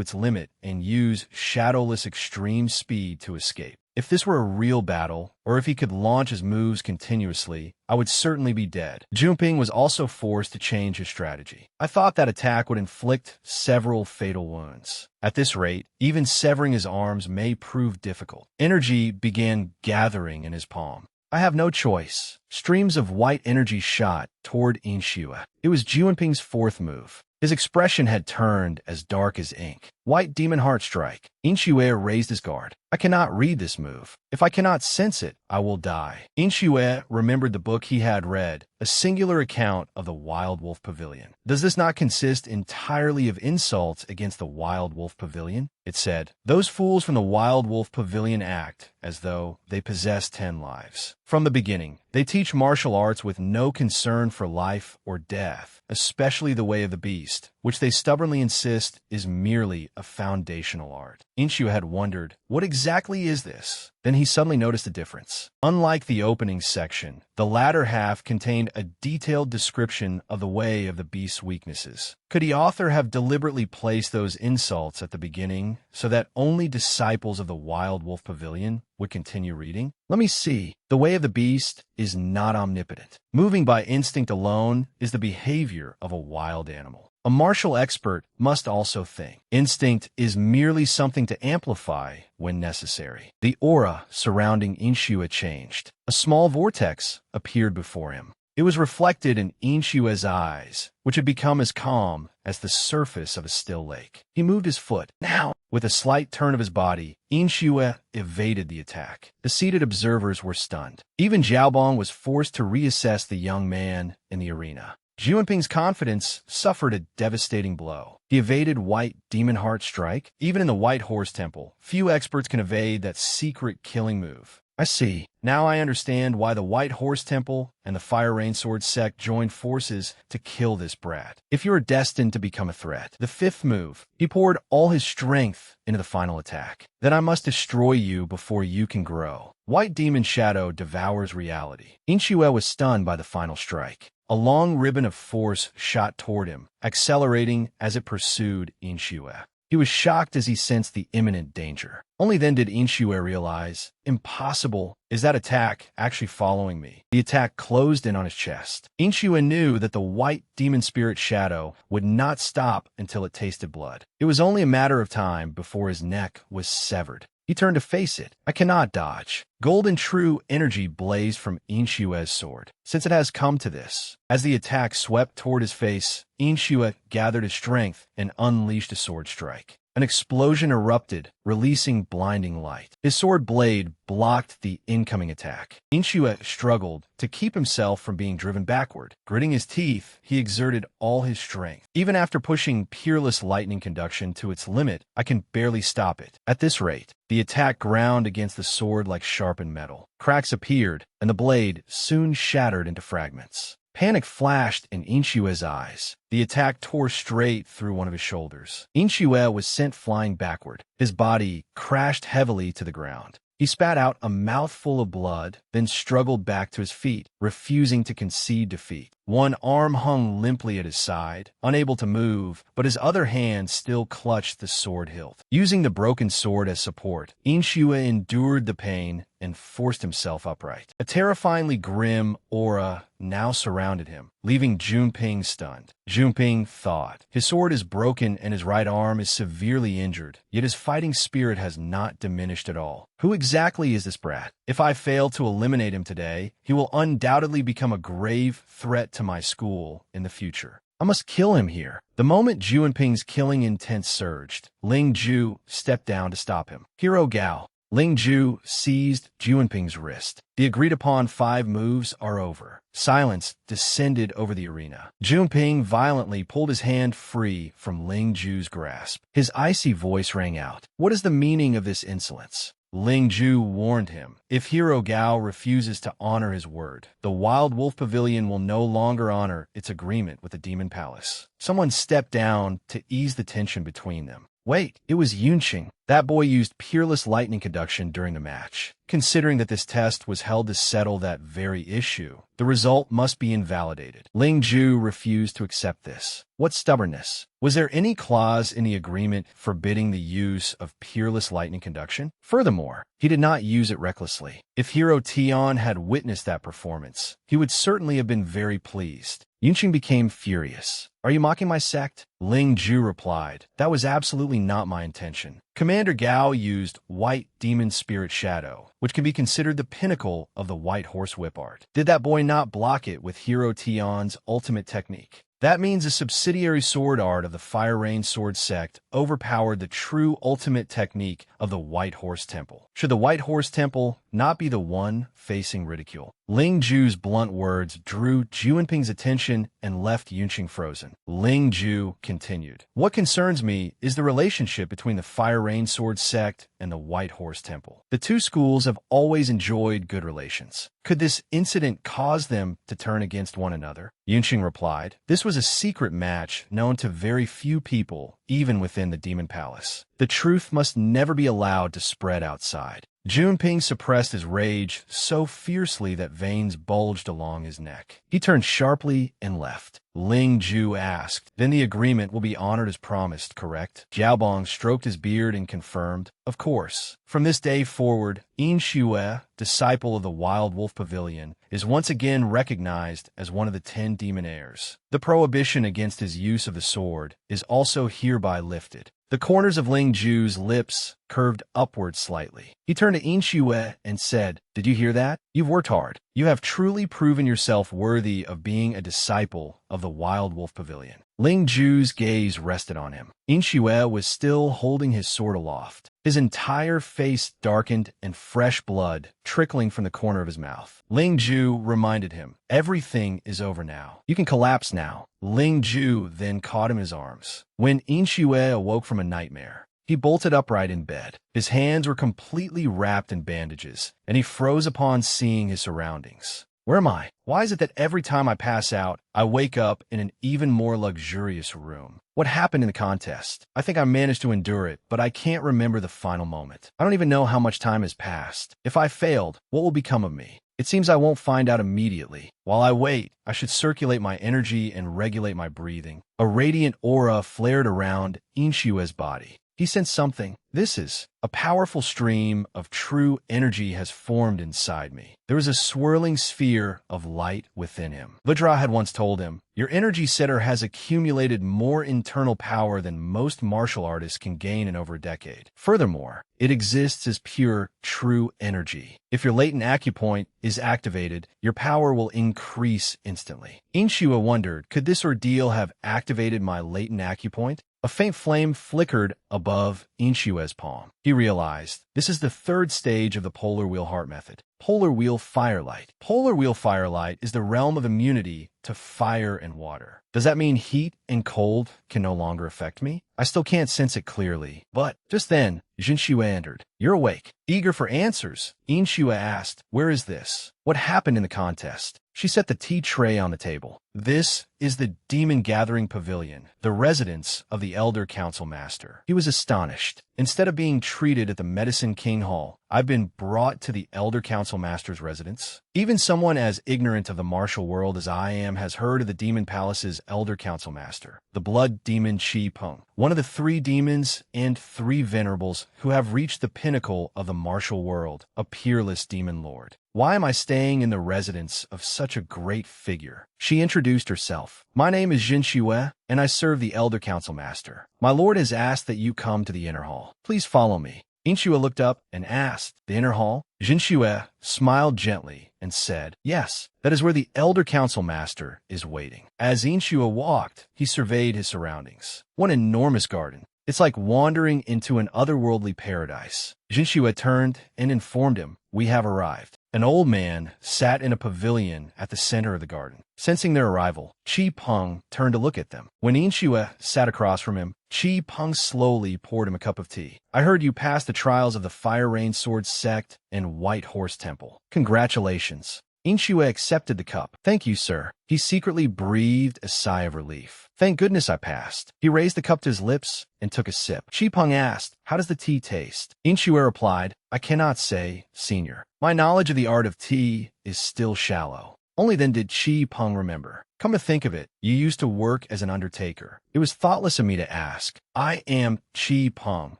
its limit and use shadowless extreme speed to escape. If this were a real battle, or if he could launch his moves continuously, I would certainly be dead. Junping was also forced to change his strategy. I thought that attack would inflict several fatal wounds. At this rate, even severing his arms may prove difficult. Energy began gathering in his palm. I have no choice. Streams of white energy shot toward Inshue. It was Junping's fourth move. His expression had turned as dark as ink. White Demon Heart Strike. Inshue raised his guard. I cannot read this move. If I cannot sense it, I will die. Inshue remembered the book he had read, a singular account of the Wild Wolf Pavilion. Does this not consist entirely of insults against the Wild Wolf Pavilion? It said, those fools from the Wild Wolf Pavilion act as though they possess 10 lives. From the beginning, they teach martial arts with no concern for life or death, especially the way of the beast, which they stubbornly insist is merely a foundational art. Inshue had wondered, what exactly is this? Then he suddenly noticed a difference. Unlike the opening section, the latter half contained a detailed description of the way of the beast's weaknesses. Could the author have deliberately placed those insults at the beginning so that only disciples of the Wild Wolf Pavilion would continue reading? Let me see. The way of the beast is not omnipotent. Moving by instinct alone is the behavior of a wild animal. A martial expert must also think. Instinct is merely something to amplify when necessary. The aura surrounding Inshue changed. A small vortex appeared before him. It was reflected in Inshue's eyes, which had become as calm as the surface of a still lake. He moved his foot. Now, with a slight turn of his body, Inshue evaded the attack. The seated observers were stunned. Even Xiaobong was forced to reassess the young man in the arena. Junping's confidence suffered a devastating blow. He evaded White Demon Heart Strike. Even in the White Horse Temple, few experts can evade that secret killing move. I see. Now I understand why the White Horse Temple and the Fire Rain Sword sect joined forces to kill this brat. If you are destined to become a threat, the fifth move, he poured all his strength into the final attack. Then I must destroy you before you can grow. White Demon Shadow devours reality. Inshue was stunned by the final strike. A long ribbon of force shot toward him, accelerating as it pursued Inshue. He was shocked as he sensed the imminent danger. Only then did Inshue realize, impossible, is that attack actually following me? The attack closed in on his chest. Inshue knew that the White Demon Spirit Shadow would not stop until it tasted blood. It was only a matter of time before his neck was severed. He turned to face it. I cannot dodge. Golden true energy blazed from Inshue's sword. Since it has come to this, as the attack swept toward his face, Inshue gathered his strength and unleashed a sword strike. An explosion erupted, releasing blinding light. His sword blade blocked the incoming attack. Inshue struggled to keep himself from being driven backward. Gritting his teeth, he exerted all his strength. Even after pushing peerless lightning conduction to its limit, I can barely stop it. At this rate, the attack ground against the sword like sharpened metal. Cracks appeared, and the blade soon shattered into fragments. Panic flashed in Inshue's eyes. The attack tore straight through one of his shoulders. Inshue was sent flying backward. His body crashed heavily to the ground. He spat out a mouthful of blood, then struggled back to his feet, refusing to concede defeat. One arm hung limply at his side, unable to move, but his other hand still clutched the sword hilt. Using the broken sword as support, Inshue endured the pain and forced himself upright. A terrifyingly grim aura now surrounded him, leaving Junping stunned. Junping thought, his sword is broken and his right arm is severely injured, yet his fighting spirit has not diminished at all. Who exactly is this brat? If I fail to eliminate him today, he will undoubtedly become a grave threat to my school in the future. I must kill him here. The moment Junping's killing intent surged, Ling Ju stepped down to stop him. Hero Gao. Ling Ju seized Junping's wrist. The agreed-upon 5 moves are over. Silence descended over the arena. Junping violently pulled his hand free from Ling Ju's grasp. His icy voice rang out. What is the meaning of this insolence? Ling Ju warned him, if Hero Gao refuses to honor his word, the Wild Wolf Pavilion will no longer honor its agreement with the Demon Palace. Someone stepped down to ease the tension between them. Wait, it was Yunqing. That boy used peerless lightning conduction during the match. Considering that this test was held to settle that very issue, the result must be invalidated. Ling Ju refused to accept this. What stubbornness! Was there any clause in the agreement forbidding the use of peerless lightning conduction? Furthermore, he did not use it recklessly. If Hero Tian had witnessed that performance, he would certainly have been very pleased. Yunqing became furious. Are you mocking my sect? Ling Ju replied, that was absolutely not my intention. Commander Gao used White Demon Spirit Shadow, which can be considered the pinnacle of the White Horse Whip art. Did that boy not block it with Hero Tian's ultimate technique? That means a subsidiary sword art of the Fire Rain Sword sect overpowered the true ultimate technique of the White Horse Temple. Should the White Horse Temple not be the one facing ridicule? Ling Ju's blunt words drew Junping's attention and left Yunqing frozen. Ling Ju continued, what concerns me is the relationship between the Fire Rain Sword sect and the White Horse Temple. The two schools have always enjoyed good relations. Could this incident cause them to turn against one another? Yunqing replied, this was a secret match known to very few people, even within the Demon Palace. The truth must never be allowed to spread outside. Junping suppressed his rage so fiercely that veins bulged along his neck. He turned sharply and left. Ling Ju asked, then the agreement will be honored as promised, correct? Xiaobong stroked his beard and confirmed, of course. From this day forward, Inshue, disciple of the Wild Wolf Pavilion, is once again recognized as one of the 10 demon heirs. The prohibition against his use of the sword is also hereby lifted. The corners of Ling Ju's lips curved upward slightly. He turned to Inshue and said, did you hear that? You've worked hard. You have truly proven yourself worthy of being a disciple of the Wild Wolf Pavilion. Ling Ju's gaze rested on him. Inshue was still holding his sword aloft. His entire face darkened and fresh blood trickling from the corner of his mouth. Ling Ju reminded him, everything is over now. You can collapse now. Ling Ju then caught him in his arms. When Inshue awoke from a nightmare, he bolted upright in bed. His hands were completely wrapped in bandages, and he froze upon seeing his surroundings. Where am I? Why is it that every time I pass out, I wake up in an even more luxurious room? What happened in the contest? I think I managed to endure it, but I can't remember the final moment. I don't even know how much time has passed. If I failed, what will become of me? It seems I won't find out immediately. While I wait, I should circulate my energy and regulate my breathing. A radiant aura flared around Inshue's body. He sensed something. This is a powerful stream of true energy has formed inside me. There is a swirling sphere of light within him. Vidra had once told him, your energy setter has accumulated more internal power than most martial artists can gain in over a decade. Furthermore, it exists as pure, true energy. If your latent acupoint is activated, your power will increase instantly. Inshue wondered, could this ordeal have activated my latent acupoint? A faint flame flickered above Inshue's palm. He realized this is the third stage of the polar wheel heart method. Polar wheel firelight. Polar wheel firelight is the realm of immunity to fire and water. Does that mean heat and cold can no longer affect me? I still can't sense it clearly. But just then, Jinshue entered. You're awake. Eager for answers, Inshue asked, where is this? What happened in the contest? She set the tea tray on the table. This is the Demon Gathering Pavilion, the residence of the Elder Council Master. He was astonished. Instead of being treated at the Medicine King Hall, I've been brought to the Elder Council Master's residence. Even someone as ignorant of the martial world as I am has heard of the Demon Palace's Elder Council Master, the Blood Demon Chi Peng, one of the 3 demons and 3 venerables who have reached the pinnacle of the martial world, a peerless demon lord. Why am I staying in the residence of such a great figure? She introduced herself. My name is Jinshue, and I serve the Elder Council Master. My lord has asked that you come to the inner hall. Please follow me. Inshue looked up and asked, the inner hall? Jinshue smiled gently and said, yes, that is where the Elder Council Master is waiting. As Inshue walked, he surveyed his surroundings. What an enormous garden. It's like wandering into an otherworldly paradise. Jinshue turned and informed him, we have arrived. An old man sat in a pavilion at the center of the garden. Sensing their arrival, Chi Peng turned to look at them. When Inshue sat across from him, Chi Peng slowly poured him a cup of tea. I heard you passed the trials of the Fire Rain Sword Sect and White Horse Temple. Congratulations. Inshue accepted the cup. Thank you, sir. He secretly breathed a sigh of relief. Thank goodness I passed. He raised the cup to his lips and took a sip. Chi Peng asked, how does the tea taste? Inshue replied, I cannot say, senior. My knowledge of the art of tea is still shallow. Only then did Chi Peng remember. Come to think of it, you used to work as an undertaker. It was thoughtless of me to ask. I am Chi Peng,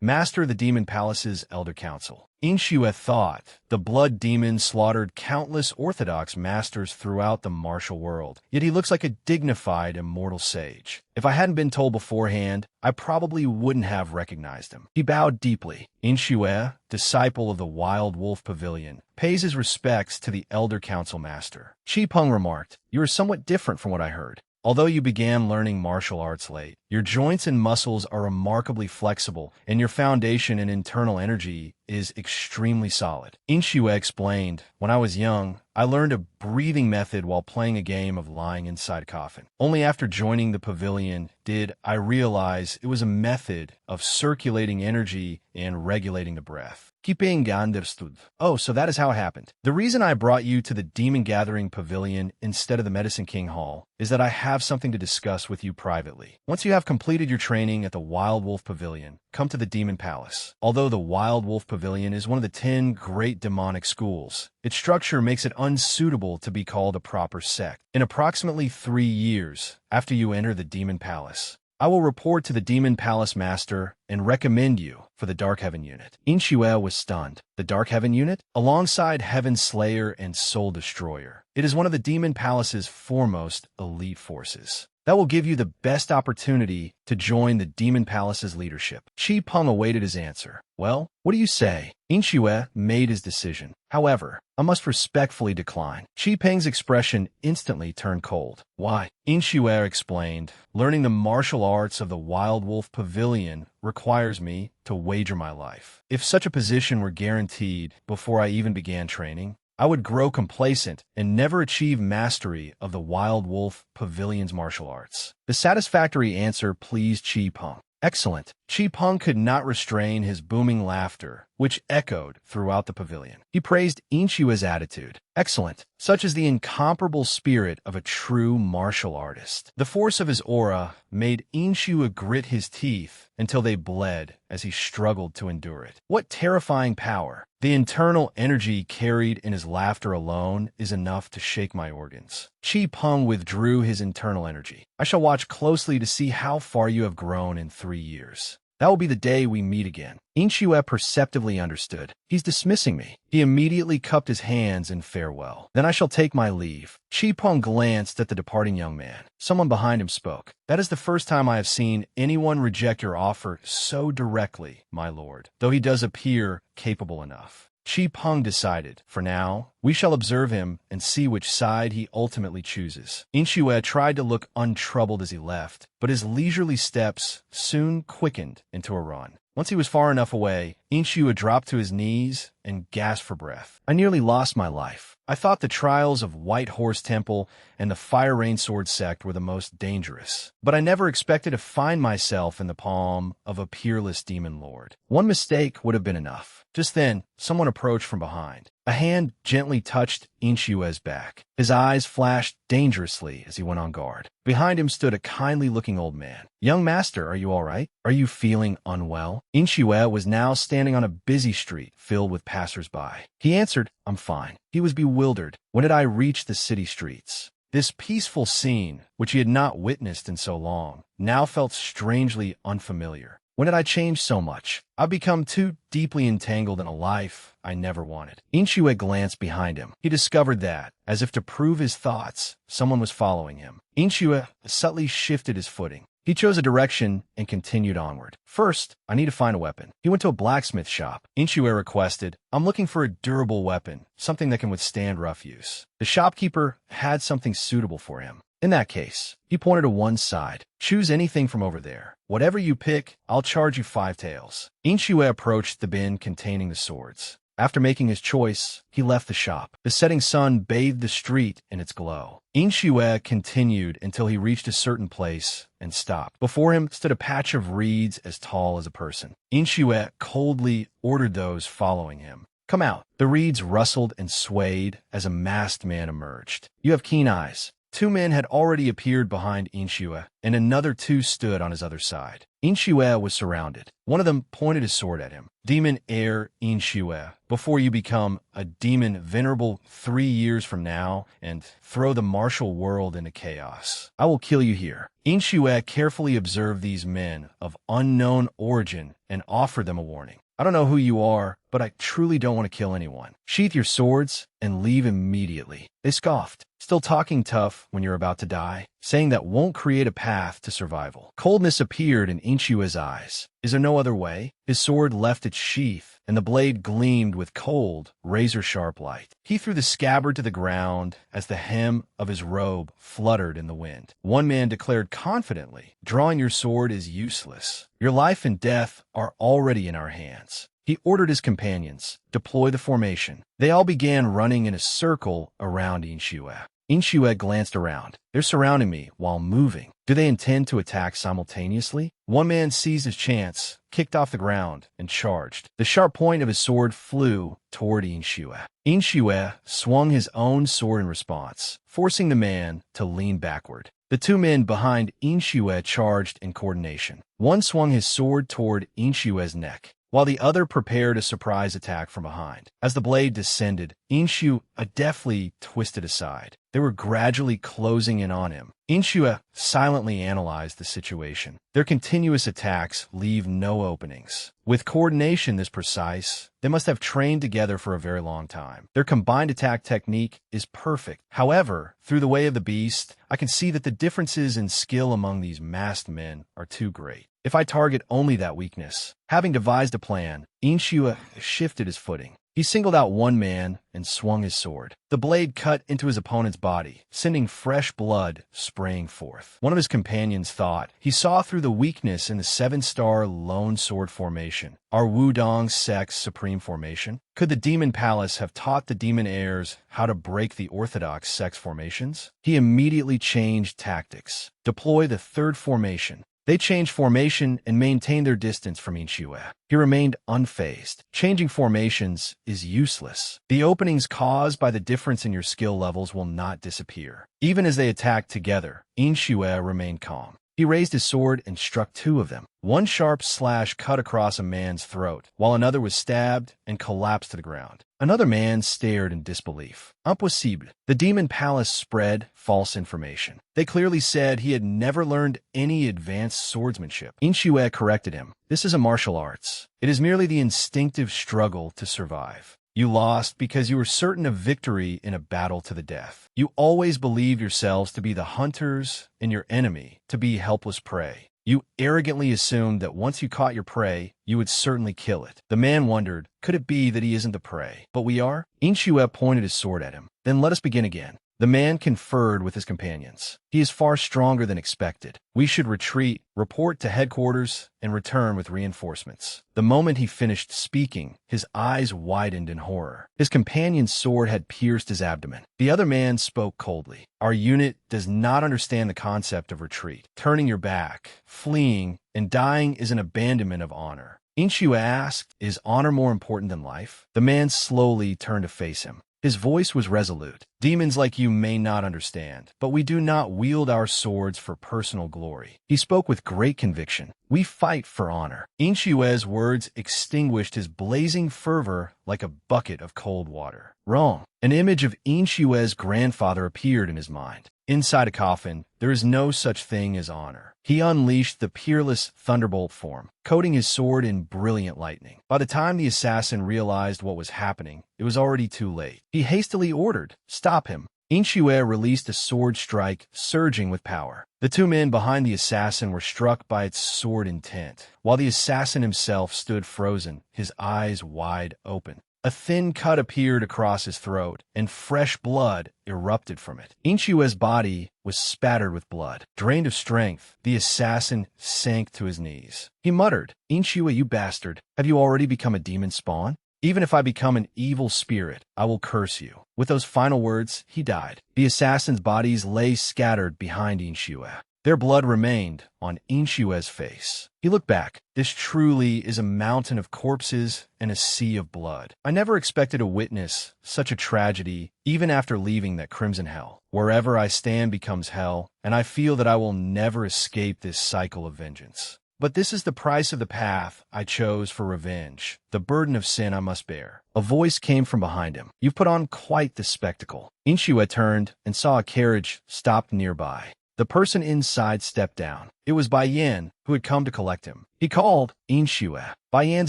master of the Demon Palace's Elder Council. Inshue thought the blood demon slaughtered countless orthodox masters throughout the martial world, yet he looks like a dignified, immortal sage. If I hadn't been told beforehand, I probably wouldn't have recognized him. He bowed deeply. Inshue, disciple of the Wild Wolf Pavilion, pays his respects to the Elder Council Master. Chi Peng remarked, you are somewhat different from what I heard. Although you began learning martial arts late, your joints and muscles are remarkably flexible, and your foundation and internal energy is extremely solid. Inshue explained, when I was young, I learned a breathing method while playing a game of lying inside a coffin. Only after joining the pavilion did I realize it was a method of circulating energy and regulating the breath. Keeping understood. Oh, so that is how it happened. The reason I brought you to the Demon Gathering Pavilion instead of the Medicine King Hall is that I have something to discuss with you privately. Once you have completed your training at the Wild Wolf Pavilion, come to the Demon Palace. Although the Wild Wolf Pavilion is one of the 10 great demonic schools, its structure makes it unsuitable to be called a proper sect. In approximately 3 years after you enter the Demon Palace, I will report to the Demon Palace Master and recommend you for the Dark Heaven Unit. Inshue was stunned. The Dark Heaven Unit? Alongside Heaven Slayer and Soul Destroyer. It is one of the Demon Palace's foremost elite forces. That will give you the best opportunity to join the Demon Palace's leadership. Chi Peng awaited his answer. Well, what do you say? Inshue made his decision. However, I must respectfully decline. Chi Peng's expression instantly turned cold. Why? Inshue explained, learning the martial arts of the Wild Wolf Pavilion requires me to wager my life. If such a position were guaranteed before I even began training, I would grow complacent and never achieve mastery of the Wild Wolf Pavilion's martial arts. The satisfactory answer pleased Chi Peng. Excellent. Chi Peng could not restrain his booming laughter, which echoed throughout the pavilion. He praised Inshue's attitude. Excellent. Such is the incomparable spirit of a true martial artist. The force of his aura made Inshue grit his teeth until they bled as he struggled to endure it. What terrifying power! The internal energy carried in his laughter alone is enough to shake my organs. Chi Peng withdrew his internal energy. I shall watch closely to see how far you have grown in 3 years. That will be the day we meet again. Inshue perceptively understood. He's dismissing me. He immediately cupped his hands in farewell. Then I shall take my leave. Chi Peng glanced at the departing young man. Someone behind him spoke. That is the first time I have seen anyone reject your offer so directly, my lord, though he does appear capable enough. Chi Peng decided, for now, we shall observe him and see which side he ultimately chooses. Inshue tried to look untroubled as he left, but his leisurely steps soon quickened into a run. Once he was far enough away, Inshue dropped to his knees and gasped for breath. I nearly lost my life. I thought the trials of White Horse Temple and the Fire Rain Sword sect were the most dangerous, but I never expected to find myself in the palm of a peerless demon lord. One mistake would have been enough. Just then, someone approached from behind. A hand gently touched Inshue's back. His eyes flashed dangerously as he went on guard. Behind him stood a kindly-looking old man. "Young master, are you all right? Are you feeling unwell?" Inshue was now standing on a busy street filled with passers-by. He answered, "I'm fine." He was bewildered. When did I reach the city streets? This peaceful scene, which he had not witnessed in so long, now felt strangely unfamiliar. When did I change so much? I've become too deeply entangled in a life I never wanted. Inshue glanced behind him. He discovered that, as if to prove his thoughts, someone was following him. Inshue subtly shifted his footing. He chose a direction and continued onward. "First, I need to find a weapon." He went to a blacksmith shop. Inshue requested, "I'm looking for a durable weapon, something that can withstand rough use." The shopkeeper had something suitable for him. "In that case," he pointed to one side, "choose anything from over there. Whatever you pick, I'll charge you 5 taels." Inshue approached the bin containing the swords. After making his choice, he left the shop. The setting sun bathed the street in its glow. Inshue continued until he reached a certain place and stopped. Before him stood a patch of reeds as tall as a person. Inshue coldly ordered those following him, "Come out." The reeds rustled and swayed as a masked man emerged. "You have keen eyes." 2 men had already appeared behind Inshue, and another 2 stood on his other side. Inshue was surrounded. One of them pointed his sword at him. "Demon heir Inshue, before you become a demon venerable 3 years from now and throw the martial world into chaos, I will kill you here." Inshue carefully observed these men of unknown origin and offered them a warning. "I don't know who you are, but I truly don't want to kill anyone. Sheath your swords and leave immediately." They scoffed. "Still talking tough when you're about to die? Saying that won't create a path to survival." Coldness appeared in Inshue's eyes. "Is there no other way?" His sword left its sheath, and the blade gleamed with cold, razor-sharp light. He threw the scabbard to the ground as the hem of his robe fluttered in the wind. One man declared confidently, "Drawing your sword is useless. Your life and death are already in our hands." He ordered his companions, "Deploy the formation." They all began running in a circle around Inshue. Inshue glanced around. "They're surrounding me while moving. Do they intend to attack simultaneously?" One man seized his chance, kicked off the ground, and charged. The sharp point of his sword flew toward Inshue. Inshue swung his own sword in response, forcing the man to lean backward. The 2 men behind Inshue charged in coordination. One swung his sword toward Inshue's neck, while the other prepared a surprise attack from behind. As the blade descended, Inshue deftly twisted aside. They were gradually closing in on him. Inshue silently analyzed the situation. Their continuous attacks leave no openings. With coordination this precise, they must have trained together for a very long time. Their combined attack technique is perfect. However, through the way of the beast, I can see that the differences in skill among these masked men are too great. If I target only that weakness. Having devised a plan, Inshue shifted his footing. He singled out one man and swung his sword. The blade cut into his opponent's body, sending fresh blood spraying forth. One of his companions thought he saw through the weakness in the 7-star lone sword formation, our Wudong sect's supreme formation. Could the Demon Palace have taught the demon heirs how to break the orthodox sex formations? He immediately changed tactics. Deploy the 3rd formation. They changed formation and maintained their distance from Inshue. He remained unfazed. Changing formations is useless. The openings caused by the difference in your skill levels will not disappear. Even as they attacked together, Inshue remained calm. He raised his sword and struck 2 of them. One sharp slash cut across a man's throat, while another was stabbed and collapsed to the ground. Another man stared in disbelief. Impossible. The Demon Palace spread false information. They clearly said he had never learned any advanced swordsmanship. Inshue corrected him. "This is a martial arts. It is merely the instinctive struggle to survive. You lost because you were certain of victory in a battle to the death. You always believe yourselves to be the hunters and your enemy to be helpless prey. You arrogantly assumed that once you caught your prey, you would certainly kill it. The man wondered, could it be that he isn't the prey? But we are? Inshue pointed his sword at him. Then let us begin again. The man conferred with his companions. He is far stronger than expected. We should retreat, report to headquarters, and return with reinforcements. The moment he finished speaking, his eyes widened in horror. His companion's sword had pierced his abdomen. The other man spoke coldly. Our unit does not understand the concept of retreat. Turning your back, fleeing, and dying is an abandonment of honor. Inshue asked, is honor more important than life? The man slowly turned to face him. His voice was resolute. Demons like you may not understand, but we do not wield our swords for personal glory. He spoke with great conviction. We fight for honor. Inshue's words extinguished his blazing fervor like a bucket of cold water. Wrong. An image of Inshue's grandfather appeared in his mind. Inside a coffin, there is no such thing as honor. He unleashed the peerless thunderbolt form, coating his sword in brilliant lightning. By the time the assassin realized what was happening, it was already too late. He hastily ordered, "Stop him." Inshue released a sword strike, surging with power. The two men behind the assassin were struck by its sword intent, while the assassin himself stood frozen, his eyes wide open. A thin cut appeared across his throat, and fresh blood erupted from it. Inshue's body was spattered with blood. Drained of strength, the assassin sank to his knees. He muttered, "Inshue, you bastard, have you already become a demon spawn? Even if I become an evil spirit, I will curse you." With those final words, he died. The assassins' bodies lay scattered behind Inshue. Their blood remained on Inshue's face. He looked back. This truly is a mountain of corpses and a sea of blood. I never expected to witness such a tragedy, even after leaving that crimson hell. Wherever I stand becomes hell, and I feel that I will never escape this cycle of vengeance. But this is the price of the path I chose for revenge, the burden of sin I must bear. A voice came from behind him. You've put on quite the spectacle. Inshue turned and saw a carriage stopped nearby. The person inside stepped down. It was Bai Yan, who had come to collect him. He called, "Inshue." Bai Yan's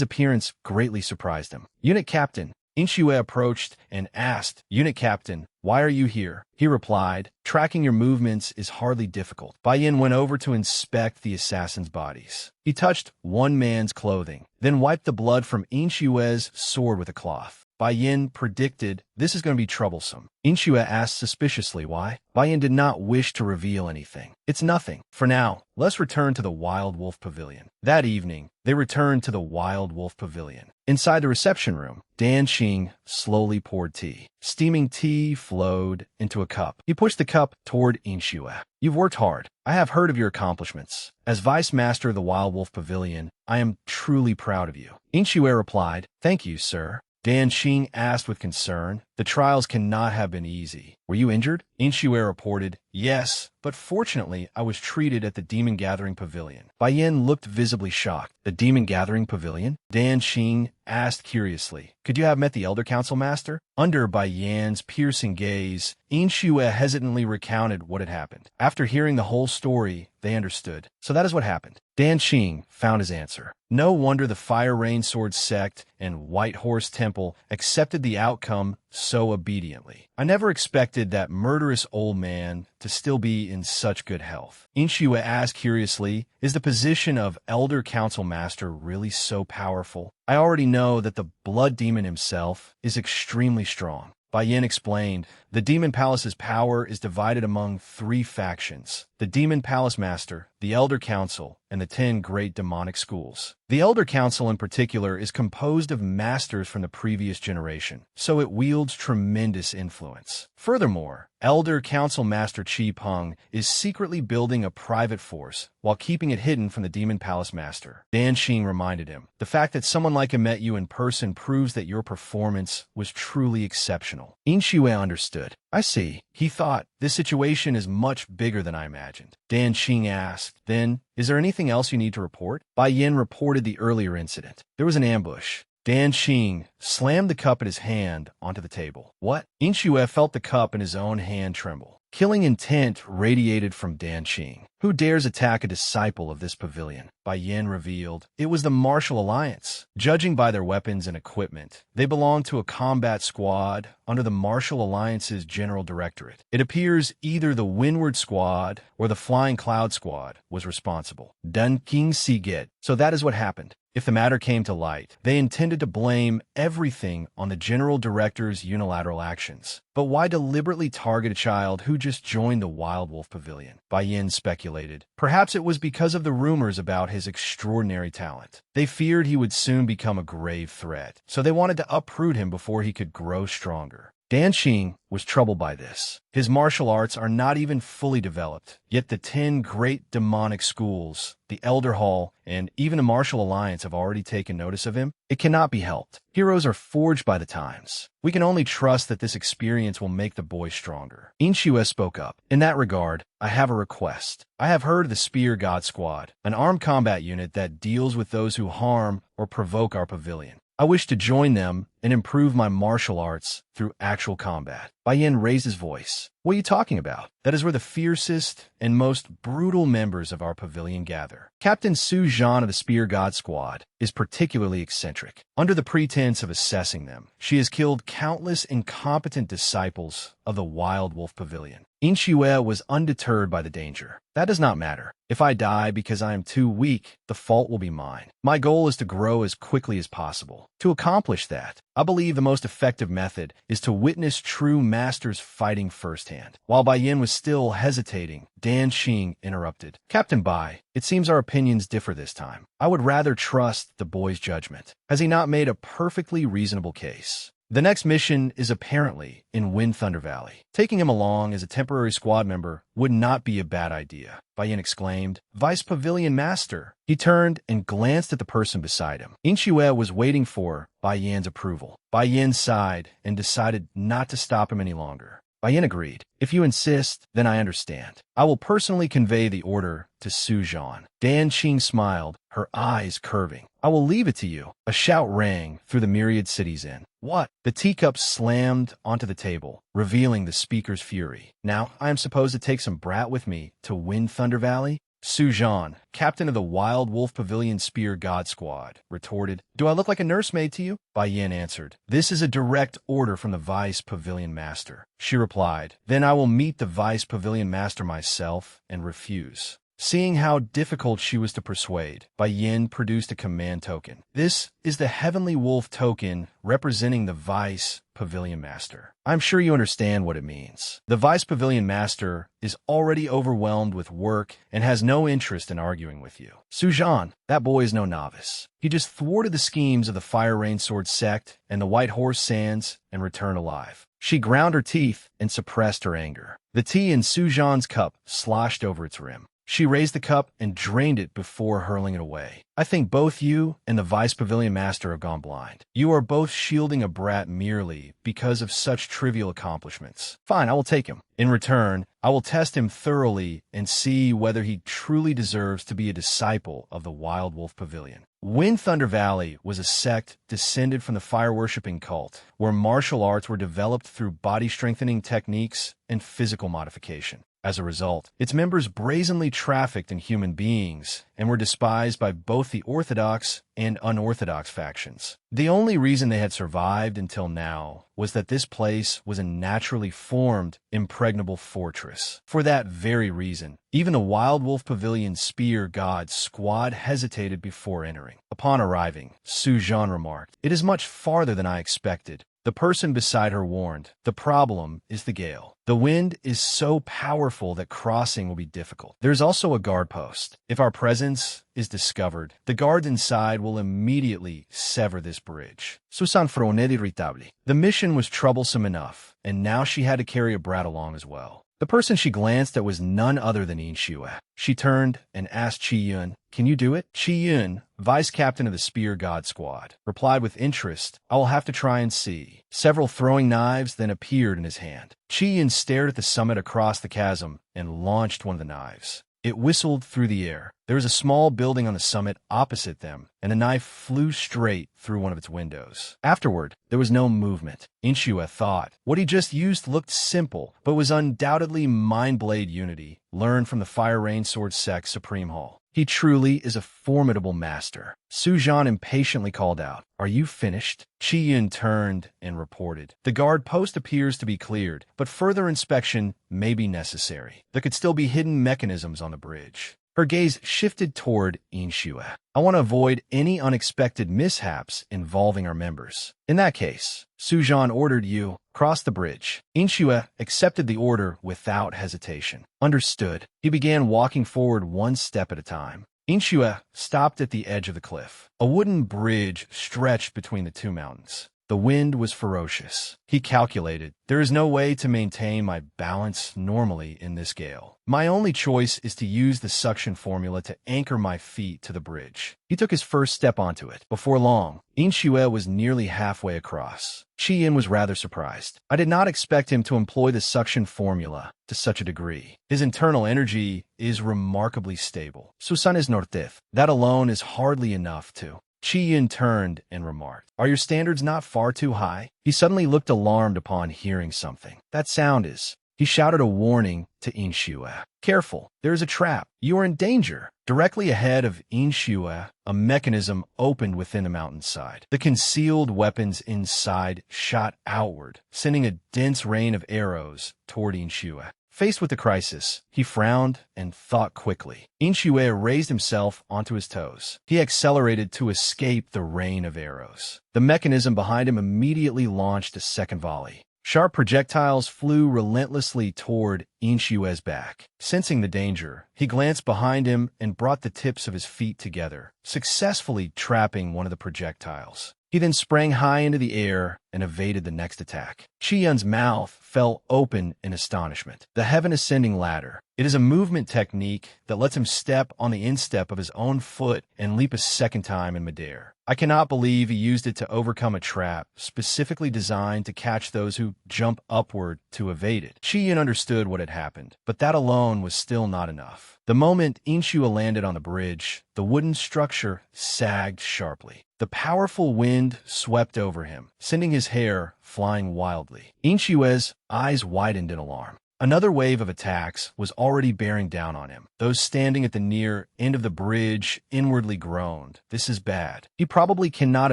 appearance greatly surprised him. "Unit Captain." Inshue approached and asked, "Unit Captain, why are you here?" He replied, "Tracking your movements is hardly difficult." Bai Yan went over to inspect the assassins' bodies. He touched one man's clothing, then wiped the blood from Inshue's sword with a cloth. Bai Yan predicted this is going to be troublesome. Inshue asked suspiciously why. Bai Yan did not wish to reveal anything. "It's nothing. For now, let's return to the Wild Wolf Pavilion." That evening, they returned to the Wild Wolf Pavilion. Inside the reception room, Dan Xing slowly poured tea. Steaming tea flowed into a cup. He pushed the cup toward Inshue. "You've worked hard. I have heard of your accomplishments. As Vice Master of the Wild Wolf Pavilion, I am truly proud of you." Inshue replied, "Thank you, sir." Dan Xing asked with concern, "The trials cannot have been easy. Were you injured?" Inshue reported, "Yes, but fortunately I was treated at the Demon Gathering Pavilion." Bai Yan looked visibly shocked. "The Demon Gathering Pavilion?" Dan Xing asked curiously, "Could you have met the Elder Council Master?" Under Bai Yan's piercing gaze, Inshue hesitantly recounted what had happened. After hearing the whole story, they understood. So that is what happened. Dan Xing found his answer. No wonder the Fire Rain Sword Sect and White Horse Temple accepted the outcome so obediently. I never expected that murderous old man to still be in such good health. Inshue asked curiously, "Is the position of Elder Council Master really so powerful? I already know that the Blood Demon himself is extremely strong." Bai Yan explained, "The Demon Palace's power is divided among 3 factions: the Demon Palace Master, the Elder Council, and the 10 great demonic schools. The Elder Council in particular is composed of masters from the previous generation, so it wields tremendous influence. Furthermore, Elder Council Master Chi Peng is secretly building a private force while keeping it hidden from the Demon Palace Master." Dan Xing reminded him, "The fact that someone like him met you in person proves that your performance was truly exceptional." Inshue understood. "I see." He thought, "This situation is much bigger than I imagined." Dan Xing asked, "Then, is there anything else you need to report?" Bai Yan reported the earlier incident. There was an ambush. Dan Xing slammed the cup in his hand onto the table. "What?" Inshue felt the cup in his own hand tremble. Killing intent radiated from Dan Xing. "Who dares attack a disciple of this pavilion?" Bai Yin revealed. It was the Martial Alliance. Judging by their weapons and equipment, they belonged to a combat squad under the Martial Alliance's General Directorate. It appears either the Windward Squad or the Flying Cloud Squad was responsible. Dun King Siget. So that is what happened. If the matter came to light, they intended to blame everything on the General Director's unilateral actions. But why deliberately target a child who just joined the Wild Wolf Pavilion? Bai Yin speculated. Perhaps it was because of the rumors about his extraordinary talent. They feared he would soon become a grave threat, so they wanted to uproot him before he could grow stronger. Dan Qing was troubled by this. His martial arts are not even fully developed, yet the 10 great demonic schools, the Elder Hall, and even the Martial Alliance have already taken notice of him. It cannot be helped. Heroes are forged by the times. We can only trust that this experience will make the boy stronger. Inshue spoke up. In that regard, I have a request. I have heard of the Spear God Squad, an armed combat unit that deals with those who harm or provoke our pavilion. I wish to join them and improve my martial arts through actual combat. Bai Yin raised his voice. What are you talking about? That is where the fiercest and most brutal members of our pavilion gather. Captain Su Zhan of the Spear God Squad is particularly eccentric. Under the pretense of assessing them, she has killed countless incompetent disciples of the Wild Wolf Pavilion. Inshue was undeterred by the danger. That does not matter. If I die because I am too weak, the fault will be mine. My goal is to grow as quickly as possible. To accomplish that, I believe the most effective method is to witness true masters fighting firsthand. While Bai Yin was still hesitating, Dan Qing interrupted. Captain Bai, it seems our opinions differ this time. I would rather trust the boy's judgment. Has he not made a perfectly reasonable case? The next mission is apparently in Wind Thunder Valley. Taking him along as a temporary squad member would not be a bad idea, Bai Yin exclaimed. Vice Pavilion Master. He turned and glanced at the person beside him. Inshue was waiting for Bai Yin's approval. Bai Yin sighed and decided not to stop him any longer. Bai Yin agreed. If you insist, then I understand. I will personally convey the order to Su Zhan. Dan Qing smiled, her eyes curving. I will leave it to you. A shout rang through the myriad cities in. What? The teacup slammed onto the table, revealing the speaker's fury. Now, I am supposed to take some brat with me to Wind Thunder Valley? Su Zhan, captain of the Wild Wolf Pavilion Spear God Squad, retorted. Do I look like a nursemaid to you? Bai Yin answered. This is a direct order from the Vice Pavilion Master. She replied. Then I will meet the Vice Pavilion Master myself and refuse. Seeing how difficult she was to persuade, Bai Yin produced a command token. This is the Heavenly Wolf token representing the Vice Pavilion Master. I'm sure you understand what it means. The Vice Pavilion Master is already overwhelmed with work and has no interest in arguing with you. Su Zhan, that boy is no novice. He just thwarted the schemes of the Fire Rain Sword sect and the White Horse Sands and returned alive. She ground her teeth and suppressed her anger. The tea in Su Zhan's cup sloshed over its rim. She raised the cup and drained it before hurling it away. I think both you and the Vice Pavilion Master have gone blind. You are both shielding a brat merely because of such trivial accomplishments. Fine, I will take him. In return, I will test him thoroughly and see whether he truly deserves to be a disciple of the Wild Wolf Pavilion. Wind Thunder Valley was a sect descended from the fire-worshipping cult, where martial arts were developed through body-strengthening techniques and physical modification. As a result, its members brazenly trafficked in human beings and were despised by both the Orthodox and unorthodox factions. The only reason they had survived until now was that this place was a naturally formed, impregnable fortress. For that very reason, even the Wild Wolf Pavilion Spear God Squad hesitated before entering. Upon arriving, Su Zhan remarked, "It is much farther than I expected." The person beside her warned, "The problem is the gale. The wind is so powerful that crossing will be difficult. There's also a guard post. If our presence is discovered, the guards inside will immediately sever this bridge." Susan froned irritably. The mission was troublesome enough, and now she had to carry a brat along as well. The person she glanced at was none other than Inshue. She turned and asked Qi Yun, "Can you do it?" Qi Yun, vice captain of the Spear God Squad, replied with interest, "I will have to try and see." Several throwing knives then appeared in his hand. Qi Yun stared at the summit across the chasm and launched one of the knives. It whistled through the air. There was a small building on the summit opposite them, and the knife flew straight through one of its windows. Afterward, there was no movement. Inshue thought. What he just used looked simple, but was undoubtedly Mind Blade Unity, learned from the Fire Rain Sword Sect Supreme Hall. He truly is a formidable master. Su-Zhan impatiently called out, "Are you finished?" Chi-Yun turned and reported, "The guard post appears to be cleared, but further inspection may be necessary. There could still be hidden mechanisms on the bridge." Her gaze shifted toward Inshue. "I want to avoid any unexpected mishaps involving our members. In that case, Su-Zhan ordered you cross the bridge." Inshue accepted the order without hesitation. Understood. He began walking forward one step at a time. Inshue stopped at the edge of the cliff. A wooden bridge stretched between the two mountains. The wind was ferocious. He calculated, "There is no way to maintain my balance normally in this gale. My only choice is to use the suction formula to anchor my feet to the bridge." He took his first step onto it. Before long, Inshue was nearly halfway across. Chi-Yin was rather surprised. "I did not expect him to employ the suction formula to such a degree. His internal energy is remarkably stable. Susan is Nortith. That alone is hardly enough to..." Chi-Yin turned and remarked, "Are your standards not far too high?" He suddenly looked alarmed upon hearing something. "That sound is..." He shouted a warning to Inshue. "Careful, there is a trap. You are in danger." Directly ahead of Inshue, a mechanism opened within the mountainside. The concealed weapons inside shot outward, sending a dense rain of arrows toward Inshue. Faced with the crisis, he frowned and thought quickly. Inshue raised himself onto his toes. He accelerated to escape the rain of arrows. The mechanism behind him immediately launched a second volley. Sharp projectiles flew relentlessly toward Inshue's back. Sensing the danger, he glanced behind him and brought the tips of his feet together, successfully trapping one of the projectiles. He then sprang high into the air and evaded the next attack. Chi-Yun's mouth fell open in astonishment. The heaven ascending ladder. It is a movement technique that lets him step on the instep of his own foot and leap a second time in midair. I cannot believe he used it to overcome a trap specifically designed to catch those who jump upward to evade it. Chi-Yun understood what had happened, but that alone was still not enough. The moment Inshue landed on the bridge, the wooden structure sagged sharply. The powerful wind swept over him, sending his hair flying wildly. Inshue's eyes widened in alarm. Another wave of attacks was already bearing down on him. Those standing at the near end of the bridge inwardly groaned. This is bad. He probably cannot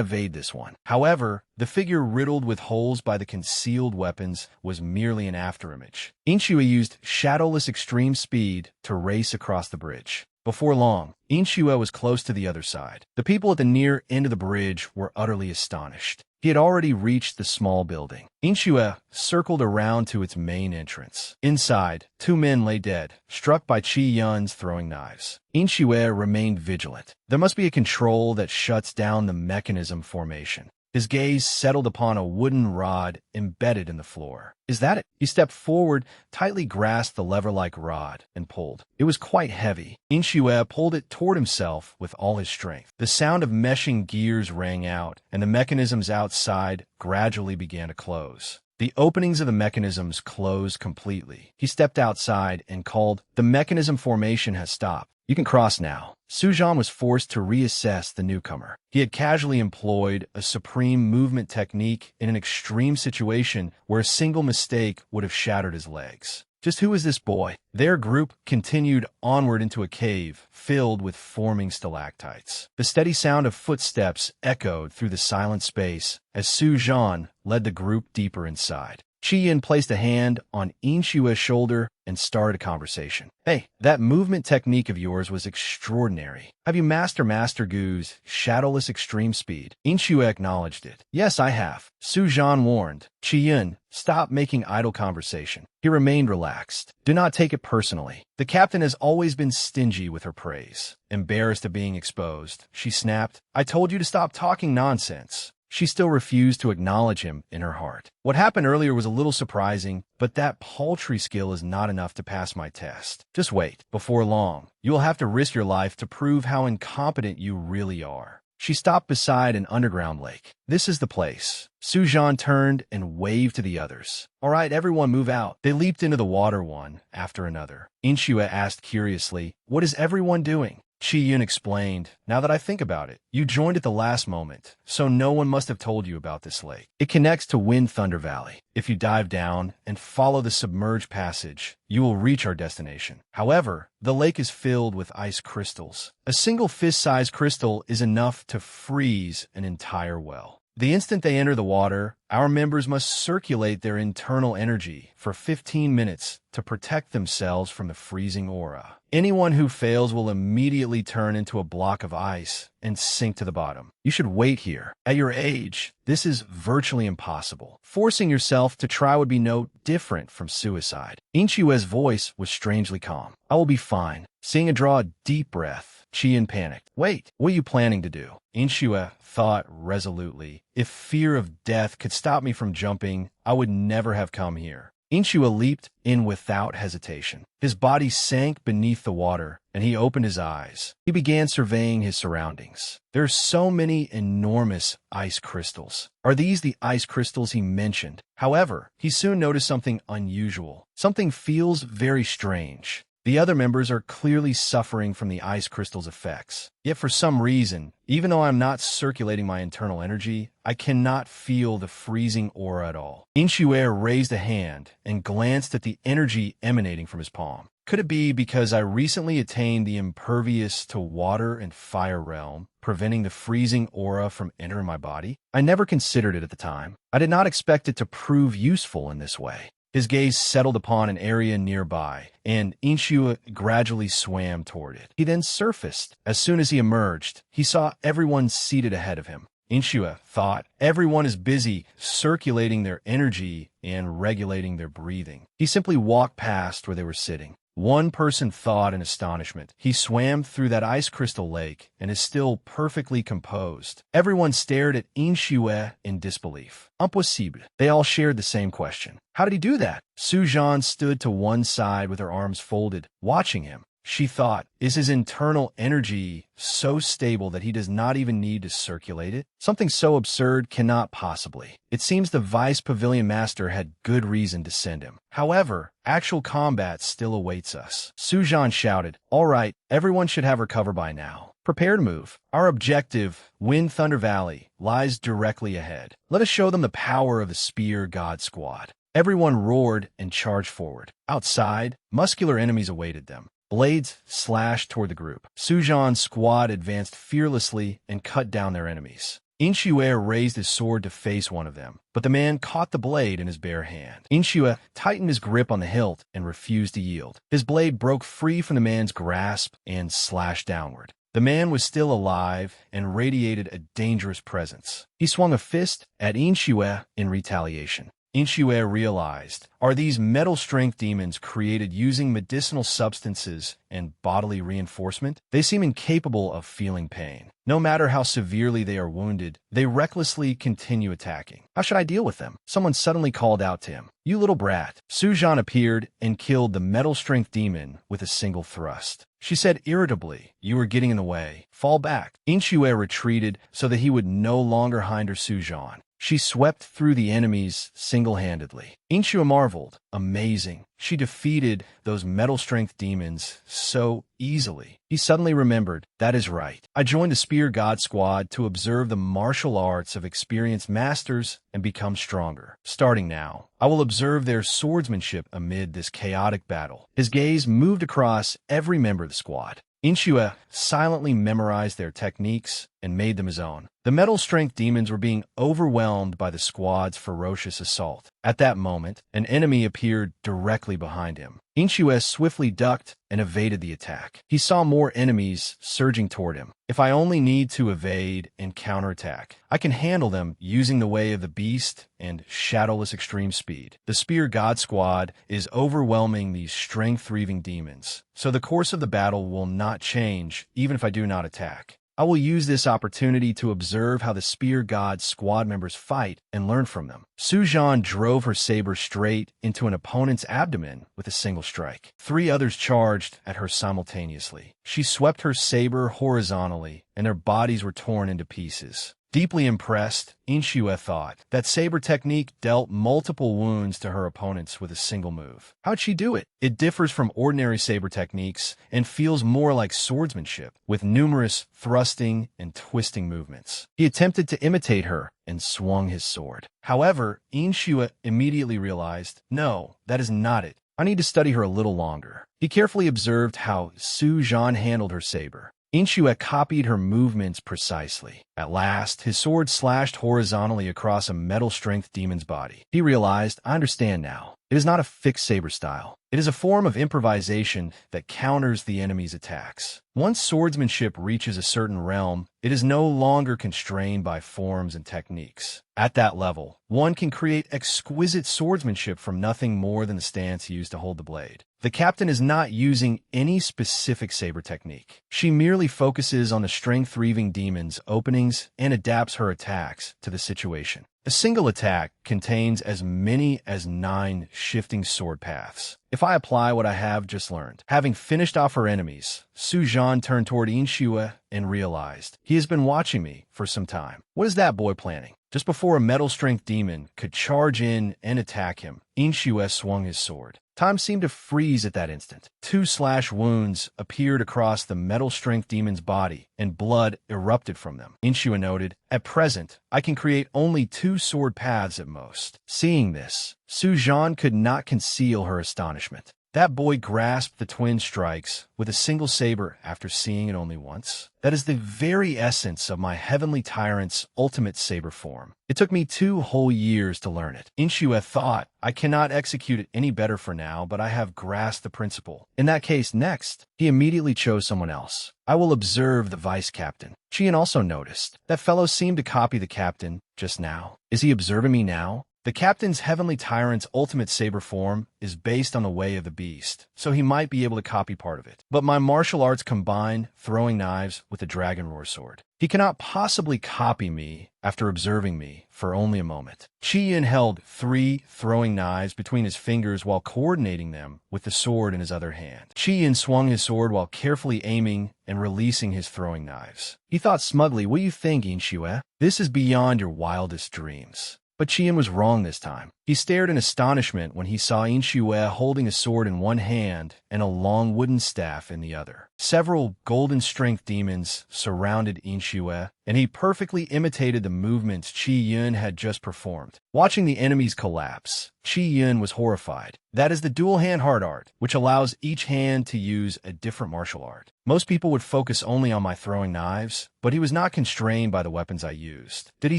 evade this one. However, the figure riddled with holes by the concealed weapons was merely an afterimage. Inshue used shadowless extreme speed to race across the bridge. Before long, Inshue was close to the other side. The people at the near end of the bridge were utterly astonished. He had already reached the small building. Inshue circled around to its main entrance. Inside, two men lay dead, struck by Chi-Yun's throwing knives. Inshue remained vigilant. There must be a control that shuts down the mechanism formation. His gaze settled upon a wooden rod embedded in the floor. Is that it? He stepped forward, tightly grasped the lever-like rod, and pulled. It was quite heavy. Inshue pulled it toward himself with all his strength. The sound of meshing gears rang out, and the mechanisms outside gradually began to close. The openings of the mechanisms closed completely. He stepped outside and called, "The mechanism formation has stopped. You can cross now." Su-Zhan was forced to reassess the newcomer. He had casually employed a supreme movement technique in an extreme situation where a single mistake would have shattered his legs. Just who is this boy? Their group continued onward into a cave filled with forming stalactites. The steady sound of footsteps echoed through the silent space as Su-Zhan led the group deeper inside. Chi-Yin placed a hand on Inshue's shoulder and started a conversation. "Hey, that movement technique of yours was extraordinary. Have you mastered Master Gu's shadowless extreme speed?" Inshue acknowledged it. "Yes, I have." Su-Zhan warned. "Chi-Yin, stop making idle conversation." He remained relaxed. "Do not take it personally. The captain has always been stingy with her praise." Embarrassed of being exposed, she snapped, "I told you to stop talking nonsense." She still refused to acknowledge him in her heart. "What happened earlier was a little surprising, but that paltry skill is not enough to pass my test. Just wait. Before long, you will have to risk your life to prove how incompetent you really are." She stopped beside an underground lake. "This is the place." Su-Zhan turned and waved to the others. "All right, everyone move out." They leaped into the water one after another. Inshue asked curiously, "What is everyone doing?" Chi Yun explained, now that I think about it, you joined at the last moment, so no one must have told you about this lake. It connects to Wind Thunder Valley. If you dive down and follow the submerged passage, you will reach our destination. However, the lake is filled with ice crystals. A single fist-sized crystal is enough to freeze an entire well. The instant they enter the water, our members must circulate their internal energy for 15 minutes to protect themselves from the freezing aura. Anyone who fails will immediately turn into a block of ice and sink to the bottom. You should wait here. At your age, this is virtually impossible. Forcing yourself to try would be no different from suicide. Inchue's voice was strangely calm. I will be fine. Seeing her draw a deep breath, Qian panicked. Wait, what are you planning to do? Inchue thought resolutely. If fear of death could stop me from jumping, I would never have come here. Inchue leaped in without hesitation. His body sank beneath the water, and he opened his eyes. He began surveying his surroundings. There are so many enormous ice crystals. Are these the ice crystals he mentioned? However, he soon noticed something unusual. Something feels very strange. The other members are clearly suffering from the ice crystal's effects. Yet for some reason, even though I'm not circulating my internal energy, I cannot feel the freezing aura at all. Inchue raised a hand and glanced at the energy emanating from his palm. Could it be because I recently attained the impervious to water and fire realm, preventing the freezing aura from entering my body? I never considered it at the time. I did not expect it to prove useful in this way. His gaze settled upon an area nearby, and Inchue gradually swam toward it. He then surfaced. As soon as he emerged, he saw everyone seated ahead of him. Inchue thought, everyone is busy circulating their energy and regulating their breathing. He simply walked past where they were sitting. One person thought in astonishment. He swam through that ice crystal lake and is still perfectly composed. Everyone stared at Inchue in disbelief. Impossible. They all shared the same question. How did he do that? Sujan stood to one side with her arms folded, watching him. She thought, is his internal energy so stable that he does not even need to circulate it? Something so absurd cannot possibly. It seems the Vice Pavilion Master had good reason to send him. However, actual combat still awaits us. Sujan shouted, all right, everyone should have recovered by now. Prepare to move. Our objective, Wind Thunder Valley, lies directly ahead. Let us show them the power of the Spear God Squad. Everyone roared and charged forward. Outside, muscular enemies awaited them. Blades slashed toward the group. Sujan's squad advanced fearlessly and cut down their enemies. Inchue raised his sword to face one of them, but the man caught the blade in his bare hand. Inchue tightened his grip on the hilt and refused to yield. His blade broke free from the man's grasp and slashed downward. The man was still alive and radiated a dangerous presence. He swung a fist at Inchue in retaliation. Inchue realized, are these metal strength demons created using medicinal substances and bodily reinforcement? They seem incapable of feeling pain. No matter how severely they are wounded, they recklessly continue attacking. How should I deal with them? Someone suddenly called out to him. You little brat. Sujan appeared and killed the metal strength demon with a single thrust. She said irritably, you are getting in the way. Fall back. Inchue retreated so that he would no longer hinder Sujan. She swept through the enemies single-handedly. Inchue marveled. Amazing. She defeated those metal-strength demons so easily. He suddenly remembered, that is right. I joined the Spear God Squad to observe the martial arts of experienced masters and become stronger. Starting now, I will observe their swordsmanship amid this chaotic battle. His gaze moved across every member of the squad. Inchue silently memorized their techniques and made them his own. The metal strength demons were being overwhelmed by the squad's ferocious assault. At that moment, an enemy appeared directly behind him. Inchue swiftly ducked and evaded the attack. He saw more enemies surging toward him. If I only need to evade and counterattack, I can handle them using the way of the beast and shadowless extreme speed. The Spear God Squad is overwhelming these strength-reaving demons, so the course of the battle will not change even if I do not attack. I will use this opportunity to observe how the Spear God squad members fight and learn from them. Sujan drove her saber straight into an opponent's abdomen with a single strike. 3 others charged at her simultaneously. She swept her saber horizontally, and their bodies were torn into pieces. Deeply impressed, Inshue thought that saber technique dealt multiple wounds to her opponents with a single move. How'd she do it? It differs from ordinary saber techniques and feels more like swordsmanship, with numerous thrusting and twisting movements. He attempted to imitate her and swung his sword. However, Inshue immediately realized, no, that is not it. I need to study her a little longer. He carefully observed how Su Zhan handled her saber. Inshue copied her movements precisely. At last, his sword slashed horizontally across a metal-strength demon's body. He realized, I understand now. It is not a fixed saber style. It is a form of improvisation that counters the enemy's attacks. Once swordsmanship reaches a certain realm, it is no longer constrained by forms and techniques. At that level, one can create exquisite swordsmanship from nothing more than the stance used to hold the blade. The captain is not using any specific saber technique. She merely focuses on the strength-reaving demon's openings and adapts her attacks to the situation. A single attack contains as many as 9 shifting sword paths. If I apply what I have just learned, having finished off her enemies, Su Zhan turned toward Inshue and realized he has been watching me for some time. What is that boy planning? Just before a metal-strength demon could charge in and attack him, Inshue swung his sword. Time seemed to freeze at that instant. 2 slash wounds appeared across the metal-strength demon's body, and blood erupted from them. Inshue noted, at present, I can create only 2 sword paths at most. Seeing this, Su Zhan could not conceal her astonishment. That boy grasped the twin strikes with a single saber after seeing it only once. That is the very essence of my heavenly tyrant's ultimate saber form. It took me 2 whole years to learn it. Inshue thought, I cannot execute it any better for now, but I have grasped the principle. In that case, next, he immediately chose someone else. I will observe the vice captain. Qian also noticed. That fellow seemed to copy the captain just now. Is he observing me now? The captain's heavenly tyrant's ultimate saber form is based on the way of the beast, so he might be able to copy part of it. But my martial arts combine throwing knives with the dragon roar sword. He cannot possibly copy me after observing me for only a moment. Qian held 3 throwing knives between his fingers while coordinating them with the sword in his other hand. Qian swung his sword while carefully aiming and releasing his throwing knives. He thought smugly, what do you think, Inshue? This is beyond your wildest dreams. But Qian was wrong this time. He stared in astonishment when he saw Inshue holding a sword in one hand and a long wooden staff in the other. Several golden strength demons surrounded Inshue, and he perfectly imitated the movements Qi Yun had just performed. Watching the enemies collapse, Qi Yun was horrified. That is the dual-hand hard art, which allows each hand to use a different martial art. Most people would focus only on my throwing knives, but he was not constrained by the weapons I used. Did he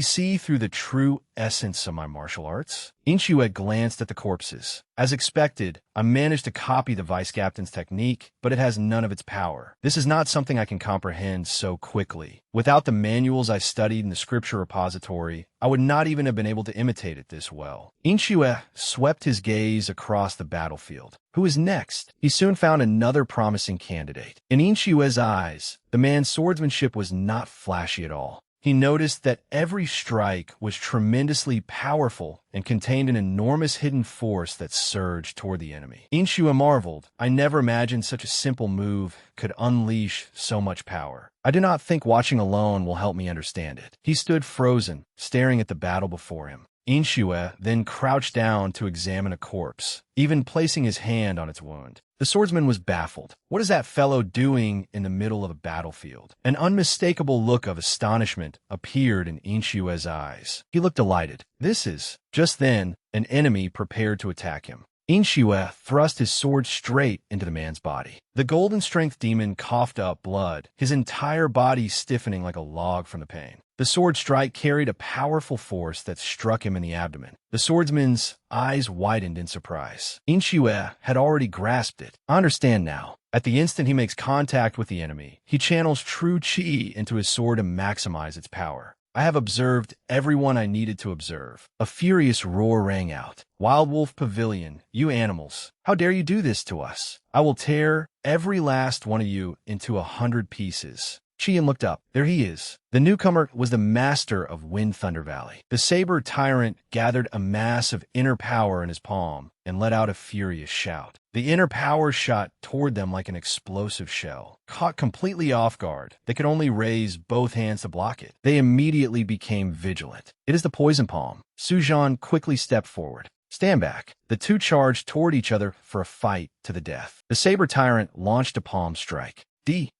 see through the true essence of my martial arts? Inshue glanced at the corpses. As expected, I managed to copy the vice captain's technique, but it has none of its power. This is not something I can comprehend so quickly. Without the manuals I studied in the scripture repository, I would not even have been able to imitate it this well. Inshue swept his gaze across the battlefield. Who is next? He soon found another promising candidate. In Inshue's eyes, the man's swordsmanship was not flashy at all. He noticed that every strike was tremendously powerful and contained an enormous hidden force that surged toward the enemy. Inshue marveled. I never imagined such a simple move could unleash so much power. I do not think watching alone will help me understand it. He stood frozen, staring at the battle before him. Inshue then crouched down to examine a corpse, even placing his hand on its wound. The swordsman was baffled. What is that fellow doing in the middle of a battlefield? An unmistakable look of astonishment appeared in Inshue's eyes. He looked delighted. This is, just then, an enemy prepared to attack him. Inshue thrust his sword straight into the man's body. The golden strength demon coughed up blood, his entire body stiffening like a log from the pain. The sword strike carried a powerful force that struck him in the abdomen. The swordsman's eyes widened in surprise. Inshue had already grasped it. I understand now. At the instant he makes contact with the enemy, he channels true chi into his sword to maximize its power. I have observed everyone I needed to observe. A furious roar rang out. Wild Wolf Pavilion, you animals, how dare you do this to us? I will tear every last one of you into 100 pieces. Qian looked up. There he is. The newcomer was the master of Wind Thunder Valley. The saber tyrant gathered a mass of inner power in his palm and let out a furious shout. The inner power shot toward them like an explosive shell. Caught completely off guard, they could only raise both hands to block it. They immediately became vigilant. It is the poison palm. Sujan quickly stepped forward. Stand back. The two charged toward each other for a fight to the death. The saber tyrant launched a palm strike.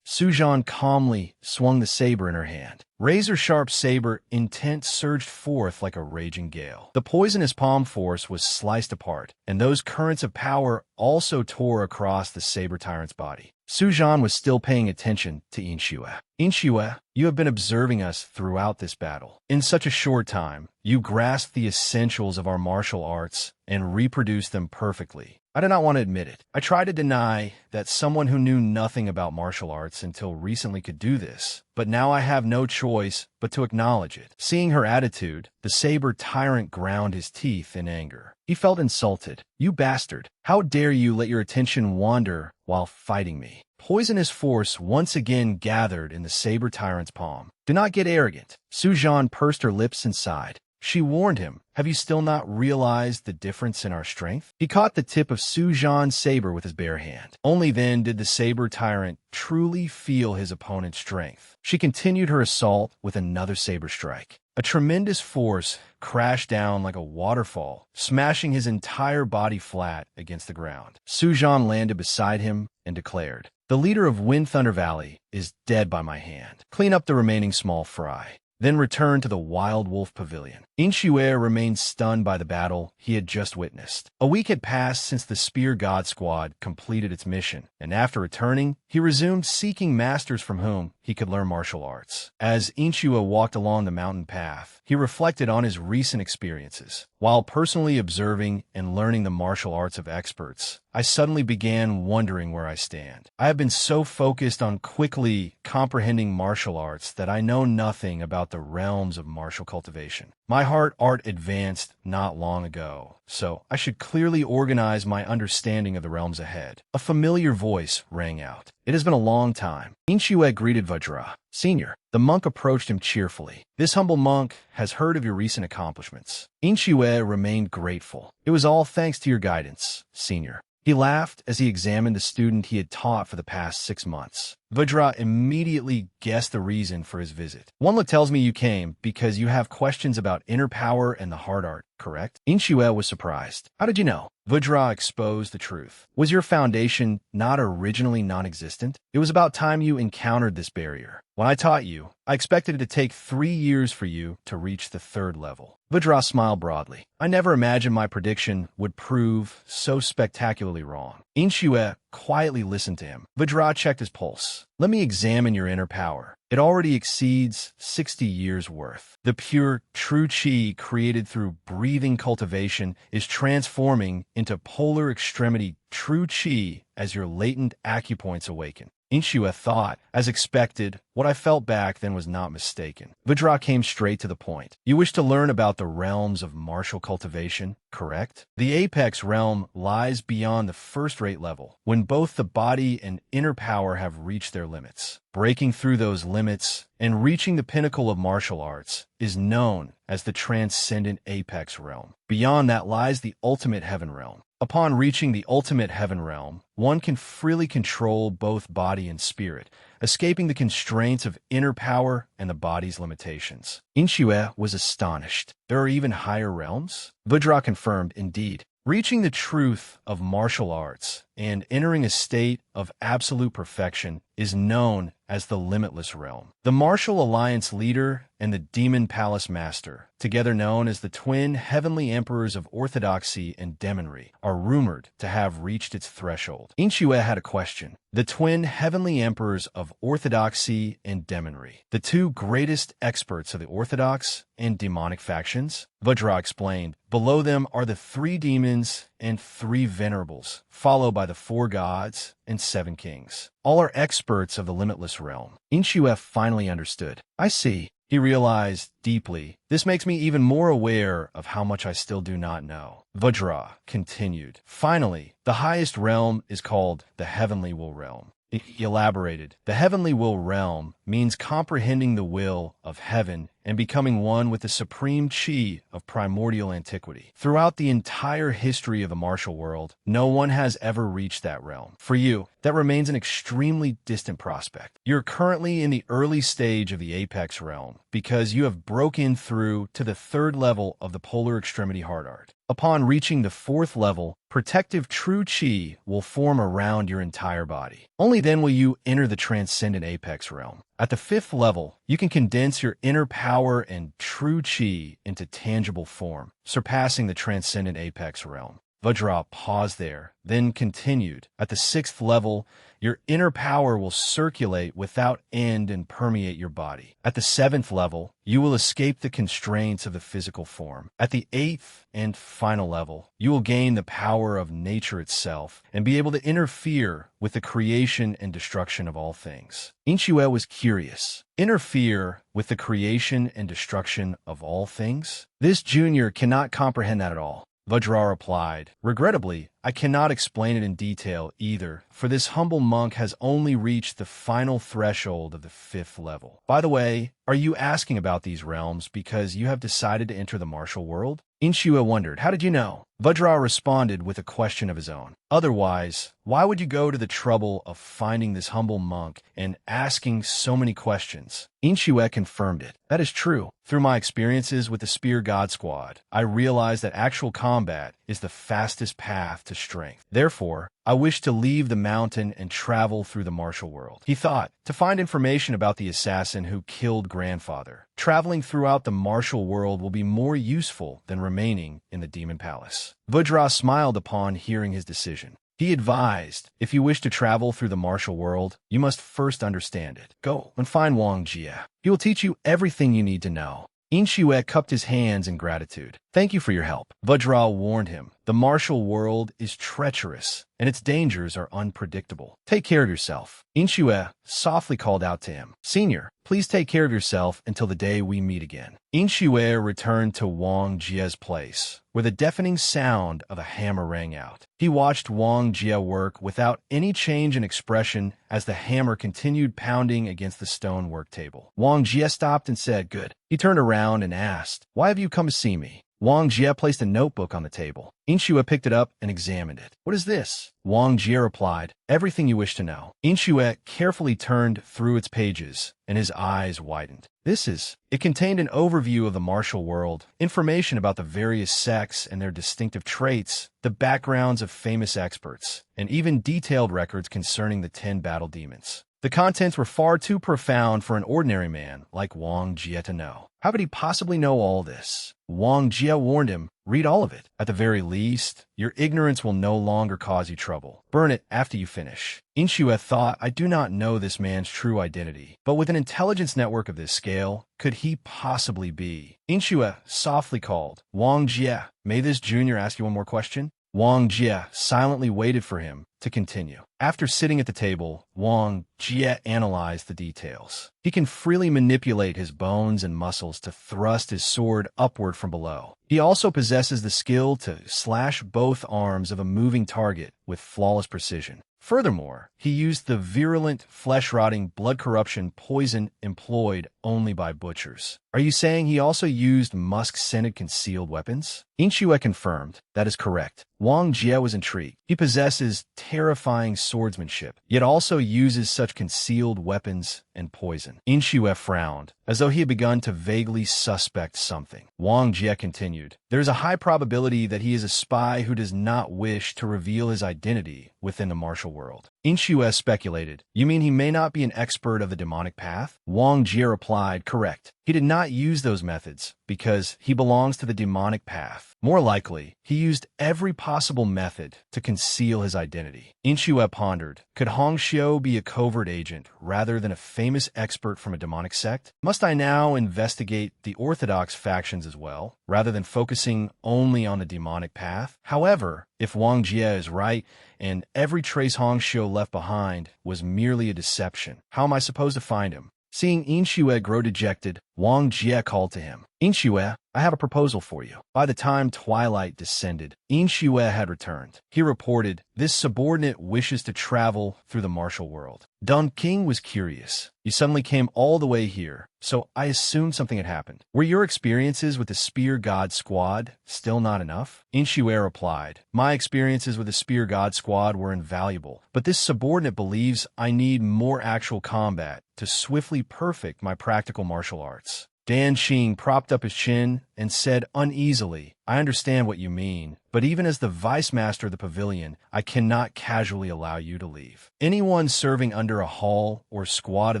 Sujan calmly swung the saber in her hand. Razor-sharp saber intent surged forth like a raging gale. The poisonous palm force was sliced apart, and those currents of power also tore across the saber tyrant's body. Sujan was still paying attention to Inshue. Inshue, you have been observing us throughout this battle. In such a short time, you grasped the essentials of our martial arts and reproduced them perfectly. I do not want to admit it. I try to deny that someone who knew nothing about martial arts until recently could do this, but now I have no choice but to acknowledge it. Seeing her attitude, the saber tyrant ground his teeth in anger. He felt insulted. You bastard! How dare you let your attention wander while fighting me? Poisonous force once again gathered in the saber tyrant's palm. Do not get arrogant. Sujan pursed her lips and sighed. She warned him, have you still not realized the difference in our strength? He caught the tip of Sujan's saber with his bare hand. Only then did the saber tyrant truly feel his opponent's strength. She continued her assault with another saber strike. A tremendous force crashed down like a waterfall, smashing his entire body flat against the ground. Sujan landed beside him and declared, the leader of Wind Thunder Valley is dead by my hand. Clean up the remaining small fry. Then returned to the Wild Wolf Pavilion. Inshue remained stunned by the battle he had just witnessed. A week had passed since the Spear God Squad completed its mission, and after returning, he resumed seeking masters from whom he could learn martial arts. As Inshue walked along the mountain path, he reflected on his recent experiences. While personally observing and learning the martial arts of experts, I suddenly began wondering where I stand. I have been so focused on quickly comprehending martial arts that I know nothing about the realms of martial cultivation. My heart art advanced not long ago, so I should clearly organize my understanding of the realms ahead. A familiar voice rang out. It has been a long time. Inshue greeted Vajra. Senior. The monk approached him cheerfully. This humble monk has heard of your recent accomplishments. Inshue remained grateful. It was all thanks to your guidance, Senior. He laughed as he examined the student he had taught for the past 6 months. Vajra immediately guessed the reason for his visit. One look tells me you came because you have questions about inner power and the heart art, correct? Inshue was surprised. How did you know? Vajra exposed the truth. Was your foundation not originally non-existent? It was about time you encountered this barrier. When I taught you, I expected it to take 3 years for you to reach the 3rd level. Vajra smiled broadly. I never imagined my prediction would prove so spectacularly wrong. Inshue quietly listened to him. Vajra checked his pulse. Let me examine your inner power. It already exceeds 60 years' worth. The pure, true chi created through breathing cultivation is transforming into polar extremity true chi as your latent acupoints awaken. Inshue thought, as expected, what I felt back then was not mistaken. Vajra came straight to the point. You wish to learn about the realms of martial cultivation, correct? The apex realm lies beyond the first-rate level, when both the body and inner power have reached their limits. Breaking through those limits and reaching the pinnacle of martial arts is known as the transcendent apex realm. Beyond that lies the ultimate heaven realm. Upon reaching the ultimate heaven realm, one can freely control both body and spirit, escaping the constraints of inner power and the body's limitations. Inshue was astonished. There are even higher realms? Vajra confirmed, indeed. Reaching the truth of martial arts and entering a state of absolute perfection is known as the Limitless Realm. The Martial Alliance leader and the Demon Palace Master, together known as the twin heavenly emperors of orthodoxy and demonry, are rumored to have reached its threshold. Inshue had a question. The twin heavenly emperors of orthodoxy and demonry, the two greatest experts of the orthodox and demonic factions? Vajra explained. Below them are the 3 demons and 3 venerables, followed by the 4 gods and 7 kings. All are experts of the limitless realm. Inshue finally understood. I see. He realized deeply, this makes me even more aware of how much I still do not know. Vajra continued. Finally, the highest realm is called the Heavenly Will Realm. He elaborated. The Heavenly Will Realm means comprehending the will of heaven and becoming one with the supreme chi of primordial antiquity. Throughout the entire history of the martial world, no one has ever reached that realm. For you, that remains an extremely distant prospect. You're currently in the early stage of the apex realm because you have broken through to the third level of the polar extremity heart art. Upon reaching the fourth level, protective true chi will form around your entire body. Only then will you enter the transcendent apex realm. At the fifth level, you can condense your inner power and true chi into tangible form, surpassing the transcendent apex realm. Vajra paused there, then continued. At the sixth level, your inner power will circulate without end and permeate your body. At the seventh level, you will escape the constraints of the physical form. At the eighth and final level, you will gain the power of nature itself and be able to interfere with the creation and destruction of all things. Inshue was curious. Interfere with the creation and destruction of all things? This junior cannot comprehend that at all. Vajra replied, "Regrettably, I cannot explain it in detail either, for this humble monk has only reached the final threshold of the fifth level. By the way, are you asking about these realms because you have decided to enter the martial world?" Inshue wondered, "How did you know?" Vajra responded with a question of his own. "Otherwise, why would you go to the trouble of finding this humble monk and asking so many questions?" Inshue confirmed it. "That is true. Through my experiences with the Spear God Squad, I realized that actual combat is the fastest path to strength. Therefore, I wish to leave the mountain and travel through the martial world." He thought, to find information about the assassin who killed grandfather. Traveling throughout the martial world will be more useful than remaining in the demon palace. Vajra smiled upon hearing his decision. He advised, if you wish to travel through the martial world, you must first understand it. Go and find Wang Jie. He will teach you everything you need to know. Inshue cupped his hands in gratitude. "Thank you for your help." Vajra warned him, "The martial world is treacherous, and its dangers are unpredictable. Take care of yourself." Inshue softly called out to him, "Senior, please take care of yourself until the day we meet again." Inshue returned to Wang Jie's place, where the deafening sound of a hammer rang out. He watched Wang Jie work without any change in expression as the hammer continued pounding against the stone work table. Wang Jie stopped and said, "Good." He turned around and asked, "Why have you come to see me?" Wang Jie placed a notebook on the table. Inshue picked it up and examined it. "What is this?" Wang Jie replied, "Everything you wish to know." Inshue carefully turned through its pages, and his eyes widened. It contained an overview of the martial world, information about the various sects and their distinctive traits, the backgrounds of famous experts, and even detailed records concerning the 10 battle demons. The contents were far too profound for an ordinary man like Wang Jie to know. How could he possibly know all this? Wang Jie warned him, "Read all of it. At the very least, your ignorance will no longer cause you trouble. Burn it after you finish." Inshue thought, "I do not know this man's true identity, but with an intelligence network of this scale, could he possibly be?" Inshue softly called, "Wang Jie, may this junior ask you one more question?" Wang Jie silently waited for him to continue. After sitting at the table, Wang Jie analyzed the details. He can freely manipulate his bones and muscles to thrust his sword upward from below. He also possesses the skill to slash both arms of a moving target with flawless precision. Furthermore, he used the virulent, flesh-rotting, blood-corruption poison employed only by butchers. Are you saying he also used musk-scented concealed weapons? Inshue confirmed. That is correct. Wang Jie was intrigued. He possesses terrifying swordsmanship, yet also uses such concealed weapons and poison. Inshue frowned, as though he had begun to vaguely suspect something. Wang Jie continued, "There is a high probability that he is a spy who does not wish to reveal his identity within the martial world." Inshue speculated, "You mean he may not be an expert of the demonic path?" Wang Jie replied, "Correct. He did not use those methods because he belongs to the demonic path. More likely, he used every possible method to conceal his identity." Inshue pondered, could Hongxiu be a covert agent rather than a famous expert from a demonic sect? Must I now investigate the orthodox factions as well, rather than focusing only on the demonic path? However, if Wang Jie is right, and every trace Hongxiu left behind was merely a deception, how am I supposed to find him? Seeing Inshue grow dejected, Wang Jie called to him. Inxue, I have a proposal for you. By the time twilight descended, Inxue had returned. He reported, this subordinate wishes to travel through the martial world. Dong King was curious. You suddenly came all the way here, so I assumed something had happened. Were your experiences with the Spear God Squad still not enough? Inxue replied, my experiences with the Spear God Squad were invaluable, but this subordinate believes I need more actual combat to swiftly perfect my practical martial arts. Dan Xing propped up his chin and said uneasily, I understand what you mean, but even as the vice master of the pavilion, I cannot casually allow you to leave. Anyone serving under a hall or squad of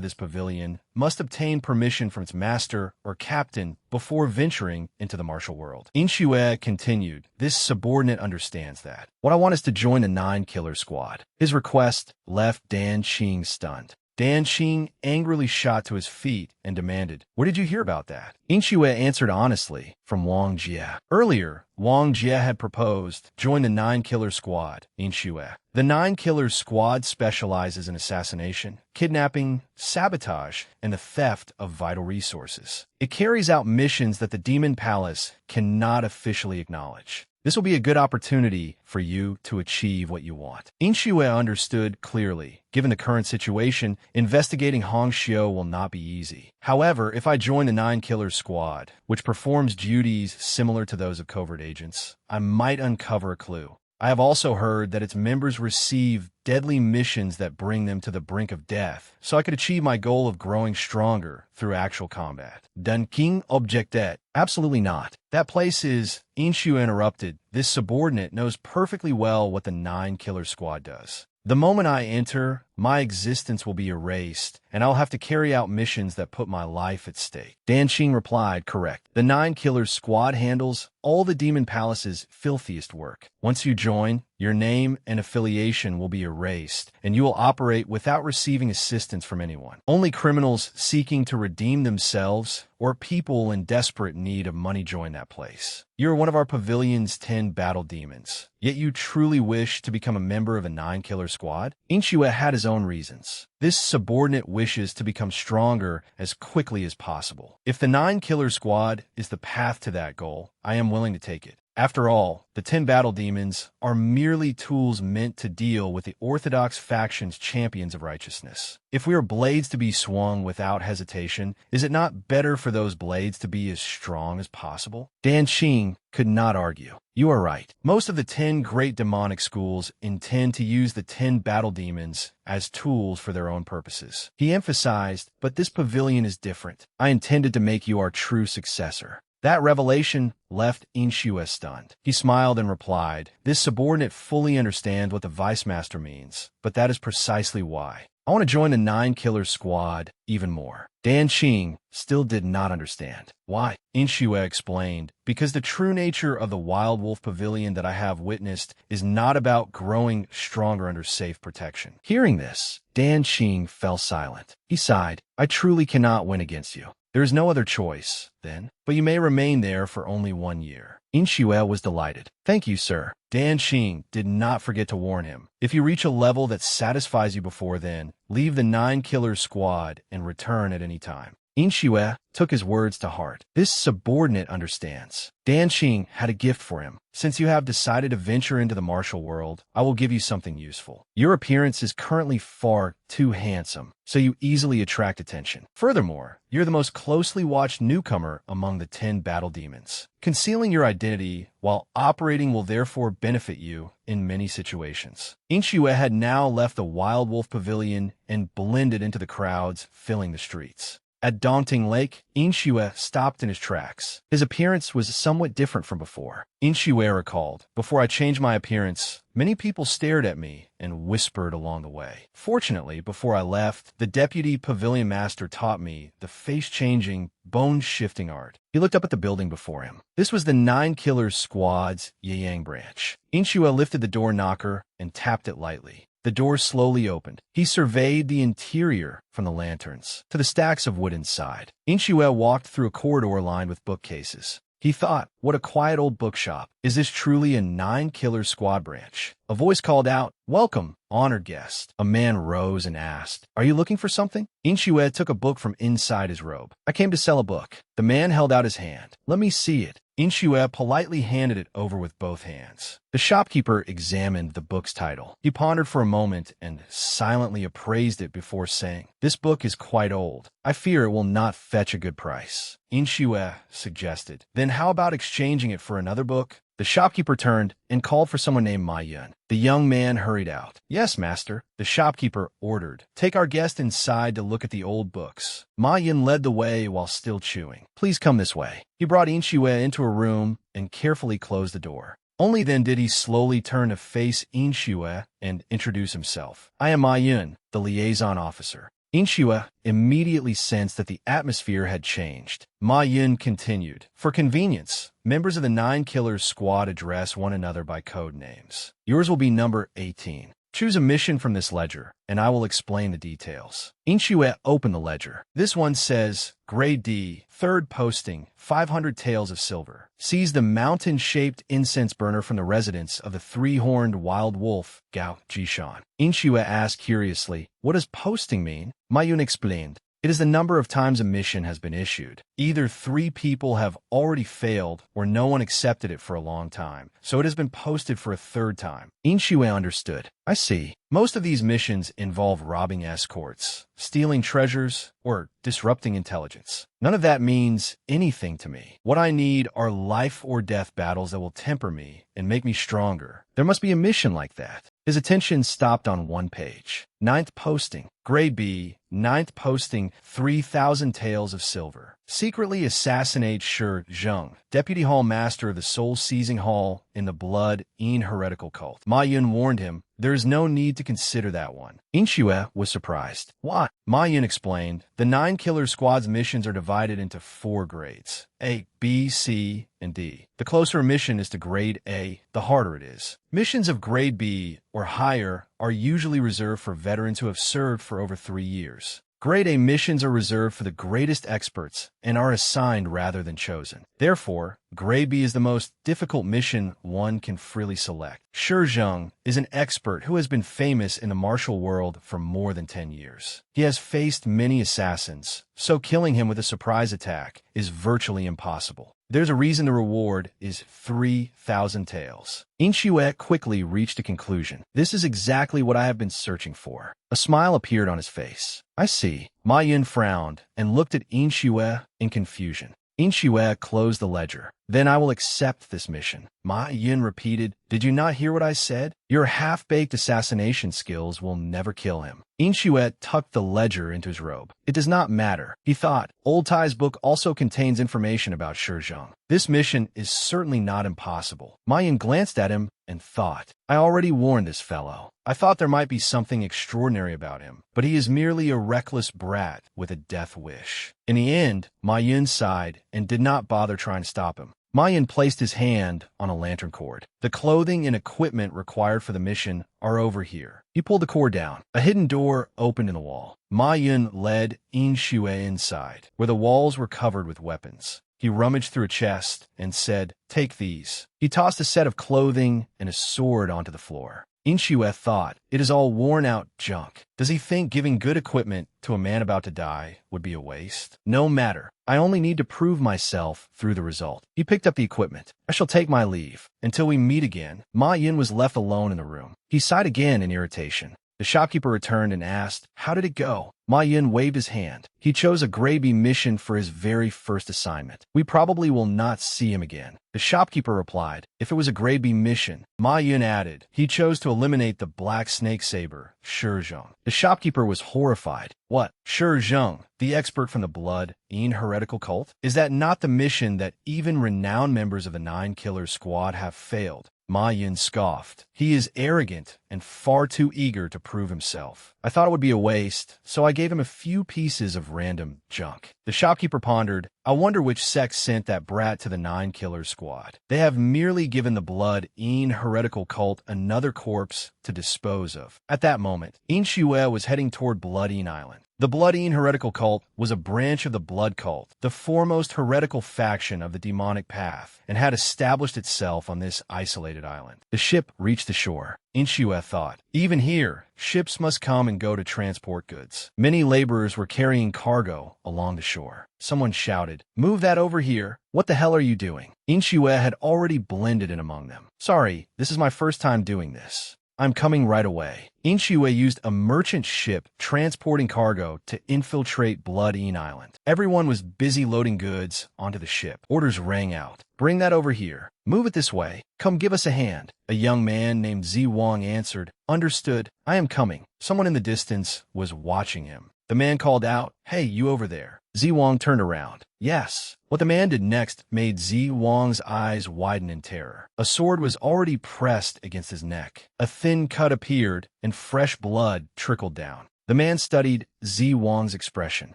this pavilion must obtain permission from its master or captain before venturing into the martial world. Inxue continued, this subordinate understands that. What I want is to join the 9-Killer Squad. His request left Dan Xing stunned. Dan Xing angrily shot to his feet and demanded, where did you hear about that? Inxue answered honestly, from Wang Jie. Earlier, Wang Jie had proposed, join the 9-Killer Squad, Inxue. The 9-Killer Squad specializes in assassination, kidnapping, sabotage, and the theft of vital resources. It carries out missions that the Demon Palace cannot officially acknowledge. This will be a good opportunity for you to achieve what you want. Inxue understood clearly. Given the current situation, investigating Hongxiu will not be easy. However, if I join the 9-Killer Squad, which performs duties similar to those of covert agents, I might uncover a clue. I have also heard that its members receive deadly missions that bring them to the brink of death, so I could achieve my goal of growing stronger through actual combat. Dun King objected. Absolutely not. That place is... Inxue interrupted. This subordinate knows perfectly well what the 9-Killer Squad does. The moment I enter, my existence will be erased, and I'll have to carry out missions that put my life at stake. Dan Xing replied, correct. The 9-Killer Squad handles all the Demon Palace's filthiest work. Once you join, your name and affiliation will be erased, and you will operate without receiving assistance from anyone. Only criminals seeking to redeem themselves or people in desperate need of money join that place. You're one of our pavilion's 10 battle demons, yet you truly wish to become a member of a 9-Killer Squad? Inxue had his own reasons. This subordinate wishes to become stronger as quickly as possible. If the 9-Killer Squad is the path to that goal, I am willing to take it. After all, the 10 battle demons are merely tools meant to deal with the orthodox faction's champions of righteousness. If we are blades to be swung without hesitation, is it not better for those blades to be as strong as possible? Dan Xing could not argue. You are right. Most of the 10 great demonic schools intend to use the 10 battle demons as tools for their own purposes. He emphasized, but this pavilion is different. I intended to make you our true successor. That revelation left Inxue stunned. He smiled and replied, this subordinate fully understands what the Vice Master means, but that is precisely why. I want to join the 9-Killer Squad even more. Dan Xing still did not understand. Why? Inxue explained, because the true nature of the Wild Wolf Pavilion that I have witnessed is not about growing stronger under safe protection. Hearing this, Dan Xing fell silent. He sighed, I truly cannot win against you. There is no other choice, then, but you may remain there for only 1 year. Inxue was delighted. Thank you, sir. Dan Xing did not forget to warn him. If you reach a level that satisfies you before then, leave the 9-Killer Squad and return at any time. Inxue took his words to heart. This subordinate understands. Dan Xing had a gift for him. Since you have decided to venture into the martial world, I will give you something useful. Your appearance is currently far too handsome, so you easily attract attention. Furthermore, you're the most closely watched newcomer among the 10 battle demons. Concealing your identity while operating will therefore benefit you in many situations. Inxue had now left the Wild Wolf Pavilion and blended into the crowds filling the streets. At Daunting Lake, Inxue stopped in his tracks. His appearance was somewhat different from before. Inxue recalled, before I changed my appearance, many people stared at me and whispered along the way. Fortunately, before I left, the deputy pavilion master taught me the face-changing, bone-shifting art. He looked up at the building before him. This was the 9-Killer Squad's Yiyang branch. Inxue lifted the door knocker and tapped it lightly. The door slowly opened. He surveyed the interior from the lanterns to the stacks of wood inside. Inxue walked through a corridor lined with bookcases. He thought, what a quiet old bookshop. Is this truly a 9-Killer Squad branch? A voice called out, welcome, Honored guest. A man rose and asked, "Are you looking for something?" Inshue took a book from inside his robe. "I came to sell a book." The man held out his hand. "Let me see it." Inshue politely handed it over with both hands. The shopkeeper examined the book's title. He pondered for a moment and silently appraised it before saying, "This book is quite old. I fear it will not fetch a good price." Inshue suggested, "Then how about exchanging it for another book?" The shopkeeper turned and called for someone named Ma Yun. The young man hurried out. "Yes, master," the shopkeeper ordered. "Take our guest inside to look at the old books." Ma Yun led the way while still chewing. "Please come this way." He brought Inshue into a room and carefully closed the door. Only then did he slowly turn to face Inshue and introduce himself. "I am Ma Yun, the liaison officer." Inshue immediately sensed that the atmosphere had changed. Ma Yun continued, "For convenience, members of the 9 Killers squad address one another by code names. Yours will be number 18. Choose a mission from this ledger, and I will explain the details." Inshue opened the ledger. This one says, Grade D, 3rd posting, 500 taels of silver. Seize the mountain-shaped incense burner from the residence of the 3-horned wild wolf, Gao Jishan. Inshue asked curiously, "What does posting mean?" Ma Yun explained, "It is the number of times a mission has been issued. Either 3 people have already failed or no one accepted it for a long time, so it has been posted for a 3rd time." Inshue understood. "I see. Most of these missions involve robbing escorts, stealing treasures, or disrupting intelligence. None of that means anything to me. What I need are life-or-death battles that will temper me and make me stronger. There must be a mission like that." His attention stopped on one page. 9th posting. Grade B, 9th posting, 3,000 taels of silver. Secretly assassinate Shi Zheng, Deputy Hall Master of the Soul-Seizing Hall in the Blood-Ean heretical cult. Ma Yun warned him, "There is no need to consider that one." Inshue was surprised. "Why?" Ma Yun explained, "The 9 Killer Squad's missions are divided into 4 grades. A, B, C, and D. The closer a mission is to Grade A, the harder it is. Missions of Grade B or higher are usually reserved for veterans who have served for over 3 years. Grade A missions are reserved for the greatest experts and are assigned rather than chosen. Therefore, Grade B is the most difficult mission one can freely select. Shi Zheng is an expert who has been famous in the martial world for more than 10 years. He has faced many assassins, so killing him with a surprise attack is virtually impossible. There's a reason the reward is 3,000 taels." Inshue quickly reached a conclusion. "This is exactly what I have been searching for." A smile appeared on his face. "I see." Ma Yun frowned and looked at Inshue in confusion. Inshue closed the ledger. "Then I will accept this mission." Ma Yun repeated, "Did you not hear what I said? Your half-baked assassination skills will never kill him." Inshue tucked the ledger into his robe. It does not matter, he thought. Old Tai's book also contains information about Shi Zheng. This mission is certainly not impossible. Ma Yun glanced at him and thought, "I already warned this fellow. I thought there might be something extraordinary about him, but he is merely a reckless brat with a death wish." In the end, Ma Yun sighed and did not bother trying to stop him. Ma Yun placed his hand on a lantern cord. "The clothing and equipment required for the mission are over here." He pulled the cord down. A hidden door opened in the wall. Ma Yun led Inshue inside, where the walls were covered with weapons. He rummaged through a chest and said, "Take these." He tossed a set of clothing and a sword onto the floor. Inshue thought, "It is all worn-out junk. Does he think giving good equipment to a man about to die would be a waste? No matter. I only need to prove myself through the result." He picked up the equipment. "I shall take my leave. Until we meet again." Ma Yun was left alone in the room. He sighed again in irritation. The shopkeeper returned and asked, "How did it go?" Ma Yun waved his hand. "He chose a Grade B mission for his very first assignment. We probably will not see him again." The shopkeeper replied, "If it was a Grade B mission," Ma Yun added, "he chose to eliminate the black snake saber, Shi Zheng." The shopkeeper was horrified. "What? Shi Zheng, the expert from the Blood-Ean heretical cult? Is that not the mission that even renowned members of the 9 Killers squad have failed?" Ma Yun scoffed. "He is arrogant and far too eager to prove himself. I thought it would be a waste, so I gave him a few pieces of random junk." The shopkeeper pondered, "I wonder which sect sent that brat to the 9 Killers squad. They have merely given the Blood-Ean heretical cult another corpse to dispose of." At that moment, Inshue was heading toward Blood-Ean Island. The Blood-Ean heretical cult was a branch of the Blood cult, the foremost heretical faction of the demonic path, and had established itself on this isolated island. The ship reached the the shore. Inshue thought, even here, ships must come and go to transport goods. Many laborers were carrying cargo along the shore. Someone shouted, "Move that over here. What the hell are you doing?" Inshue had already blended in among them. "Sorry, this is my first time doing this. I'm coming right away." Inshue used a merchant ship transporting cargo to infiltrate Blood-Ean Island. Everyone was busy loading goods onto the ship. Orders rang out. "Bring that over here. Move it this way. Come give us a hand." A young man named Zi Wang answered, "Understood. I am coming." Someone in the distance was watching him. The man called out, "Hey, you over there." Zi Wang turned around. "Yes." What the man did next made Zi Wang's eyes widen in terror. A sword was already pressed against his neck. A thin cut appeared, and fresh blood trickled down. The man studied Zi Wang's expression.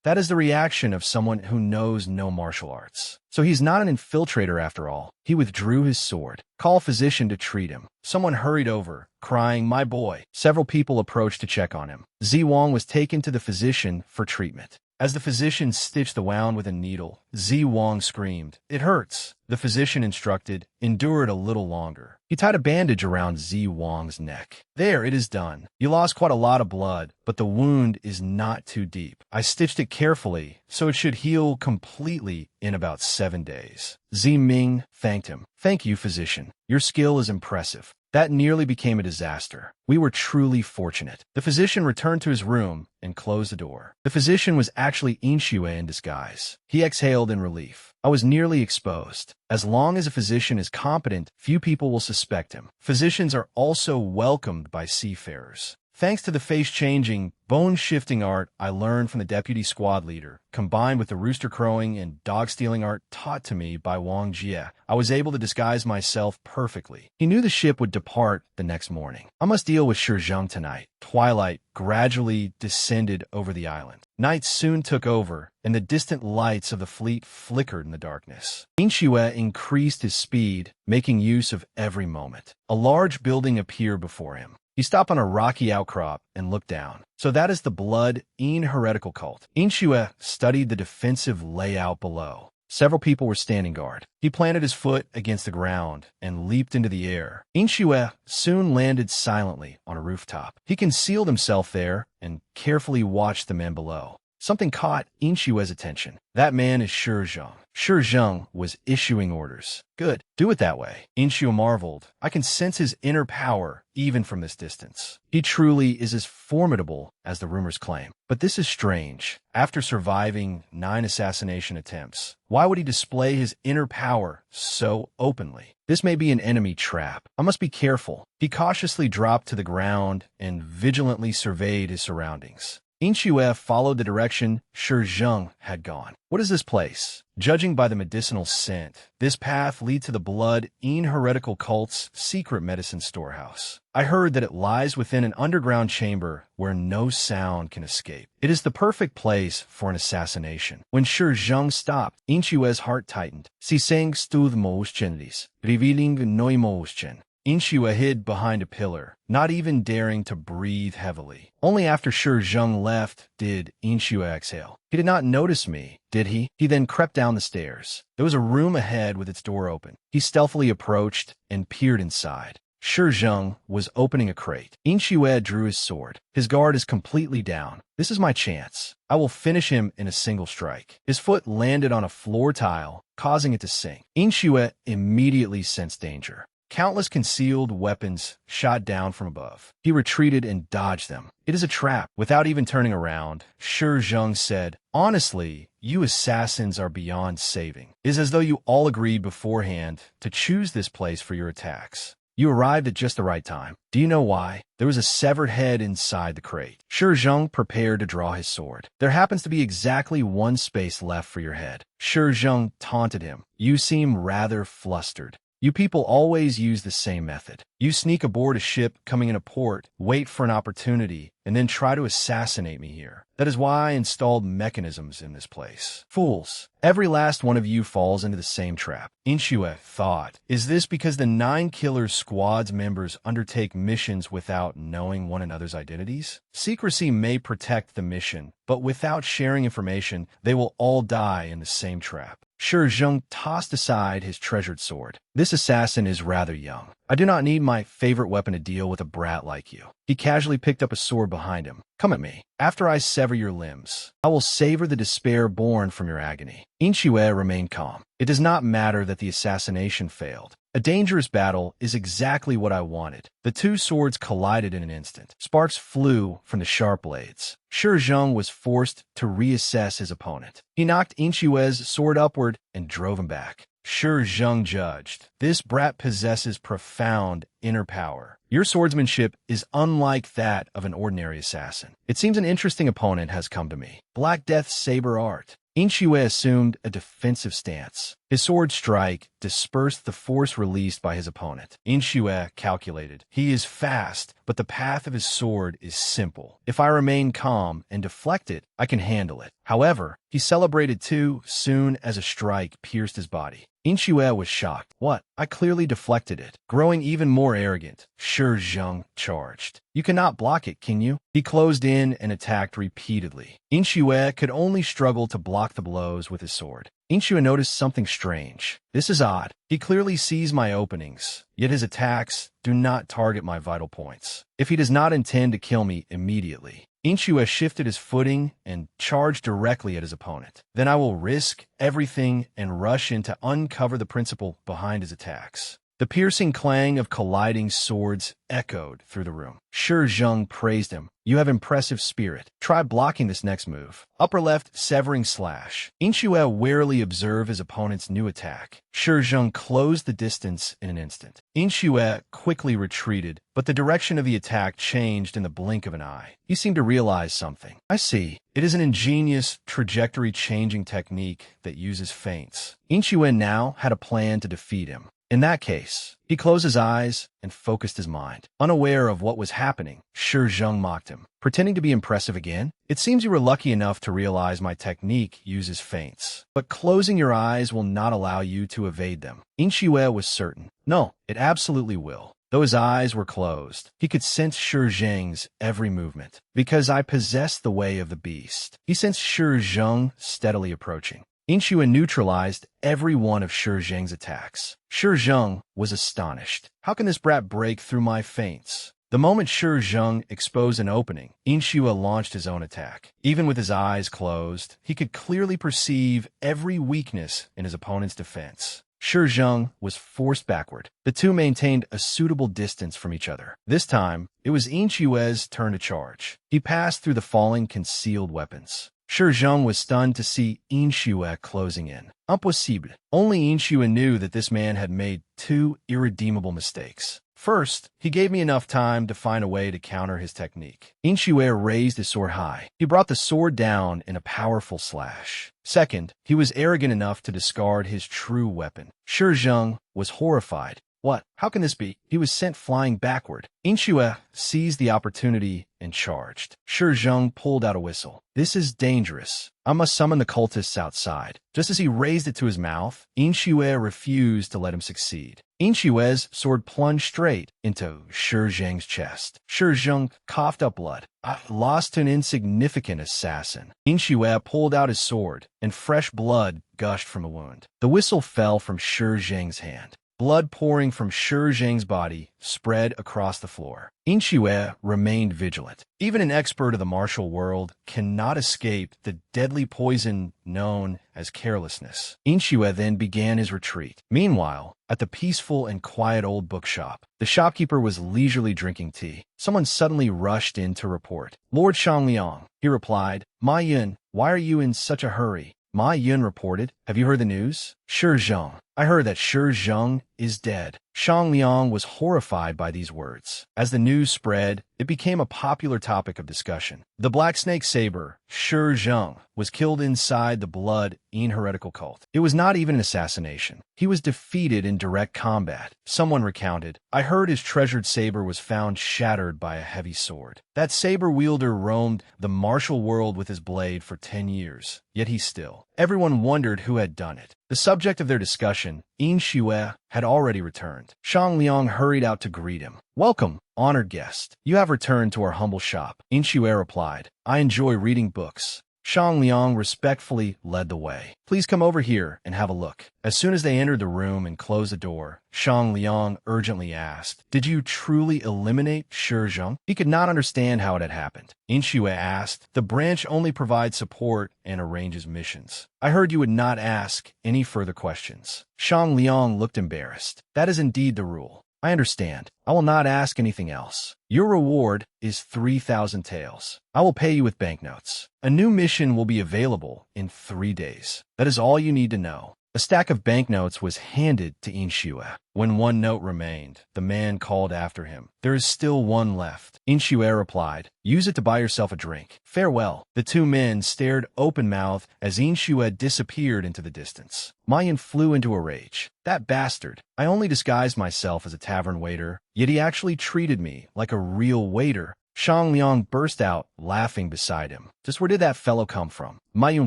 That is the reaction of someone who knows no martial arts. So he's not an infiltrator after all. He withdrew his sword. "Call a physician to treat him." Someone hurried over, crying, "My boy." Several people approached to check on him. Zi Wang was taken to the physician for treatment. As the physician stitched the wound with a needle, Zi Wang screamed, "It hurts." The physician instructed, "Endure it a little longer." He tied a bandage around Zi Wang's neck. "There, it is done. You lost quite a lot of blood, but the wound is not too deep. I stitched it carefully, so it should heal completely in about 7 days." Zi Ming thanked him. "Thank you, physician. Your skill is impressive. That nearly became a disaster. We were truly fortunate." The physician returned to his room and closed the door. The physician was actually Inshue in disguise. He exhaled in relief. "I was nearly exposed. As long as a physician is competent, few people will suspect him." Physicians are also welcomed by seafarers. Thanks to the face-changing, bone-shifting art I learned from the deputy squad leader, combined with the rooster crowing and dog-stealing art taught to me by Wang Jie, I was able to disguise myself perfectly. He knew the ship would depart the next morning. I must deal with Shizheng tonight. Twilight gradually descended over the island. Night soon took over, and the distant lights of the fleet flickered in the darkness. Inshue increased his speed, making use of every moment. A large building appeared before him. He stopped on a rocky outcrop and looked down. So that is the Blood-Ean heretical cult. Inshue studied the defensive layout below. Several people were standing guard. He planted his foot against the ground and leaped into the air. Inshue soon landed silently on a rooftop. He concealed himself there and carefully watched the men below. Something caught Inshue's attention. That man is Shizheng. Shizheng was issuing orders. "Good. Do it that way." Inshue marveled. "I can sense his inner power even from this distance. He truly is as formidable as the rumors claim. But this is strange. After surviving 9 assassination attempts, why would he display his inner power so openly? This may be an enemy trap. I must be careful." He cautiously dropped to the ground and vigilantly surveyed his surroundings. Inshue followed the direction Shizheng had gone. "What is this place?" Judging by the medicinal scent, this path leads to the Blood-Ean heretical cult's secret medicine storehouse. I heard that it lies within an underground chamber where no sound can escape. It is the perfect place for an assassination. When Shizheng stopped, Inshue's heart tightened. "Si seng stud moschenlis, revealing noi moschen." Inshue hid behind a pillar, not even daring to breathe heavily. Only after Shizheng left did Inshue exhale. He did not notice me, did he? He then crept down the stairs. There was a room ahead with its door open. He stealthily approached and peered inside. Shizheng was opening a crate. Inshue drew his sword. His guard is completely down. This is my chance. I will finish him in a single strike. His foot landed on a floor tile, causing it to sink. Inshue immediately sensed danger. Countless concealed weapons shot down from above. He retreated and dodged them. "It is a trap." Without even turning around, Shizheng said, "Honestly, you assassins are beyond saving. It is as though you all agreed beforehand to choose this place for your attacks. You arrived at just the right time. Do you know why? There was a severed head inside the crate." Shizheng prepared to draw his sword. "There happens to be exactly 1 space left for your head." Shizheng taunted him. "You seem rather flustered. You people always use the same method. You sneak aboard a ship coming in a port, wait for an opportunity, and then try to assassinate me here. That is why I installed mechanisms in this place. Fools. Every last one of you falls into the same trap. Inshue thought, is this because the 9 Killers Squad's members undertake missions without knowing one another's identities? Secrecy may protect the mission, but without sharing information, they will all die in the same trap. Shi Zheng tossed aside his treasured sword. This assassin is rather young. I do not need my favorite weapon to deal with a brat like you. He casually picked up a sword behind him. Come at me. After I sever your limbs, I will savor the despair born from your agony. Inshue remained calm. It does not matter that the assassination failed. A dangerous battle is exactly what I wanted. The 2 swords collided in an instant. Sparks flew from the sharp blades. Shi Zheng was forced to reassess his opponent. He knocked Inshue's sword upward and drove him back. Shi Zheng judged, this brat possesses profound inner power. Your swordsmanship is unlike that of an ordinary assassin. It seems an interesting opponent has come to me. Black Death's saber art. Inshue assumed a defensive stance. His sword strike dispersed the force released by his opponent. Inshue calculated. He is fast, but the path of his sword is simple. If I remain calm and deflect it, I can handle it. However, he celebrated too soon as a strike pierced his body. Inshue was shocked. What? I clearly deflected it. Growing even more arrogant, Shi Zheng charged. You cannot block it, can you? He closed in and attacked repeatedly. Inshue could only struggle to block the blows with his sword. Inshue noticed something strange. This is odd. He clearly sees my openings, yet his attacks do not target my vital points. If he does not intend to kill me immediately, Inshue shifted his footing and charged directly at his opponent. Then I will risk everything and rush in to uncover the principle behind his attacks. The piercing clang of colliding swords echoed through the room. Shi Zheng praised him. You have impressive spirit. Try blocking this next move. Upper left severing slash. Inshue warily observed his opponent's new attack. Shi Zheng closed the distance in an instant. Inshue quickly retreated, but the direction of the attack changed in the blink of an eye. He seemed to realize something. I see. It is an ingenious, trajectory-changing technique that uses feints. Inshue now had a plan to defeat him. In that case, he closed his eyes and focused his mind. Unaware of what was happening, Shi Zheng mocked him. Pretending to be impressive again? It seems you were lucky enough to realize my technique uses feints. But closing your eyes will not allow you to evade them. Inshue was certain. No, it absolutely will. Though his eyes were closed, he could sense Shi Zheng's every movement. Because I possess the way of the beast. He sensed Shi Zheng steadily approaching. Inshue neutralized every one of Shi Zheng's attacks. Shi Zheng was astonished. How can this brat break through my feints? The moment Shi Zheng exposed an opening, Inshue launched his own attack. Even with his eyes closed, he could clearly perceive every weakness in his opponent's defense. Shi Zheng was forced backward. The 2 maintained a suitable distance from each other. This time, it was Inshue's turn to charge. He passed through the falling concealed weapons. Shi Zheng was stunned to see Inshue closing in. Impossible. Only Inshue knew that this man had made 2 irredeemable mistakes. First, he gave me enough time to find a way to counter his technique. Inshue raised his sword high. He brought the sword down in a powerful slash. Second, he was arrogant enough to discard his true weapon. Shi Zheng was horrified. What? How can this be? He was sent flying backward. Inshue seized the opportunity and charged. Shi Zheng pulled out a whistle. This is dangerous. I must summon the cultists outside. Just as he raised it to his mouth, Inshue refused to let him succeed. Inshue's sword plunged straight into Shi Zheng's chest. Shi Zheng coughed up blood. I lost to an insignificant assassin. Inshue pulled out his sword, and fresh blood gushed from the wound. The whistle fell from Shi Zheng's hand. Blood pouring from Shi Zheng's body spread across the floor. Inshue remained vigilant. Even an expert of the martial world cannot escape the deadly poison known as carelessness. Inshue then began his retreat. Meanwhile, at the peaceful and quiet old bookshop, the shopkeeper was leisurely drinking tea. Someone suddenly rushed in to report. Lord Shangliang, he replied. Ma Yun, why are you in such a hurry? Ma Yun reported. Have you heard the news? Shi Zheng. I heard that Shi Zheng is dead. Shang Liang was horrified by these words. As the news spread, it became a popular topic of discussion. The Black Snake Saber, Shi Zheng, was killed inside the Blood In heretical cult. It was not even an assassination. He was defeated in direct combat. Someone recounted, I heard his treasured saber was found shattered by a heavy sword. That saber wielder roamed the martial world with his blade for 10 years, yet he still. Everyone wondered who had done it. The subject of their discussion, Yin Xue, had already returned. Shang Liang hurried out to greet him. Welcome, honored guest. You have returned to our humble shop. Yin Xue replied, I enjoy reading books. Shang Liang respectfully led the way. Please come over here and have a look. As soon as they entered the room and closed the door, Shang Liang urgently asked, Did you truly eliminate Shi Zheng? He could not understand how it had happened. Yin Xue asked, The branch only provides support and arranges missions. I heard you would not ask any further questions. Shang Liang looked embarrassed. That is indeed the rule. I understand. I will not ask anything else. Your reward is 3,000 taels. I will pay you with banknotes. A new mission will be available in 3 days. That is all you need to know. A stack of banknotes was handed to Yin Xue. When one note remained, the man called after him. There is still one left. Yin Xue replied, Use it to buy yourself a drink. Farewell. The two men stared open-mouthed as Yin Xue disappeared into the distance. Ma Yin flew into a rage. That bastard. I only disguised myself as a tavern waiter, yet he actually treated me like a real waiter. Shang Liang burst out, laughing beside him. Just where did that fellow come from? Ma Yun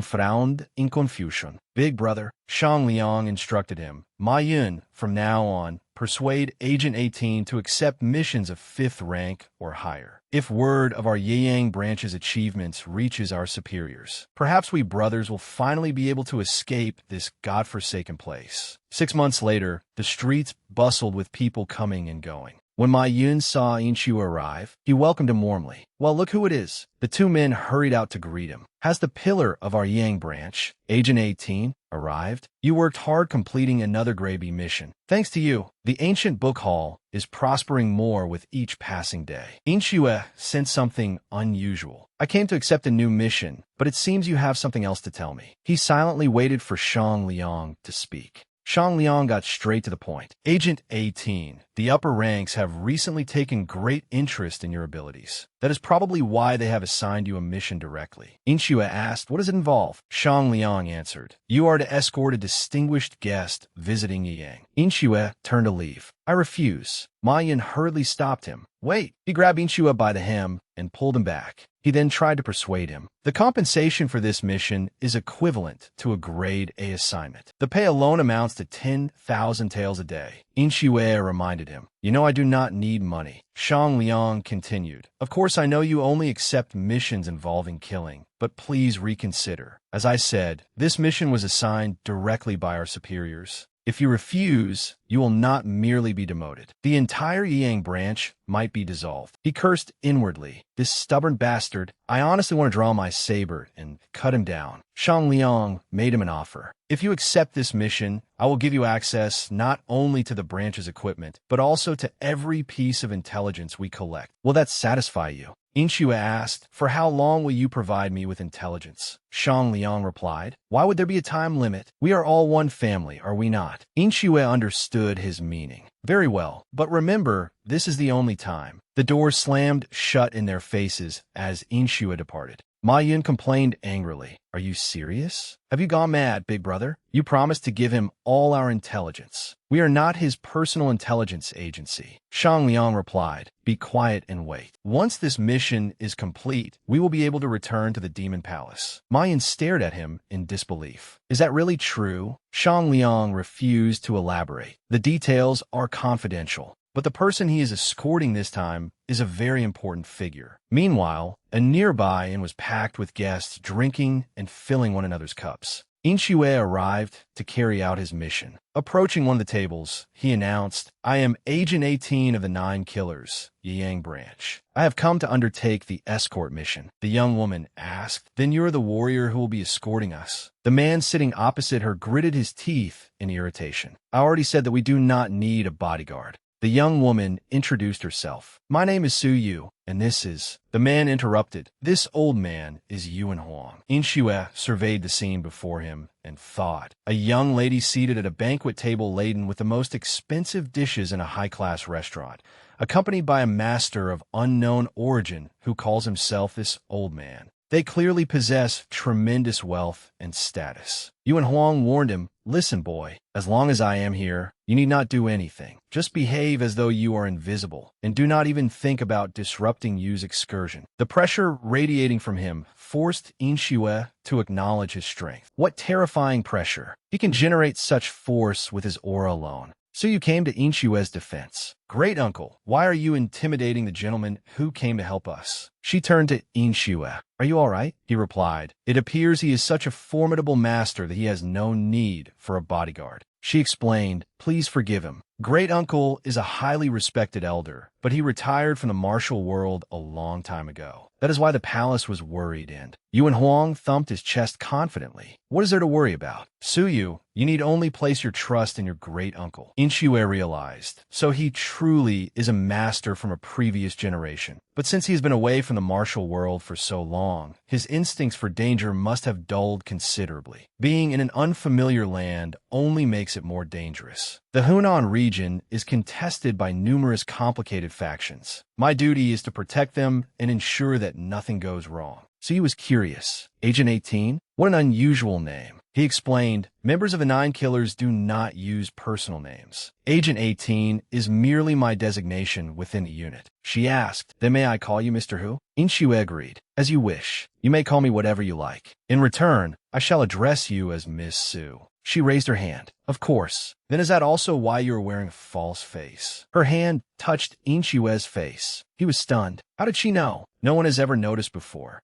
frowned in confusion. Big brother, Shang Liang instructed him. Ma Yun, from now on, persuade Agent 18 to accept missions of 5th rank or higher. If word of our Yiyang branch's achievements reaches our superiors, perhaps we brothers will finally be able to escape this godforsaken place. 6 months later, the streets bustled with people coming and going. When Ma Yun saw Yin Xue arrive, he welcomed him warmly. Well, look who it is. The two men hurried out to greet him. Has the pillar of our Yang branch, Agent 18, arrived? You worked hard completing another Gravy mission. Thanks to you, the ancient book hall is prospering more with each passing day. Yin Xue sensed something unusual. I came to accept a new mission, but it seems you have something else to tell me. He silently waited for Shang Liang to speak. Shang Liang got straight to the point. Agent 18, the upper ranks have recently taken great interest in your abilities. That is probably why they have assigned you a mission directly. Yin Xue asked, what does it involve? Shang Liang answered, you are to escort a distinguished guest visiting Yiyang. Yin Xue turned to leave. I refuse. Ma Yin hurriedly stopped him. Wait. He grabbed Yin Xue by the hem and pulled him back. He then tried to persuade him. The compensation for this mission is equivalent to a Grade A assignment. The pay alone amounts to 10,000 taels a day. Yin Xue reminded him, you know I do not need money. Shang Liang continued, of course I know you only accept missions involving killing, but please reconsider. As I said, this mission was assigned directly by our superiors. If you refuse, you will not merely be demoted. The entire Yiyang branch might be dissolved. He cursed inwardly. This stubborn bastard, I honestly want to draw my saber and cut him down. Shang Liang made him an offer. If you accept this mission, I will give you access not only to the branch's equipment, but also to every piece of intelligence we collect. Will that satisfy you? Yin Xue asked, for how long will you provide me with intelligence? Shang Liang replied, why would there be a time limit? We are all one family, are we not? Yin Xue understood his meaning. Very well, but remember, this is the only time. The door slammed shut in their faces as Yin Xue departed. Ma Yun complained angrily. Are you serious? Have you gone mad, big brother? You promised to give him all our intelligence. We are not his personal intelligence agency. Shang Liang replied, be quiet and wait. Once this mission is complete, we will be able to return to the Demon Palace. Ma Yun stared at him in disbelief. Is that really true? Shang Liang refused to elaborate. The details are confidential. But the person he is escorting this time is a very important figure. Meanwhile, a nearby inn was packed with guests drinking and filling one another's cups. Yin Xue arrived to carry out his mission. Approaching one of the tables, he announced, I am Agent 18 of the 9 Killers, Yiyang Branch. I have come to undertake the escort mission. The young woman asked, then you're the warrior who will be escorting us. The man sitting opposite her gritted his teeth in irritation. I already said that we do not need a bodyguard. The young woman introduced herself. My name is Su Yu, and this is... The man interrupted. This old man is Yuan Huang. Inshue surveyed the scene before him and thought. A young lady seated at a banquet table laden with the most expensive dishes in a high-class restaurant, accompanied by a master of unknown origin who calls himself this old man. They clearly possess tremendous wealth and status. Yuan Huang warned him, listen, boy, as long as I am here, you need not do anything. Just behave as though you are invisible, and do not even think about disrupting Yu's excursion. The pressure radiating from him forced Inshue to acknowledge his strength. What terrifying pressure! He can generate such force with his aura alone. So you came to Inshue's defense. Great uncle, why are you intimidating the gentleman who came to help us? She turned to Inshue. Are you all right? He replied. It appears he is such a formidable master that he has no need for a bodyguard. She explained, please forgive him. Great uncle is a highly respected elder, but he retired from the martial world a long time ago. That is why the palace was worried, and Yuan Huang thumped his chest confidently. What is there to worry about? Su Yu, you need only place your trust in your great uncle. Inshue realized. So he truly is a master from a previous generation. But since he has been away from the martial world for so long, his instincts for danger must have dulled considerably. Being in an unfamiliar land only makes it more dangerous. The Hunan region is contested by numerous complicated factions. My duty is to protect them and ensure that nothing goes wrong. So he was curious. Agent 18? What an unusual name. He explained, members of the Nine Killers do not use personal names. Agent 18 is merely my designation within the unit. She asked, then may I call you Mr. Hu? Inshue agreed. As you wish. You may call me whatever you like. In return, I shall address you as Miss Su. She raised her hand. Of course. Then is that also why you are wearing a false face? Her hand touched Inshue's face. He was stunned. How did she know? No one has ever noticed before.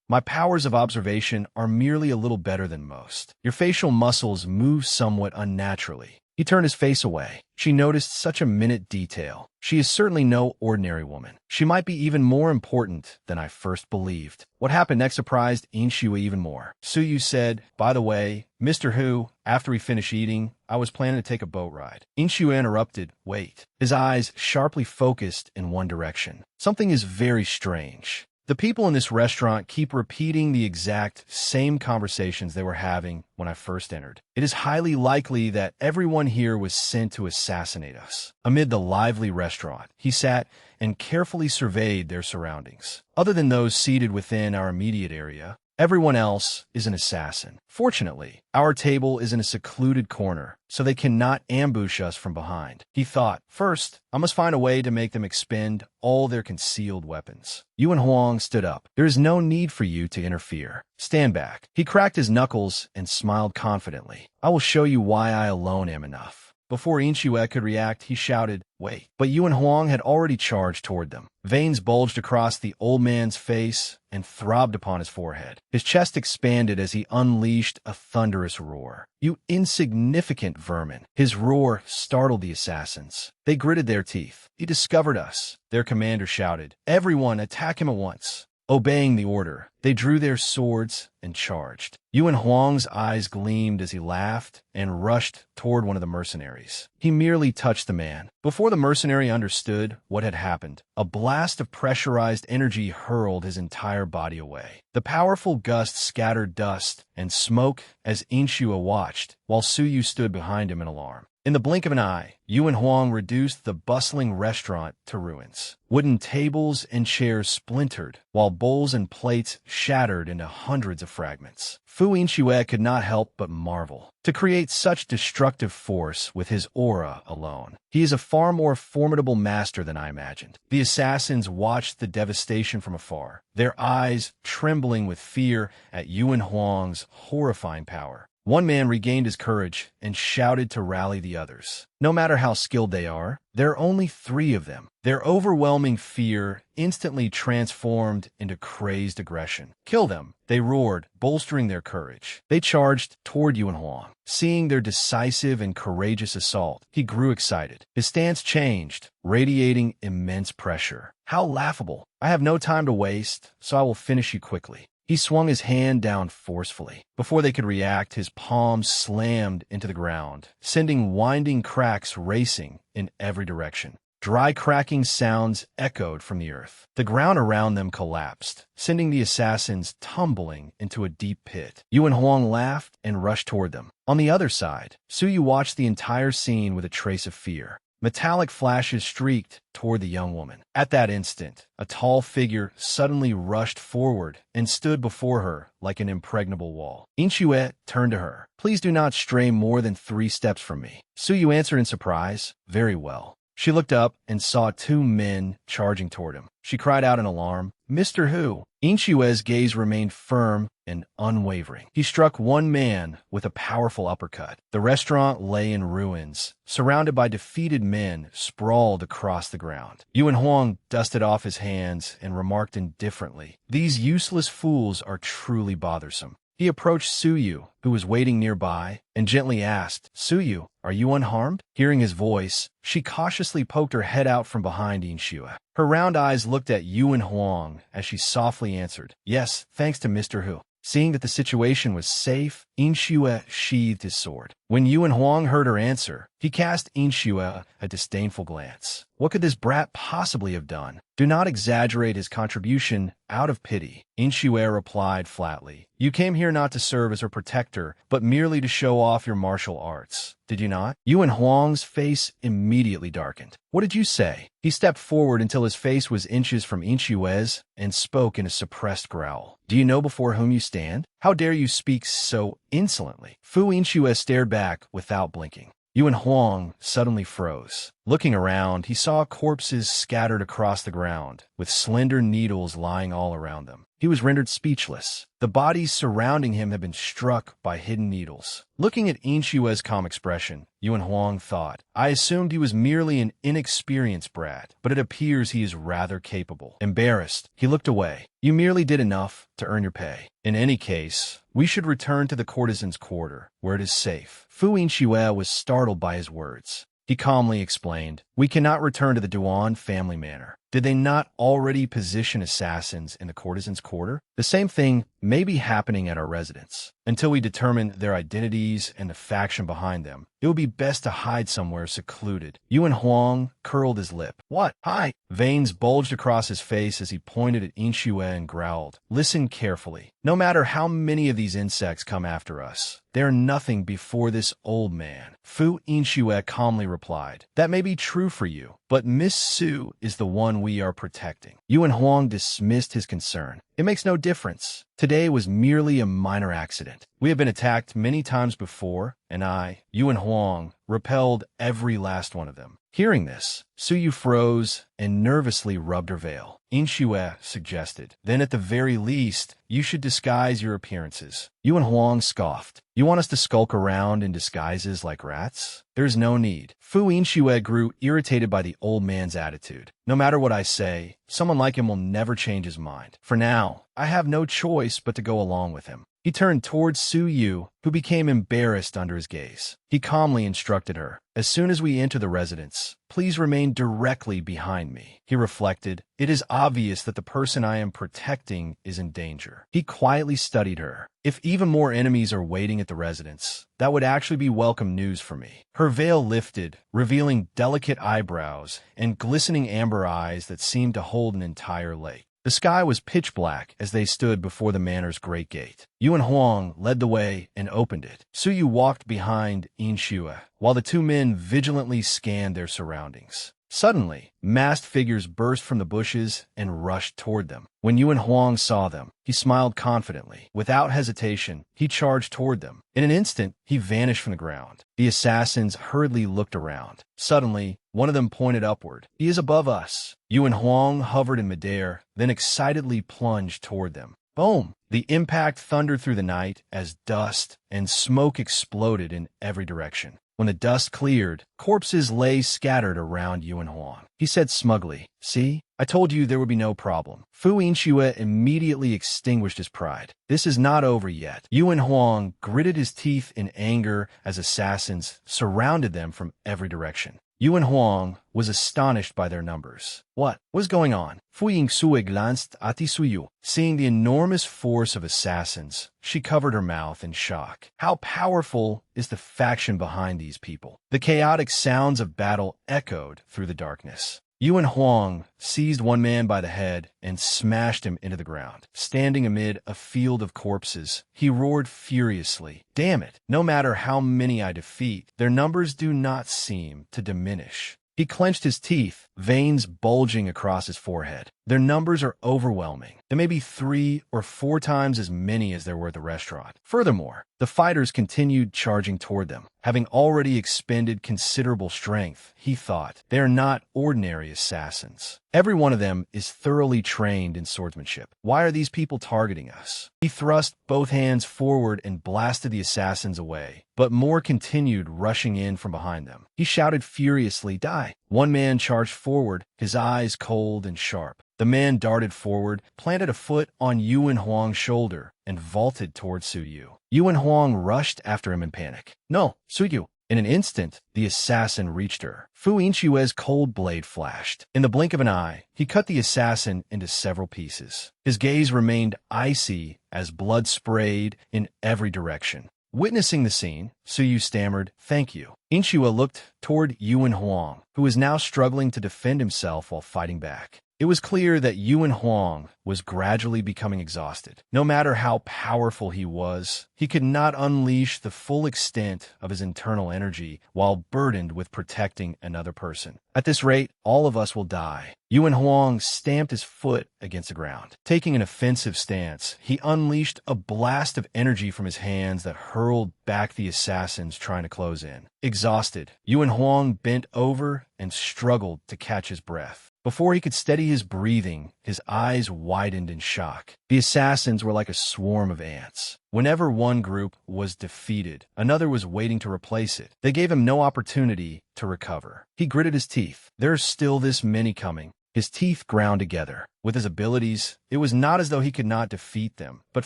My powers of observation are merely a little better than most. Your facial muscles move somewhat unnaturally. He turned his face away. She noticed such a minute detail. She is certainly no ordinary woman. She might be even more important than I first believed. What happened next surprised Inshue even more. Su Yu said, by the way, Mr. Hu, after we finish eating, I was planning to take a boat ride. Inshue interrupted, wait. His eyes sharply focused in one direction. Something is very strange. The people in this restaurant keep repeating the exact same conversations they were having when I first entered. It is highly likely that everyone here was sent to assassinate us. Amid the lively restaurant, he sat and carefully surveyed their surroundings. Other than those seated within our immediate area, everyone else is an assassin. Fortunately, our table is in a secluded corner, so they cannot ambush us from behind. He thought, first, I must find a way to make them expend all their concealed weapons. Yuan Huang stood up. There is no need for you to interfere. Stand back. He cracked his knuckles and smiled confidently. I will show you why I alone am enough. Before Inshue could react, he shouted, wait. But Yuan Huang had already charged toward them. Veins bulged across the old man's face and throbbed upon his forehead. His chest expanded as he unleashed a thunderous roar. You insignificant vermin. His roar startled the assassins. They gritted their teeth. He discovered us. Their commander shouted, everyone attack him at once. Obeying the order, they drew their swords and charged. Yuan Huang's eyes gleamed as he laughed and rushed toward one of the mercenaries. He merely touched the man. Before the mercenary understood what had happened, a blast of pressurized energy hurled his entire body away. The powerful gust scattered dust and smoke as Inshue watched, while Su Yu stood behind him in alarm. In the blink of an eye, Yuan Huang reduced the bustling restaurant to ruins. Wooden tables and chairs splintered, while bowls and plates shattered into hundreds of fragments. Fu Inshue could not help but marvel. To create such destructive force with his aura alone, he is a far more formidable master than I imagined. The assassins watched the devastation from afar, their eyes trembling with fear at Yuan Huang's horrifying power. One man regained his courage and shouted to rally the others. No matter how skilled they are, there are only 3 of them. Their overwhelming fear instantly transformed into crazed aggression. Kill them, they roared, bolstering their courage. They charged toward Yuan Huang. Seeing their decisive and courageous assault, he grew excited. His stance changed, radiating immense pressure. How laughable. I have no time to waste, so I will finish you quickly. He swung his hand down forcefully. Before they could react, his palm slammed into the ground, sending winding cracks racing in every direction. Dry cracking sounds echoed from the earth. The ground around them collapsed, sending the assassins tumbling into a deep pit. Yuan Huang laughed and rushed toward them. On the other side, Su Yu watched the entire scene with a trace of fear. Metallic flashes streaked toward the young woman. At that instant, a tall figure suddenly rushed forward and stood before her like an impregnable wall. Inxue turned to her. "Please do not stray more than 3 steps from me." Su Yu answered in surprise, "Very well." She looked up and saw 2 men charging toward him. She cried out in alarm, "Mr. Hu!" Inshue's gaze remained firm and unwavering. He struck one man with a powerful uppercut. The restaurant lay in ruins, surrounded by defeated men sprawled across the ground. Yuan Huang dusted off his hands and remarked indifferently, "These useless fools are truly bothersome." He approached Su Yu, who was waiting nearby, and gently asked, "Su Yu, are you unharmed?" Hearing his voice, she cautiously poked her head out from behind Inxue. Her round eyes looked at Yuan Huang as she softly answered, "Yes, thanks to Mr. Hu." Seeing that the situation was safe, Inxue sheathed his sword. When Yuan Huang heard her answer, he cast Inxue a disdainful glance. What could this brat possibly have done? "Do not exaggerate his contribution out of pity," Inxue replied flatly. "You came here not to serve as her protector, but merely to show off your martial arts. Did you not?" Yuan Huang's face immediately darkened. "What did you say?" He stepped forward until his face was inches from Inxue's and spoke in a suppressed growl. "Do you know before whom you stand? How dare you speak so insolently?" Fu Inxue stared back without blinking. Yuan Huang suddenly froze. Looking around, he saw corpses scattered across the ground, with slender needles lying all around them. He was rendered speechless. The bodies surrounding him had been struck by hidden needles. Looking at Inshue's calm expression, Yuan Huang thought, "I assumed he was merely an inexperienced brat, but it appears he is rather capable." Embarrassed, he looked away. "You merely did enough to earn your pay. In any case, we should return to the courtesan's quarter, where it is safe." Fu Inxue was startled by his words. He calmly explained, "We cannot return to the Duan family manor. Did they not already position assassins in the courtesan's quarter? The same thing may be happening at our residence. Until we determine their identities and the faction behind them, it would be best to hide somewhere secluded." Yuan Huang curled his lip. "What? Hi!" Veins bulged across his face as he pointed at Inxue and growled, "Listen carefully. No matter how many of these insects come after us, they are nothing before this old man." Fu Inxue calmly replied, "That may be true for you, but Miss Su is the one we are protecting." Yuan Huang dismissed his concern. "It makes no difference. Today was merely a minor accident. We have been attacked many times before, and I, Yuan Huang, repelled every last one of them." Hearing this, Su Yu froze and nervously rubbed her veil. Inxue suggested, "Then at the very least, you should disguise your appearances." Yuan Huang scoffed. "You want us to skulk around in disguises like rats? There's no need." Fu Inxue grew irritated by the old man's attitude. "No matter what I say, someone like him will never change his mind. For now, I have no choice but to go along with him." He turned towards Su Yu, who became embarrassed under his gaze. He calmly instructed her, "As soon as we enter the residence, please remain directly behind me." He reflected, "It is obvious that the person I am protecting is in danger." He quietly studied her. "If even more enemies are waiting at the residence, that would actually be welcome news for me." Her veil lifted, revealing delicate eyebrows and glistening amber eyes that seemed to hold an entire lake. The sky was pitch black as they stood before the manor's great gate. Yuan Huang led the way and opened it. Su Yu walked behind Inxue, while the 2 men vigilantly scanned their surroundings. Suddenly, masked figures burst from the bushes and rushed toward them. When Yuan Huang saw them, he smiled confidently. Without hesitation, he charged toward them. In an instant, he vanished from the ground. The assassins hurriedly looked around. Suddenly, one of them pointed upward. "He is above us." Yuan Huang hovered in midair, then excitedly plunged toward them. Boom! The impact thundered through the night as dust and smoke exploded in every direction. When the dust cleared, corpses lay scattered around Yuan Huang. He said smugly, "See? I told you there would be no problem." Fu Inxue immediately extinguished his pride. "This is not over yet." Yuan Huang gritted his teeth in anger as assassins surrounded them from every direction. Yuan Huang was astonished by their numbers. What was going on? Fu Yingxue glanced at Suyu. Seeing the enormous force of assassins, she covered her mouth in shock. How powerful is the faction behind these people? The chaotic sounds of battle echoed through the darkness. Yuan Huang seized one man by the head and smashed him into the ground. Standing amid a field of corpses, he roared furiously. Damn it! No matter how many I defeat, their numbers do not seem to diminish. He clenched his teeth, veins bulging across his forehead. Their numbers are overwhelming. There may be 3 or 4 times as many as there were at the restaurant. Furthermore, the fighters continued charging toward them. Having already expended considerable strength, he thought, they are not ordinary assassins. Every one of them is thoroughly trained in swordsmanship. Why are these people targeting us? He thrust both hands forward and blasted the assassins away, but more continued rushing in from behind them. He shouted furiously, "Die!" One man charged forward, his eyes cold and sharp. The man darted forward, planted a foot on Yuan Huang's shoulder, and vaulted toward Su Yu. Yuan Huang rushed after him in panic. "No, Su Yu!" In an instant, the assassin reached her. Fu Yinxue's cold blade flashed. In the blink of an eye, he cut the assassin into several pieces. His gaze remained icy as blood sprayed in every direction. Witnessing the scene, Su Yu stammered, "Thank you." Yinxue looked toward Yuan Huang, who was now struggling to defend himself while fighting back. It was clear that Yuan Huang was gradually becoming exhausted. No matter how powerful he was, he could not unleash the full extent of his internal energy while burdened with protecting another person. At this rate, all of us will die. Yuan Huang stamped his foot against the ground. Taking an offensive stance, he unleashed a blast of energy from his hands that hurled back the assassins trying to close in. Exhausted, Yuan Huang bent over and struggled to catch his breath. Before he could steady his breathing, his eyes widened in shock. The assassins were like a swarm of ants. Whenever one group was defeated, another was waiting to replace it. They gave him no opportunity to recover. He gritted his teeth. There are still this many coming. His teeth ground together. With his abilities, it was not as though he could not defeat them, but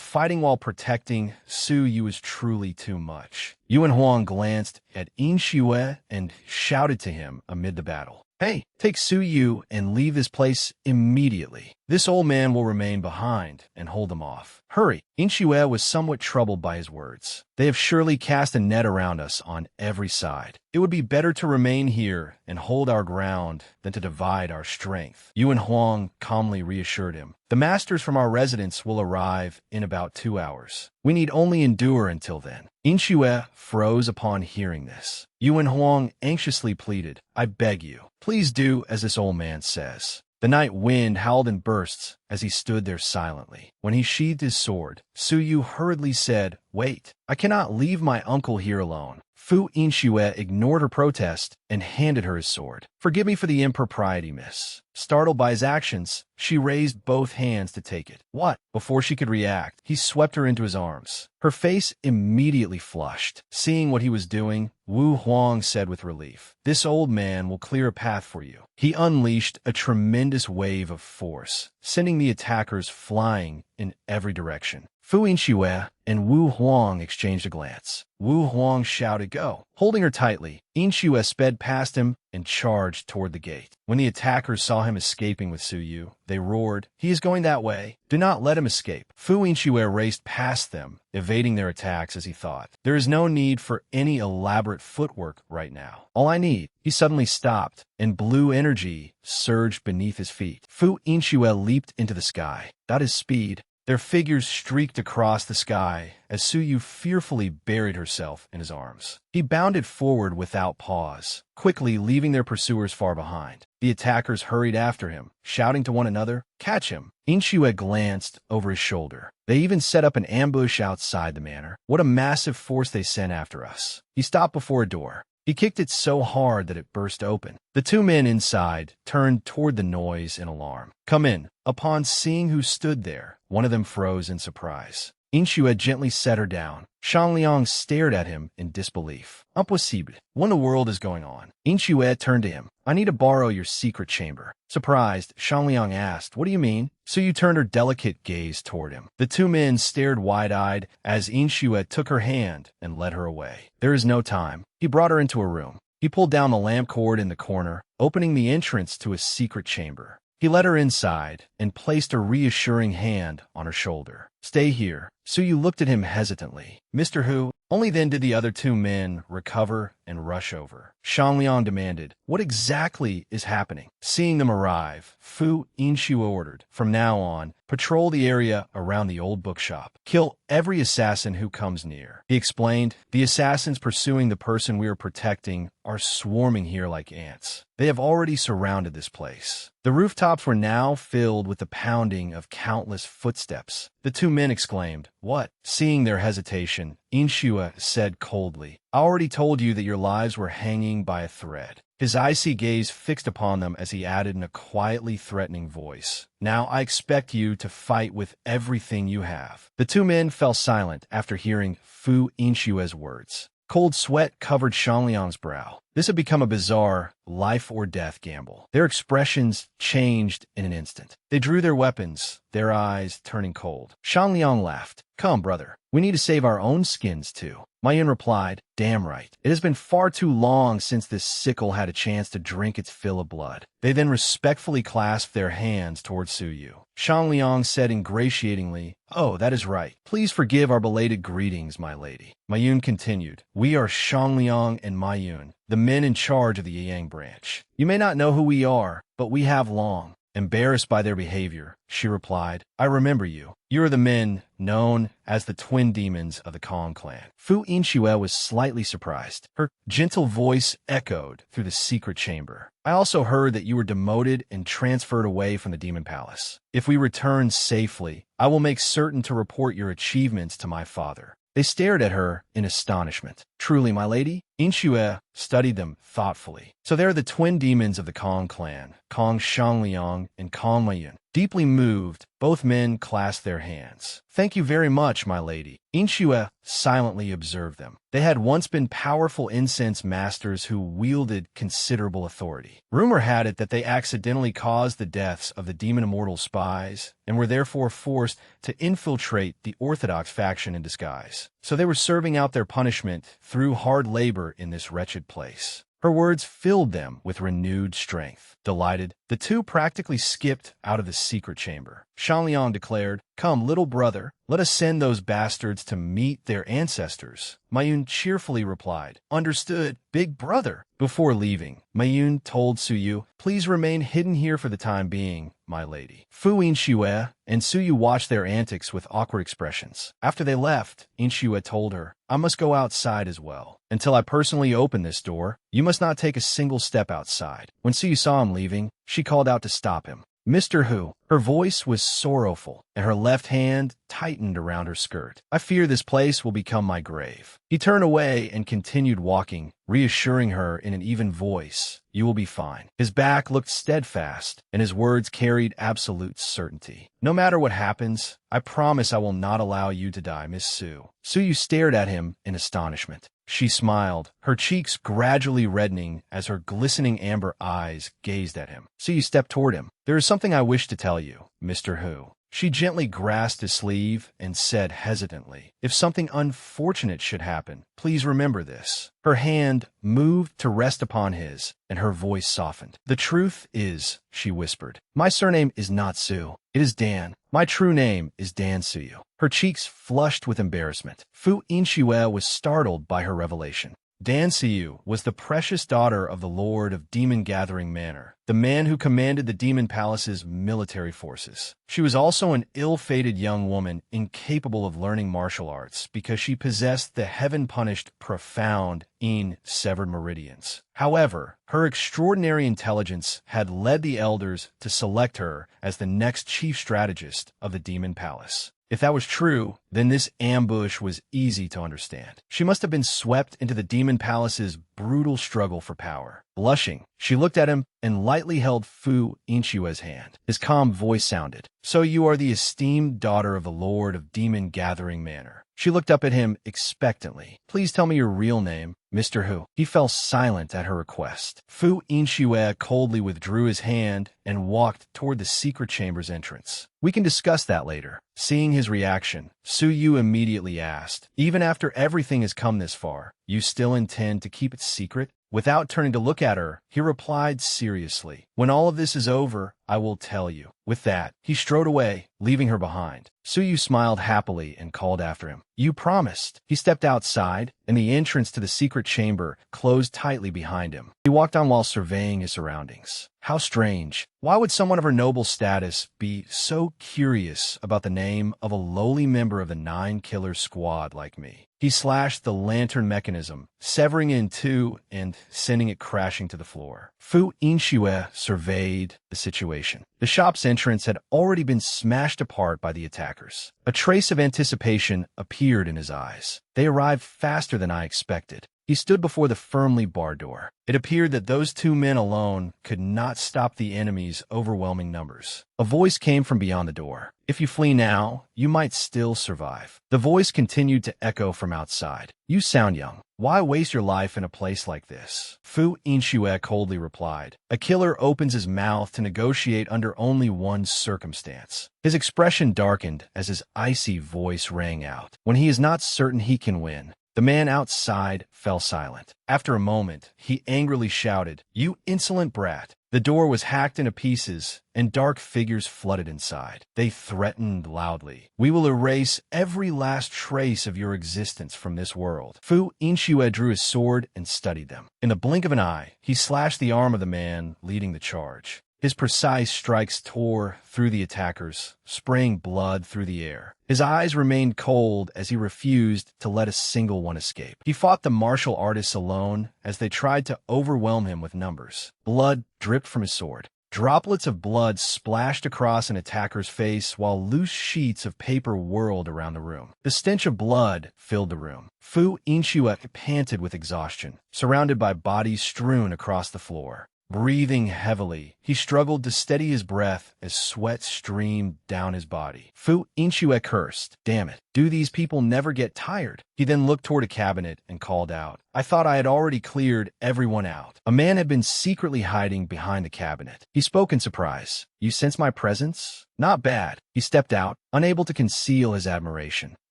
fighting while protecting Su Yu was truly too much. Yuan Huang glanced at Yinxue and shouted to him amid the battle. "Hey, take Su Yu and leave this place immediately. This old man will remain behind and hold them off. Hurry!" Yinxue was somewhat troubled by his words. "They have surely cast a net around us on every side. It would be better to remain here and hold our ground than to divide our strength." Yuan Huang calmly reassured him. "The masters from our residence will arrive in about 2 hours. We need only endure until then." Yinxue froze upon hearing this. Yuan Huang anxiously pleaded, "I beg you, please do as this old man says." The night wind howled in bursts as he stood there silently. When he sheathed his sword, Su Yu hurriedly said, "Wait, I cannot leave my uncle here alone." Fu Yinxue ignored her protest and handed her his sword. "Forgive me for the impropriety, miss." Startled by his actions, she raised both hands to take it. "What?" Before she could react, he swept her into his arms. Her face immediately flushed. Seeing what he was doing, Wu Huang said with relief, "This old man will clear a path for you." He unleashed a tremendous wave of force, sending the attackers flying in every direction. Fu Yinxue and Wu Huang exchanged a glance. Wu Huang shouted, "Go!" Holding her tightly, Yinxue sped past him and charged toward the gate. When the attackers saw him escaping with Su Yu, they roared, "He is going that way. Do not let him escape." Fu Yinxue raced past them, evading their attacks as he thought. There is no need for any elaborate footwork right now. All I need. He suddenly stopped, and blue energy surged beneath his feet. Fu Yinxue leaped into the sky. That is speed. Their figures streaked across the sky as Su Yu fearfully buried herself in his arms. He bounded forward without pause, quickly leaving their pursuers far behind. The attackers hurried after him, shouting to one another, "Catch him!" Yinxue glanced over his shoulder. They even set up an ambush outside the manor. What a massive force they sent after us. He stopped before a door. He kicked it so hard that it burst open. The 2 men inside turned toward the noise in alarm. "Come in." Upon seeing who stood there, one of them froze in surprise. Yinxue gently set her down. Shangliang stared at him in disbelief. "Impossible. What in the world is going on?" Yinxue turned to him. "I need to borrow your secret chamber." Surprised, Shangliang asked, "What do you mean?" Su Yu turned her delicate gaze toward him. The 2 men stared wide-eyed as Yinxue took her hand and led her away. "There is no time." He brought her into a room. He pulled down the lamp cord in the corner, opening the entrance to a secret chamber. He led her inside and placed a reassuring hand on her shoulder. "Stay here." Suyu looked at him hesitantly. "Mr. Hu?" Only then did the other two men recover and rush over. Shangliang demanded, "What exactly is happening?" Seeing them arrive, Fu Inshu ordered, "From now on, patrol the area around the old bookshop. Kill every assassin who comes near." He explained, "The assassins pursuing the person we are protecting are swarming here like ants. They have already surrounded this place." The rooftops were now filled with the pounding of countless footsteps. The two men exclaimed, "What?" Seeing their hesitation, Inshua said coldly, "I already told you that your lives were hanging by a thread." His icy gaze fixed upon them as he added in a quietly threatening voice, "Now I expect you to fight with everything you have." The two men fell silent after hearing Fu Inshua's words. Cold sweat covered Shangliang's brow. This had become a bizarre life-or-death gamble. Their expressions changed in an instant. They drew their weapons, their eyes turning cold. Shangliang laughed. "Come, brother. We need to save our own skins, too." Mayun replied, "Damn right. It has been far too long since this sickle had a chance to drink its fill of blood." They then respectfully clasped their hands towards Suyu. Shangliang said ingratiatingly, "Oh, that is right. Please forgive our belated greetings, my lady." Mayun continued, "We are Shangliang and Mayun, the men in charge of the Yang branch. You may not know who we are, but we have long." Embarrassed by their behavior, she replied, "I remember you. You are the men known as the twin demons of the Kong clan." Fu Inshue was slightly surprised. Her gentle voice echoed through the secret chamber. "I also heard that you were demoted and transferred away from the demon palace. If we return safely, I will make certain to report your achievements to my father." They stared at her in astonishment. "Truly, my lady?" Inshue studied them thoughtfully. "So they are the twin demons of the Kong clan, Kong Shangliang and Kong Mayun." Deeply moved, both men clasped their hands. "Thank you very much, my lady." Inshue silently observed them. They had once been powerful incense masters who wielded considerable authority. Rumor had it that they accidentally caused the deaths of the demon immortal spies and were therefore forced to infiltrate the orthodox faction in disguise. So they were serving out their punishment through hard labor in this wretched place. Her words filled them with renewed strength. Delighted, the two practically skipped out of the secret chamber. Shangliang declared, "Come, little brother, let us send those bastards to meet their ancestors." Mayun cheerfully replied, "Understood, big brother." Before leaving, Mayun told Suyu, "Please remain hidden here for the time being, my lady." Fu Inshue and Suyu watched their antics with awkward expressions. After they left, Inshue told her, "I must go outside as well. Until I personally open this door, you must not take a single step outside." When Suyu saw him leaving, she called out to stop him. "Mr. Hu." Her voice was sorrowful, and her left hand tightened around her skirt. "I fear this place will become my grave." He turned away and continued walking, reassuring her in an even voice, "You will be fine." His back looked steadfast, and his words carried absolute certainty. "No matter what happens, I promise I will not allow you to die, Miss Su." Suyu stared at him in astonishment. She smiled, her cheeks gradually reddening as her glistening amber eyes gazed at him. Suyu stepped toward him. "There is something I wish to tell you, Mr. Hu." She gently grasped his sleeve and said hesitantly, "If something unfortunate should happen, please remember this." Her hand moved to rest upon his, and her voice softened. "The truth is," she whispered, "my surname is not Su. It is Dan. My true name is Dan Suyu." Her cheeks flushed with embarrassment. Fu Inshue was startled by her revelation. Dan Siyu was the precious daughter of the Lord of Demon Gathering Manor, the man who commanded the Demon Palace's military forces. She was also an ill-fated young woman incapable of learning martial arts because she possessed the heaven-punished profound in severed meridians. However, her extraordinary intelligence had led the elders to select her as the next chief strategist of the Demon Palace. If that was true, then this ambush was easy to understand. She must have been swept into the Demon Palace's brutal struggle for power. Blushing, she looked at him and lightly held Fu Inshue's hand. His calm voice sounded, "So you are the esteemed daughter of the Lord of Demon Gathering Manor." She looked up at him expectantly. "Please tell me your real name, Mr. Hu." He fell silent at her request. Fu Inshue coldly withdrew his hand and walked toward the secret chamber's entrance. "We can discuss that later." Seeing his reaction, Su Yu immediately asked, "Even after everything has come this far, you still intend to keep it secret?" Without turning to look at her, he replied seriously, "When all of this is over, I will tell you." With that, he strode away, leaving her behind. Suyu smiled happily and called after him, "You promised." He stepped outside, and the entrance to the secret chamber closed tightly behind him. He walked on while surveying his surroundings. How strange. Why would someone of her noble status be so curious about the name of a lowly member of the 9-killer squad like me? He slashed the lantern mechanism, severing it in two and sending it crashing to the floor. Fu Inshue surveyed the situation. The shop's entrance had already been smashed apart by the attackers. A trace of anticipation appeared in his eyes. They arrived faster than I expected. He stood before the firmly barred door. It appeared that those two men alone could not stop the enemy's overwhelming numbers. A voice came from beyond the door. "If you flee now, you might still survive." The voice continued to echo from outside. "You sound young. Why waste your life in a place like this?" Fu Inshue coldly replied. "A killer opens his mouth to negotiate under only one circumstance." His expression darkened as his icy voice rang out. "When he is not certain he can win." The man outside fell silent. After a moment, he angrily shouted, "You insolent brat!" The door was hacked into pieces, and dark figures flooded inside. They threatened loudly. "We will erase every last trace of your existence from this world." Fu Inshue drew his sword and studied them. In the blink of an eye, he slashed the arm of the man leading the charge. His precise strikes tore through the attackers, spraying blood through the air. His eyes remained cold as he refused to let a single one escape. He fought the martial artists alone as they tried to overwhelm him with numbers. Blood dripped from his sword. Droplets of blood splashed across an attacker's face while loose sheets of paper whirled around the room. The stench of blood filled the room. Fu Inshue panted with exhaustion, surrounded by bodies strewn across the floor. Breathing heavily, he struggled to steady his breath as sweat streamed down his body. Fu Inshue cursed. "Damn it, do these people never get tired?" He then looked toward a cabinet and called out, "I thought I had already cleared everyone out." A man had been secretly hiding behind the cabinet. He spoke in surprise. "You sense my presence? Not bad." He stepped out, unable to conceal his admiration.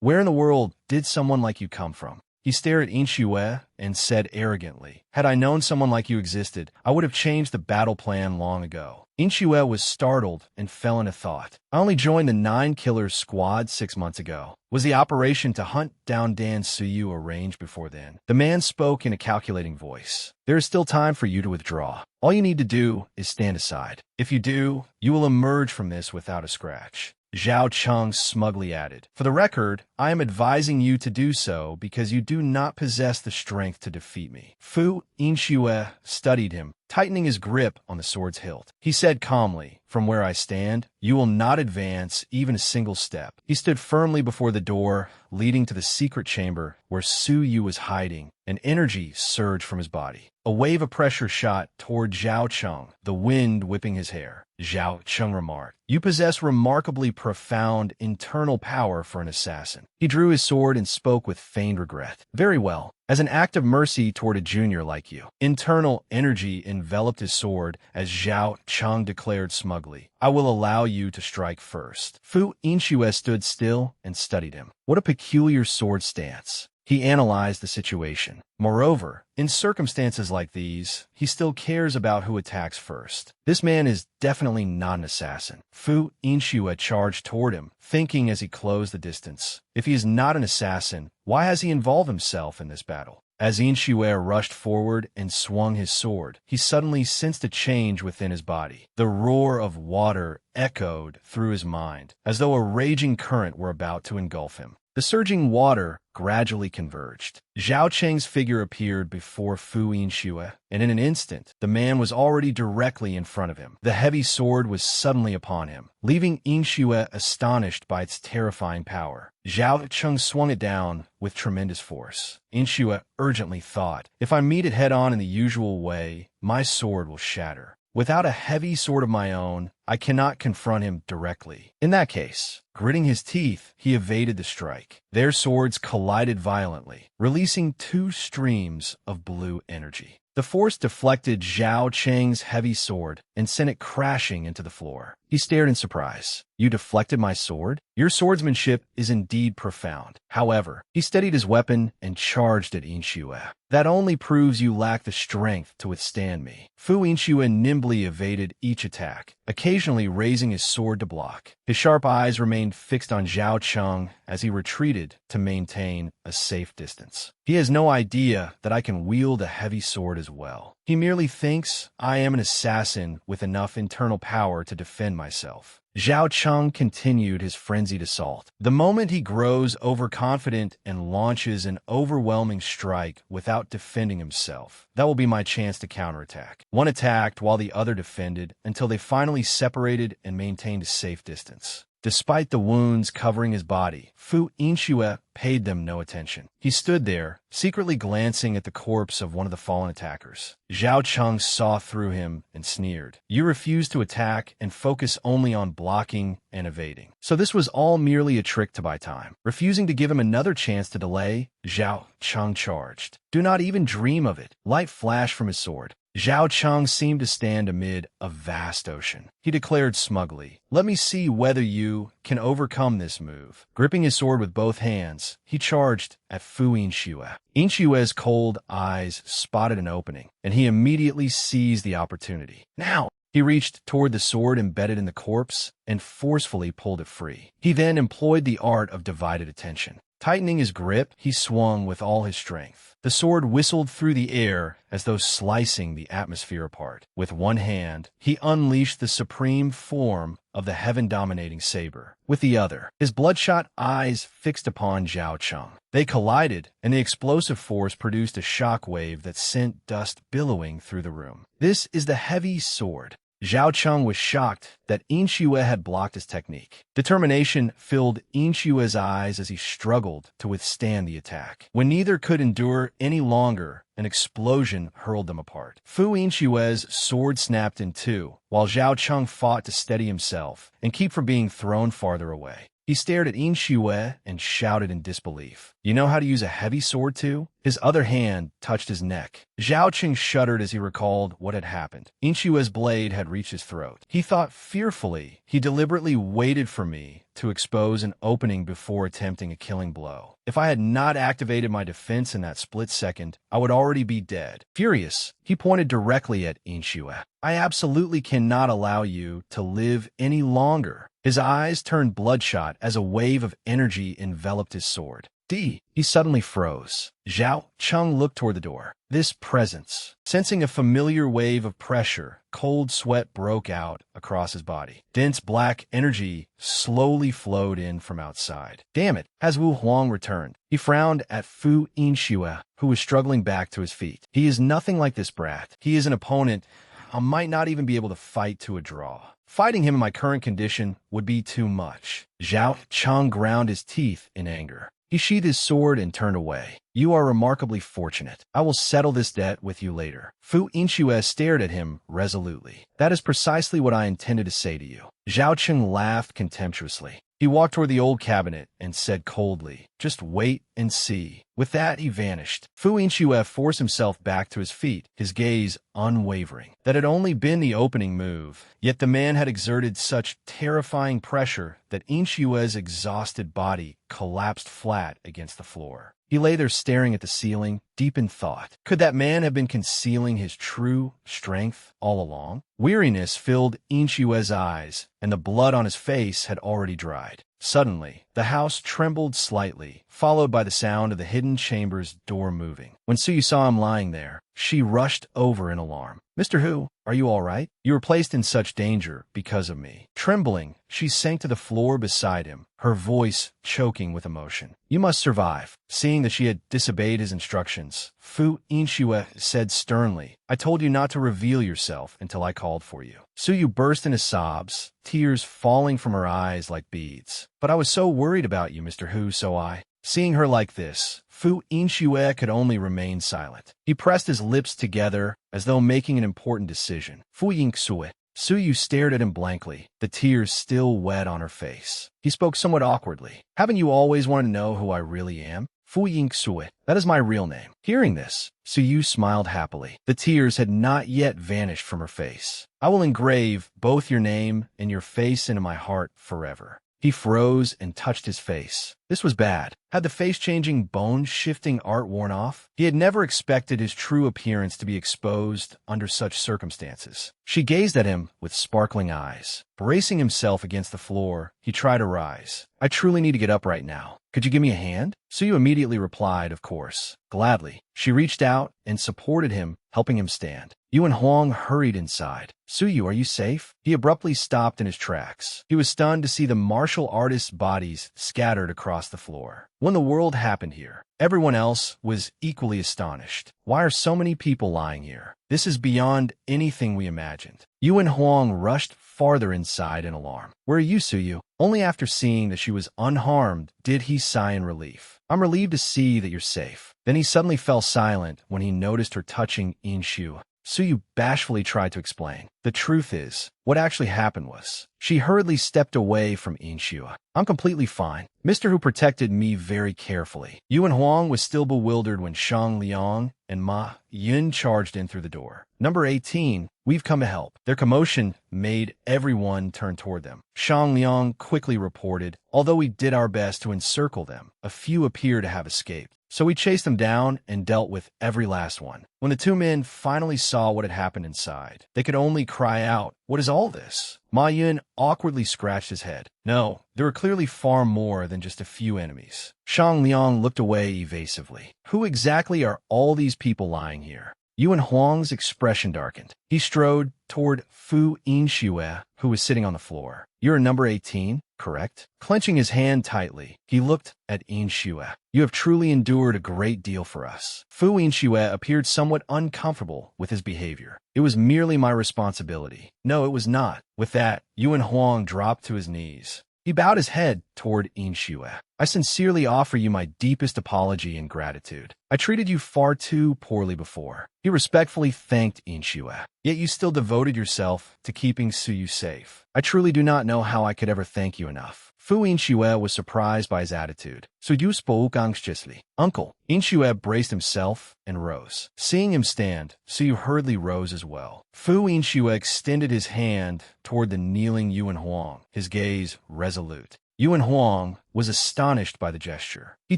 "Where in the world did someone like you come from?" He stared at Inshue and said arrogantly, "Had I known someone like you existed, I would have changed the battle plan long ago." Inshue was startled and fell into thought. "I only joined the 9-killer squad 6 months ago. Was the operation to hunt down Dan Suyu arranged before then?" The man spoke in a calculating voice. "There is still time for you to withdraw. All you need to do is stand aside. If you do, you will emerge from this without a scratch." Zhao Cheng smugly added, "For the record, I am advising you to do so because you do not possess the strength to defeat me." Fu Inshue studied him, tightening his grip on the sword's hilt. He said calmly, "From where I stand, you will not advance even a single step." He stood firmly before the door leading to the secret chamber where Suyu was hiding, and energy surged from his body. A wave of pressure shot toward Zhao Cheng, the wind whipping his hair. Zhao Cheng remarked, "You possess remarkably profound internal power for an assassin." He drew his sword and spoke with feigned regret. "Very well. As an act of mercy toward a junior like you." Internal energy enveloped his sword as Zhao Cheng declared smugly, "I will allow you to strike first." Fu Inshue stood still and studied him. What a peculiar sword stance. He analyzed the situation. Moreover, in circumstances like these, he still cares about who attacks first. This man is definitely not an assassin. Fu Inshue charged toward him, thinking as he closed the distance. If he is not an assassin, why has he involved himself in this battle? As Inshue rushed forward and swung his sword, he suddenly sensed a change within his body. The roar of water echoed through his mind, as though a raging current were about to engulf him. The surging water gradually converged. Zhao Cheng's figure appeared before Fu Inshue, and in an instant, the man was already directly in front of him. The heavy sword was suddenly upon him, leaving Inshue astonished by its terrifying power. Zhao Cheng swung it down with tremendous force. Inshue urgently thought, "If I meet it head-on in the usual way, my sword will shatter. Without a heavy sword of my own, I cannot confront him directly." In that case, gritting his teeth, he evaded the strike. Their swords collided violently, releasing 2 streams of blue energy. The force deflected Zhao Cheng's heavy sword and sent it crashing into the floor. He stared in surprise. You deflected my sword? Your swordsmanship is indeed profound. However, he steadied his weapon and charged at Inshue. That only proves you lack the strength to withstand me. Fu Inshue nimbly evaded each attack, occasionally raising his sword to block. His sharp eyes remained fixed on Zhao Cheng as he retreated to maintain a safe distance. He has no idea that I can wield a heavy sword as well. He merely thinks I am an assassin with enough internal power to defend myself. Zhao Cheng continued his frenzied assault. The moment he grows overconfident and launches an overwhelming strike without defending himself, that will be my chance to counterattack. One attacked while the other defended until they finally separated and maintained a safe distance. Despite the wounds covering his body, Fu Inshue paid them no attention. He stood there, secretly glancing at the corpse of one of the fallen attackers. Zhao Cheng saw through him and sneered. You refuse to attack and focus only on blocking and evading. So this was all merely a trick to buy time. Refusing to give him another chance to delay, Zhao Cheng charged. Do not even dream of it. Light flashed from his sword. Zhao Cheng seemed to stand amid a vast ocean. He declared smugly, let me see whether you can overcome this move. Gripping his sword with both hands, he charged at Fu Inshue. Inshue's cold eyes spotted an opening, and he immediately seized the opportunity. Now! He reached toward the sword embedded in the corpse and forcefully pulled it free. He then employed the art of divided attention. Tightening his grip, he swung with all his strength. The sword whistled through the air as though slicing the atmosphere apart. With one hand, he unleashed the supreme form of the heaven-dominating saber. With the other, his bloodshot eyes fixed upon Zhao Cheng. They collided, and the explosive force produced a shock wave that sent dust billowing through the room. This is the heavy sword. Zhao Cheng was shocked that Inshue had blocked his technique. Determination filled Inshue's eyes as he struggled to withstand the attack. When neither could endure any longer, an explosion hurled them apart. Fu Inshue's sword snapped in two, while Zhao Cheng fought to steady himself and keep from being thrown farther away. He stared at Inshue and shouted in disbelief. You know how to use a heavy sword too? His other hand touched his neck. Zhao Cheng shuddered as he recalled what had happened. Inshue's blade had reached his throat. He thought fearfully. He deliberately waited for me to expose an opening before attempting a killing blow. If I had not activated my defense in that split second, I would already be dead. Furious, he pointed directly at Inshue. I absolutely cannot allow you to live any longer. His eyes turned bloodshot as a wave of energy enveloped his sword. He suddenly froze. Zhao Cheng looked toward the door. This presence. Sensing a familiar wave of pressure, cold sweat broke out across his body. Dense black energy slowly flowed in from outside. Damn it, has Wu Huang returned? He frowned at Fu Inshue, who was struggling back to his feet. He is nothing like this brat. He is an opponent I might not even be able to fight to a draw. Fighting him in my current condition would be too much. Zhao Cheng ground his teeth in anger. He sheathed his sword and turned away. You are remarkably fortunate. I will settle this debt with you later. Fu Inshue stared at him resolutely. That is precisely what I intended to say to you. Zhao Cheng laughed contemptuously. He walked toward the old cabinet and said coldly, just wait and see. With that, he vanished. Fu Inshue forced himself back to his feet, his gaze unwavering. That had only been the opening move, yet the man had exerted such terrifying pressure that Inshue's exhausted body collapsed flat against the floor. He lay there staring at the ceiling, deep in thought. Could that man have been concealing his true strength all along? Weariness filled Inshue's eyes, and the blood on his face had already dried. Suddenly, the house trembled slightly, followed by the sound of the hidden chamber's door moving. When Suyu saw him lying there, she rushed over in alarm. Mr. Hu, are you all right? You were placed in such danger because of me. Trembling, she sank to the floor beside him, her voice choking with emotion. You must survive. Seeing that she had disobeyed his instructions, Fu Inshue said sternly, I told you not to reveal yourself until I called for you. Suyu burst into sobs, tears falling from her eyes like beads. But I was so worried about you, Mr. Hu, so I... Seeing her like this, Fu Inshue could only remain silent. He pressed his lips together as though making an important decision. Fu Yingxue. Suyu stared at him blankly, the tears still wet on her face. He spoke somewhat awkwardly. Haven't you always wanted to know who I really am? Fu Ying Sui. That is my real name. Hearing this, Suyu smiled happily. The tears had not yet vanished from her face. I will engrave both your name and your face into my heart forever. He froze and touched his face. This was bad. Had the face-changing, bone-shifting art worn off? He had never expected his true appearance to be exposed under such circumstances. She gazed at him with sparkling eyes. Bracing himself against the floor, he tried to rise. I truly need to get up right now. Could you give me a hand? Suyu immediately replied, of course. Gladly. She reached out and supported him, helping him stand. Yuan Huang hurried inside. Suyu, are you safe? He abruptly stopped in his tracks. He was stunned to see the martial artists' bodies scattered across the floor. When the world happened here, everyone else was equally astonished. Why are so many people lying here? This is beyond anything we imagined. Yuan Huang rushed farther inside in alarm. Where are you, Suyu? Only after seeing that she was unharmed did he sigh in relief. I'm relieved to see that you're safe. Then he suddenly fell silent when he noticed her touching Inshu. Suyu bashfully tried to explain. The truth is, what actually happened was, she hurriedly stepped away from Inshu. I'm completely fine. Mr. Who protected me very carefully. Yuan Huang was still bewildered when Shang Liang and Ma Yun charged in through the door. Number 18, we've come to help. Their commotion made everyone turn toward them. Shang Liang quickly reported, although we did our best to encircle them, a few appear to have escaped. So we chased them down and dealt with every last one. When the two men finally saw what had happened inside, they could only cry out, "What is all this?" Ma Yun awkwardly scratched his head. No, there were clearly far more than just a few enemies. Shang Liang looked away evasively. Who exactly are all these people lying here? Yuan Huang's expression darkened. He strode toward Fu Yinxue, who was sitting on the floor. You're number 18, correct? Clenching his hand tightly, he looked at Yinxue. You have truly endured a great deal for us. Fu Yinxue appeared somewhat uncomfortable with his behavior. It was merely my responsibility. No, it was not. With that, Yuan Huang dropped to his knees. He bowed his head toward Yinxue. I sincerely offer you my deepest apology and gratitude. I treated you far too poorly before. He respectfully thanked Yinxue. Yet you still devoted yourself to keeping Suyu safe. I truly do not know how I could ever thank you enough. Fu Yinxue was surprised by his attitude. Suyu spoke anxiously. Uncle. Yinxue braced himself and rose. Seeing him stand, Suyu hurriedly rose as well. Fu Yinxue extended his hand toward the kneeling Yuan Huang, his gaze resolute. Yuan Huang was astonished by the gesture. He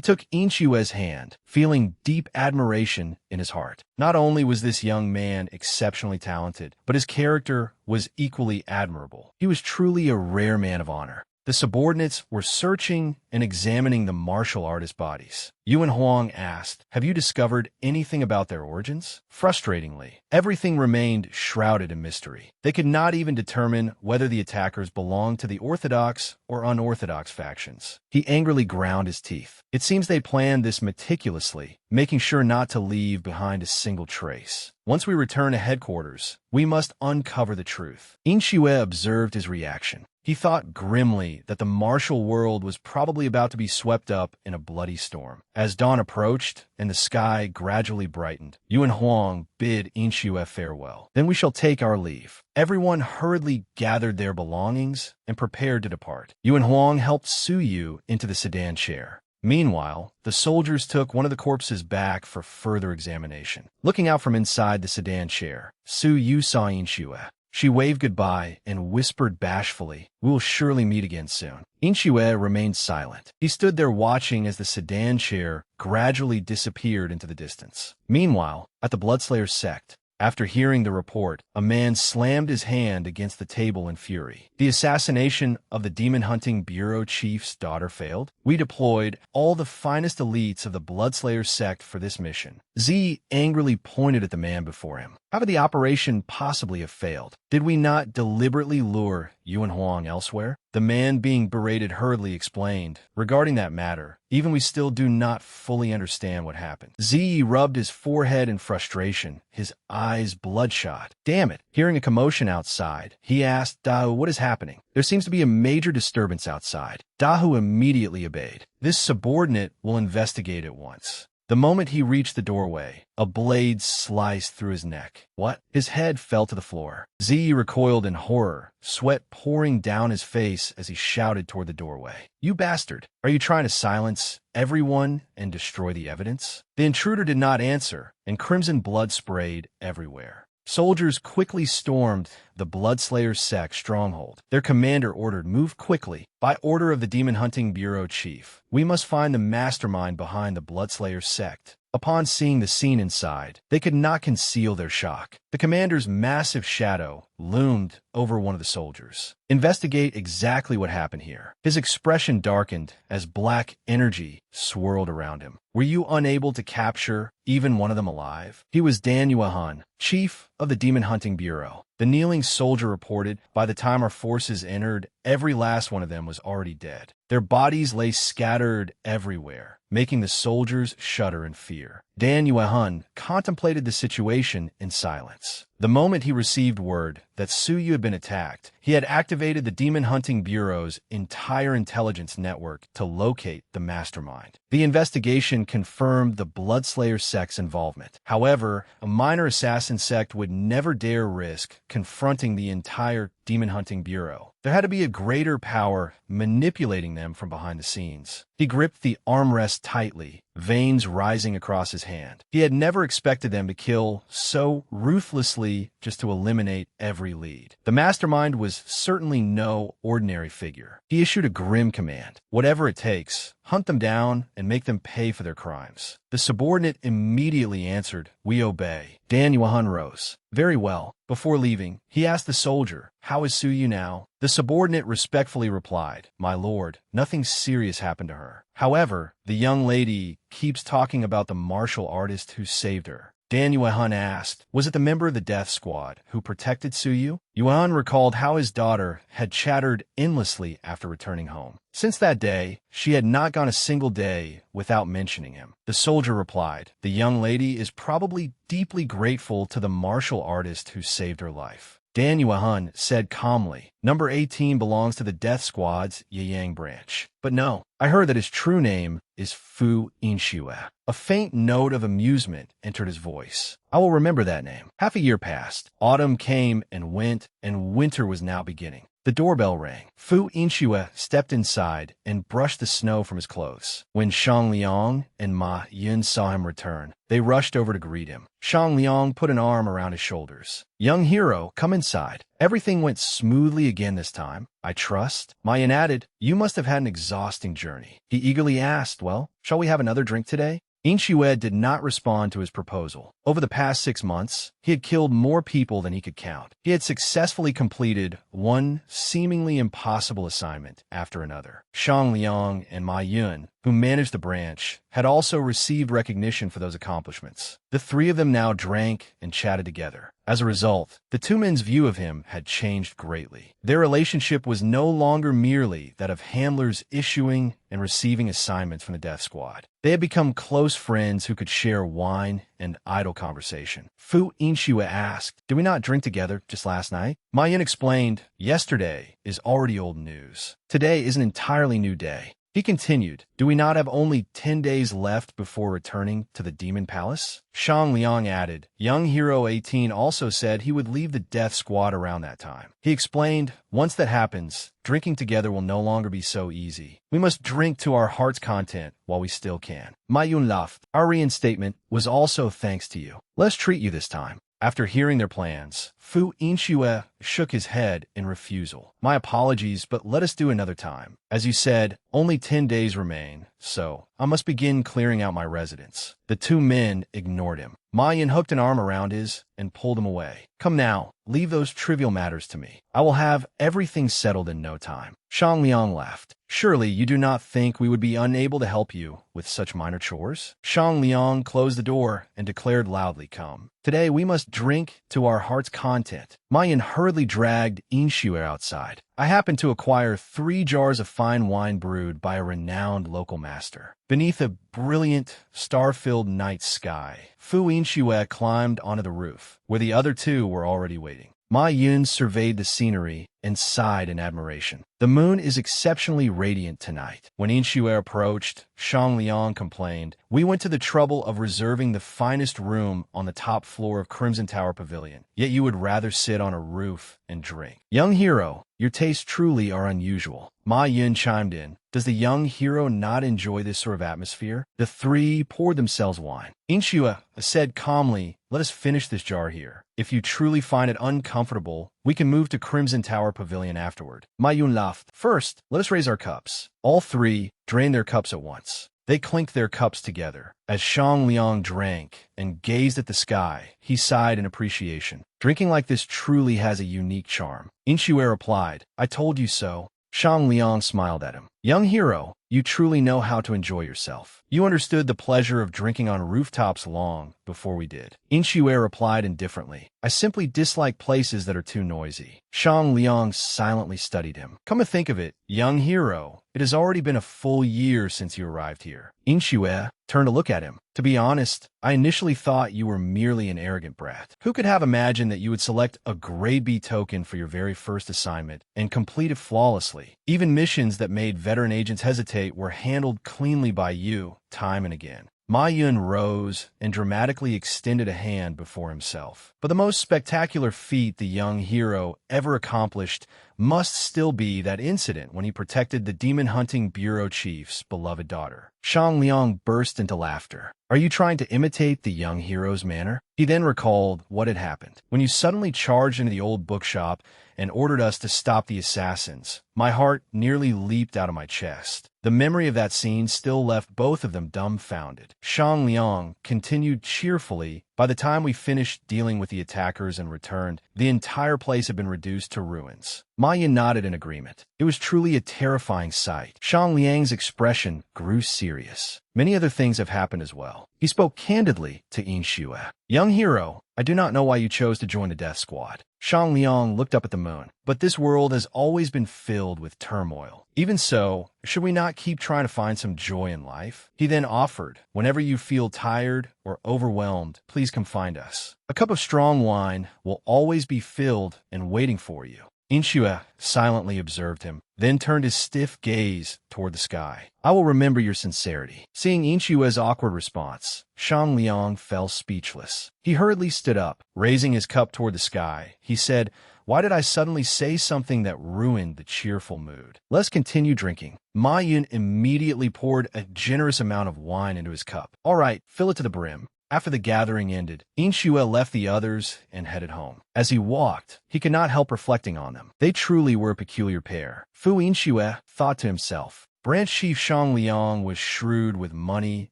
took Yinxue's hand, feeling deep admiration in his heart. Not only was this young man exceptionally talented, but his character was equally admirable. He was truly a rare man of honor. The subordinates were searching and examining the martial artist bodies. Yuan Huang asked, have you discovered anything about their origins? Frustratingly, everything remained shrouded in mystery. They could not even determine whether the attackers belonged to the orthodox or unorthodox factions. He angrily ground his teeth. It seems they planned this meticulously, making sure not to leave behind a single trace. Once we return to headquarters, we must uncover the truth. Yinxue observed his reaction. He thought grimly that the martial world was probably about to be swept up in a bloody storm. As dawn approached and the sky gradually brightened, Yuan Huang bid Yinxue farewell. Then we shall take our leave. Everyone hurriedly gathered their belongings and prepared to depart. Yuan Huang helped Suyu into the sedan chair. Meanwhile, the soldiers took one of the corpses back for further examination. Looking out from inside the sedan chair, Suyu saw Yinxue. She waved goodbye and whispered bashfully, we will surely meet again soon. Yinxue remained silent. He stood there watching as the sedan chair gradually disappeared into the distance. Meanwhile, at the Bloodslayer's sect, after hearing the report, a man slammed his hand against the table in fury. The assassination of the demon-hunting bureau chief's daughter failed. We deployed all the finest elites of the Bloodslayer sect for this mission. Z angrily pointed at the man before him. How could the operation possibly have failed? Did we not deliberately lure Yuan Huang elsewhere? The man being berated hurriedly explained, regarding that matter, even we still do not fully understand what happened. Z rubbed his forehead in frustration, his eyes bloodshot. Damn it. Hearing a commotion outside, he asked Dahu what is happening. There seems to be a major disturbance outside. Dahu immediately obeyed. This subordinate will investigate at once. The moment he reached the doorway, a blade sliced through his neck. What? His head fell to the floor. Ziyi recoiled in horror, sweat pouring down his face as he shouted toward the doorway. You bastard! Are you trying to silence everyone and destroy the evidence? The intruder did not answer, and crimson blood sprayed everywhere. Soldiers quickly stormed the Bloodslayer's sect stronghold. Their commander ordered, "Move quickly." By order of the Demon Hunting Bureau chief, we must find the mastermind behind the Bloodslayer's sect. Upon seeing the scene inside, they could not conceal their shock. The commander's massive shadow loomed over one of the soldiers. Investigate exactly what happened here. His expression darkened as black energy swirled around him. Were you unable to capture even one of them alive? He was Dan Yuan, chief of the Demon Hunting Bureau. The kneeling soldier reported, by the time our forces entered, every last one of them was already dead. Their bodies lay scattered everywhere, making the soldiers shudder in fear. Dan Yuan contemplated the situation in silence. The moment he received word that Suyu had been attacked, he had activated the Demon Hunting Bureau's entire intelligence network to locate the mastermind. The investigation confirmed the Bloodslayer sect's involvement. However, a minor assassin sect would never dare risk confronting the entire Demon Hunting Bureau. There had to be a greater power manipulating them from behind the scenes. He gripped the armrest tightly, veins rising across his hand. He had never expected them to kill so ruthlessly just to eliminate every lead. The mastermind was certainly no ordinary figure. He issued a grim command. Whatever it takes, hunt them down and make them pay for their crimes. The subordinate immediately answered, "We obey." Dan Yuan rose. Very well. Before leaving, he asked the soldier, "How is Suyu now?" The subordinate respectfully replied, "My lord, nothing serious happened to her. However, the young lady keeps talking about the martial artist who saved her." Dan Yuan asked, "Was it the member of the death squad who protected Suyu?" Yuan recalled how his daughter had chattered endlessly after returning home. Since that day, she had not gone a single day without mentioning him. The soldier replied, "The young lady is probably deeply grateful to the martial artist who saved her life." Dan Yuan said calmly, "Number 18 belongs to the Death Squad's Yiyang branch. But no, I heard that his true name is Fu Inshue." A faint note of amusement entered his voice. "I will remember that name." Half a year passed. Autumn came and went, and winter was now beginning. The doorbell rang. Fu Inshue stepped inside and brushed the snow from his clothes. When Shang Liang and Ma Yun saw him return, they rushed over to greet him. Shang Liang put an arm around his shoulders. "Young hero, come inside. Everything went smoothly again this time, I trust?" Ma Yun added, "You must have had an exhausting journey." He eagerly asked, "Well, shall we have another drink today?" Inshue did not respond to his proposal. Over the past 6 months, he had killed more people than he could count. He had successfully completed one seemingly impossible assignment after another. Shang Liang and Ma Yun, who managed the branch, had also received recognition for those accomplishments. The three of them now drank and chatted together. As a result, the two men's view of him had changed greatly. Their relationship was no longer merely that of handlers issuing and receiving assignments from the Death Squad. They had become close friends who could share wine and idle conversation. Fu Inshue asked, "Did we not drink together just last night?" Ma Yun explained, "Yesterday is already old news. Today is an entirely new day." He continued, "Do we not have only 10 days left before returning to the Demon Palace?" Shang Liang added, "Young Hero 18 also said he would leave the Death Squad around that time." He explained, "Once that happens, drinking together will no longer be so easy. We must drink to our heart's content while we still can." Ma Yun laughed. "Our reinstatement was also thanks to you. Let's treat you this time." After hearing their plans, Fu Inshue shook his head in refusal. "My apologies, but let us do another time. As you said, only 10 days remain, so I must begin clearing out my residence." The two men ignored him. Ma Yun hooked an arm around his and pulled him away. "Come now, leave those trivial matters to me. I will have everything settled in no time." Shang Liang laughed. "Surely you do not think we would be unable to help you with such minor chores?" Shang Liang closed the door and declared loudly, "Come. Today we must drink to our heart's content." Ma Yun hurriedly dragged Inshue outside. "I happened to acquire 3 jars of fine wine brewed by a renowned local master." Beneath a brilliant, star-filled night sky, Fu Inshue climbed onto the roof, where the other two were already waiting. Ma Yun surveyed the scenery and sighed in admiration. The moon is exceptionally radiant tonight. When Inxue approached, Shang Liang complained, "We went to the trouble of reserving the finest room on the top floor of Crimson Tower Pavilion, yet you would rather sit on a roof and drink. Young hero, your tastes truly are unusual." Ma Yun chimed in. "Does the young hero not enjoy this sort of atmosphere?" The three poured themselves wine. Inxue said calmly, "Let us finish this jar here. If you truly find it uncomfortable, we can move to Crimson Tower Pavilion afterward." Ma Yun laughed. "First, let us raise our cups." All three drained their cups at once. They clinked their cups together. As Shang Liang drank and gazed at the sky, he sighed in appreciation. "Drinking like this truly has a unique charm." Inxue replied, "I told you so." Shang Liang smiled at him. "Young hero, you truly know how to enjoy yourself. You understood the pleasure of drinking on rooftops long before we did." Inxue replied indifferently, "I simply dislike places that are too noisy." Shang Liang silently studied him. "Come to think of it, young hero, it has already been a full year since you arrived here." Inxue turned to look at him. "To be honest, I initially thought you were merely an arrogant brat. Who could have imagined that you would select a grade B token for your very first assignment and complete it flawlessly? Even missions that made veteran agents hesitate were handled cleanly by you, time and again." Ma Yun rose and dramatically extended a hand before himself. "But the most spectacular feat the young hero ever accomplished must still be that incident when he protected the Demon Hunting Bureau chief's beloved daughter." Shang Liang burst into laughter. "Are you trying to imitate the young hero's manner?" He then recalled what had happened. "When you suddenly charged into the old bookshop and ordered us to stop the assassins, my heart nearly leaped out of my chest." The memory of that scene still left both of them dumbfounded. Shang Liang continued cheerfully, "By the time we finished dealing with the attackers and returned, the entire place had been reduced to ruins." Ma Yun nodded in agreement. It was truly a terrifying sight. Shang Liang's expression grew serious. "Many other things have happened as well." He spoke candidly to Inxue. "Young hero, I do not know why you chose to join the Death Squad." Shang Liang looked up at the moon. "But this world has always been filled with turmoil. Even so, should we not keep trying to find some joy in life?" He then offered, "Whenever you feel tired or overwhelmed, please come find us. A cup of strong wine will always be filled and waiting for you." Inxue silently observed him, then turned his stiff gaze toward the sky. "I will remember your sincerity." Seeing Inxue's awkward response, Shang Liang fell speechless. He hurriedly stood up. Raising his cup toward the sky, he said, "Why did I suddenly say something that ruined the cheerful mood? Let's continue drinking." Ma Yun immediately poured a generous amount of wine into his cup. "All right, fill it to the brim." After the gathering ended, Inxue left the others and headed home. As he walked, he could not help reflecting on them. They truly were a peculiar pair. Fu Inxue thought to himself, Branch Chief Shang Liang was shrewd with money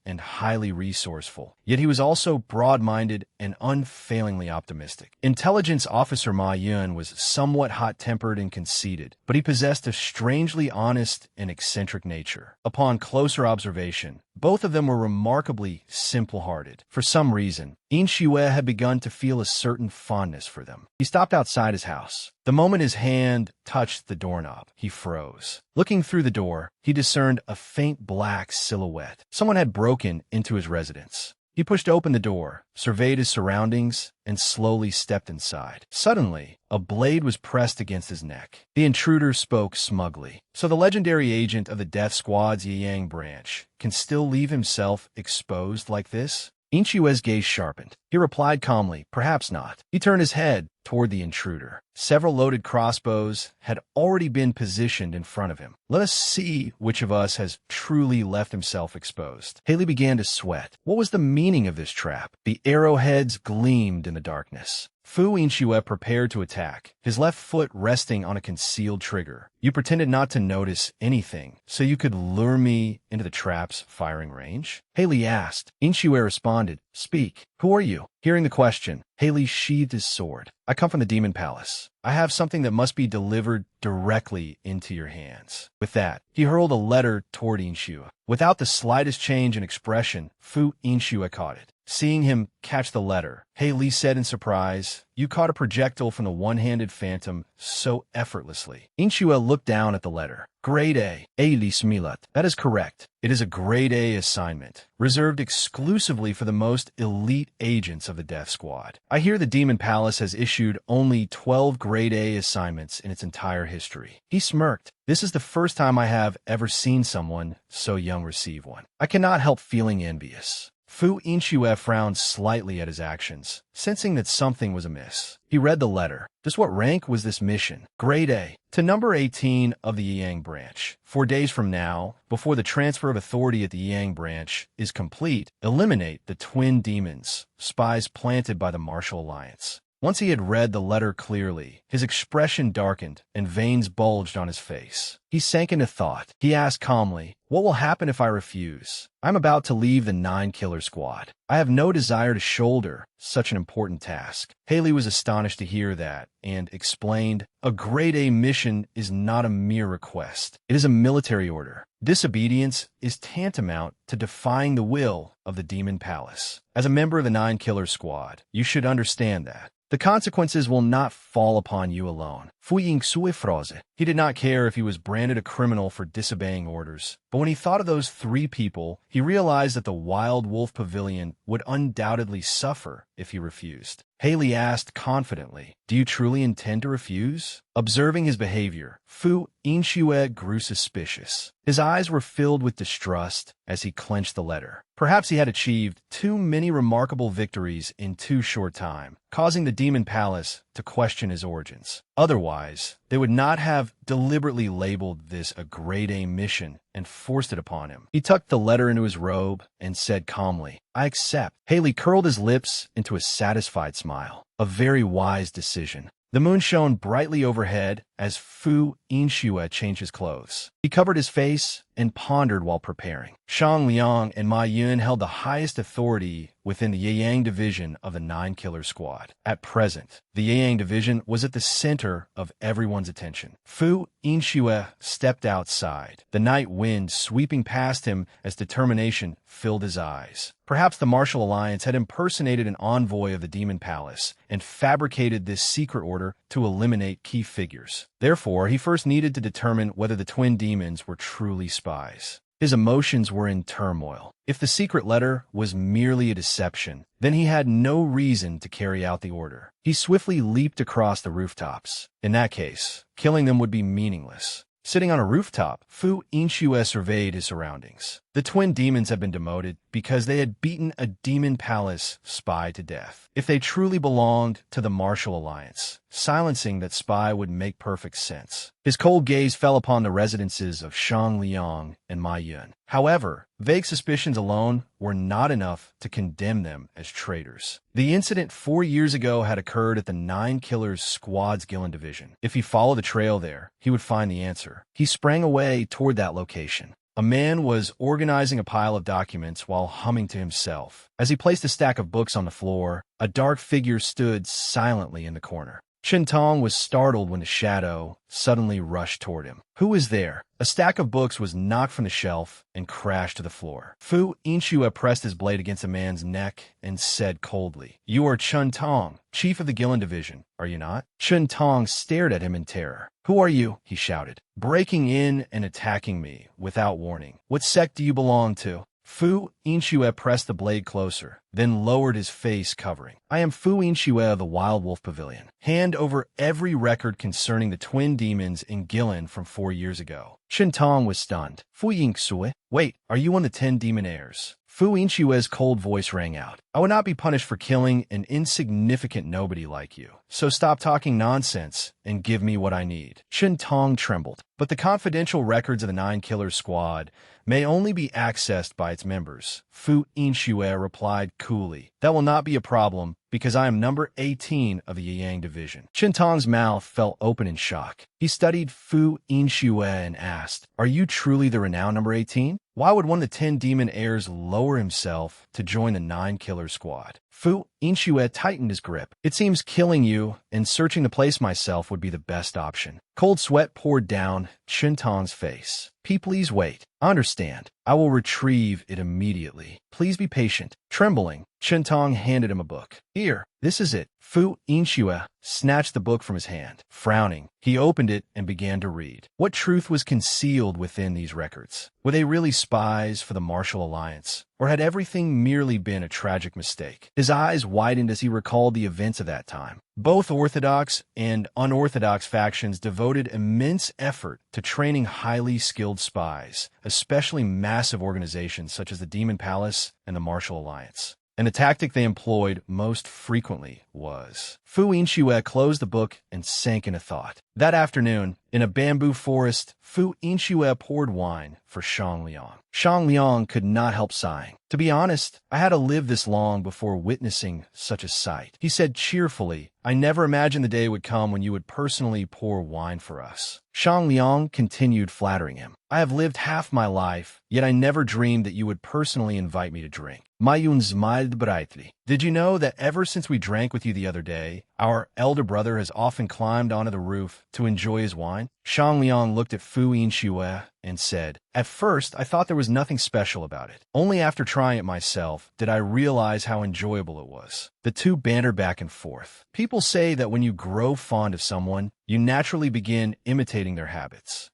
and highly resourceful, yet he was also broad-minded and unfailingly optimistic. Intelligence Officer Ma Yun was somewhat hot-tempered and conceited, but he possessed a strangely honest and eccentric nature. Upon closer observation, both of them were remarkably simple-hearted. For some reason, Inxue had begun to feel a certain fondness for them. He stopped outside his house. The moment his hand touched the doorknob, he froze. Looking through the door, he discerned a faint black silhouette. Someone had broken into his residence. He pushed open the door, surveyed his surroundings, and slowly stepped inside. Suddenly, a blade was pressed against his neck. The intruder spoke smugly. "So the legendary agent of the Death Squad's Yiyang branch can still leave himself exposed like this?" Inxue's gaze sharpened. He replied calmly, "Perhaps not." He turned his head toward the intruder. Several loaded crossbows had already been positioned in front of him. "Let us see which of us has truly left himself exposed." Haley began to sweat. What was the meaning of this trap? The arrowheads gleamed in the darkness. Fu Inxue prepared to attack, his left foot resting on a concealed trigger. "You pretended not to notice anything, so you could lure me into the trap's firing range?" Haley asked. Inxue responded, "Speak. Who are you?" Hearing the question, Haley sheathed his sword. "I come from the Demon Palace. I have something that must be delivered directly into your hands." With that, he hurled a letter toward Inxue. Without the slightest change in expression, Fu Inxue caught it. Seeing him catch the letter, Haley said in surprise, "You caught a projectile from the one-handed phantom so effortlessly." Inchua looked down at the letter. Grade A. Haley Smilat. That is correct. It is a Grade A assignment, reserved exclusively for the most elite agents of the Death Squad. I hear the Demon Palace has issued only 12 Grade A assignments in its entire history. He smirked. This is the first time I have ever seen someone so young receive one. I cannot help feeling envious. Fu Inchue frowned slightly at his actions, sensing that something was amiss. He read the letter. Just what rank was this mission? Grade A. To number 18 of the Yang branch. 4 days from now, before the transfer of authority at the Yang branch is complete, eliminate the twin demons, spies planted by the Martial Alliance. Once he had read the letter clearly, his expression darkened and veins bulged on his face. He sank into thought. He asked calmly, "What will happen if I refuse? I'm about to leave the 9-killer squad. I have no desire to shoulder such an important task." Haley was astonished to hear that and explained, "A Grade A mission is not a mere request. It is a military order. Disobedience is tantamount to defying the will of the Demon Palace. As a member of the 9-killer squad, you should understand that. The consequences will not fall upon you alone." He did not care if he was branded a criminal for disobeying orders, but when he thought of those 3 people, he realized that the Wild Wolf Pavilion would undoubtedly suffer if he refused. Haley asked confidently, "Do you truly intend to refuse?" Observing his behavior, Fu Inchue grew suspicious. His eyes were filled with distrust as he clenched the letter. Perhaps he had achieved too many remarkable victories in too short time, causing the Demon Palace to question his origins. Otherwise, they would not have deliberately labeled this a Grade A mission and forced it upon him. He tucked the letter into his robe and said calmly, "I accept." Haley curled his lips into a satisfied smile. A very wise decision. The moon shone brightly overhead as Fu Inchue changed his clothes. He covered his face and pondered while preparing. Shang Liang and Ma Yun held the highest authority within the Yang division of the 9-killer squad. At present, the Yang division was at the center of everyone's attention. Fu Inchue stepped outside, the night wind sweeping past him as determination filled his eyes. Perhaps the Martial Alliance had impersonated an envoy of the Demon Palace and fabricated this secret order to eliminate key figures. Therefore, he first needed to determine whether the twin demons were truly spies. His emotions were in turmoil. If the secret letter was merely a deception, then he had no reason to carry out the order. He swiftly leaped across the rooftops. In that case, killing them would be meaningless. Sitting on a rooftop, Fu Inchue surveyed his surroundings. The twin demons had been demoted because they had beaten a Demon Palace spy to death. If they truly belonged to the Martial Alliance, silencing that spy would make perfect sense. His cold gaze fell upon the residences of Shang Liang and Ma Yun. However, vague suspicions alone were not enough to condemn them as traitors. The incident 4 years ago had occurred at the 9-Killers Squad's Gillen division. If he followed the trail there, he would find the answer. He sprang away toward that location. A man was organizing a pile of documents while humming to himself. As he placed a stack of books on the floor, a dark figure stood silently in the corner. Chen Tong was startled when the shadow suddenly rushed toward him. Who was there? A stack of books was knocked from the shelf and crashed to the floor. Fu Inchue pressed his blade against the man's neck and said coldly, "You are Chen Tong, chief of the Gillen division, are you not?" Chen Tong stared at him in terror. "Who are you?" he shouted. "Breaking in and attacking me without warning. What sect do you belong to?" Fu Inchue pressed the blade closer, then lowered his face covering. "I am Fu Inchue of the Wild Wolf Pavilion. Hand over every record concerning the twin demons in Gillen from 4 years ago." Chen Tong was stunned. "Fu Inchue? Wait, are you one of the 10 demon heirs?" Fu Inchue's cold voice rang out. "I would not be punished for killing an insignificant nobody like you. So stop talking nonsense and give me what I need." Chen Tong trembled. "But the confidential records of the 9-Killer Squad may only be accessed by its members," Fu Inchue replied coolly. "That will not be a problem because I am number 18 of the Yang division." Chen Tong's mouth fell open in shock. He studied Fu Inchue and asked, "Are you truly the renowned number 18? Why would one of the 10 demon heirs lower himself to join the 9-Killer Squad?" Fu Inxue tightened his grip. It seems killing you and searching the place myself would be the best option. Cold sweat poured down Chintong's face. Please wait. I understand. I will retrieve it immediately. Please be patient. Trembling, Chintong handed him a book. Here, this is it. Fu Inxue snatched the book from his hand. Frowning, he opened it and began to read. What truth was concealed within these records? Were they really spies for the Martial Alliance? Or had everything merely been a tragic mistake? His eyes widened as he recalled the events of that time. Both Orthodox and unorthodox factions devoted immense effort to training highly skilled spies, especially massive organizations such as the Demon Palace and the Martial Alliance. And the tactic they employed most frequently was... Fu Inxue closed the book and sank into thought. That afternoon, in a bamboo forest, Fu Inxue poured wine for Shang Liang. Shang Liang could not help sighing. To be honest, I had to live this long before witnessing such a sight. He said cheerfully, I never imagined the day would come when you would personally pour wine for us. Shang Liang continued flattering him. I have lived half my life, yet I never dreamed that you would personally invite me to drink. Ma Yun smiled brightly. Did you know that ever since we drank with you the other day, our elder brother has often climbed onto the roof to enjoy his wine? Shang Liang looked at Fu Inxue and said, At first, I thought there was nothing special about it. Only after trying it myself did I realize how enjoyable it was. The two bantered back and forth. People say that when you grow fond of someone, you naturally begin imitating their habits.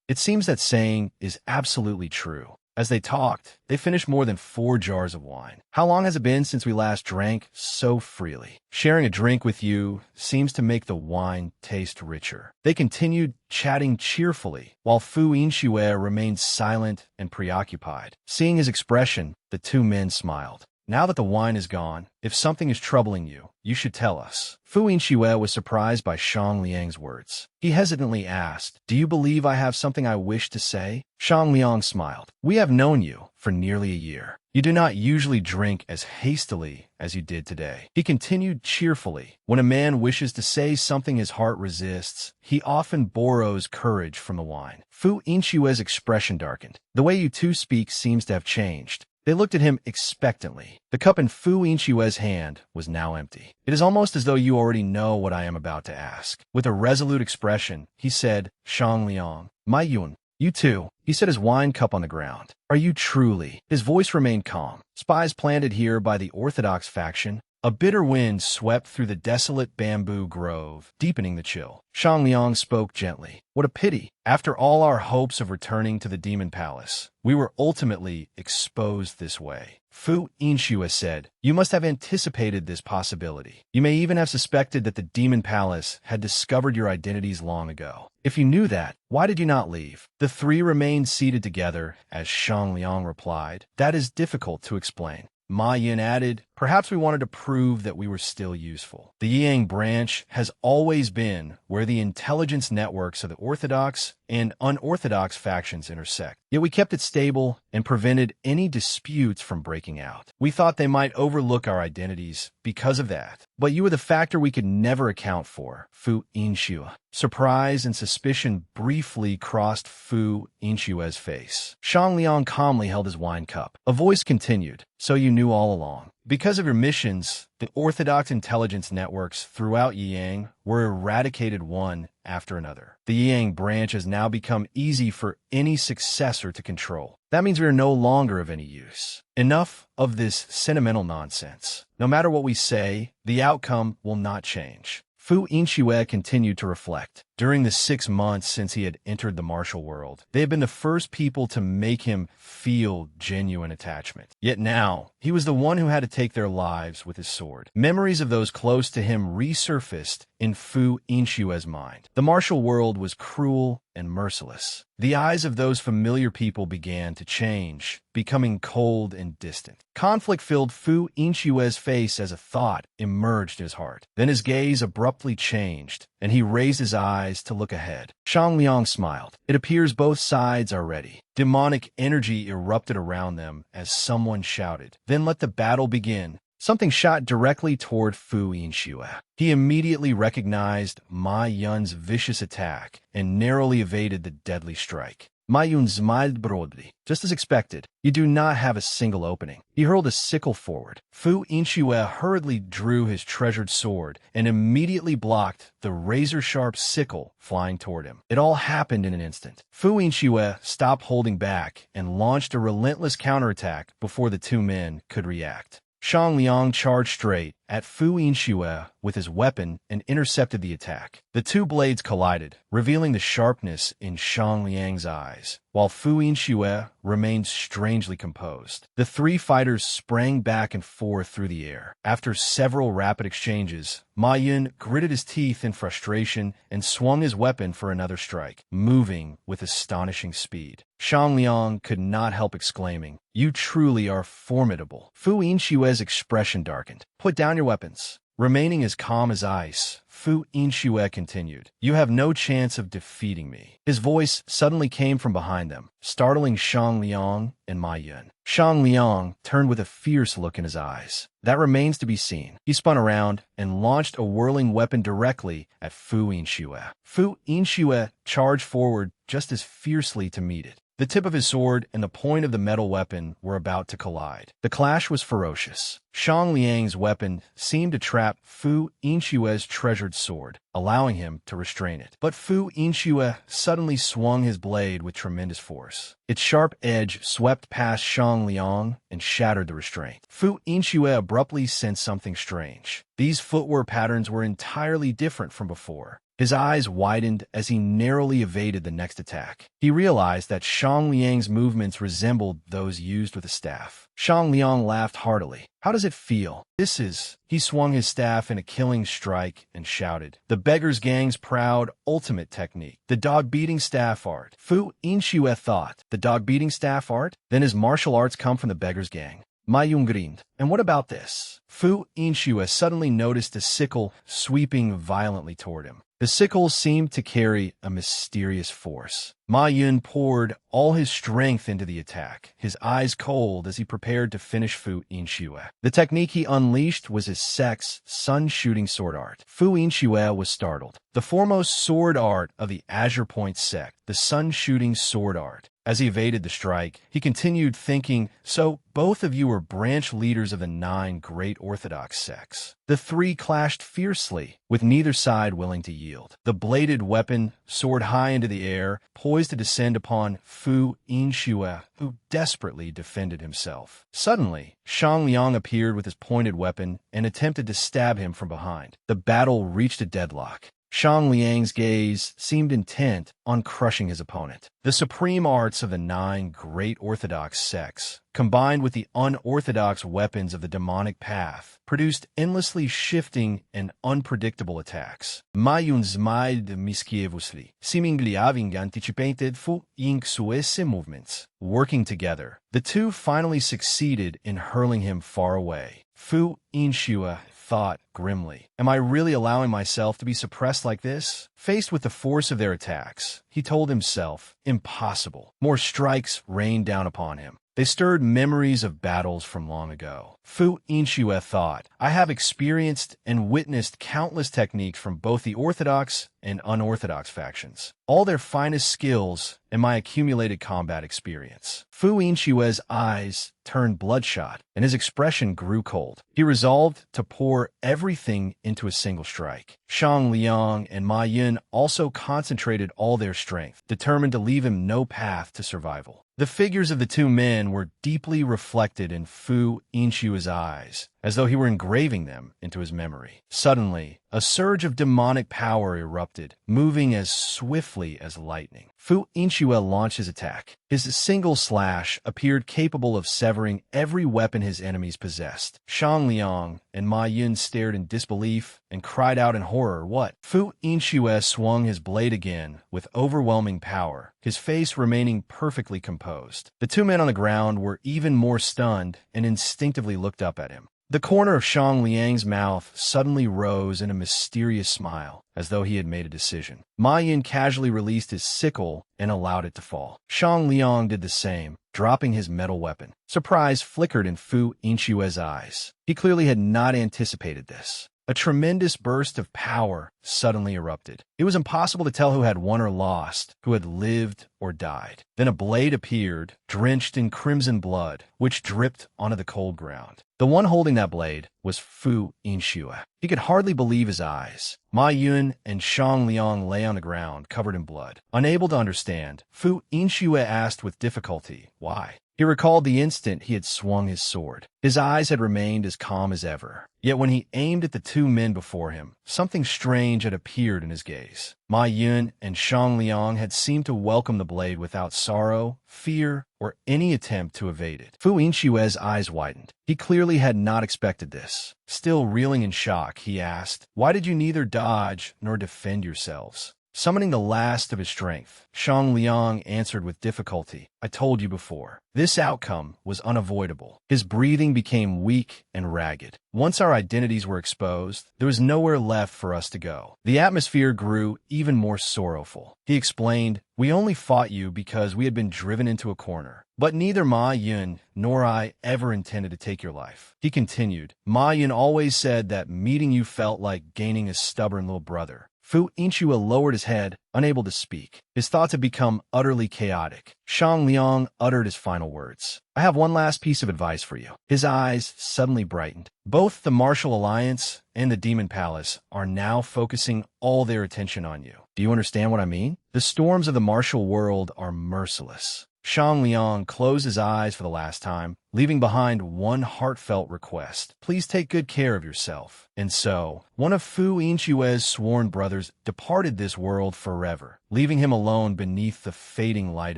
It seems that saying is absolutely true. As they talked, they finished more than 4 jars of wine. How long has it been since we last drank so freely? Sharing a drink with you seems to make the wine taste richer. They continued chatting cheerfully, while Fu Inxue remained silent and preoccupied. Seeing his expression, the two men smiled. Now that the wine is gone, if something is troubling you, you should tell us. Fu Inxue was surprised by Shang Liang's words. He hesitantly asked, Do you believe I have something I wish to say? Shang Liang smiled. We have known you for nearly a year. You do not usually drink as hastily as you did today. He continued cheerfully. When a man wishes to say something his heart resists, he often borrows courage from the wine. Fu Inxue's expression darkened. The way you two speak seems to have changed. They looked at him expectantly. The cup in Fu Inxue's hand was now empty. It is almost as though you already know what I am about to ask. With a resolute expression, he said, Shang Liang, Ma Yun, you too. He set his wine cup on the ground. Are you truly? His voice remained calm. Spies planted here by the Orthodox faction. A bitter wind swept through the desolate bamboo grove, deepening the chill. Shang Liang spoke gently. What a pity. After all our hopes of returning to the Demon Palace, we were ultimately exposed this way. Fu Inxue said, You must have anticipated this possibility. You may even have suspected that the Demon Palace had discovered your identities long ago. If you knew that, why did you not leave? The three remained seated together as Shang Liang replied, That is difficult to explain. Ma Yin added, Perhaps we wanted to prove that we were still useful. The Yang branch has always been where the intelligence networks of the Orthodox and unorthodox factions intersect. Yet we kept it stable and prevented any disputes from breaking out. We thought they might overlook our identities because of that. But you were the factor we could never account for, Fu Inxue. Surprise and suspicion briefly crossed Fu Inxue's face. Shang Liang calmly held his wine cup. A voice continued, So you knew all along. Because of your missions, the Orthodox intelligence networks throughout Yiyang were eradicated one after another. The Yiyang branch has now become easy for any successor to control. That means we are no longer of any use. Enough of this sentimental nonsense. No matter what we say, the outcome will not change. Fu Inxue continued to reflect. During the 6 months since he had entered the martial world, they had been the first people to make him feel genuine attachment. Yet now, he was the one who had to take their lives with his sword. Memories of those close to him resurfaced in Fu Inxue's mind. The martial world was cruel and merciless. The eyes of those familiar people began to change, becoming cold and distant. Conflict filled Fu Inxue's face as a thought emerged in his heart. Then his gaze abruptly changed, and he raised his eyes to look ahead. Shang Liang smiled. It appears both sides are ready. Demonic energy erupted around them as someone shouted, Then let the battle begin. Something shot directly toward Fu Inxue. He immediately recognized Ma Yun's vicious attack and narrowly evaded the deadly strike. Ma Yun smiled broadly. Just as expected, you do not have a single opening. He hurled a sickle forward. Fu Inshue hurriedly drew his treasured sword and immediately blocked the razor-sharp sickle flying toward him. It all happened in an instant. Fu Inshue stopped holding back and launched a relentless counterattack before the two men could react. Shang Liang charged straight at Fu Inshue with his weapon and intercepted the attack. The two blades collided, revealing the sharpness in Shang Liang's eyes, while Fu Inshue remained strangely composed. The three fighters sprang back and forth through the air. After several rapid exchanges, Ma Yun gritted his teeth in frustration and swung his weapon for another strike, moving with astonishing speed. Shang Liang could not help exclaiming, "You truly are formidable." Fu Inshue's expression darkened. "Put down your weapons." Remaining as calm as ice, Fu Inshue continued, "You have no chance of defeating me." His voice suddenly came from behind them, startling Shang Liang and Ma Yun. Shang Liang turned with a fierce look in his eyes. "That remains to be seen." He spun around and launched a whirling weapon directly at Fu Inshue. Fu Inshue charged forward just as fiercely to meet it. The tip of his sword and the point of the metal weapon were about to collide. The clash was ferocious. Shang Liang's weapon seemed to trap Fu Inshue's treasured sword, allowing him to restrain it. But Fu Inshue suddenly swung his blade with tremendous force. Its sharp edge swept past Shang Liang and shattered the restraint. Fu Inshue abruptly sensed something strange. These footwear patterns were entirely different from before. His eyes widened as he narrowly evaded the next attack. He realized that Shang Liang's movements resembled those used with a staff. Shang Liang laughed heartily. "How does it feel?" "This is..." He swung his staff in a killing strike and shouted, "The Beggar's Gang's proud ultimate technique. The dog-beating staff art." Fu Inshue thought, "The dog-beating staff art? Then his martial arts come from the Beggar's Gang." Ma Yun grinned. "And what about this?" Fu Inshue suddenly noticed a sickle sweeping violently toward him. The sickle seemed to carry a mysterious force. Ma Yun poured all his strength into the attack, his eyes cold as he prepared to finish Fu Inshue. The technique he unleashed was his sect's sun-shooting sword art. Fu Inshue was startled. The foremost sword art of the Azure Point sect, the sun-shooting sword art. As he evaded the strike, he continued thinking, "So, both of you are branch leaders of the 9 great Orthodox sects." The three clashed fiercely, with neither side willing to yield. The bladed weapon soared high into the air, poised to descend upon Fu Inshue, who desperately defended himself. Suddenly, Shang Liang appeared with his pointed weapon and attempted to stab him from behind. The battle reached a deadlock. Shang Liang's gaze seemed intent on crushing his opponent. The supreme arts of the 9 great Orthodox sects, combined with the unorthodox weapons of the demonic path, produced endlessly shifting and unpredictable attacks. Ma Yun smiled mischievously, seemingly having anticipated Fu Inshue's movements. Working together, the two finally succeeded in hurling him far away. Fu Inshue thought grimly, "Am I really allowing myself to be suppressed like this?" Faced with the force of their attacks, he told himself, "Impossible." More strikes rained down upon him. They stirred memories of battles from long ago. Fu Inshue thought, "I have experienced and witnessed countless techniques from both the orthodox and unorthodox factions, all their finest skills and my accumulated combat experience." Fu Inshue's eyes turned bloodshot, and his expression grew cold. He resolved to pour everything into a single strike. Shang Liang and Ma Yun also concentrated all their strength, determined to leave him no path to survival. The figures of the two men were deeply reflected in Fu Inshue's eyes, as though he were engraving them into his memory. Suddenly, a surge of demonic power erupted, moving as swiftly as lightning. Fu Inshue launched his attack. His single slash appeared capable of severing every weapon his enemies possessed. Shang Liang and Ma Yun stared in disbelief and cried out in horror, "What?" Fu Inshue swung his blade again with overwhelming power, his face remaining perfectly composed. The two men on the ground were even more stunned and instinctively looked up at him. The corner of Shang Liang's mouth suddenly rose in a mysterious smile, as though he had made a decision. Ma Yun casually released his sickle and allowed it to fall. Shang Liang did the same, dropping his metal weapon. Surprise flickered in Fu Inshue's eyes. He clearly had not anticipated this. a tremendous burst of power suddenly erupted. It was impossible to tell who had won or lost, who had lived or died. Then a blade appeared, drenched in crimson blood, which dripped onto the cold ground. The one holding that blade was Fu Yinxue. He could hardly believe his eyes. Ma Yun and Shang Liang lay on the ground, covered in blood. Unable to understand, Fu Yinxue asked with difficulty, why? He recalled the instant he had swung his sword. His eyes had remained as calm as ever. Yet when he aimed at the two men before him, something strange had appeared in his gaze. Ma Yun and Shang Liang had seemed to welcome the blade without sorrow, fear, or any attempt to evade it. Fu Yinxue's eyes widened. He clearly had not expected this. Still reeling in shock, he asked, "Why did you neither dodge nor defend yourselves?" Summoning the last of his strength, Shang Liang answered with difficulty, "I told you before. This outcome was unavoidable." His breathing became weak and ragged. Once our identities were exposed, there was nowhere left for us to go. The atmosphere grew even more sorrowful. He explained, "We only fought you because we had been driven into a corner. But neither Ma Yun nor I ever intended to take your life." He continued, "Ma Yun always said that meeting you felt like gaining a stubborn little brother." Fu Yinxue lowered his head, unable to speak. His thoughts had become utterly chaotic. Shang Liang uttered his final words. "I have one last piece of advice for you." His eyes suddenly brightened. "Both the Martial Alliance and the Demon Palace are now focusing all their attention on you. Do you understand what I mean? The storms of the martial world are merciless." Shang Liang closed his eyes for the last time, leaving behind one heartfelt request. "Please take good care of yourself." And so, one of Fu Yinxue's sworn brothers departed this world forever, leaving him alone beneath the fading light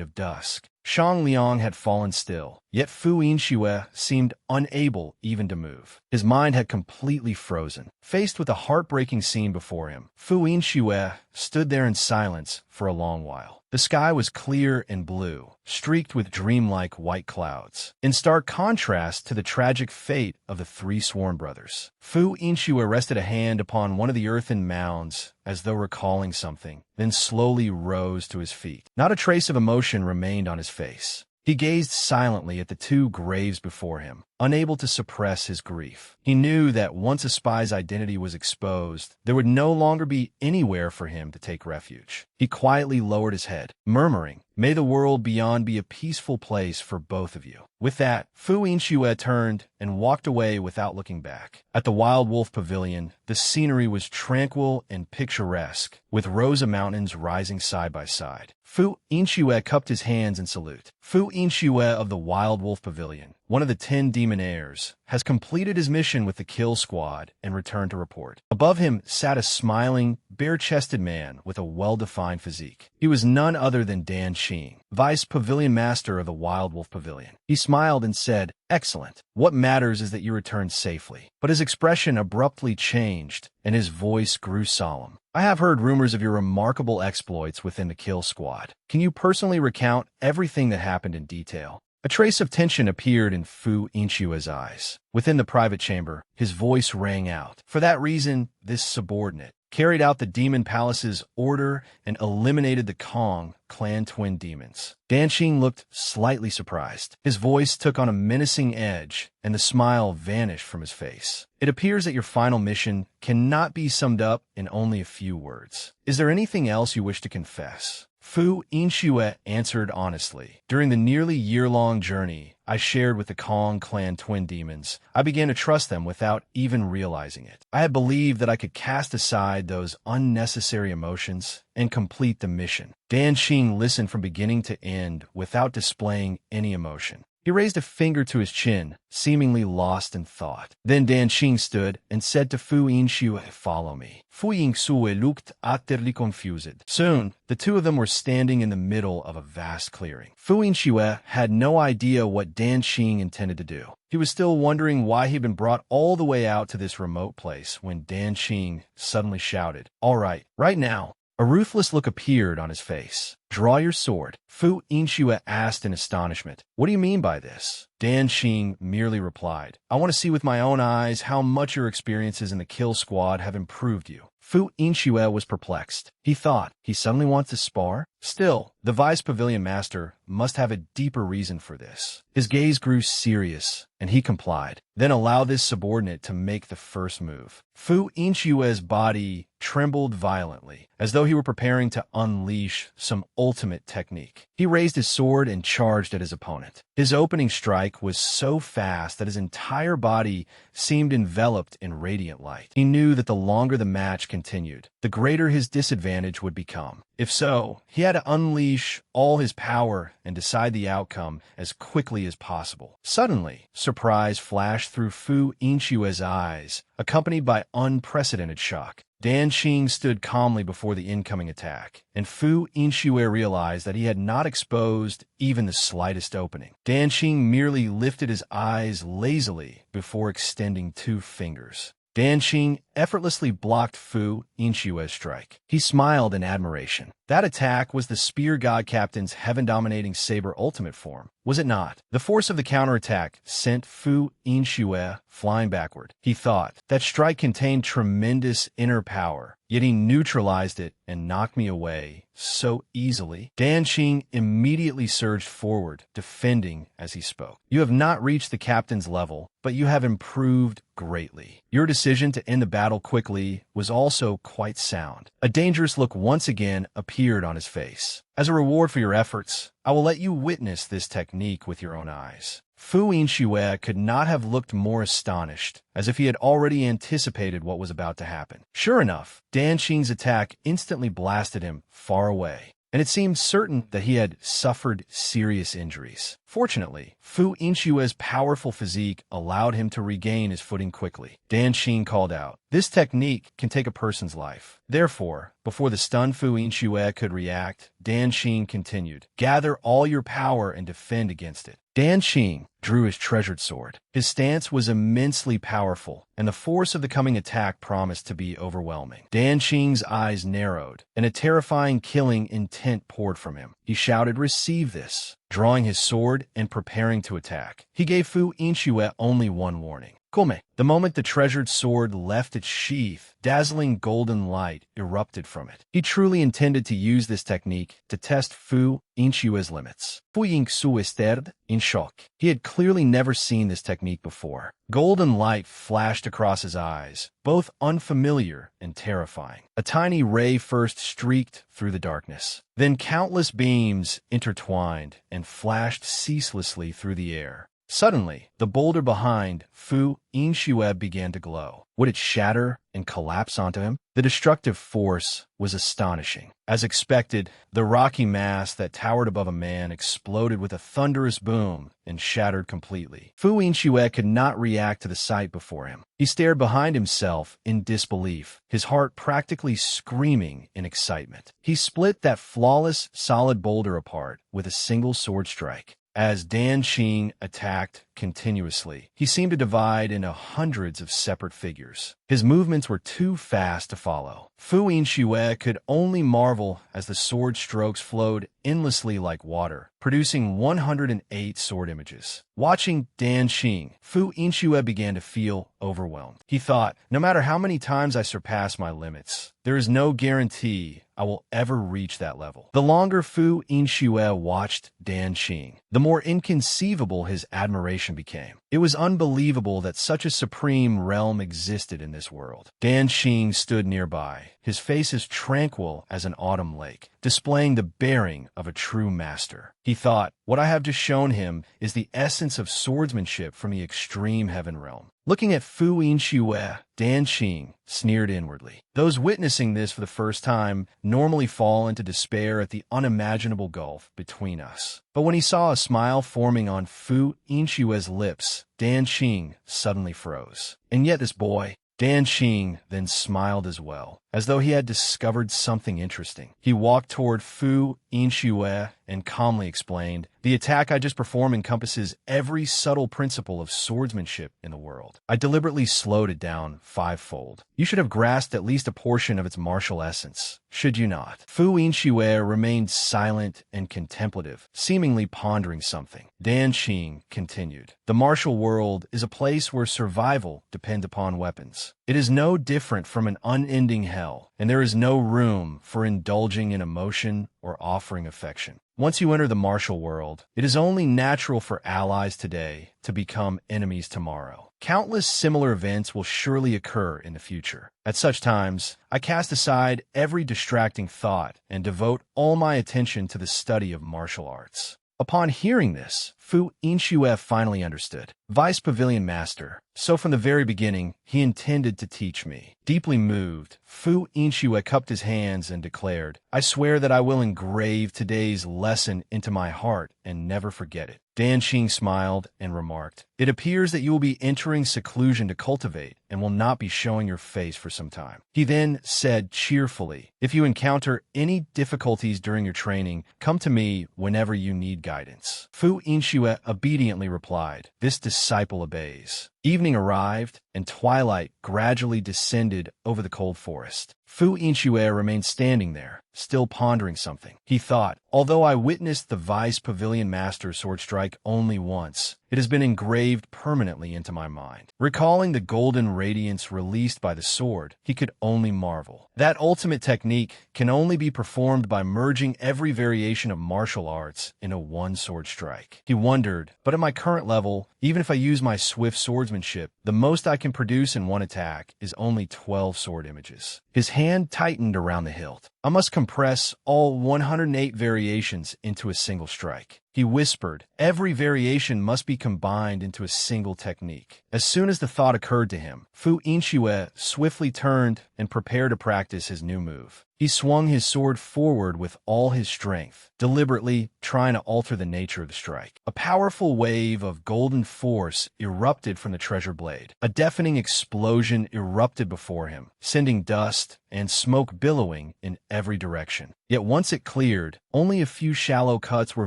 of dusk. Shang Liang had fallen still, yet Fu Yinxue seemed unable even to move. His mind had completely frozen. Faced with the heartbreaking scene before him, Fu Yinxue stood there in silence for a long while. The sky was clear and blue, streaked with dreamlike white clouds, in stark contrast to the tragic fate of the three sworn brothers. Fu Yinxue rested a hand upon one of the earthen mounds, as though recalling something, then slowly rose to his feet. Not a trace of emotion remained on his face. He gazed silently at the two graves before him, unable to suppress his grief. He knew that once a spy's identity was exposed, there would no longer be anywhere for him to take refuge. He quietly lowered his head, murmuring, "May the world beyond be a peaceful place for both of you." With that, Fu Yinxue turned and walked away without looking back. At the Wild Wolf Pavilion, the scenery was tranquil and picturesque, with rows of mountains rising side by side. Fu Yinxue cupped his hands in salute. Fu Yinxue of the Wild Wolf Pavilion, one of the 10 demon heirs, has completed his mission with the kill squad and returned to report. Above him sat a smiling, bare-chested man with a well-defined physique. He was none other than Dan Xing, Vice Pavilion Master of the Wild Wolf Pavilion. He smiled and said, "Excellent. What matters is that you returned safely." But his expression abruptly changed, and his voice grew solemn. "I have heard rumors of your remarkable exploits within the kill squad. Can you personally recount everything that happened in detail?" A trace of tension appeared in Fu Yinxue's eyes. Within the private chamber, his voice rang out. For that reason, this subordinate carried out the Demon Palace's order and eliminated the Kong clan twin demons. Dan Xing looked slightly surprised. His voice took on a menacing edge, and the smile vanished from his face. "It appears that your final mission cannot be summed up in only a few words. Is there anything else you wish to confess?" Fu Yinxue answered honestly. "During the nearly year-long journey I shared with the Kong clan twin demons, I began to trust them without even realizing it. I had believed that I could cast aside those unnecessary emotions and complete the mission." Dan Xing listened from beginning to end without displaying any emotion. He raised a finger to his chin, seemingly lost in thought. Then Dan Xing stood and said to Fu Yinxue, "Follow me." Fu Yinxue looked utterly confused. Soon, the two of them were standing in the middle of a vast clearing. Fu Yinxue had no idea what Dan Xing intended to do. He was still wondering why he'd been brought all the way out to this remote place when Dan Xing suddenly shouted, "All right, right now." A ruthless look appeared on his face. "Draw your sword," Fu Inxue asked in astonishment. "What do you mean by this?" Dan Xing merely replied, "I want to see with my own eyes how much your experiences in the kill squad have improved you." Fu Inxue was perplexed. He thought, he suddenly wants to spar? Still, the Vice Pavilion Master must have a deeper reason for this. His gaze grew serious, and he complied. "Then allow this subordinate to make the first move." Fu Inxue's body trembled violently, as though he were preparing to unleash some ultimate technique. He raised his sword and charged at his opponent. His opening strike was so fast that his entire body seemed enveloped in radiant light. He knew that the longer the match continued, the greater his disadvantage would become. If so, he had to unleash all his power and decide the outcome as quickly as possible. Suddenly, surprise flashed through Fu Inxue's eyes, accompanied by unprecedented shock. Dan Xing stood calmly before the incoming attack, and Fu Inxue realized that he had not exposed even the slightest opening. Dan Xing merely lifted his eyes lazily before extending 2 fingers. Dan Xing effortlessly blocked Fu Inxue's strike. He smiled in admiration. That attack was the Spear God Captain's heaven-dominating saber ultimate form, was it not? The force of the counterattack sent Fu Inxue flying backward. He thought, that strike contained tremendous inner power, yet he neutralized it and knocked me away so easily. Dan Xing immediately surged forward, defending as he spoke. "You have not reached the captain's level, but you have improved greatly. Your decision to end the battle quickly was also quite sound." A dangerous look once again appeared on his face. "As a reward for your efforts, I will let you witness this technique with your own eyes." Fu Inxue could not have looked more astonished, as if he had already anticipated what was about to happen. Sure enough, Dan Xing's attack instantly blasted him far away, and it seemed certain that he had suffered serious injuries. Fortunately, Fu Inxue's powerful physique allowed him to regain his footing quickly. Dan Xing called out, "This technique can take a person's life." Therefore, before the stunned Fu Inxue could react, Dan Xing continued, "Gather all your power and defend against it." Dan Xing drew his treasured sword. His stance was immensely powerful, and the force of the coming attack promised to be overwhelming. Dan Xing's eyes narrowed, and a terrifying killing intent poured from him. He shouted, "Receive this!" drawing his sword and preparing to attack. He gave Fu Inxue only one warning. Come. The moment the treasured sword left its sheath, dazzling golden light erupted from it. He truly intended to use this technique to test Fu Inxue's limits. Fu Inxue stared in shock. He had clearly never seen this technique before. Golden light flashed across his eyes, both unfamiliar and terrifying. A tiny ray first streaked through the darkness. Then countless beams intertwined and flashed ceaselessly through the air. Suddenly, the boulder behind Fu Inxue began to glow. Would it shatter and collapse onto him? The destructive force was astonishing. As expected, the rocky mass that towered above a man exploded with a thunderous boom and shattered completely. Fu Inxue could not react to the sight before him. He stared behind himself in disbelief, his heart practically screaming in excitement. He split that flawless, solid boulder apart with a single sword strike. As Dan Xing attacked continuously, he seemed to divide into hundreds of separate figures. His movements were too fast to follow. Fu Inxue could only marvel as the sword strokes flowed endlessly like water, producing 108 sword images. Watching Dan Xing, Fu Inxue began to feel overwhelmed. He thought, no matter how many times I surpass my limits, there is no guarantee I will ever reach that level. The longer Fu Inxue watched Dan Xing, the more inconceivable his admiration became. It was unbelievable that such a supreme realm existed in this world. Dan Xing stood nearby, his face as tranquil as an autumn lake, displaying the bearing of a true master. He thought, what I have just shown him is the essence of swordsmanship from the extreme heaven realm. Looking at Fu Inxue, Dan Xing sneered inwardly. Those witnessing this for the first time normally fall into despair at the unimaginable gulf between us. But when he saw a smile forming on Fu Inxue's lips, Dan Xing suddenly froze. And yet this boy, Dan Xing then smiled as well, as though he had discovered something interesting. He walked toward Fu Inxue and calmly explained, "The attack I just performed encompasses every subtle principle of swordsmanship in the world. I deliberately slowed it down fivefold. You should have grasped at least a portion of its martial essence, should you not?" Fu Inxue remained silent and contemplative, seemingly pondering something. Dan Qing continued, "The martial world is a place where survival depends upon weapons. It is no different from an unending hell, and there is no room for indulging in emotion or offering affection. Once you enter the martial world, it is only natural for allies today to become enemies tomorrow. Countless similar events will surely occur in the future. At such times, I cast aside every distracting thought and devote all my attention to the study of martial arts." Upon hearing this, Fu Inxue finally understood. Vice Pavilion Master, so from the very beginning, he intended to teach me. Deeply moved, Fu Inxue cupped his hands and declared, "I swear that I will engrave today's lesson into my heart and never forget it." Dan Qing smiled and remarked, "It appears that you will be entering seclusion to cultivate and will not be showing your face for some time." He then said cheerfully, "If you encounter any difficulties during your training, come to me whenever you need guidance." Fu Inxue obediently replied, "This disciple obeys." Evening arrived, and twilight gradually descended over the cold forest. Fu Inxue remained standing there, still pondering something. He thought, "Although I witnessed the Vice Pavilion Master sword strike only once, it has been engraved permanently into my mind." Recalling the golden radiance released by the sword, he could only marvel. That ultimate technique can only be performed by merging every variation of martial arts into one sword strike. He wondered, but at my current level, even if I use my swift swordsmanship, the most I can produce in one attack is only 12 sword images. His hand tightened around the hilt. I must compress all 108 variations into a single strike. He whispered, "Every variation must be combined into a single technique." As soon as the thought occurred to him, Fu Inxue swiftly turned and prepared to practice his new move. He swung his sword forward with all his strength, deliberately trying to alter the nature of the strike. A powerful wave of golden force erupted from the treasure blade. A deafening explosion erupted before him, sending dust and smoke billowing in every direction. Yet once it cleared, only a few shallow cuts were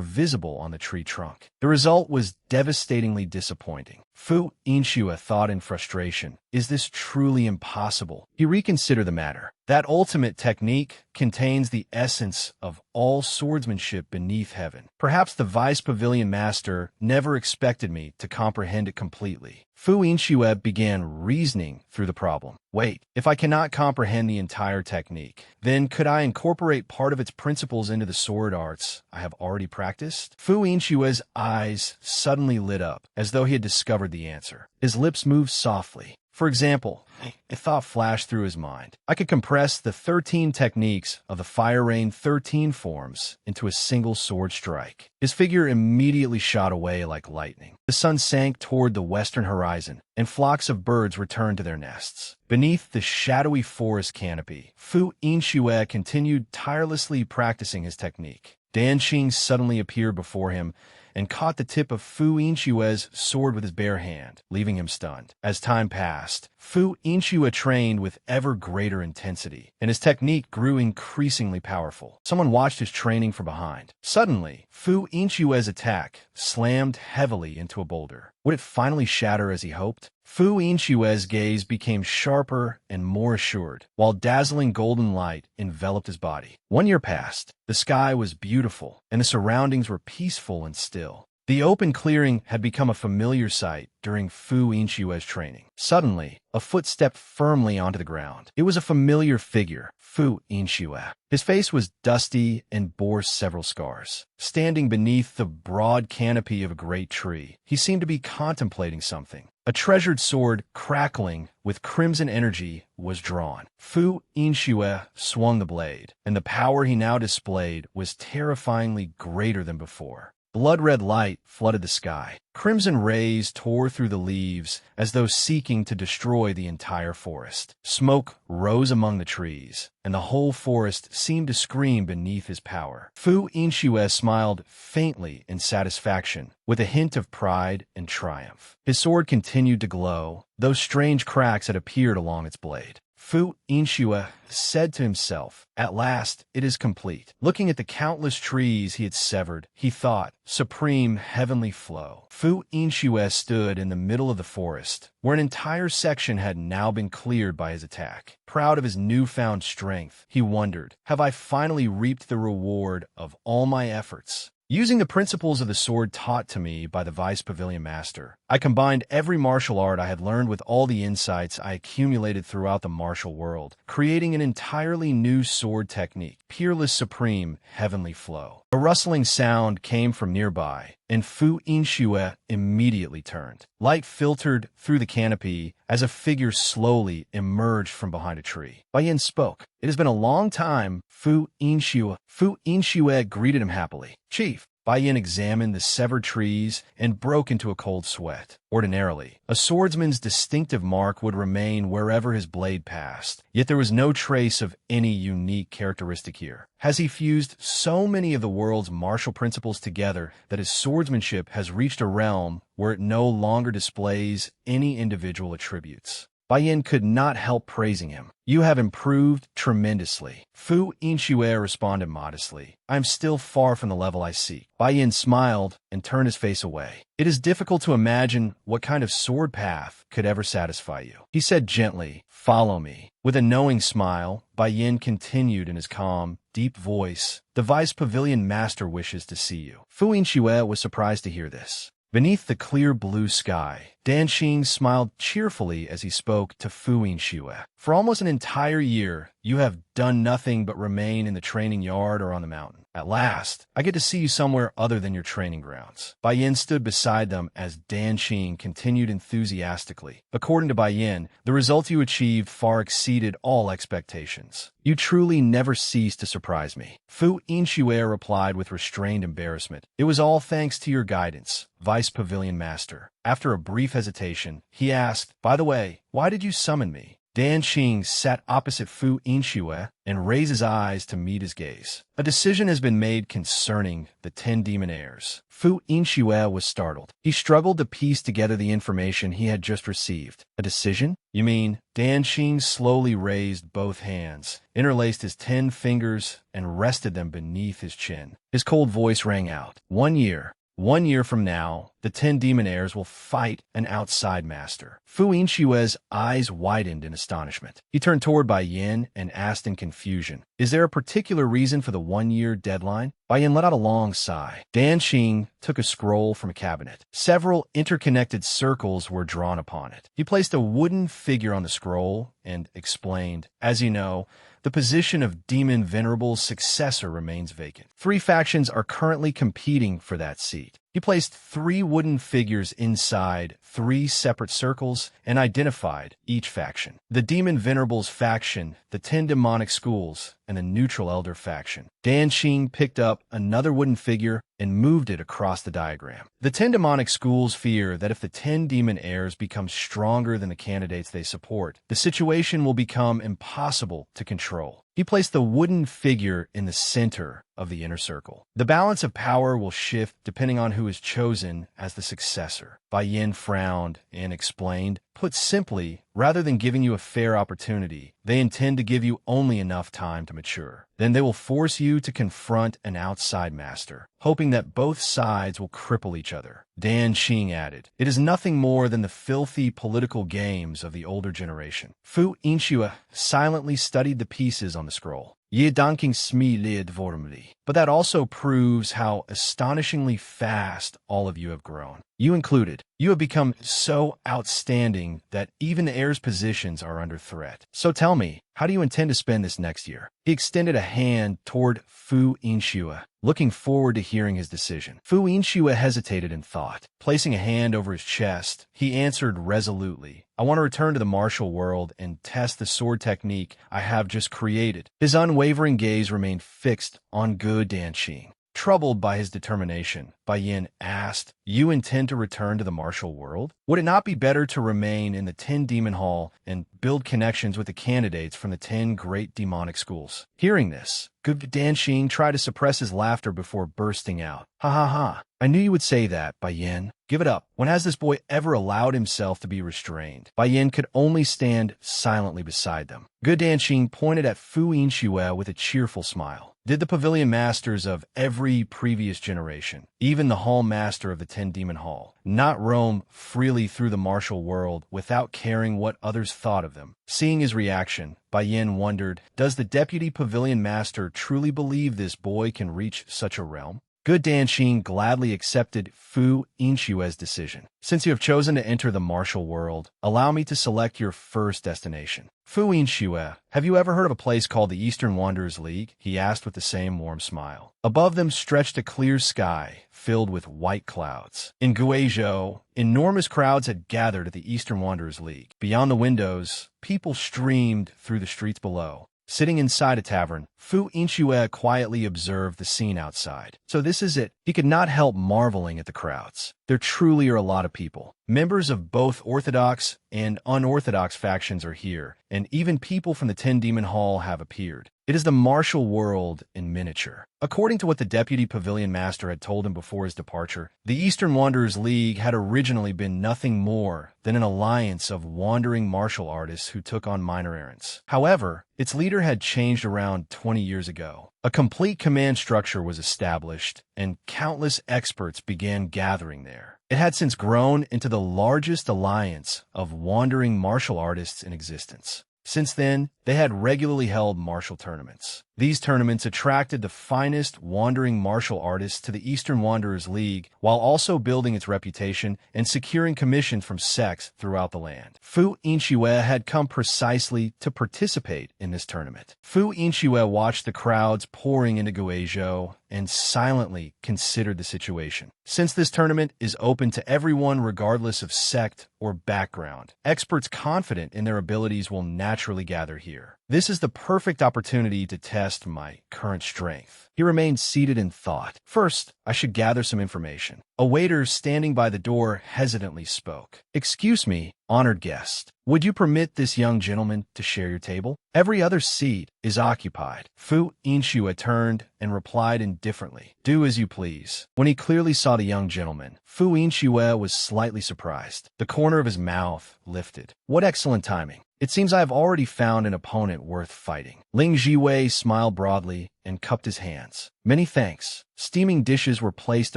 visible on the tree trunk. The result was devastatingly disappointing. Fu Inxue thought in frustration, "Is this truly impossible?" He reconsidered the matter. That ultimate technique contains the essence of all swordsmanship beneath heaven. Perhaps the Vice Pavilion Master never expected me to comprehend it completely. Fu Inxue began reasoning through the problem. Wait, if I cannot comprehend the entire technique, then could I incorporate part of its principles into the sword arts I have already practiced? Fu Inxue's eyes suddenly lit up, as though he had discovered the answer. His lips moved softly. For example, a thought flashed through his mind. I could compress the 13 techniques of the Fire Rain 13 forms into a single sword strike. His figure immediately shot away like lightning. The sun sank toward the western horizon, and flocks of birds returned to their nests. Beneath the shadowy forest canopy, Fu Inxue continued tirelessly practicing his technique. Dan Qing suddenly appeared before him and caught the tip of Fu Inxue's sword with his bare hand, leaving him stunned. As time passed, Fu Inxue trained with ever greater intensity, and his technique grew increasingly powerful. Someone watched his training from behind. Suddenly, Fu Inxue's attack slammed heavily into a boulder. Would it finally shatter as he hoped? Fu Inxue's gaze became sharper and more assured, while dazzling golden light enveloped his body. 1 year passed. The sky was beautiful, and the surroundings were peaceful and still. The open clearing had become a familiar sight during Fu Inxue's training. Suddenly, a foot stepped firmly onto the ground. It was a familiar figure, Fu Inxue. His face was dusty and bore several scars. Standing beneath the broad canopy of a great tree, he seemed to be contemplating something. A treasured sword, crackling with crimson energy, was drawn. Fu Inxue swung the blade, and the power he now displayed was terrifyingly greater than before. Blood-red light flooded the sky. Crimson rays tore through the leaves as though seeking to destroy the entire forest. Smoke rose among the trees, and the whole forest seemed to scream beneath his power. Fu Inxue smiled faintly in satisfaction, with a hint of pride and triumph. His sword continued to glow, though strange cracks had appeared along its blade. Fu Inshue said to himself, "At last, it is complete." Looking at the countless trees he had severed, he thought, "Supreme heavenly flow." Fu Inshue stood in the middle of the forest, where an entire section had now been cleared by his attack. Proud of his newfound strength, he wondered, "Have I finally reaped the reward of all my efforts?" Using the principles of the sword taught to me by the Vice Pavilion Master, I combined every martial art I had learned with all the insights I accumulated throughout the martial world, creating an entirely new sword technique, Peerless Supreme Heavenly Flow. A rustling sound came from nearby, and Fu Inshue immediately turned. Light filtered through the canopy as a figure slowly emerged from behind a tree. Bai Yin spoke. "It has been a long time, Fu Inshue." Fu Inshue greeted him happily. "Chief." Bai Yin examined the severed trees and broke into a cold sweat. Ordinarily, a swordsman's distinctive mark would remain wherever his blade passed, yet there was no trace of any unique characteristic here. Has he fused so many of the world's martial principles together that his swordsmanship has reached a realm where it no longer displays any individual attributes? Bai Yin could not help praising him. "You have improved tremendously." Fu Inshue responded modestly. "I am still far from the level I seek." Bai Yin smiled and turned his face away. "It is difficult to imagine what kind of sword path could ever satisfy you." He said gently, "Follow me." With a knowing smile, Bai Yin continued in his calm, deep voice, "The Vice Pavilion Master wishes to see you." Fu Inshue was surprised to hear this. Beneath the clear blue sky, Dan Xing smiled cheerfully as he spoke to Fu Inshue. "For almost an entire year, you have done nothing but remain in the training yard or on the mountain. At last, I get to see you somewhere other than your training grounds." Bai Yin stood beside them as Dan Xing continued enthusiastically. "According to Bai Yin, the results you achieved far exceeded all expectations. You truly never cease to surprise me." Fu Inshue replied with restrained embarrassment. "It was all thanks to your guidance, Vice Pavilion Master." After a brief hesitation, he asked, "By the way, why did you summon me?" Dan Xing sat opposite Fu Inshue and raised his eyes to meet his gaze. "A decision has been made concerning the 10 demon heirs." Fu Inshue was startled. He struggled to piece together the information he had just received. "A decision? You mean?" Dan Xing slowly raised both hands, interlaced his 10 fingers, and rested them beneath his chin. His cold voice rang out. "1 year. 1 year from now, the 10 demon heirs will fight an outside master." Fu Inshue's eyes widened in astonishment. He turned toward Bai Yin and asked in confusion, "Is there a particular reason for the 1-year deadline?" Bai Yin let out a long sigh. Dan Xing took a scroll from a cabinet. Several interconnected circles were drawn upon it. He placed a wooden figure on the scroll and explained, "As you know, the position of Demon Venerable's successor remains vacant. 3 factions are currently competing for that seat." He placed 3 wooden figures inside 3 separate circles and identified each faction. The Demon Venerable's faction, the 10 demonic schools, and the neutral elder faction. Dan Xing picked up another wooden figure and moved it across the diagram. The 10 demonic schools fear that if the 10 demon heirs become stronger than the candidates they support, the situation will become impossible to control. He placed the wooden figure in the center of the inner circle. The balance of power will shift depending on who is chosen as the successor. Bai Yin frowned and explained, "Put simply, rather than giving you a fair opportunity, they intend to give you only enough time to mature. Then they will force you to confront an outside master, hoping that both sides will cripple each other." Dan Xing added, "It is nothing more than the filthy political games of the older generation." Fu Inshue silently studied the pieces on the scroll. "Ye danking smi lid vormli." But that also proves how astonishingly fast all of you have grown. You included. You have become so outstanding that even the heirs' positions are under threat. So tell me, how do you intend to spend this next year? He extended a hand toward Fu Inshue, looking forward to hearing his decision. Fu Inshue hesitated in thought. Placing a hand over his chest, he answered resolutely, "I want to return to the martial world and test the sword technique I have just created." His unwavering gaze remained fixed on Gu Danqing. Troubled by his determination, Bai Yin asked, "You intend to return to the martial world? Would it not be better to remain in the 10 Demon Hall and build connections with the candidates from the 10 great demonic schools?" Hearing this, Good Danxing tried to suppress his laughter before bursting out. "Ha ha ha. I knew you would say that, Bai Yin. Give it up. When has this boy ever allowed himself to be restrained?" Bai Yin could only stand silently beside them. Good Danxing pointed at Fu Yinxue with a cheerful smile. Did the pavilion masters of every previous generation, even the hall master of the 10 Demon Hall, not roam freely through the martial world without caring what others thought of them? Seeing his reaction, Bai Yin wondered, does the deputy pavilion master truly believe this boy can reach such a realm? Good Danxing gladly accepted Fu Yinshue's decision. "Since you have chosen to enter the martial world, allow me to select your first destination." "Fu Yinxue, have you ever heard of a place called the Eastern Wanderers League?" he asked with the same warm smile. Above them stretched a clear sky filled with white clouds. In Guizhou, enormous crowds had gathered at the Eastern Wanderers League. Beyond the windows, people streamed through the streets below. Sitting inside a tavern, Fu Yinxue quietly observed the scene outside. So this is it. He could not help marveling at the crowds. There truly are a lot of people. Members of both Orthodox and unorthodox factions are here, and even people from the 10 Demon Hall have appeared. It is the martial world in miniature. According to what the deputy pavilion master had told him before his departure, the Eastern Wanderers League had originally been nothing more than an alliance of wandering martial artists who took on minor errands. However, its leader had changed around 20 years ago. A complete command structure was established, and countless experts began gathering there. It had since grown into the largest alliance of wandering martial artists in existence. Since then, they had regularly held martial tournaments. These tournaments attracted the finest wandering martial artists to the Eastern Wanderers League, while also building its reputation and securing commissions from sects throughout the land. Fu Yinxue had come precisely to participate in this tournament. Fu Yinxue watched the crowds pouring into Guizhou and silently considered the situation. Since this tournament is open to everyone regardless of sect or background, experts confident in their abilities will naturally gather here. This is the perfect opportunity to test my current strength. He remained seated in thought. First, I should gather some information. A waiter standing by the door hesitantly spoke. "Excuse me, honored guest. Would you permit this young gentleman to share your table? Every other seat is occupied." Fu Yinxue turned and replied indifferently, "Do as you please." When he clearly saw the young gentleman, Fu Yinxue was slightly surprised. The corner of his mouth lifted. "What excellent timing. It seems I have already found an opponent worth fighting." Ling Jiwei smiled broadly and cupped his hands. "Many thanks." Steaming dishes were placed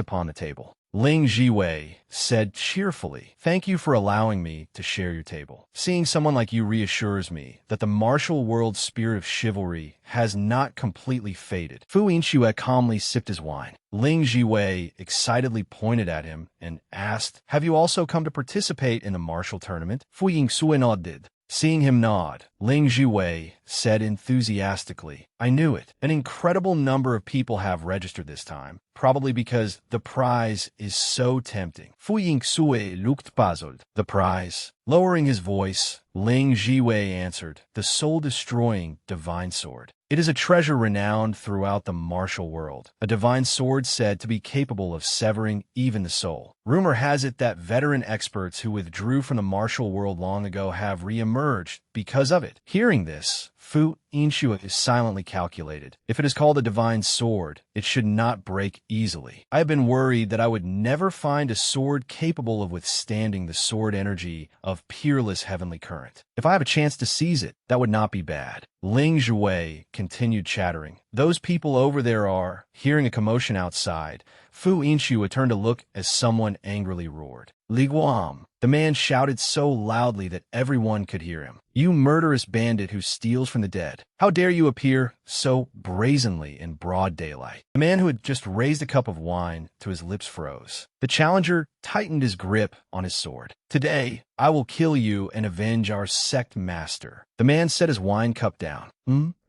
upon the table. Ling Jiwei said cheerfully, "Thank you for allowing me to share your table. Seeing someone like you reassures me that the martial world's spirit of chivalry has not completely faded." Fu Yinxue calmly sipped his wine. Ling Jiwei excitedly pointed at him and asked, "Have you also come to participate in the martial tournament?" Fu Yinxue nodded. Seeing him nod, Ling Jiwei said enthusiastically, "I knew it. An incredible number of people have registered this time, probably because the prize is so tempting." Fu Yinxue looked puzzled. "The prize?" Lowering his voice, Ling Jiwei answered, "The soul-destroying divine sword. It is a treasure renowned throughout the martial world, a divine sword said to be capable of severing even the soul. Rumor has it that veteran experts who withdrew from the martial world long ago have re-emerged because of it." Hearing this, Fu Yinxue silently calculated. If it is called a divine sword, it should not break easily. I have been worried that I would never find a sword capable of withstanding the sword energy of peerless heavenly current. If I have a chance to seize it, that would not be bad. Ling Jiwei continued chattering. "Those people over there are..." Hearing a commotion outside, Fu Yinxue turned to look as someone angrily roared. "Li Guam!" The man shouted so loudly that everyone could hear him. "You murderous bandit who steals from the dead. How dare you appear so brazenly in broad daylight?" The man who had just raised a cup of wine to his lips froze. The challenger tightened his grip on his sword. "Today, I will kill you and avenge our sect master." The man set his wine cup down.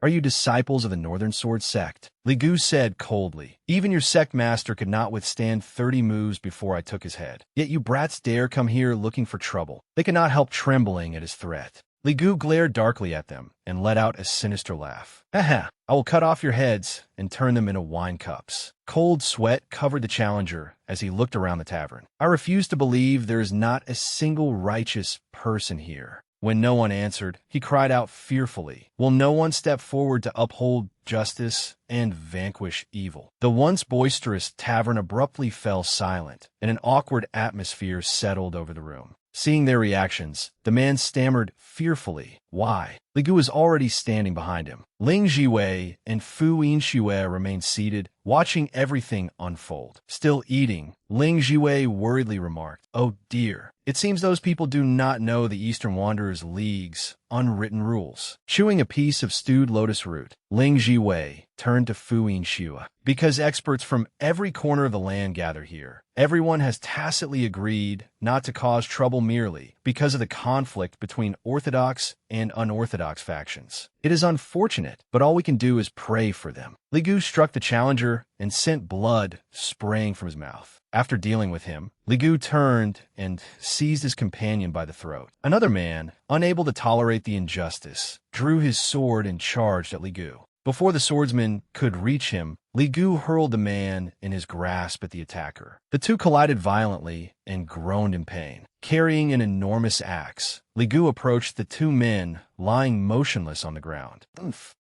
Are you disciples of the Northern Sword sect?" Li Gu said coldly. "Even your sect master could not withstand 30 moves before I took his head. Yet you brats dare come here looking for trouble." They could not help trembling at his threat. Li Gu glared darkly at them and let out a sinister laugh. Haha, I will cut off your heads and turn them into wine cups. Cold sweat covered the challenger as he looked around the tavern. I refuse to believe there is not a single righteous person here. When no one answered, he cried out fearfully, will no one step forward to uphold justice and vanquish evil? The once boisterous tavern abruptly fell silent, and an awkward atmosphere settled over the room. Seeing their reactions, the man stammered fearfully, why? Li Gu was already standing behind him. Ling Jiwei and Fu Yinxue remained seated, watching everything unfold. Still eating, Ling Jiwei worriedly remarked, oh dear, it seems those people do not know the Eastern Wanderers League's unwritten rules. Chewing a piece of stewed lotus root, Ling Jiwei turned to Fu Yinxue. Because experts from every corner of the land gather here, everyone has tacitly agreed not to cause trouble merely because of the conflict between orthodox and unorthodox factions. It is unfortunate, but all we can do is pray for them. Li Gu struck the challenger and sent blood spraying from his mouth. After dealing with him, Li Gu turned and seized his companion by the throat. Another man, unable to tolerate the injustice, drew his sword and charged at Li Gu. Before the swordsman could reach him, Li Gu hurled the man in his grasp at the attacker. The two collided violently and groaned in pain. Carrying an enormous axe, Li Gu approached the two men lying motionless on the ground.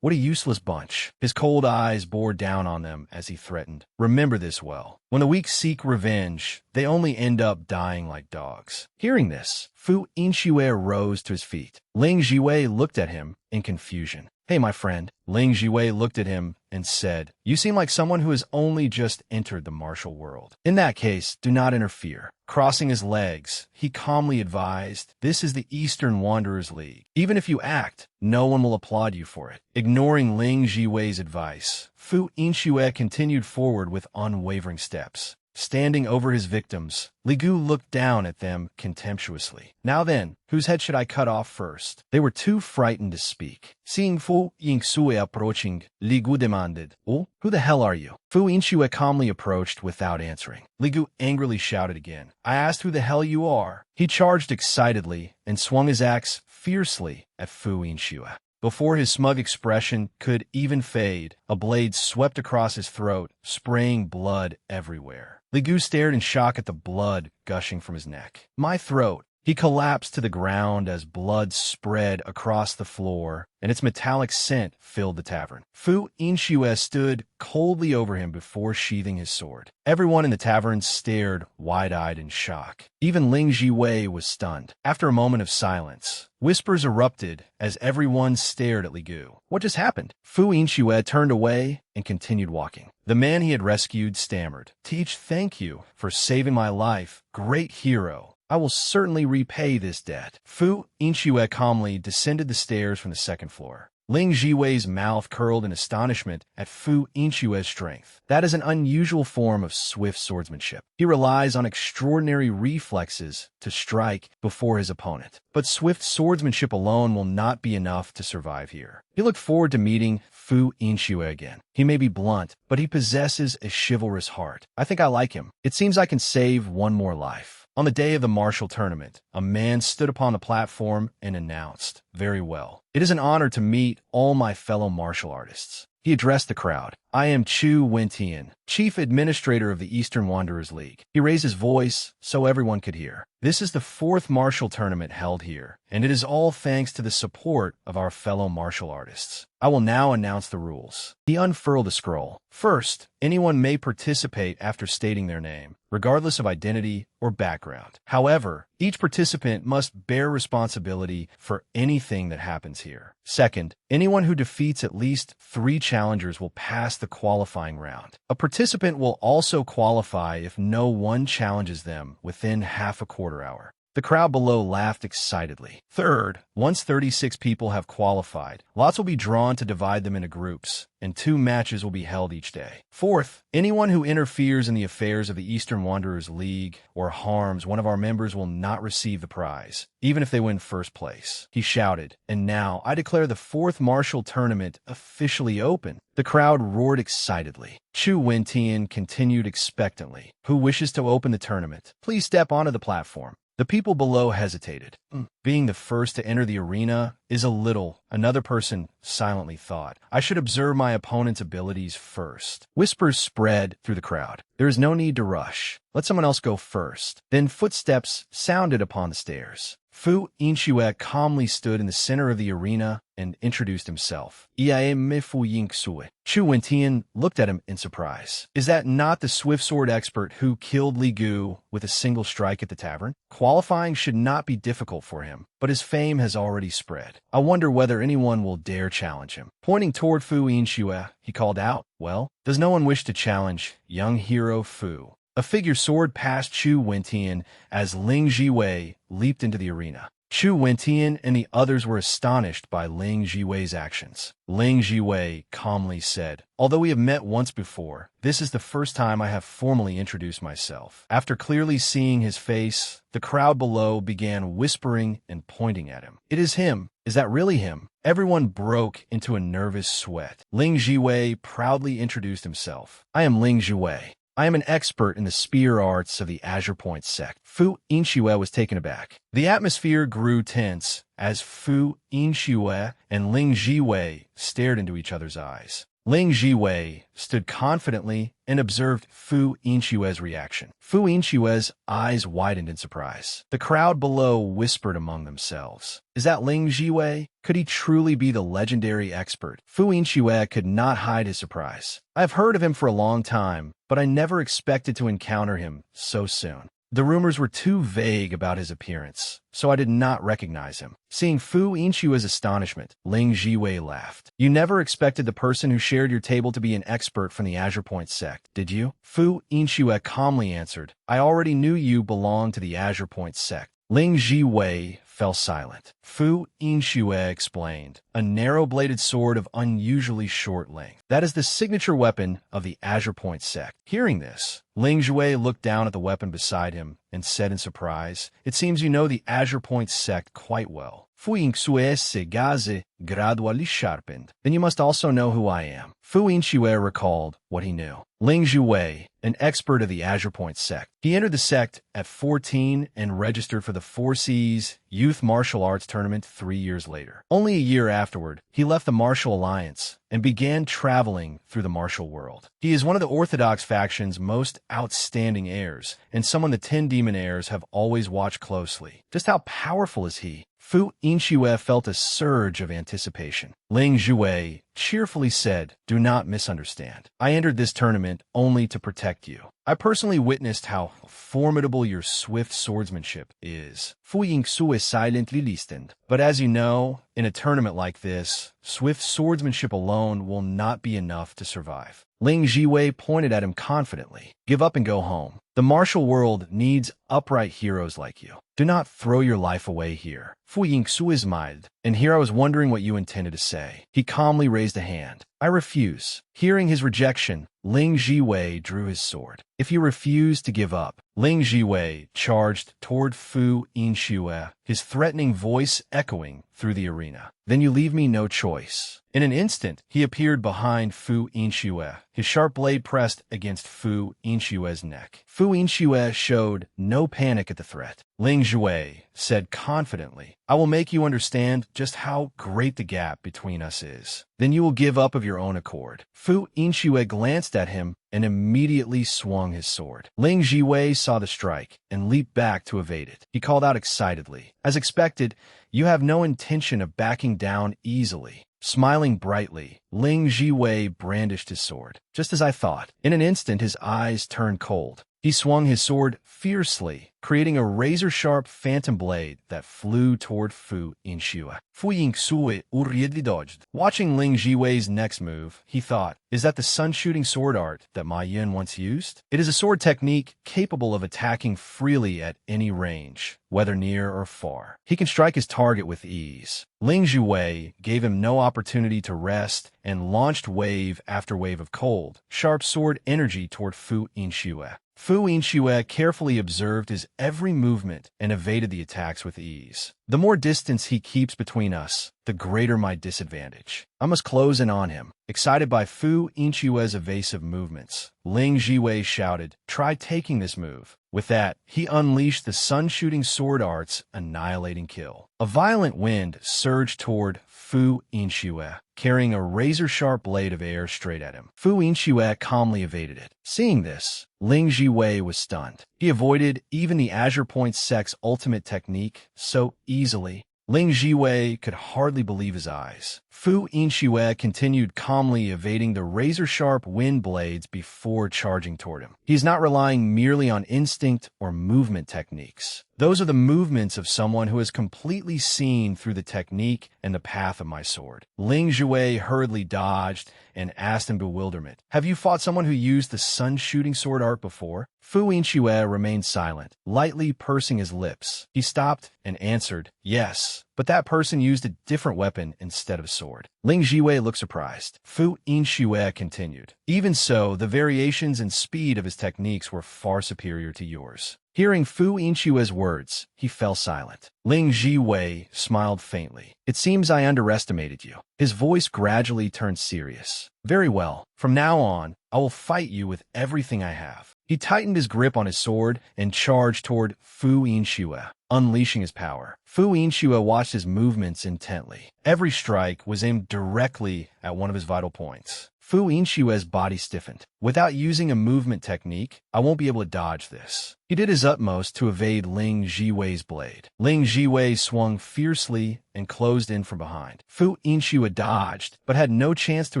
What a useless bunch. His cold eyes bore down on them as he threatened. Remember this well. When the weak seek revenge, they only end up dying like dogs. Hearing this, Fu Yinxue rose to his feet. Ling Jiwei looked at him in confusion. Hey, my friend. Ling Jiwei looked at him and said, you seem like someone who has only just entered the martial world. In that case, do not interfere. Crossing his legs, he calmly advised, this is the Eastern Wanderers League. Even if you act, no one will applaud you for it. Ignoring Ling Jiwei's advice, Fu Yinxue continued forward with unwavering steps. Standing over his victims, Li Gu looked down at them contemptuously. Now then, whose head should I cut off first? They were too frightened to speak. Seeing Fu Yinxue approaching, Li Gu demanded, oh, who the hell are you? Fu Yinxue calmly approached without answering. Li Gu angrily shouted again, I asked who the hell you are. He charged excitedly and swung his axe fiercely at Fu Yinxue. Before his smug expression could even fade, a blade swept across his throat, spraying blood everywhere. Li Gu stared in shock at the blood gushing from his neck. My throat. He collapsed to the ground as blood spread across the floor, and its metallic scent filled the tavern. Fu Yinxue stood coldly over him before sheathing his sword. Everyone in the tavern stared wide-eyed in shock. Even Ling Jiwei was stunned. After a moment of silence, whispers erupted as everyone stared at Li Gu. What just happened? Fu Yinxue turned away and continued walking. The man he had rescued stammered, Teach, thank you for saving my life, great hero. I will certainly repay this debt. Fu Yinxue calmly descended the stairs from the second floor. Ling Jiwei's mouth curled in astonishment at Fu Yinxue's strength. That is an unusual form of swift swordsmanship. He relies on extraordinary reflexes to strike before his opponent. But swift swordsmanship alone will not be enough to survive here. He looked forward to meeting Fu Yinxue again. He may be blunt, but he possesses a chivalrous heart. I think I like him. It seems I can save one more life. On the day of the martial tournament, a man stood upon the platform and announced, very well. It is an honor to meet all my fellow martial artists. He addressed the crowd. I am Chu Wentian, Chief Administrator of the Eastern Wanderers League. He raised his voice so everyone could hear. This is the fourth martial tournament held here, and it is all thanks to the support of our fellow martial artists. I will now announce the rules. He unfurled a scroll. First, anyone may participate after stating their name, regardless of identity or background. However, each participant must bear responsibility for anything that happens here. Second, anyone who defeats at least 3 challengers will pass the qualifying round. A participant will also qualify if no one challenges them within half a quarter hour. The crowd below laughed excitedly. Third, once 36 people have qualified, lots will be drawn to divide them into groups, and 2 matches will be held each day. Fourth, anyone who interferes in the affairs of the Eastern Wanderers League or harms one of our members will not receive the prize, even if they win first place. He shouted, and now I declare the 4th martial tournament officially open. The crowd roared excitedly. Chu Wentian continued expectantly. Who wishes to open the tournament? Please step onto the platform. The people below hesitated. Being the first to enter the arena is a little, another person silently thought. I should observe my opponent's abilities first. Whispers spread through the crowd. There is no need to rush. Let someone else go first. Then footsteps sounded upon the stairs. Fu Inxue calmly stood in the center of the arena and introduced himself. Iae me Fu Yingxue. Chu Wentian looked at him in surprise. Is that not the swift sword expert who killed Li Gu with a single strike at the tavern? Qualifying should not be difficult for him, but his fame has already spread. I wonder whether anyone will dare challenge him. Pointing toward Fu Inxue, he called out, "Well, does no one wish to challenge young hero Fu?" A figure soared past Chu Wentian as Ling Jiwei leaped into the arena. Chu Wentian and the others were astonished by Ling Jiwei's actions. Ling Jiwei calmly said, "Although we have met once before, this is the first time I have formally introduced myself." After clearly seeing his face, the crowd below began whispering and pointing at him. "It is him. Is that really him?" Everyone broke into a nervous sweat. Ling Jiwei proudly introduced himself. "I am Ling Jiwei. I am an expert in the spear arts of the Azure Point sect." Fu Inxue was taken aback. The atmosphere grew tense as Fu Inxue and Ling Jiwei stared into each other's eyes. Ling Jiwei stood confidently and observed Fu Inxue's reaction. Fu Inxue's eyes widened in surprise. The crowd below whispered among themselves. Is that Ling Jiwei? Could he truly be the legendary expert? Fu Inxue could not hide his surprise. I have heard of him for a long time, but I never expected to encounter him so soon. The rumors were too vague about his appearance, so I did not recognize him. Seeing Fu Inxue's astonishment, Ling Jiwei laughed. You never expected the person who shared your table to be an expert from the Azure Point sect, did you? Fu Inxue calmly answered, I already knew you belonged to the Azure Point sect. Ling Jiwei fell silent. Fu Inxue explained, a narrow-bladed sword of unusually short length. That is the signature weapon of the Azure Point sect. Hearing this, Ling Jiwei looked down at the weapon beside him and said in surprise, It seems you know the Azure Point sect quite well. Fu Inxue se gaze gradually sharpened. Then you must also know who I am. Fu Inxue recalled what he knew. Ling Jiwei, an expert of the Azure Point sect. He entered the sect at 14 and registered for the Four Seas Youth Martial Arts Tournament 3 years later. Only a year afterward, he left the Martial Alliance and began traveling through the martial world. He is one of the Orthodox faction's most outstanding heirs, and someone the 10 Demon heirs have always watched closely. Just how powerful is he? Fu Inxue felt a surge of anticipation. Ling Jiwei cheerfully said, Do not misunderstand. I entered this tournament only to protect you. I personally witnessed how formidable your swift swordsmanship is. Fu Yingxue silently listened. But as you know, in a tournament like this, swift swordsmanship alone will not be enough to survive. Ling Jiwei pointed at him confidently. Give up and go home. The martial world needs upright heroes like you. Do not throw your life away here. Fu Yingxue smiled, and here I was wondering what you intended to say. He calmly raised a hand. I refuse. Hearing his rejection, Ling Jiwei drew his sword. If you refuse to give up, Ling Jiwei charged toward Fu Inxue, his threatening voice echoing through the arena. Then you leave me no choice. In an instant, he appeared behind Fu Inxue, his sharp blade pressed against Fu Inxue's neck. Fu Inxue showed no panic at the threat. Ling Jiwei said confidently, I will make you understand just how great the gap between us is. Then you will give up of your own accord. Fu Inxue glanced at him and immediately swung his sword. Ling Jiwei saw the strike and leaped back to evade it. He called out excitedly, As expected, you have no intention of backing down easily. Smiling brightly, Ling Jiwei brandished his sword. Just as I thought. In an instant, his eyes turned cold. He swung his sword fiercely, creating a razor-sharp phantom blade that flew toward Fu Inxue. Fu Yingxue hurriedly dodged. Watching Ling Jiwei's next move, he thought, is that the sun-shooting sword art that Ma Yin once used? It is a sword technique capable of attacking freely at any range, whether near or far. He can strike his target with ease. Ling Jiwei gave him no opportunity to rest and launched wave after wave of cold, sharp sword energy toward Fu Inxue. Fu Inxue carefully observed his every movement and evaded the attacks with ease. The more distance he keeps between us, the greater my disadvantage. I must close in on him. Excited by Fu Inchue's evasive movements, Ling Jiwei shouted, "Try taking this move." With that, he unleashed the sun-shooting sword art's annihilating kill. A violent wind surged toward Fu Inchue, carrying a razor-sharp blade of air straight at him. Fu Inchue calmly evaded it. Seeing this, Ling Jiwei was stunned. He avoided even the Azure Point Sect's ultimate technique so easily. Ling Jiwei could hardly believe his eyes. Fu Inchue continued calmly evading the razor-sharp wind blades before charging toward him. He is not relying merely on instinct or movement techniques. Those are the movements of someone who has completely seen through the technique and the path of my sword. Ling Jiwei hurriedly dodged and asked in bewilderment, "Have you fought someone who used the sun-shooting sword art before?" Fu Inchue remained silent, lightly pursing his lips. He stopped and answered, "Yes, but that person used a different weapon instead of sword." Ling Jiwei looked surprised. Fu Inchue continued, "Even so, the variations and speed of his techniques were far superior to yours." Hearing Fu Inchue's words, he fell silent. Ling Jiwei smiled faintly. "It seems I underestimated you." His voice gradually turned serious. "Very well. From now on, I will fight you with everything I have." He tightened his grip on his sword and charged toward Fu Inchue, unleashing his power. Fu Inchue watched his movements intently. Every strike was aimed directly at one of his vital points. Fu Inchue's body stiffened. "Without using a movement technique, I won't be able to dodge this." He did his utmost to evade Ling Jiwei's blade. Ling Jiwei swung fiercely and closed in from behind. Fu Inchue dodged, but had no chance to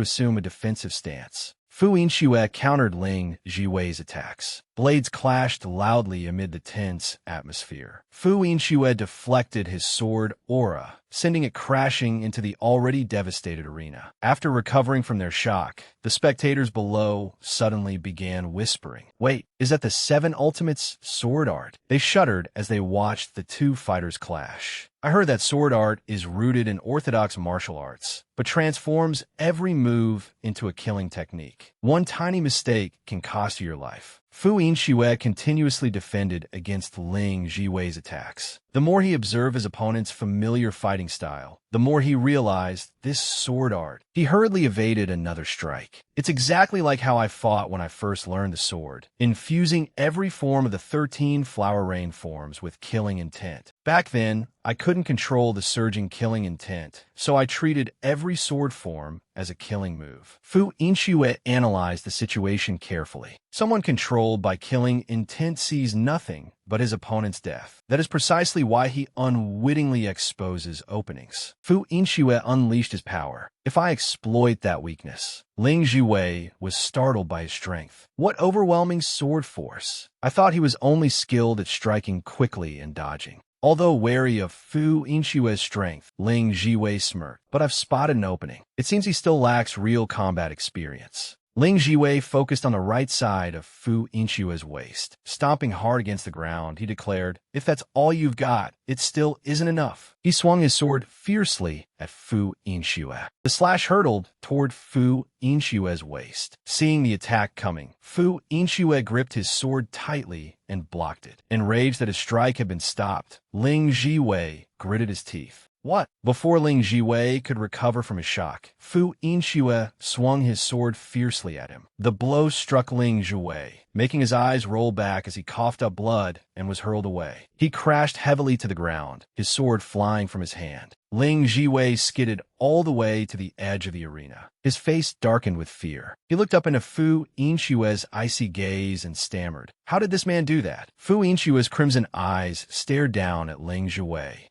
assume a defensive stance. Fu Inchue countered Ling Jiwei's attacks. Blades clashed loudly amid the tense atmosphere. Fu Inchue deflected his sword aura, sending it crashing into the already devastated arena. After recovering from their shock, the spectators below suddenly began whispering, "Wait, is that the Seven Ultimates sword art?" They shuddered as they watched the two fighters clash. "I heard that sword art is rooted in orthodox martial arts, but transforms every move into a killing technique. One tiny mistake can cost you your life." Fu Inchue continuously defended against Ling Jiwei's attacks. The more he observed his opponent's familiar fighting style, the more he realized this sword art. He hurriedly evaded another strike. "It's exactly like how I fought when I first learned the sword, infusing every form of the 13 flower rain forms with killing intent. Back then, I couldn't control the surging killing intent, so I treated every sword form as a killing move." Fu Inchue analyzed the situation carefully. Someone controlled by killing intent sees nothing but his opponent's death. That is precisely why he unwittingly exposes openings. Fu Inchue unleashed his power. "If I exploit that weakness..." Ling Jiwei was startled by his strength. What overwhelming sword force! I thought he was only skilled at striking quickly and dodging. Although wary of Fu Inchue's strength, Ling Jiwei smirked. "But I've spotted an opening. It seems he still lacks real combat experience." Ling Jiwei focused on the right side of Fu Inchue's waist. Stomping hard against the ground, he declared, "If that's all you've got, it still isn't enough." He swung his sword fiercely at Fu Inchue. The slash hurtled toward Fu Inchue's waist. Seeing the attack coming, Fu Inchue gripped his sword tightly and blocked it. Enraged that his strike had been stopped, Ling Jiwei gritted his teeth. "What?" Before Ling Jiwei could recover from his shock, Fu Inchue swung his sword fiercely at him. The blow struck Ling Jiwei, making his eyes roll back as he coughed up blood and was hurled away. He crashed heavily to the ground, his sword flying from his hand. Ling Jiwei skidded all the way to the edge of the arena. His face darkened with fear. He looked up into Fu Inchue's icy gaze and stammered, "How did this man do that?" Fu Inchue's crimson eyes stared down at Ling Jiwei.